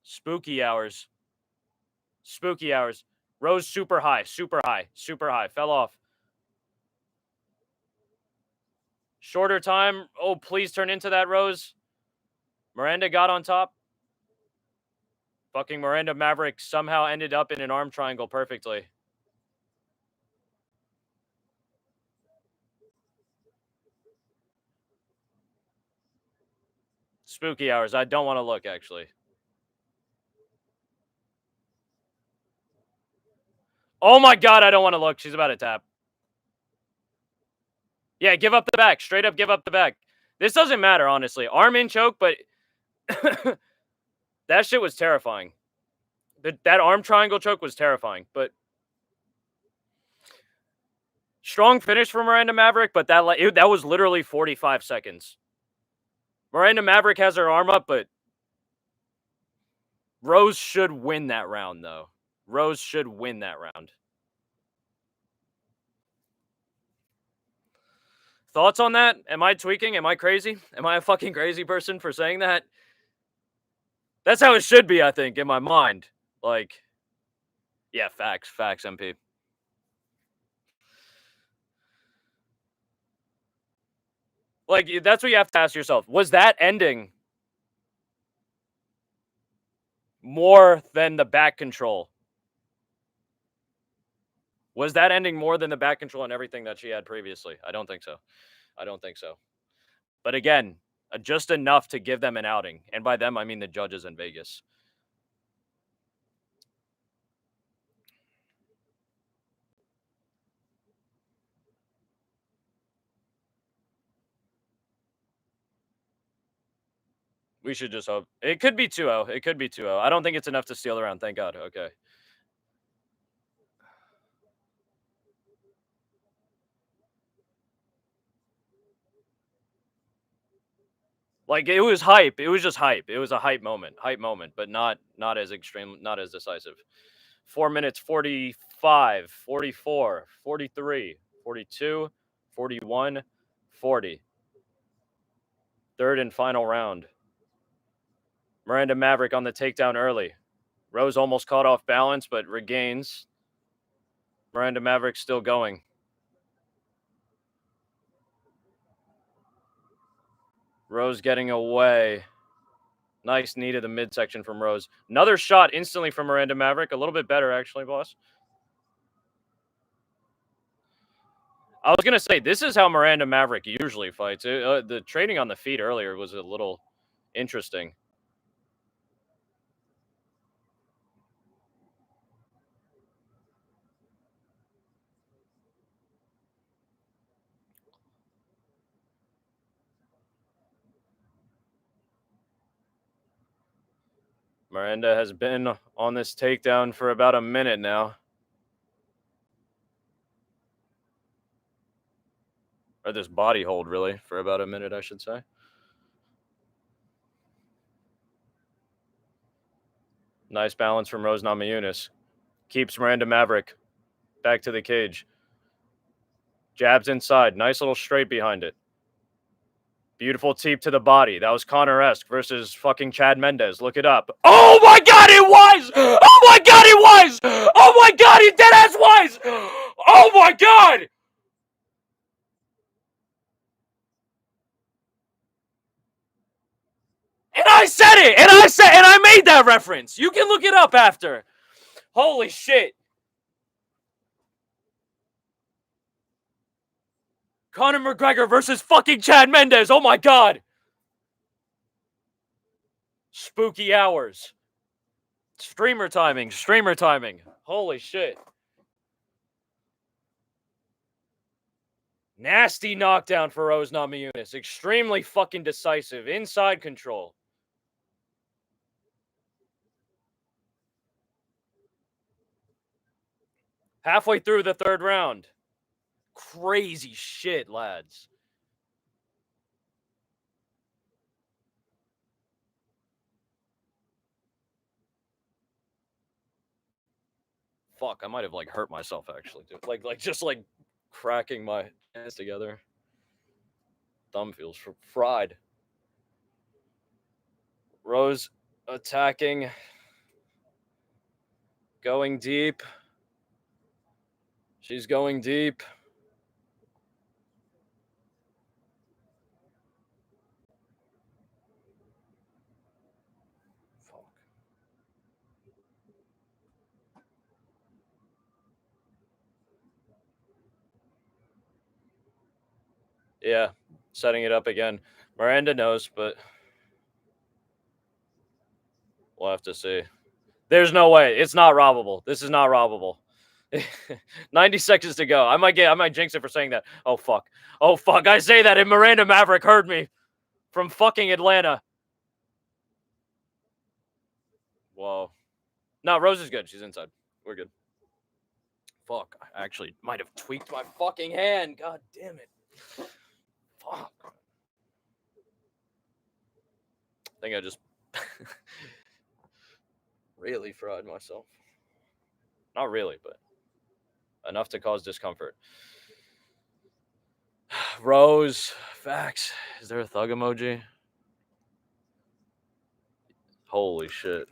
Spooky hours. Spooky hours. Rose super high, super high, super high. Fell off. Shorter time. Oh, please turn into that, Rose. Miranda got on top. Fucking Miranda Maverick somehow ended up in an arm triangle perfectly. Spooky hours. I don't want to look, actually. Oh my god, I don't want to look. She's about to tap. Yeah, give up the back. Straight up give up the back. This doesn't matter, honestly. Arm in choke, but that shit was terrifying. That arm triangle choke was terrifying, but strong finish for Miranda Maverick, but that was literally 45 seconds. Miranda Maverick has her arm up, but Rose should win that round, though. Rose should win that round. Thoughts on that? Am I tweaking? Am I crazy? Am I a fucking crazy person for saying that? That's how it should be, I think, in my mind. Like, yeah, facts, MP. Like, that's what you have to ask yourself. Was that ending more than the back control? Was that ending more than the back control and everything that she had previously? I don't think so. I don't think so. But again, just enough to give them an outing. And by them, I mean the judges in Vegas. We should just hope. It could be 2-0. It could be 2-0. I don't think it's enough to steal the round. Thank God. Okay. Like, it was hype. It was just hype. It was a hype moment, but not as extreme, not as decisive. 4 minutes 45, 44, 43, 42, 41, 40. Third and final round. Miranda Maverick on the takedown early. Rose almost caught off balance, but regains. Miranda Maverick still going. Rose getting away. Nice knee to the midsection from Rose. Another shot instantly from Miranda Maverick. A little bit better, actually, boss. I was going to say, this is how Miranda Maverick usually fights. The trading on the feet earlier was a little interesting. Miranda has been on this takedown for about a minute now. Or this body hold, really, for about a minute, I should say. Nice balance from Rose Namajunas. Keeps Miranda Maverick back to the cage. Jabs inside. Nice little straight behind it. Beautiful teep to the body. That was Connor-esque versus fucking Chad Mendez. Look it up. Oh my god, it was! Oh my god, it was! Oh my god, he deadass was! Oh my god! And I said it! And I made that reference! You can look it up after. Holy shit. Conor McGregor versus fucking Chad Mendez. Oh my god. Spooky hours. Streamer timing. Holy shit. Nasty knockdown for Rose Namajunas. Extremely fucking decisive. Inside control. Halfway through the third round. Crazy shit, lads. Fuck, I might have hurt myself actually, dude. Just cracking my hands together. Thumb feels fried. Rose attacking. Going deep. She's going deep. Fuck. Yeah, setting it up again. Miranda knows, but We'll have to see. There's no way. It's not robbable. This is not robbable. 90 seconds to go. I might jinx it for saying that. Oh fuck. Oh fuck. I say that and Miranda Maverick heard me from fucking Atlanta. Whoa. No, Rose is good. She's inside. We're good. Fuck. I actually might have tweaked my fucking hand. God damn it. Fuck. I think I just really fried myself. Not really, but enough to cause discomfort. Rose, facts. Is there a thug emoji? Holy shit.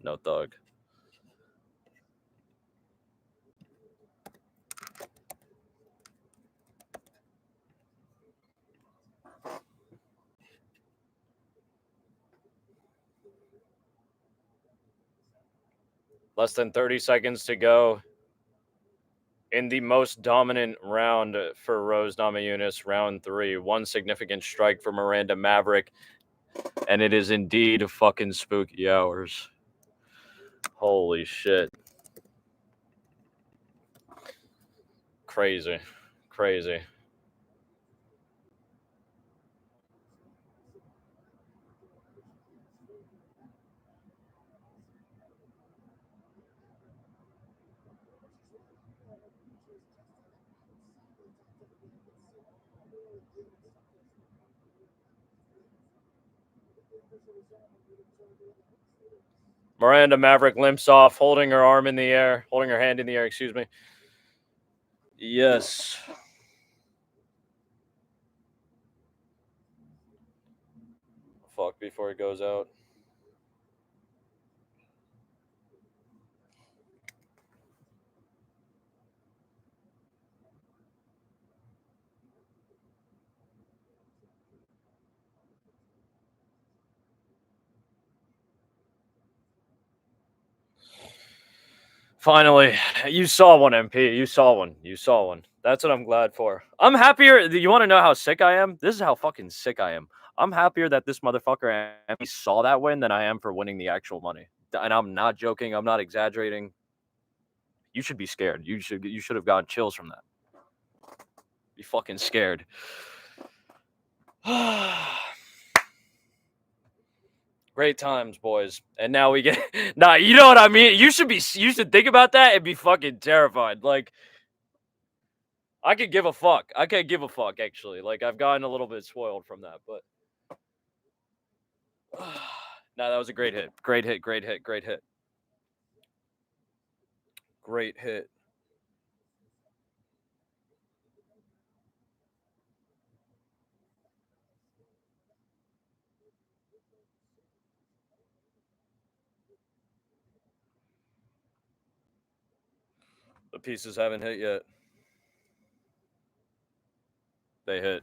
No thug. Less than 30 seconds to go in the most dominant round for Rose Namajunas, round 3. One significant strike for Miranda Maverick, and it is indeed fucking spooky hours. Holy shit. Crazy. Crazy. Miranda Maverick limps off, holding her arm in the air, holding her hand in the air, excuse me. Yes. Fuck before it goes out. Finally, you saw one, MP. You saw one. You saw one. That's what I'm glad for. I'm happier. You want to know how sick I am? This is how fucking sick I am. I'm happier that this motherfucker MP saw that win than I am for winning the actual money. And I'm not joking. I'm not exaggerating. You should be scared. You should have gotten chills from that. Be fucking scared. Great times, boys. And now we get nah, you know what I mean? You should think about that and be fucking terrified. Like, I could give a fuck. I could give a fuck, actually. Like, I've gotten a little bit spoiled from that, but nah, that was a great hit. Great hit, great hit, great hit. Great hit. The pieces haven't hit yet. They hit.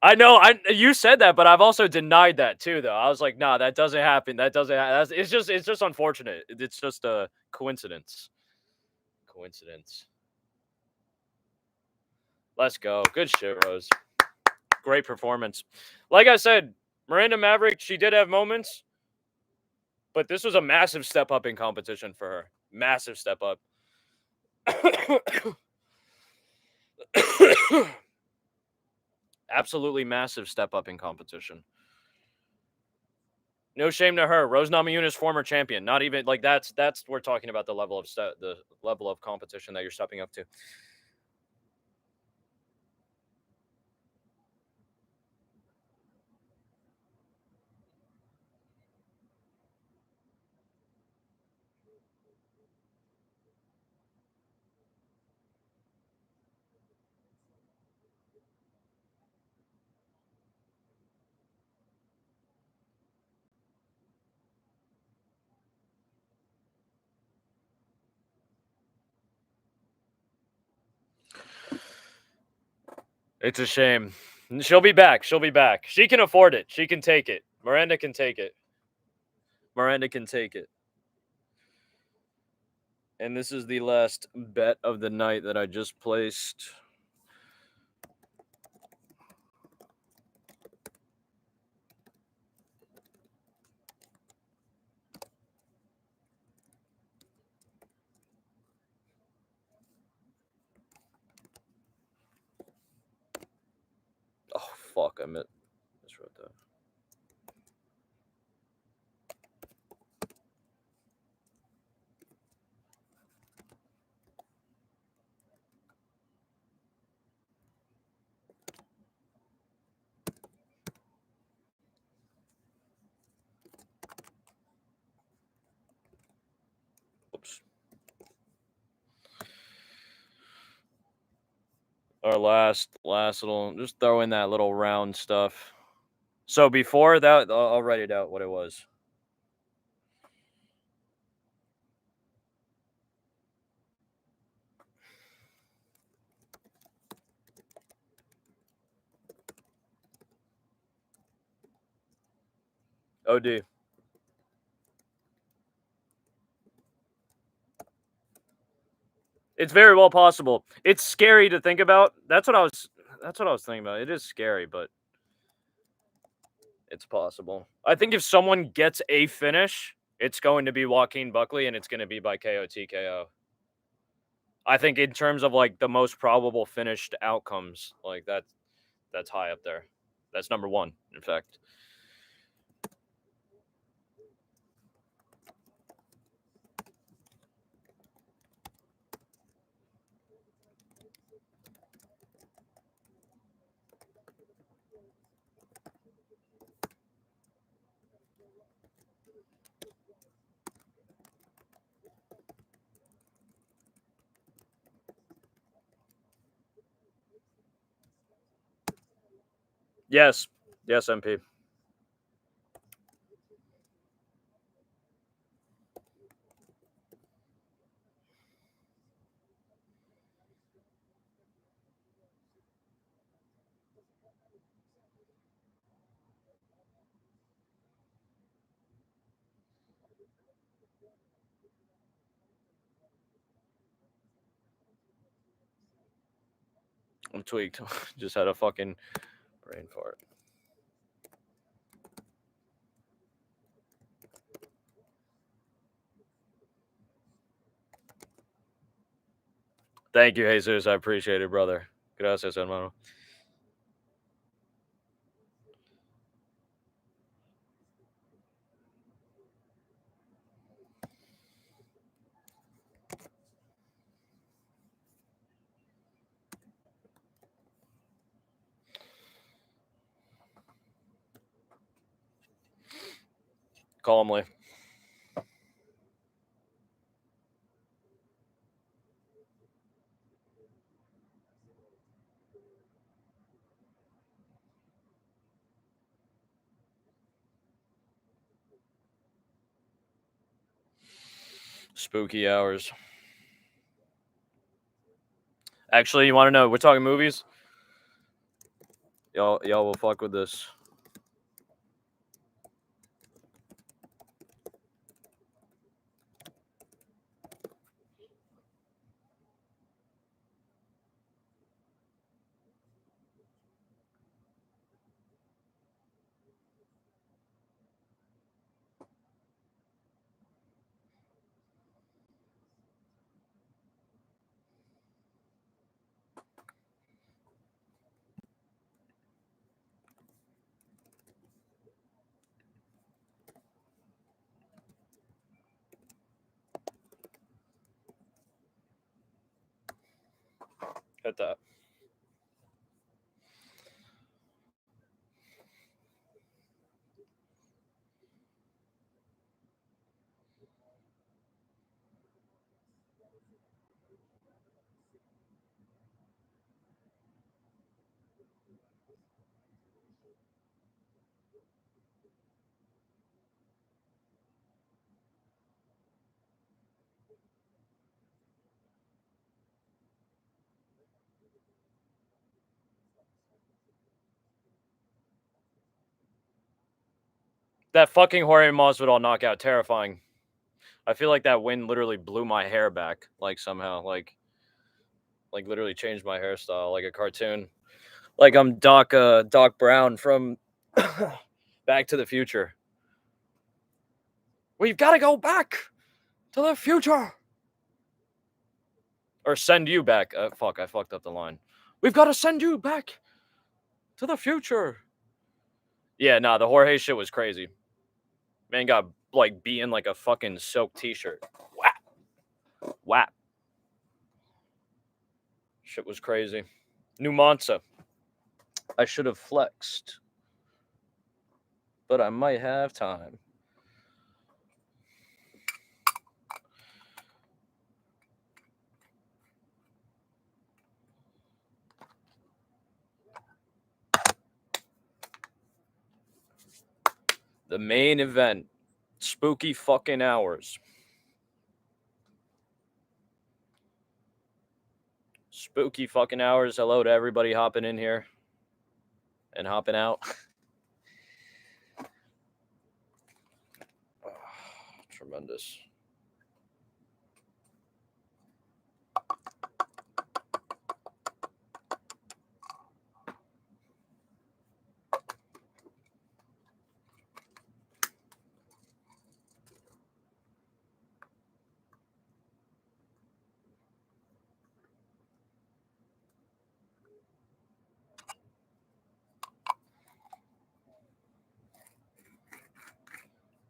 I know. You said that, but I've also denied that too. Though I was like, nah, that doesn't happen. That doesn't. It's just unfortunate. It's just a coincidence. Coincidence. Let's go. Good shit, Rose. Great performance. Like I said, Miranda Maverick, she did have moments, but this was a massive step up in competition for her. Massive step up. Absolutely massive step up in competition. No shame to her. Rose Namajunas, former champion. Not even like that's we're talking about the level of competition that you're stepping up to. It's a shame. She'll be back. She'll be back. She can afford it. She can take it. Miranda can take it. Miranda can take it. And this is the last bet of the night that I just placed. Fuck, I miswrote that. Oops. Our last little, just throw in that little round stuff. So before that, I'll write it out what it was. OD. It's very well possible. It's scary to think about. That's what I was thinking about. It is scary, but it's possible. I think if someone gets a finish, it's going to be Joaquin Buckley, and it's going to be by KO TKO. I think in terms of like the most probable finished outcomes, like that's high up there. That's number one, in fact. Yes, MP. I'm tweaked. Just had a fucking brain fart. Thank you, Jesus. I appreciate it, brother. Gracias, hermano. Calmly. Spooky hours. Actually, you want to know? We're talking movies. Y'all will fuck with this. Hit that. That fucking Jorge Masvidal knockout, terrifying. I feel like that win literally blew my hair back, like somehow, like literally changed my hairstyle, like a cartoon. Like I'm Doc Brown from Back to the Future. We've got to go back to the future, or send you back. Fuck, I fucked up the line. We've got to send you back to the future. Yeah, nah, the Jorge shit was crazy. Man got like beaten like a fucking silk t-shirt. Whap. Whap. Shit was crazy. New Monza. I should have flexed, but I might have time. The main event. Spooky fucking hours. Spooky fucking hours. Hello to everybody hopping in here and hopping out. Oh, tremendous.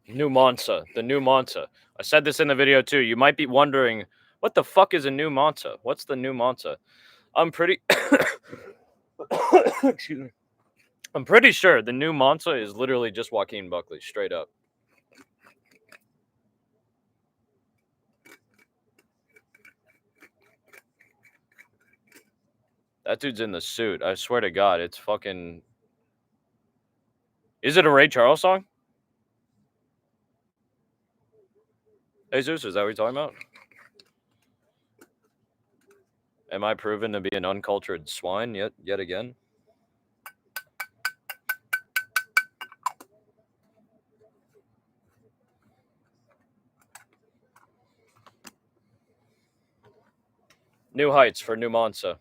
New Monza. The new Monza. I said this in the video too. You might be wondering, what the fuck is a new Monza? What's the new Monza? I'm pretty excuse me. I'm pretty sure the new Monza is literally just Joaquin Buckley, straight up. That dude's in the suit. I swear to God, it's fucking. Is it a Ray Charles song? Jesus, is that what you're talking about? Am I proven to be an uncultured swine yet again? New heights for New Monza.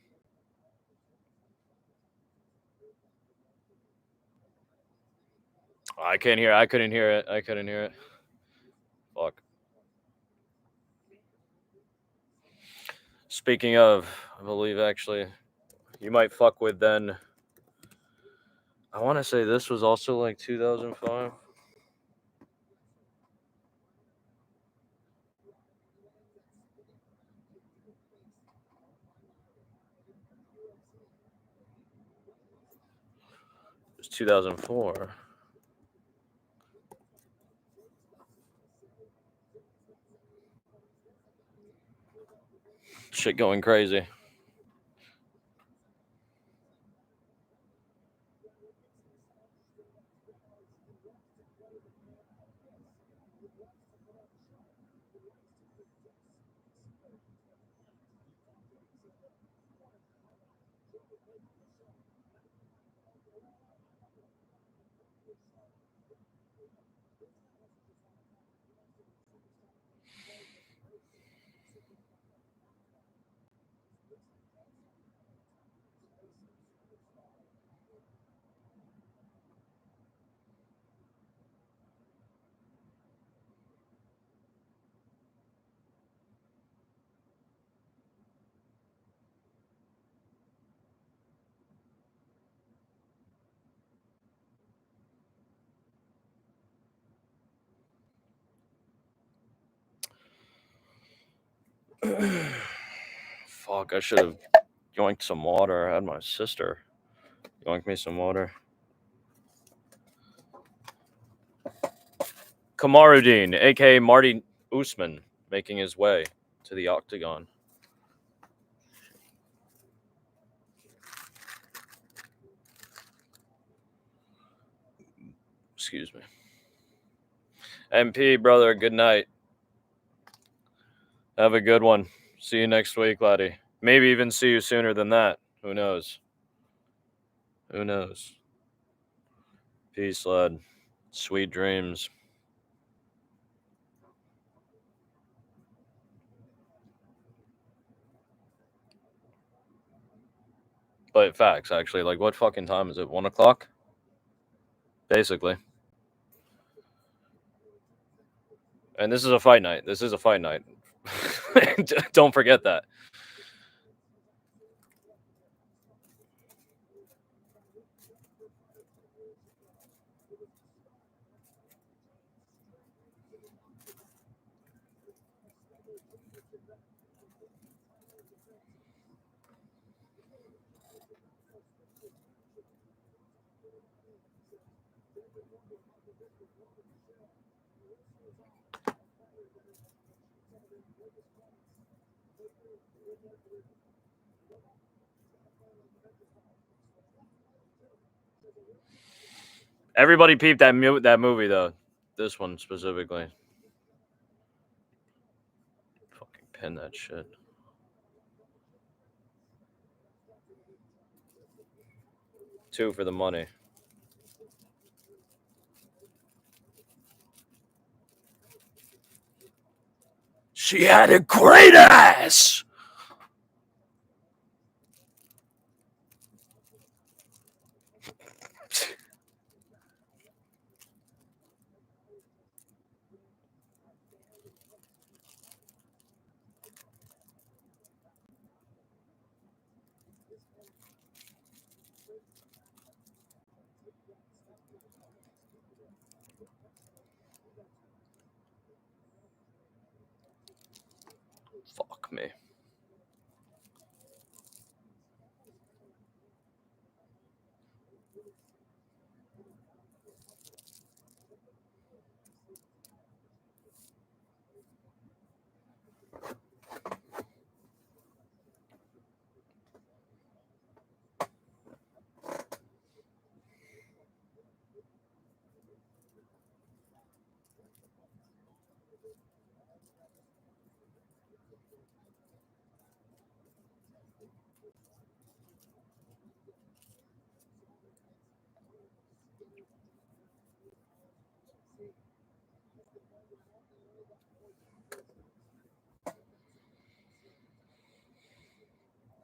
I can't hear. I couldn't hear it. I couldn't hear it. Fuck. Speaking of, I believe actually, you might fuck with then. I want to say this was also like 2005. It was 2004. Shit going crazy. Fuck, I should have yoinked some water. I had my sister yoink me some water. Kamaruddin, aka Marty Usman, making his way to the octagon. Excuse me. MP, brother, good night. Have a good one. See you next week, laddie. Maybe even see you sooner than that. Who knows? Who knows? Peace, lad. Sweet dreams. But facts, actually. Like, what fucking time is it? 1 o'clock? Basically. And this is a fight night. This is a fight night. Don't forget that. Everybody peeped that movie though. This one specifically. Fucking pin that shit. Two for the money. She had a great ass. Fuck me.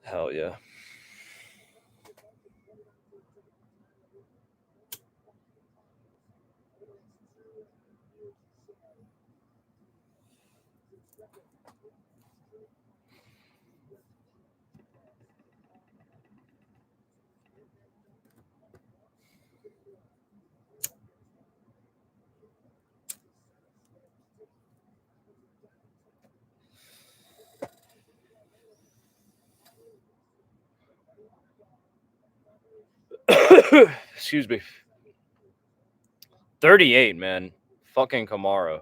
Hell yeah. Excuse me. 38, man. Fucking Camaro.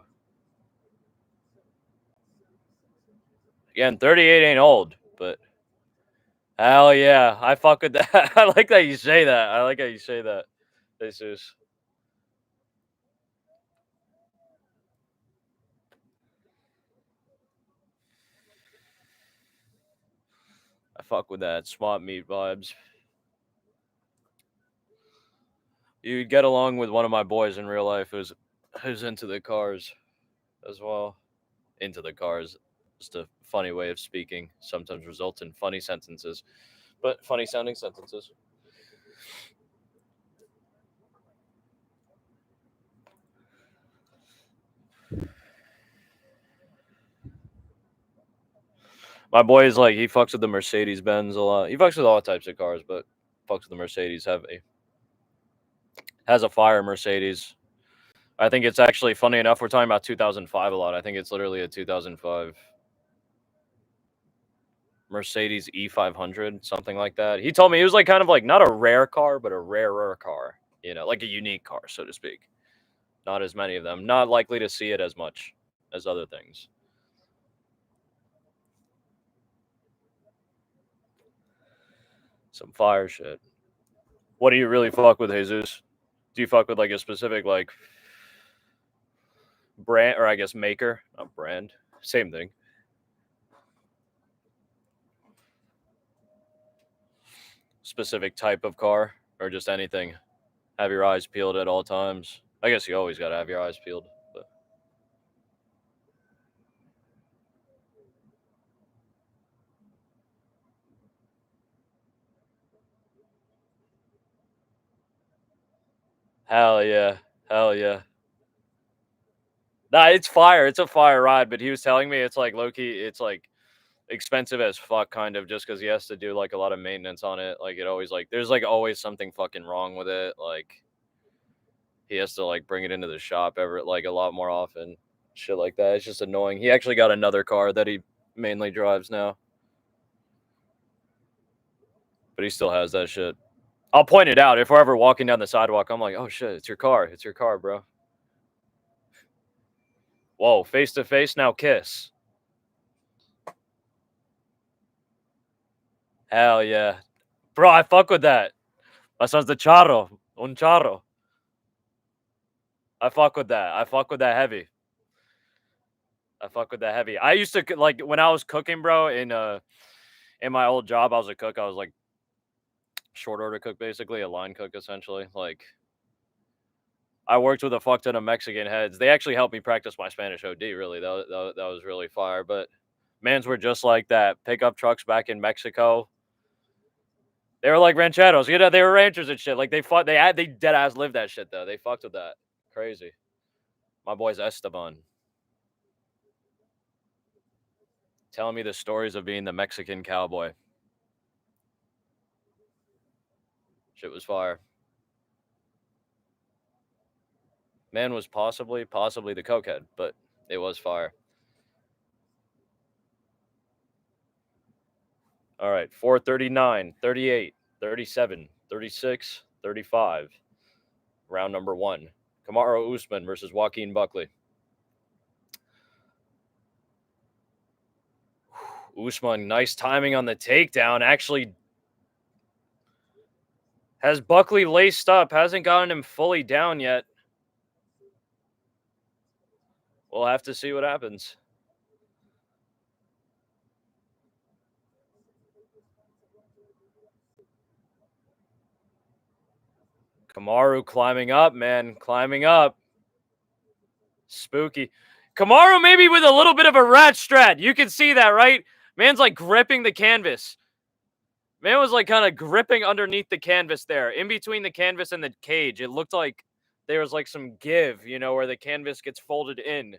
Again, 38 ain't old, but hell yeah. I fuck with that. I like that you say that. I like how you say that. Jesus. I fuck with that. Swamp meat vibes. You'd get along with one of my boys in real life who's into the cars as well. Into the cars. Just a funny way of speaking. Sometimes results in funny sentences. But funny sounding sentences. My boy is like, he fucks with the Mercedes Benz a lot. He fucks with all types of cars, but fucks with the Mercedes heavy. Has a fire Mercedes. I think it's actually funny enough. We're talking about 2005 a lot. I think it's literally a 2005 Mercedes E500, something like that. He told me it was like kind of like not a rare car, but a rarer car. You know, like a unique car, so to speak. Not as many of them. Not likely to see it as much as other things. Some fire shit. What do you really fuck with, Jesus? Do you fuck with like a specific like brand, or I guess maker, not brand, same thing? Specific type of car, or just anything? Have your eyes peeled at all times. I guess you always gotta have your eyes peeled. But hell yeah, hell yeah. Nah, it's fire. It's a fire ride. But he was telling me it's like low key. It's like expensive as fuck, kind of, just because he has to do like a lot of maintenance on it. Like it always like there's like always something fucking wrong with it. Like he has to like bring it into the shop ever like a lot more often. Shit like that. It's just annoying. He actually got another car that he mainly drives now, but he still has that shit. I'll point it out if we're ever walking down the sidewalk. I'm like, oh shit, it's your car. It's your car, bro. Whoa, face to face, now kiss. Hell yeah. Bro, I fuck with that. My son's the charro. Un charro. I fuck with that. I fuck with that heavy. I fuck with that heavy. I used to like when I was cooking, bro, in my old job, I was a cook. I was like short order cook, basically, a line cook essentially. Like I worked with a fuck ton of Mexican heads. They actually helped me practice my Spanish OD, really. That was really fire. But mans were just like that. Pickup trucks back in Mexico. They were like rancheros. You know, they were ranchers and shit. Like they dead ass lived that shit though. They fucked with that. Crazy. My boy's Esteban. Telling me the stories of being the Mexican cowboy. Shit was fire. Man was possibly the cokehead, but it was fire. All right, 439, 38, 37, 36, 35. Round number 1. Kamaru Usman versus Joaquin Buckley. Usman, nice timing on the takedown. Actually has Buckley laced up. Hasn't gotten him fully down yet. We'll have to see what happens. Kamaru climbing up, man. Climbing up. Spooky. Kamaru maybe with a little bit of a rat strat. You can see that, right? Man's like gripping the canvas. Man was like kind of gripping underneath the canvas there. In between the canvas and the cage. It looked like there was like some give, you know, where the canvas gets folded in.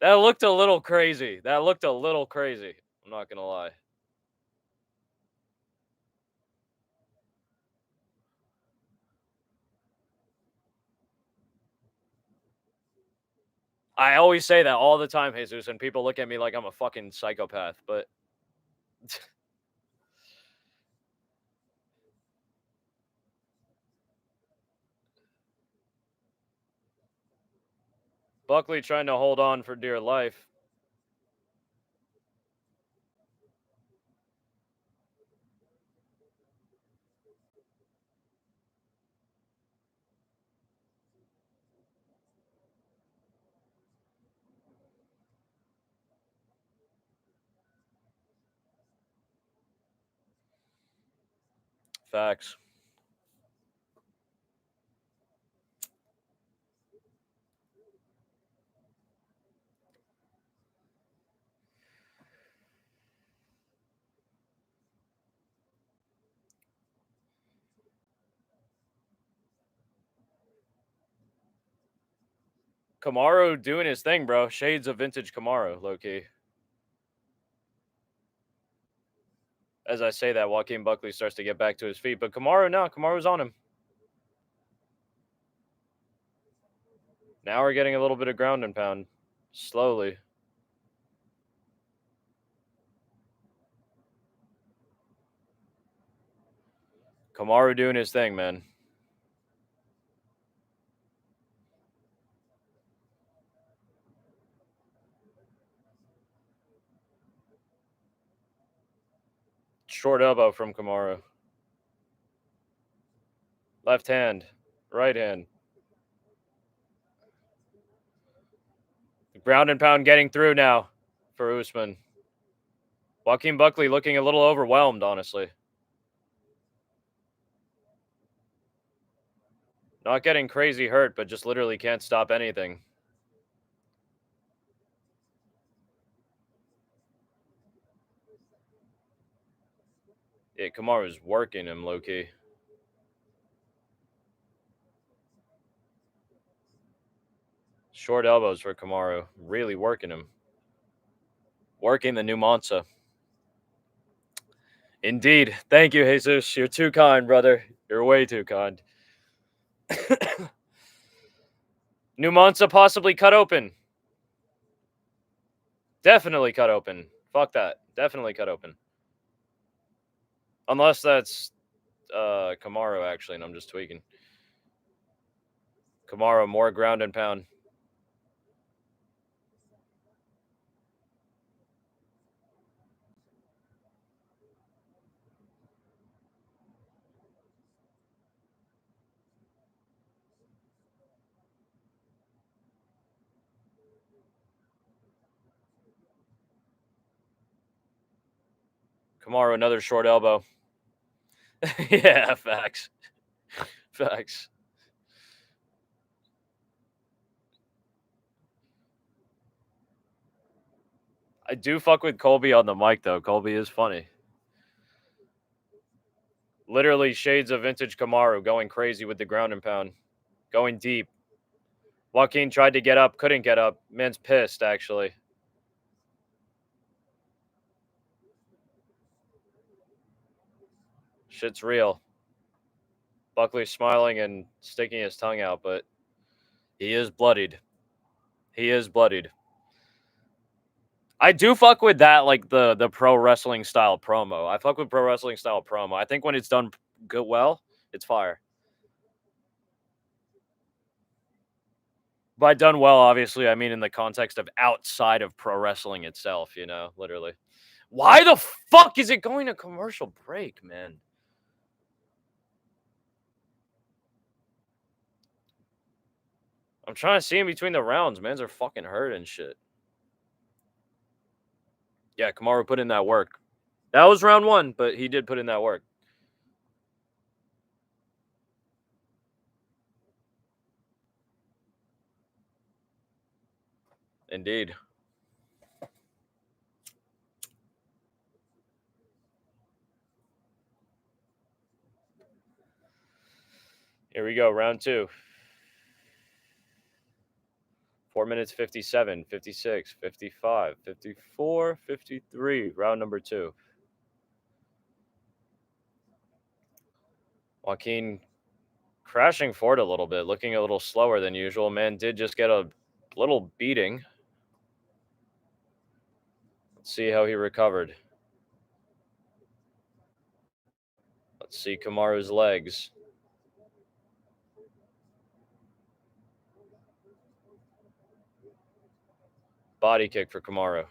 That looked a little crazy. I'm not going to lie. I always say that all the time, Jesus, and people look at me like I'm a fucking psychopath, but Buckley trying to hold on for dear life. Facts. Kamaru doing his thing, bro. Shades of vintage Kamaru, low key. As I say that, Joaquin Buckley starts to get back to his feet, but Kamaru's on him. Now we're getting a little bit of ground and pound. Slowly. Kamaru doing his thing, man. Short elbow from Kamaru. Left hand. Right hand. Ground and pound getting through now for Usman. Joaquin Buckley looking a little overwhelmed, honestly. Not getting crazy hurt, but just literally can't stop anything. Yeah, Kamaru's working him, low-key. Short elbows for Kamaru. Really working him. Working the new Monza. Indeed. Thank you, Jesus. You're too kind, brother. You're way too kind. New Monza possibly cut open. Definitely cut open. Fuck that. Definitely cut open. Unless that's Kamaru, actually, and I'm just tweaking. Kamaru, more ground and pound. Kamaru, another short elbow. Yeah, facts. Facts. I do fuck with Colby on the mic, though. Colby is funny. Literally shades of vintage Kamaru, going crazy with the ground and pound. Going deep. Joaquin tried to get up, couldn't get up. Man's pissed, actually. Shit's real. Buckley's smiling and sticking his tongue out, but he is bloodied. He is bloodied. I do fuck with that, like the pro wrestling style promo. I fuck with pro wrestling style promo. I think when it's done good, well, it's fire. By done well, obviously, I mean in the context of outside of pro wrestling itself. You know, literally. Why the fuck is it going to commercial break, man? I'm trying to see in between the rounds. Mans are fucking hurt and shit. Yeah, Kamaru put in that work. That was round one, but he did put in that work. Indeed. Here we go, round two. 4 minutes 57, 56, 55, 54, 53. Round number two. Joaquin crashing forward a little bit, looking a little slower than usual. Man did just get a little beating. Let's see how he recovered. Let's see Kamaru's legs. Body kick for Kamaru.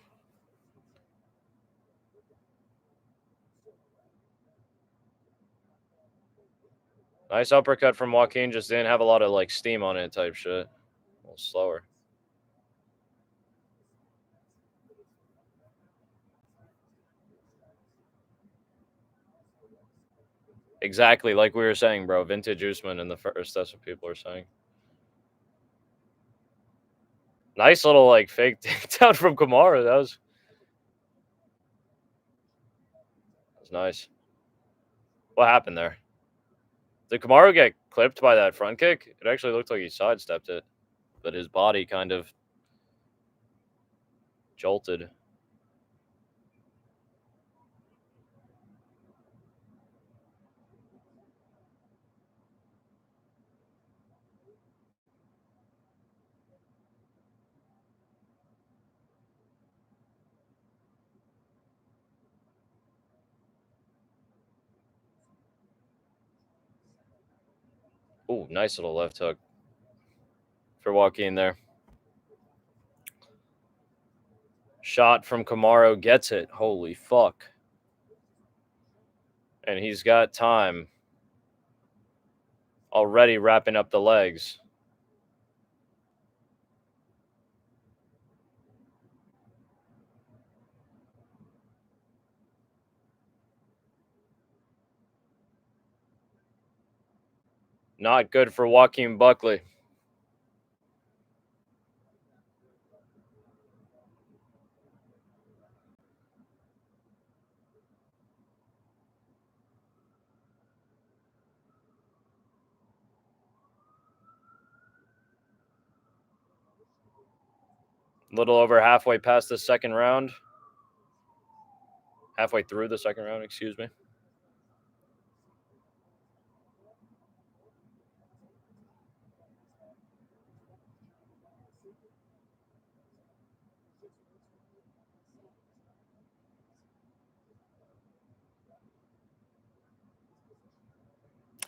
Nice uppercut from Joaquin, just didn't have a lot of like steam on it type shit. A little slower. Exactly, like we were saying, bro. Vintage Usman in the first. That's what people are saying. Nice little like fake takedown from Kamaru. That was nice. What happened there? Did Kamaru get clipped by that front kick? It actually looked like he sidestepped it, but his body kind of jolted. Ooh, nice little left hook for Joaquin there. Shot from Kamaru gets it. Holy fuck. And he's got time. Already wrapping up the legs. Not good for Joaquin Buckley. Little over halfway past the second round. Halfway through the second round, excuse me.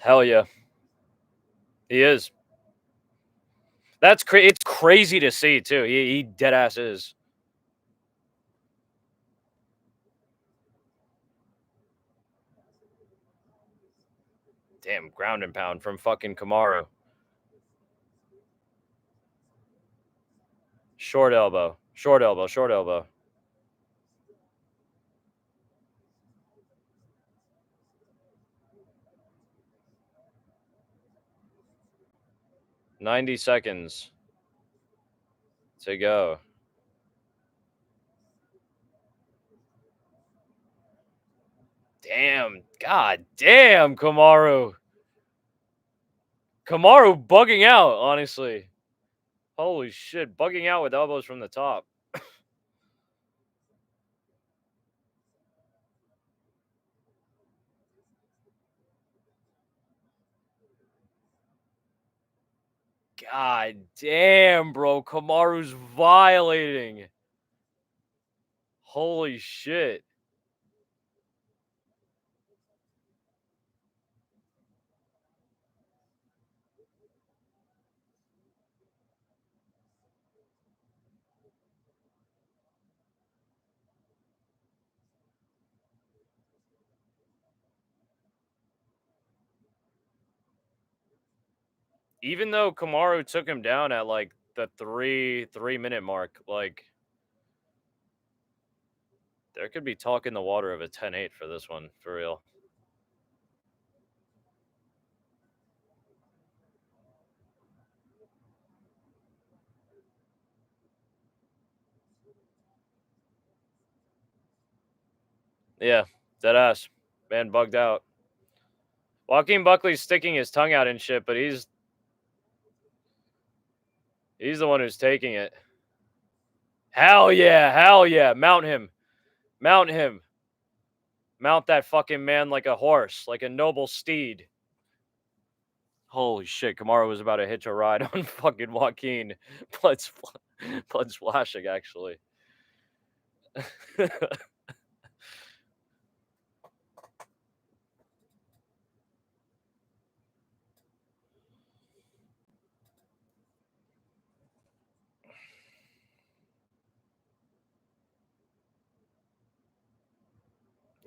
Hell yeah, he is. It's crazy to see too. He dead ass is. Damn, ground and pound from fucking Kamaru. Short elbow. Short elbow. Short elbow. 90 seconds to go. Damn. God damn, Kamaru. Kamaru bugging out, honestly. Holy shit. Bugging out with elbows from the top. God damn, bro. Kamaru's violating. Holy shit. Even though Kamaru took him down at like the 3 minute mark, like there could be talk in the water of a 10-8 for this one, for real. Yeah, dead ass. Man bugged out. Joaquin Buckley's sticking his tongue out and shit, but he's the one who's taking it. Hell yeah, hell yeah. Mount him. Mount him. Mount that fucking man like a horse, like a noble steed. Holy shit, Kamaru was about to hitch a ride on fucking Joaquin. Blood splashing, actually.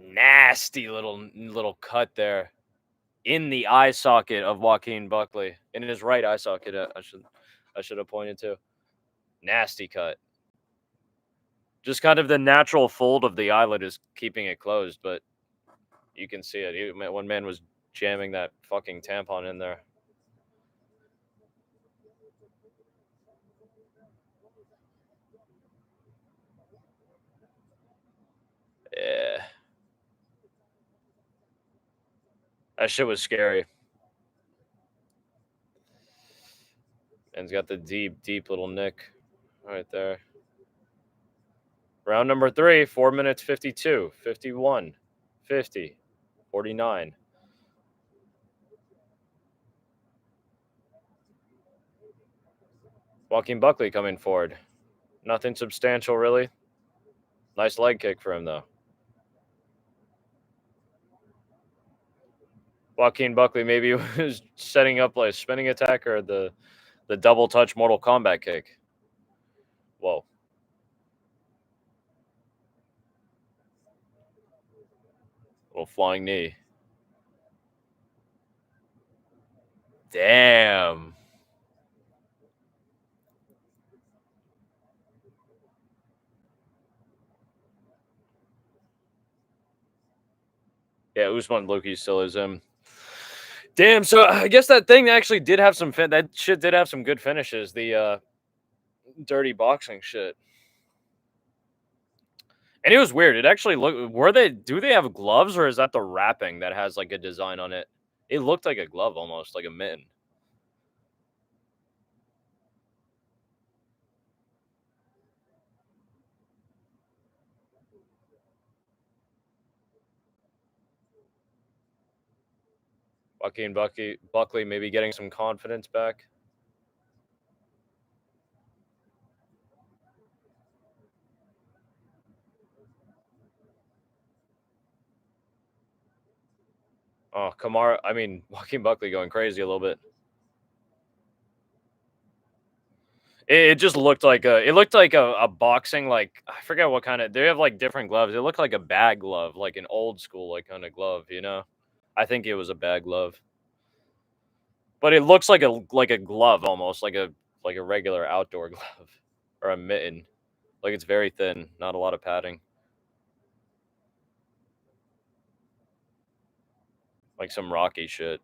Nasty little cut there in the eye socket of Joaquin Buckley, in his right eye socket. I should have pointed to. Nasty cut. Just kind of the natural fold of the eyelid is keeping it closed, but you can see it. One man was jamming that fucking tampon in there. Yeah, that shit was scary. And he's got the deep little nick right there. Round number 3, 4 minutes 52, 51, 50, 49. Joaquin Buckley coming forward. Nothing substantial, really. Nice leg kick for him, though. Joaquin Buckley maybe was setting up like a spinning attack or the double touch Mortal Kombat kick. Whoa. Little flying knee. Damn. Yeah, Usman Loki still is him. Damn, so I guess that thing actually did have that shit did have some good finishes. The dirty boxing shit. And it was weird. It actually do they have gloves or is that the wrapping that has like a design on it? It looked like a glove almost, like a mitten. Buckley maybe getting some confidence back. Oh, Kamara. I mean, Joaquin Buckley going crazy a little bit. It just looked like a boxing, like, I forget what kind of, they have like different gloves. It looked like a bag glove, like an old school like kind of glove, you know. I think it was a bag glove, but it looks like a glove almost like a regular outdoor glove or a mitten. Like it's very thin, not a lot of padding, like some Rocky shit.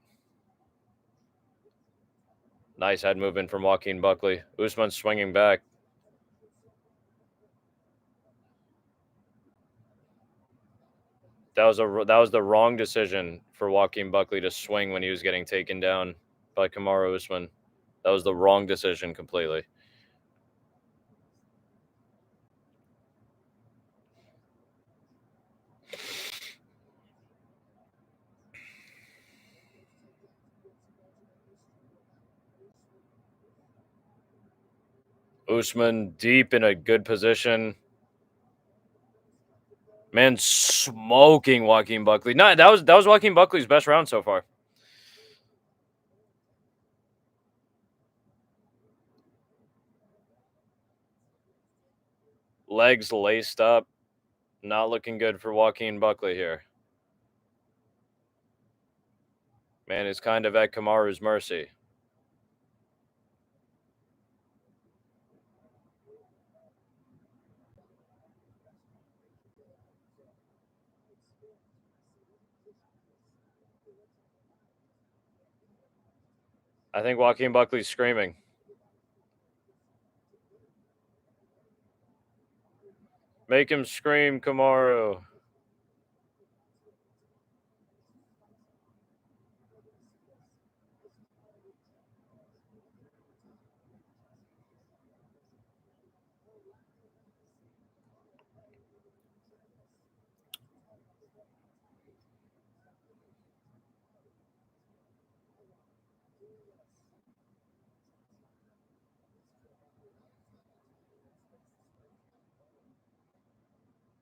Nice head movement from Joaquin Buckley. Usman swinging back. That was the wrong decision for Joaquin Buckley to swing when he was getting taken down by Kamaru Usman. That was the wrong decision completely. Usman deep in a good position. Man, smoking Joaquin Buckley. No, that was Joaquin Buckley's best round so far. Legs laced up. Not looking good for Joaquin Buckley here. Man is kind of at Kamaru's mercy. I think Joaquin Buckley's screaming. Make him scream, Kamaru.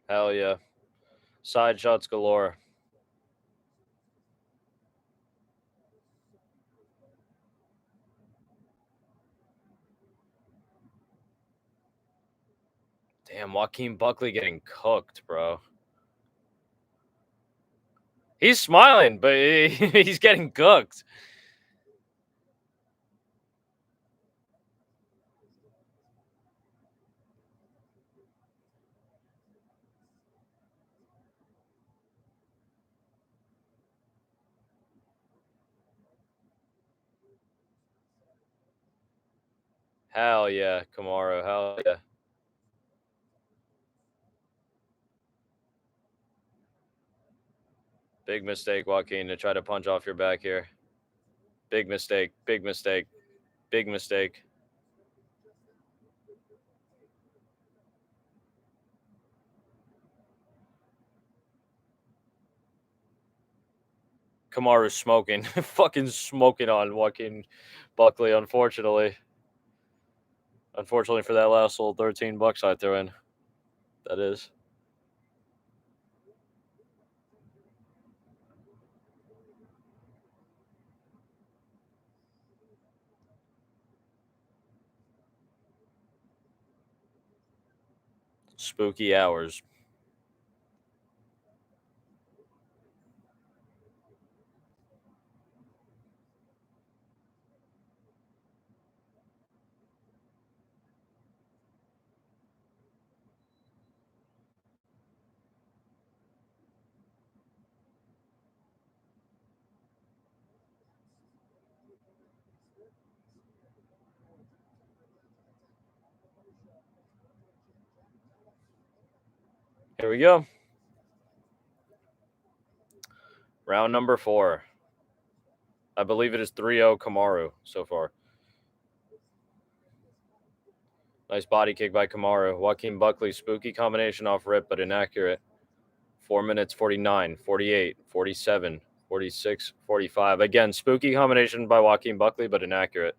Hell yeah. Side shots galore. Damn, Joaquin Buckley getting cooked, bro. He's smiling, but he's getting cooked. Hell yeah, Kamaru. Hell yeah. Big mistake, Joaquin, to try to punch off your back here. Big mistake. Big mistake. Big mistake. Kamaru's smoking. Fucking smoking on Joaquin Buckley, unfortunately. Unfortunately for that last little $13 I threw in. That is. Spooky hours. Here we go. Round number 4. I believe it is 3-0 Kamaru so far. Nice body kick by Kamaru. Joaquin Buckley, spooky combination off rip, but inaccurate. 4 minutes, 49, 48, 47, 46, 45. Again, spooky combination by Joaquin Buckley, but inaccurate.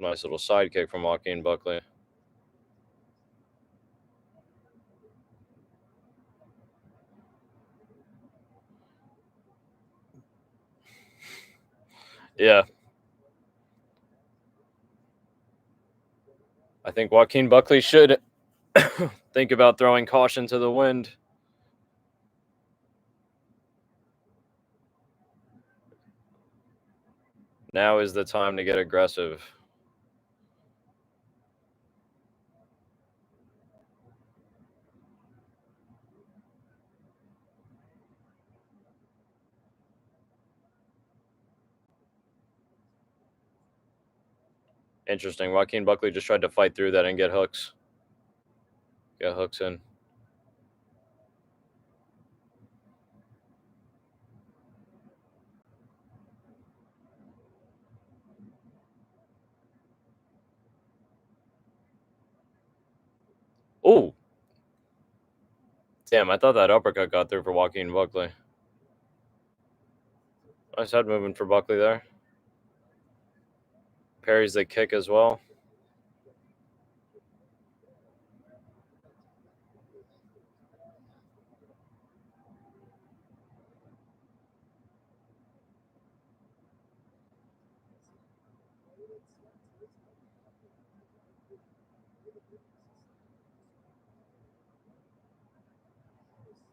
Nice little sidekick from Joaquin Buckley. Yeah. I think Joaquin Buckley should think about throwing caution to the wind. Now is the time to get aggressive. Interesting. Joaquin Buckley just tried to fight through that and get hooks. Get hooks in. Oh, damn! I thought that uppercut got through for Joaquin Buckley. Nice head movement for Buckley there. Parries the kick as well.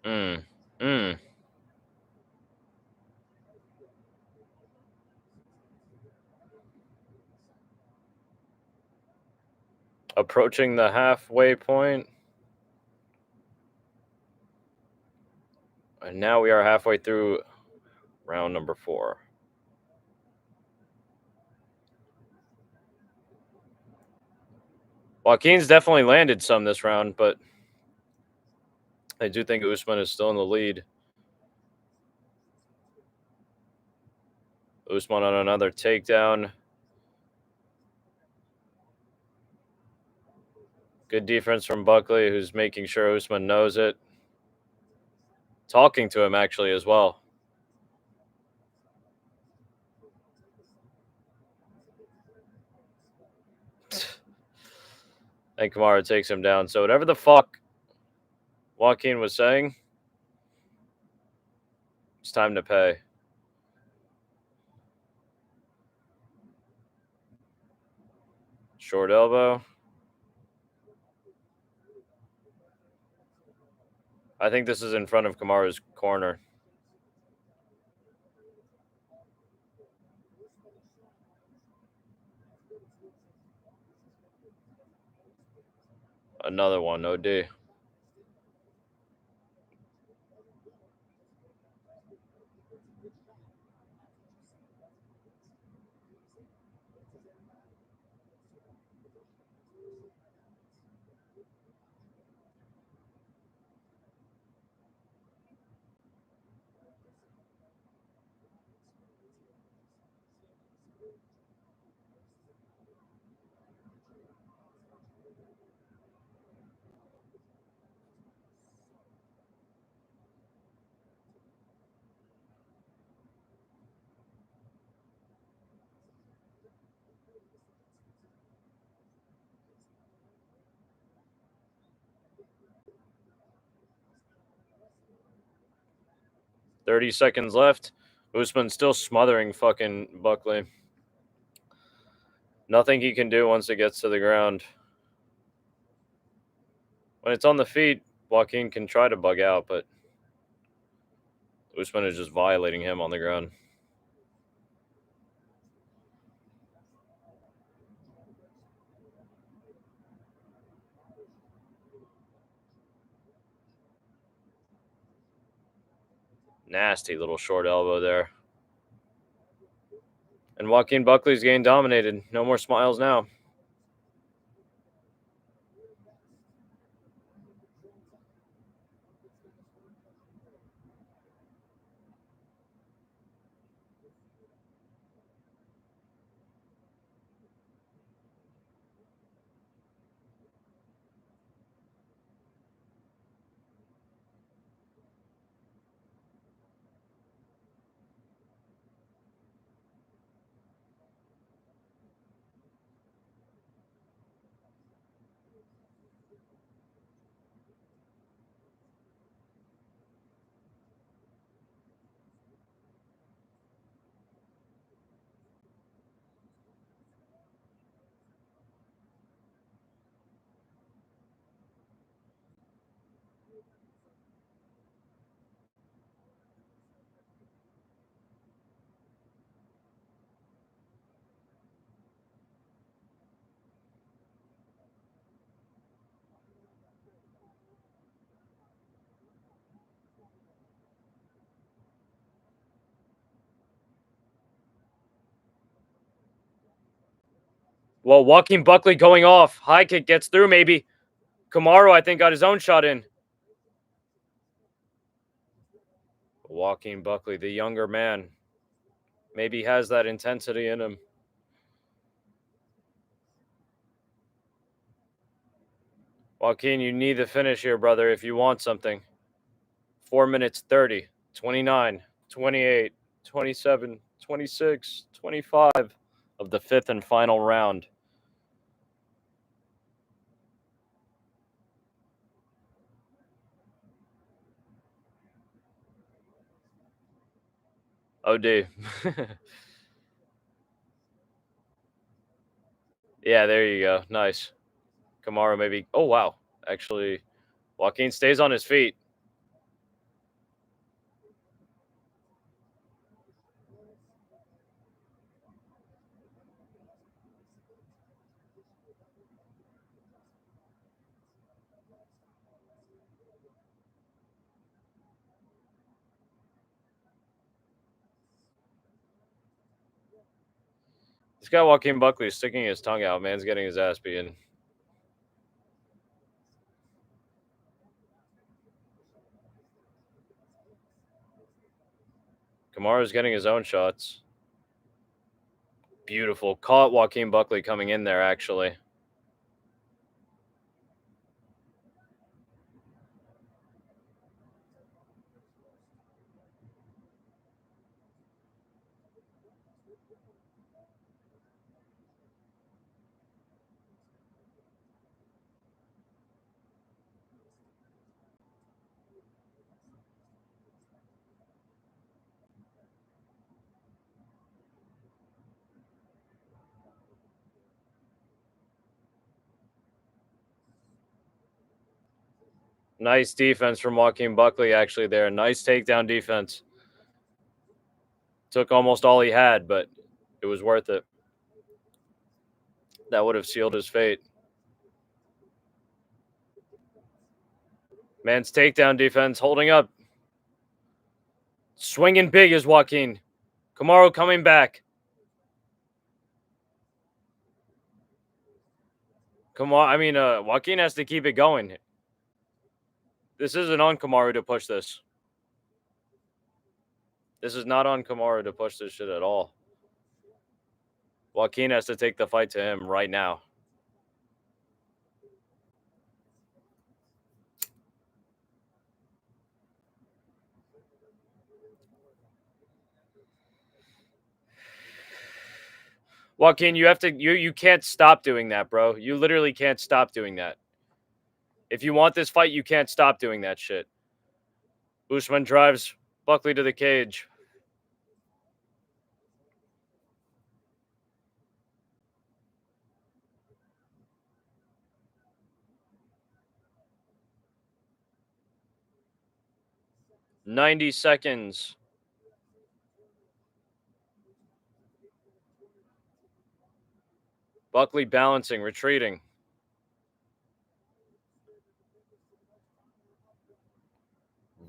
Mm. Mm. Approaching the halfway point. And now we are halfway through round number 4. Joaquin's definitely landed some this round, but I do think Usman is still in the lead. Usman on another takedown. Good defense from Buckley, who's making sure Usman knows it. Talking to him, actually, as well. And Kamara takes him down. So whatever the fuck Joaquin was saying, it's time to pay. Short elbow. I think this is in front of Kamara's corner. Another one, OD. .30 seconds left. Usman still smothering fucking Buckley. Nothing he can do once it gets to the ground. When it's on the feet, Joaquin can try to bug out, but Usman is just violating him on the ground. Nasty little short elbow there. And Joaquin Buckley's getting dominated. No more smiles now. Well, Joaquin Buckley going off. High kick gets through, maybe. Kamaru, I think, got his own shot in. Joaquin Buckley, the younger man, maybe has that intensity in him. Joaquin, you need the finish here, brother, if you want something. 4 minutes 30, 29, 28, 27, 26, 25 of the fifth and final round. Oh, dude. Yeah, there you go. Nice. Kamaru maybe. Oh, wow. Actually, Joaquin stays on his feet. This guy, Joaquin Buckley, is sticking his tongue out. Man's getting his ass beaten. Kamaru's getting his own shots. Beautiful. Caught Joaquin Buckley coming in there, actually. Nice defense from Joaquin Buckley, actually, there. Nice takedown defense. Took almost all he had, but it was worth it. That would have sealed his fate. Man's takedown defense holding up. Swinging big is Joaquin. Kamaru coming back. Joaquin has to keep it going. This isn't on Kamaru to push this. This is not on Kamaru to push this shit at all. Joaquin has to take the fight to him right now. Joaquin, you can't stop doing that, bro. You literally can't stop doing that. If you want this fight, you can't stop doing that shit. Usman drives Buckley to the cage. "90 seconds. Buckley balancing, retreating.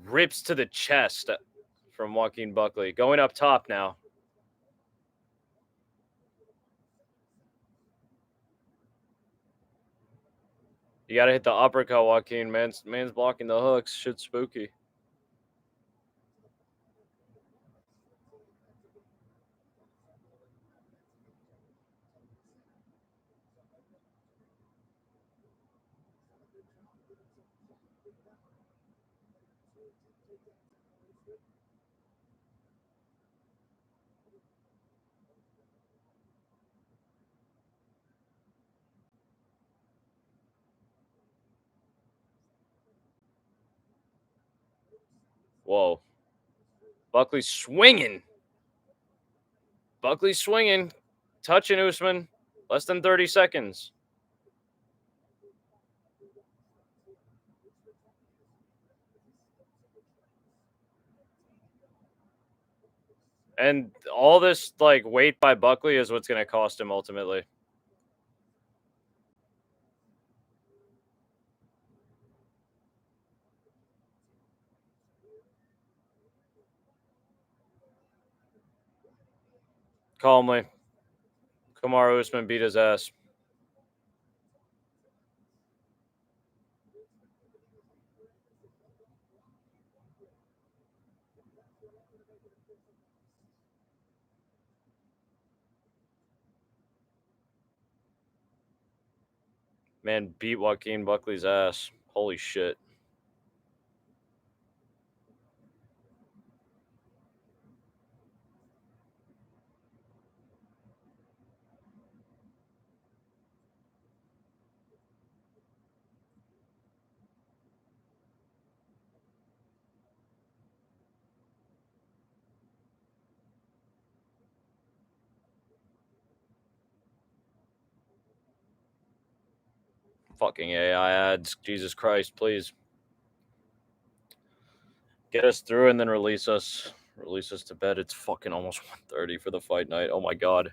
Rips to the chest from Joaquin Buckley. Going up top now. You got to hit the uppercut, Joaquin. Man's blocking the hooks. Shit's spooky. Whoa. Buckley swinging. Buckley swinging. Touching Usman. Less than 30 seconds. And all this weight by Buckley is what's going to cost him ultimately. Calmly. Kamaru Usman beat his ass. Man beat Joaquin Buckley's ass. Holy shit. Fucking AI ads. Jesus Christ, please. Get us through and then release us. Release us to bed. It's fucking almost 1:30 for the fight night. Oh my god.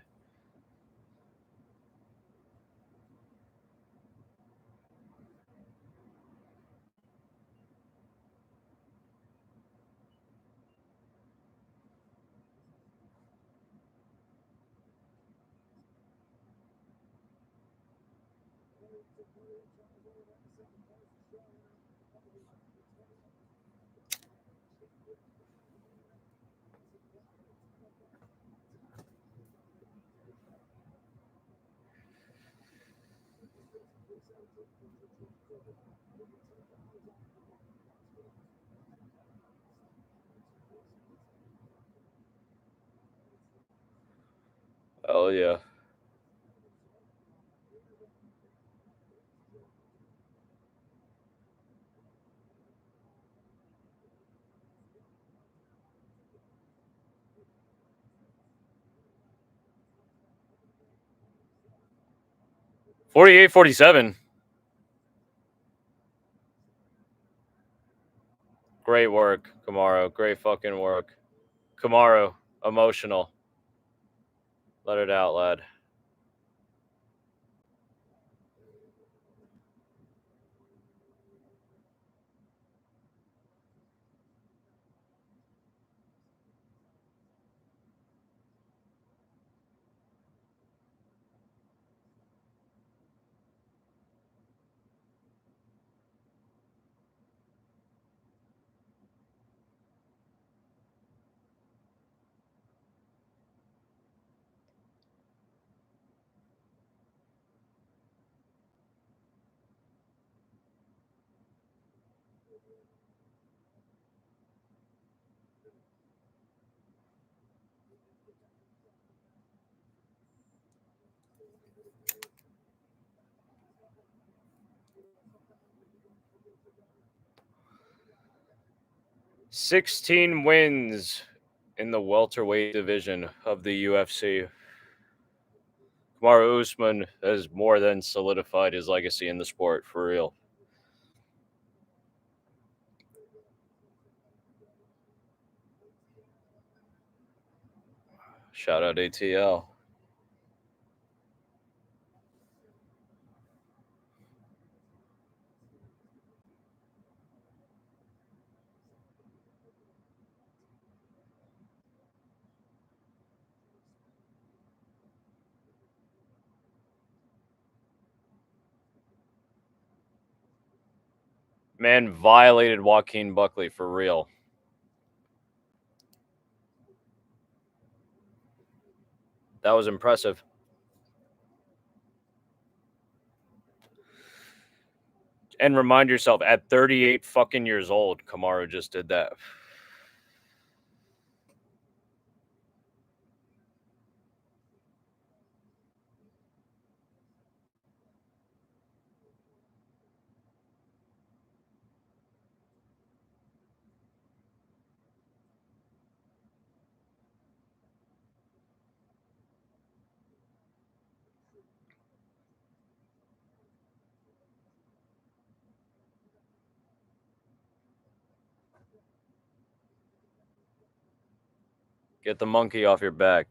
Oh yeah. Forty-eight, 47. Great work, Kamaru. Great fucking work. Kamaru, emotional. Let it out, lad. "16 wins in the welterweight division of the UFC. Kamaru Usman has more than solidified his legacy in the sport, for real. Shout out ATL. Man violated Joaquin Buckley, for real. That was impressive. And remind yourself, at 38 fucking years old, Kamaru just did that. Get the monkey off your back.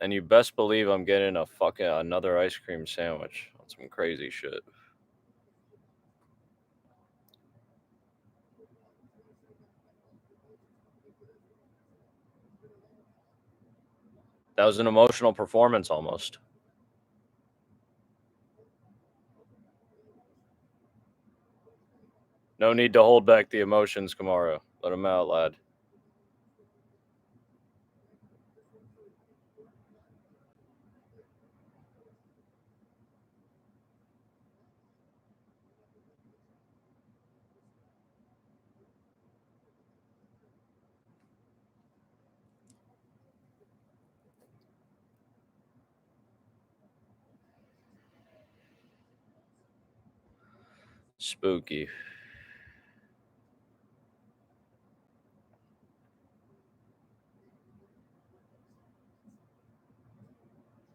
And you best believe I'm getting a fucking another ice cream sandwich on some crazy shit. That was an emotional performance almost. No need to hold back the emotions, Kamaru. Let them out, lad. Spooky.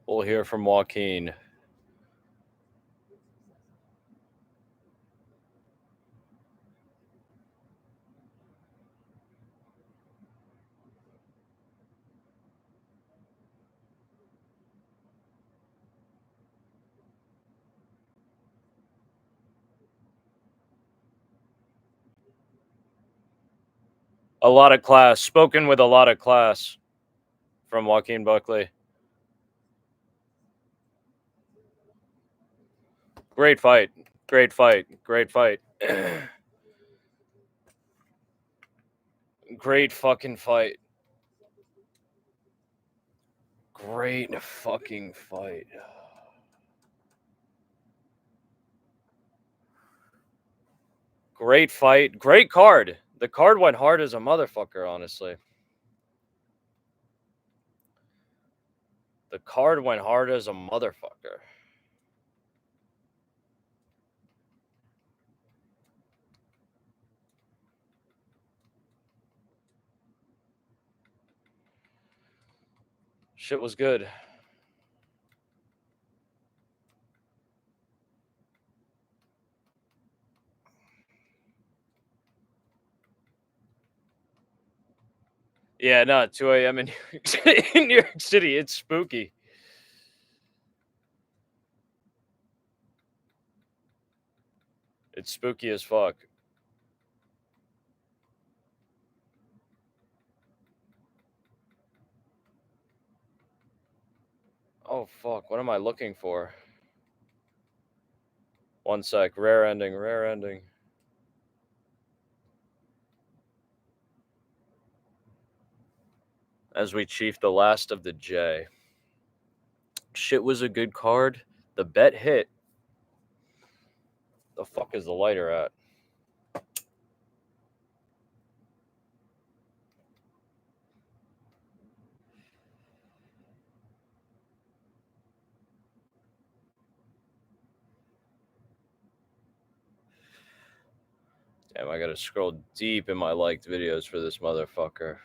We'll hear from Joaquin. A lot of class. Spoken with a lot of class from Joaquin Buckley. Great fight. Great fight. Great fight. Great fucking fight. Great fucking fight. Great fight. Great card. The card went hard as a motherfucker, honestly. The card went hard as a motherfucker. Shit was good. Yeah, no, 2 a.m. in in New York City. It's spooky. It's spooky as fuck. Oh, fuck. What am I looking for? One sec. Rare ending. Rare ending. As we chief the last of the J. Shit was a good card. The bet hit. The fuck is the lighter at? Damn, I gotta scroll deep in my liked videos for this motherfucker.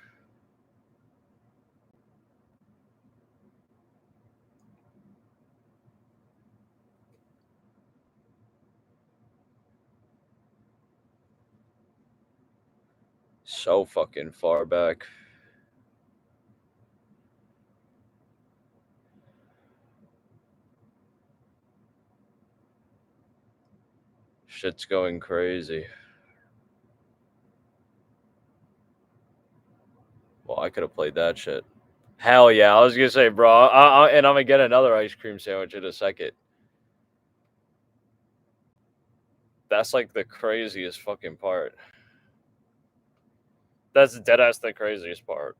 So fucking far back. Shit's going crazy. Well, I could have played that shit. Hell yeah. I was gonna say, bro, and I'm gonna get another ice cream sandwich in a second. That's like the craziest fucking part. That's deadass the craziest part.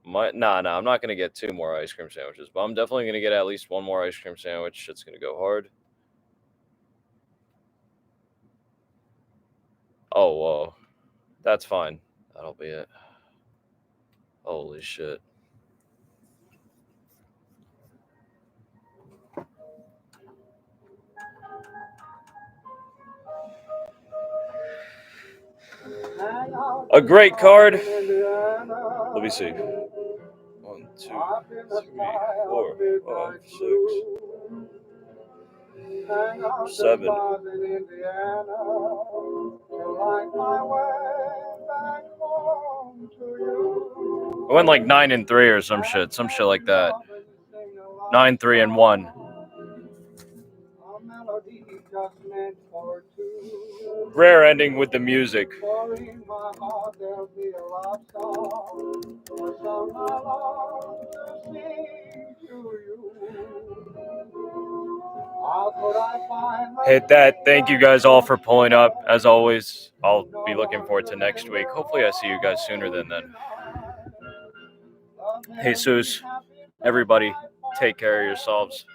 Nah, I'm not gonna get 2 more ice cream sandwiches, but I'm definitely gonna get at least 1 more ice cream sandwich. It's gonna go hard. Oh, whoa. That's fine. That'll be it. Holy shit. A great card. Let me see. 1, 2, 3, 4, 5, 6, 7. I went like 9 and 3 or some shit like that. 9, 3, and 1. Rare ending with the music. Hit that. Thank you guys all for pulling up. As always, I'll be looking forward to next week. Hopefully I see you guys sooner than then. Jesus, everybody, take care of yourselves.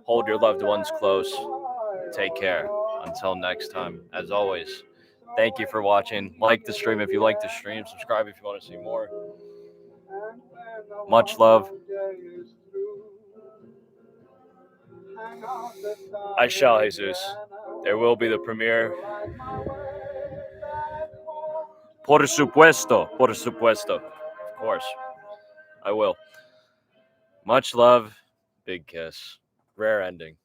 Hold your loved ones close. Take care. Until next time, as always, thank you for watching. Like the stream if you like the stream. Subscribe if you want to see more. Much love. I shall, Jesus. There will be the premiere. Por supuesto. Por supuesto. Of course. I will. Much love. Big kiss. Rare ending.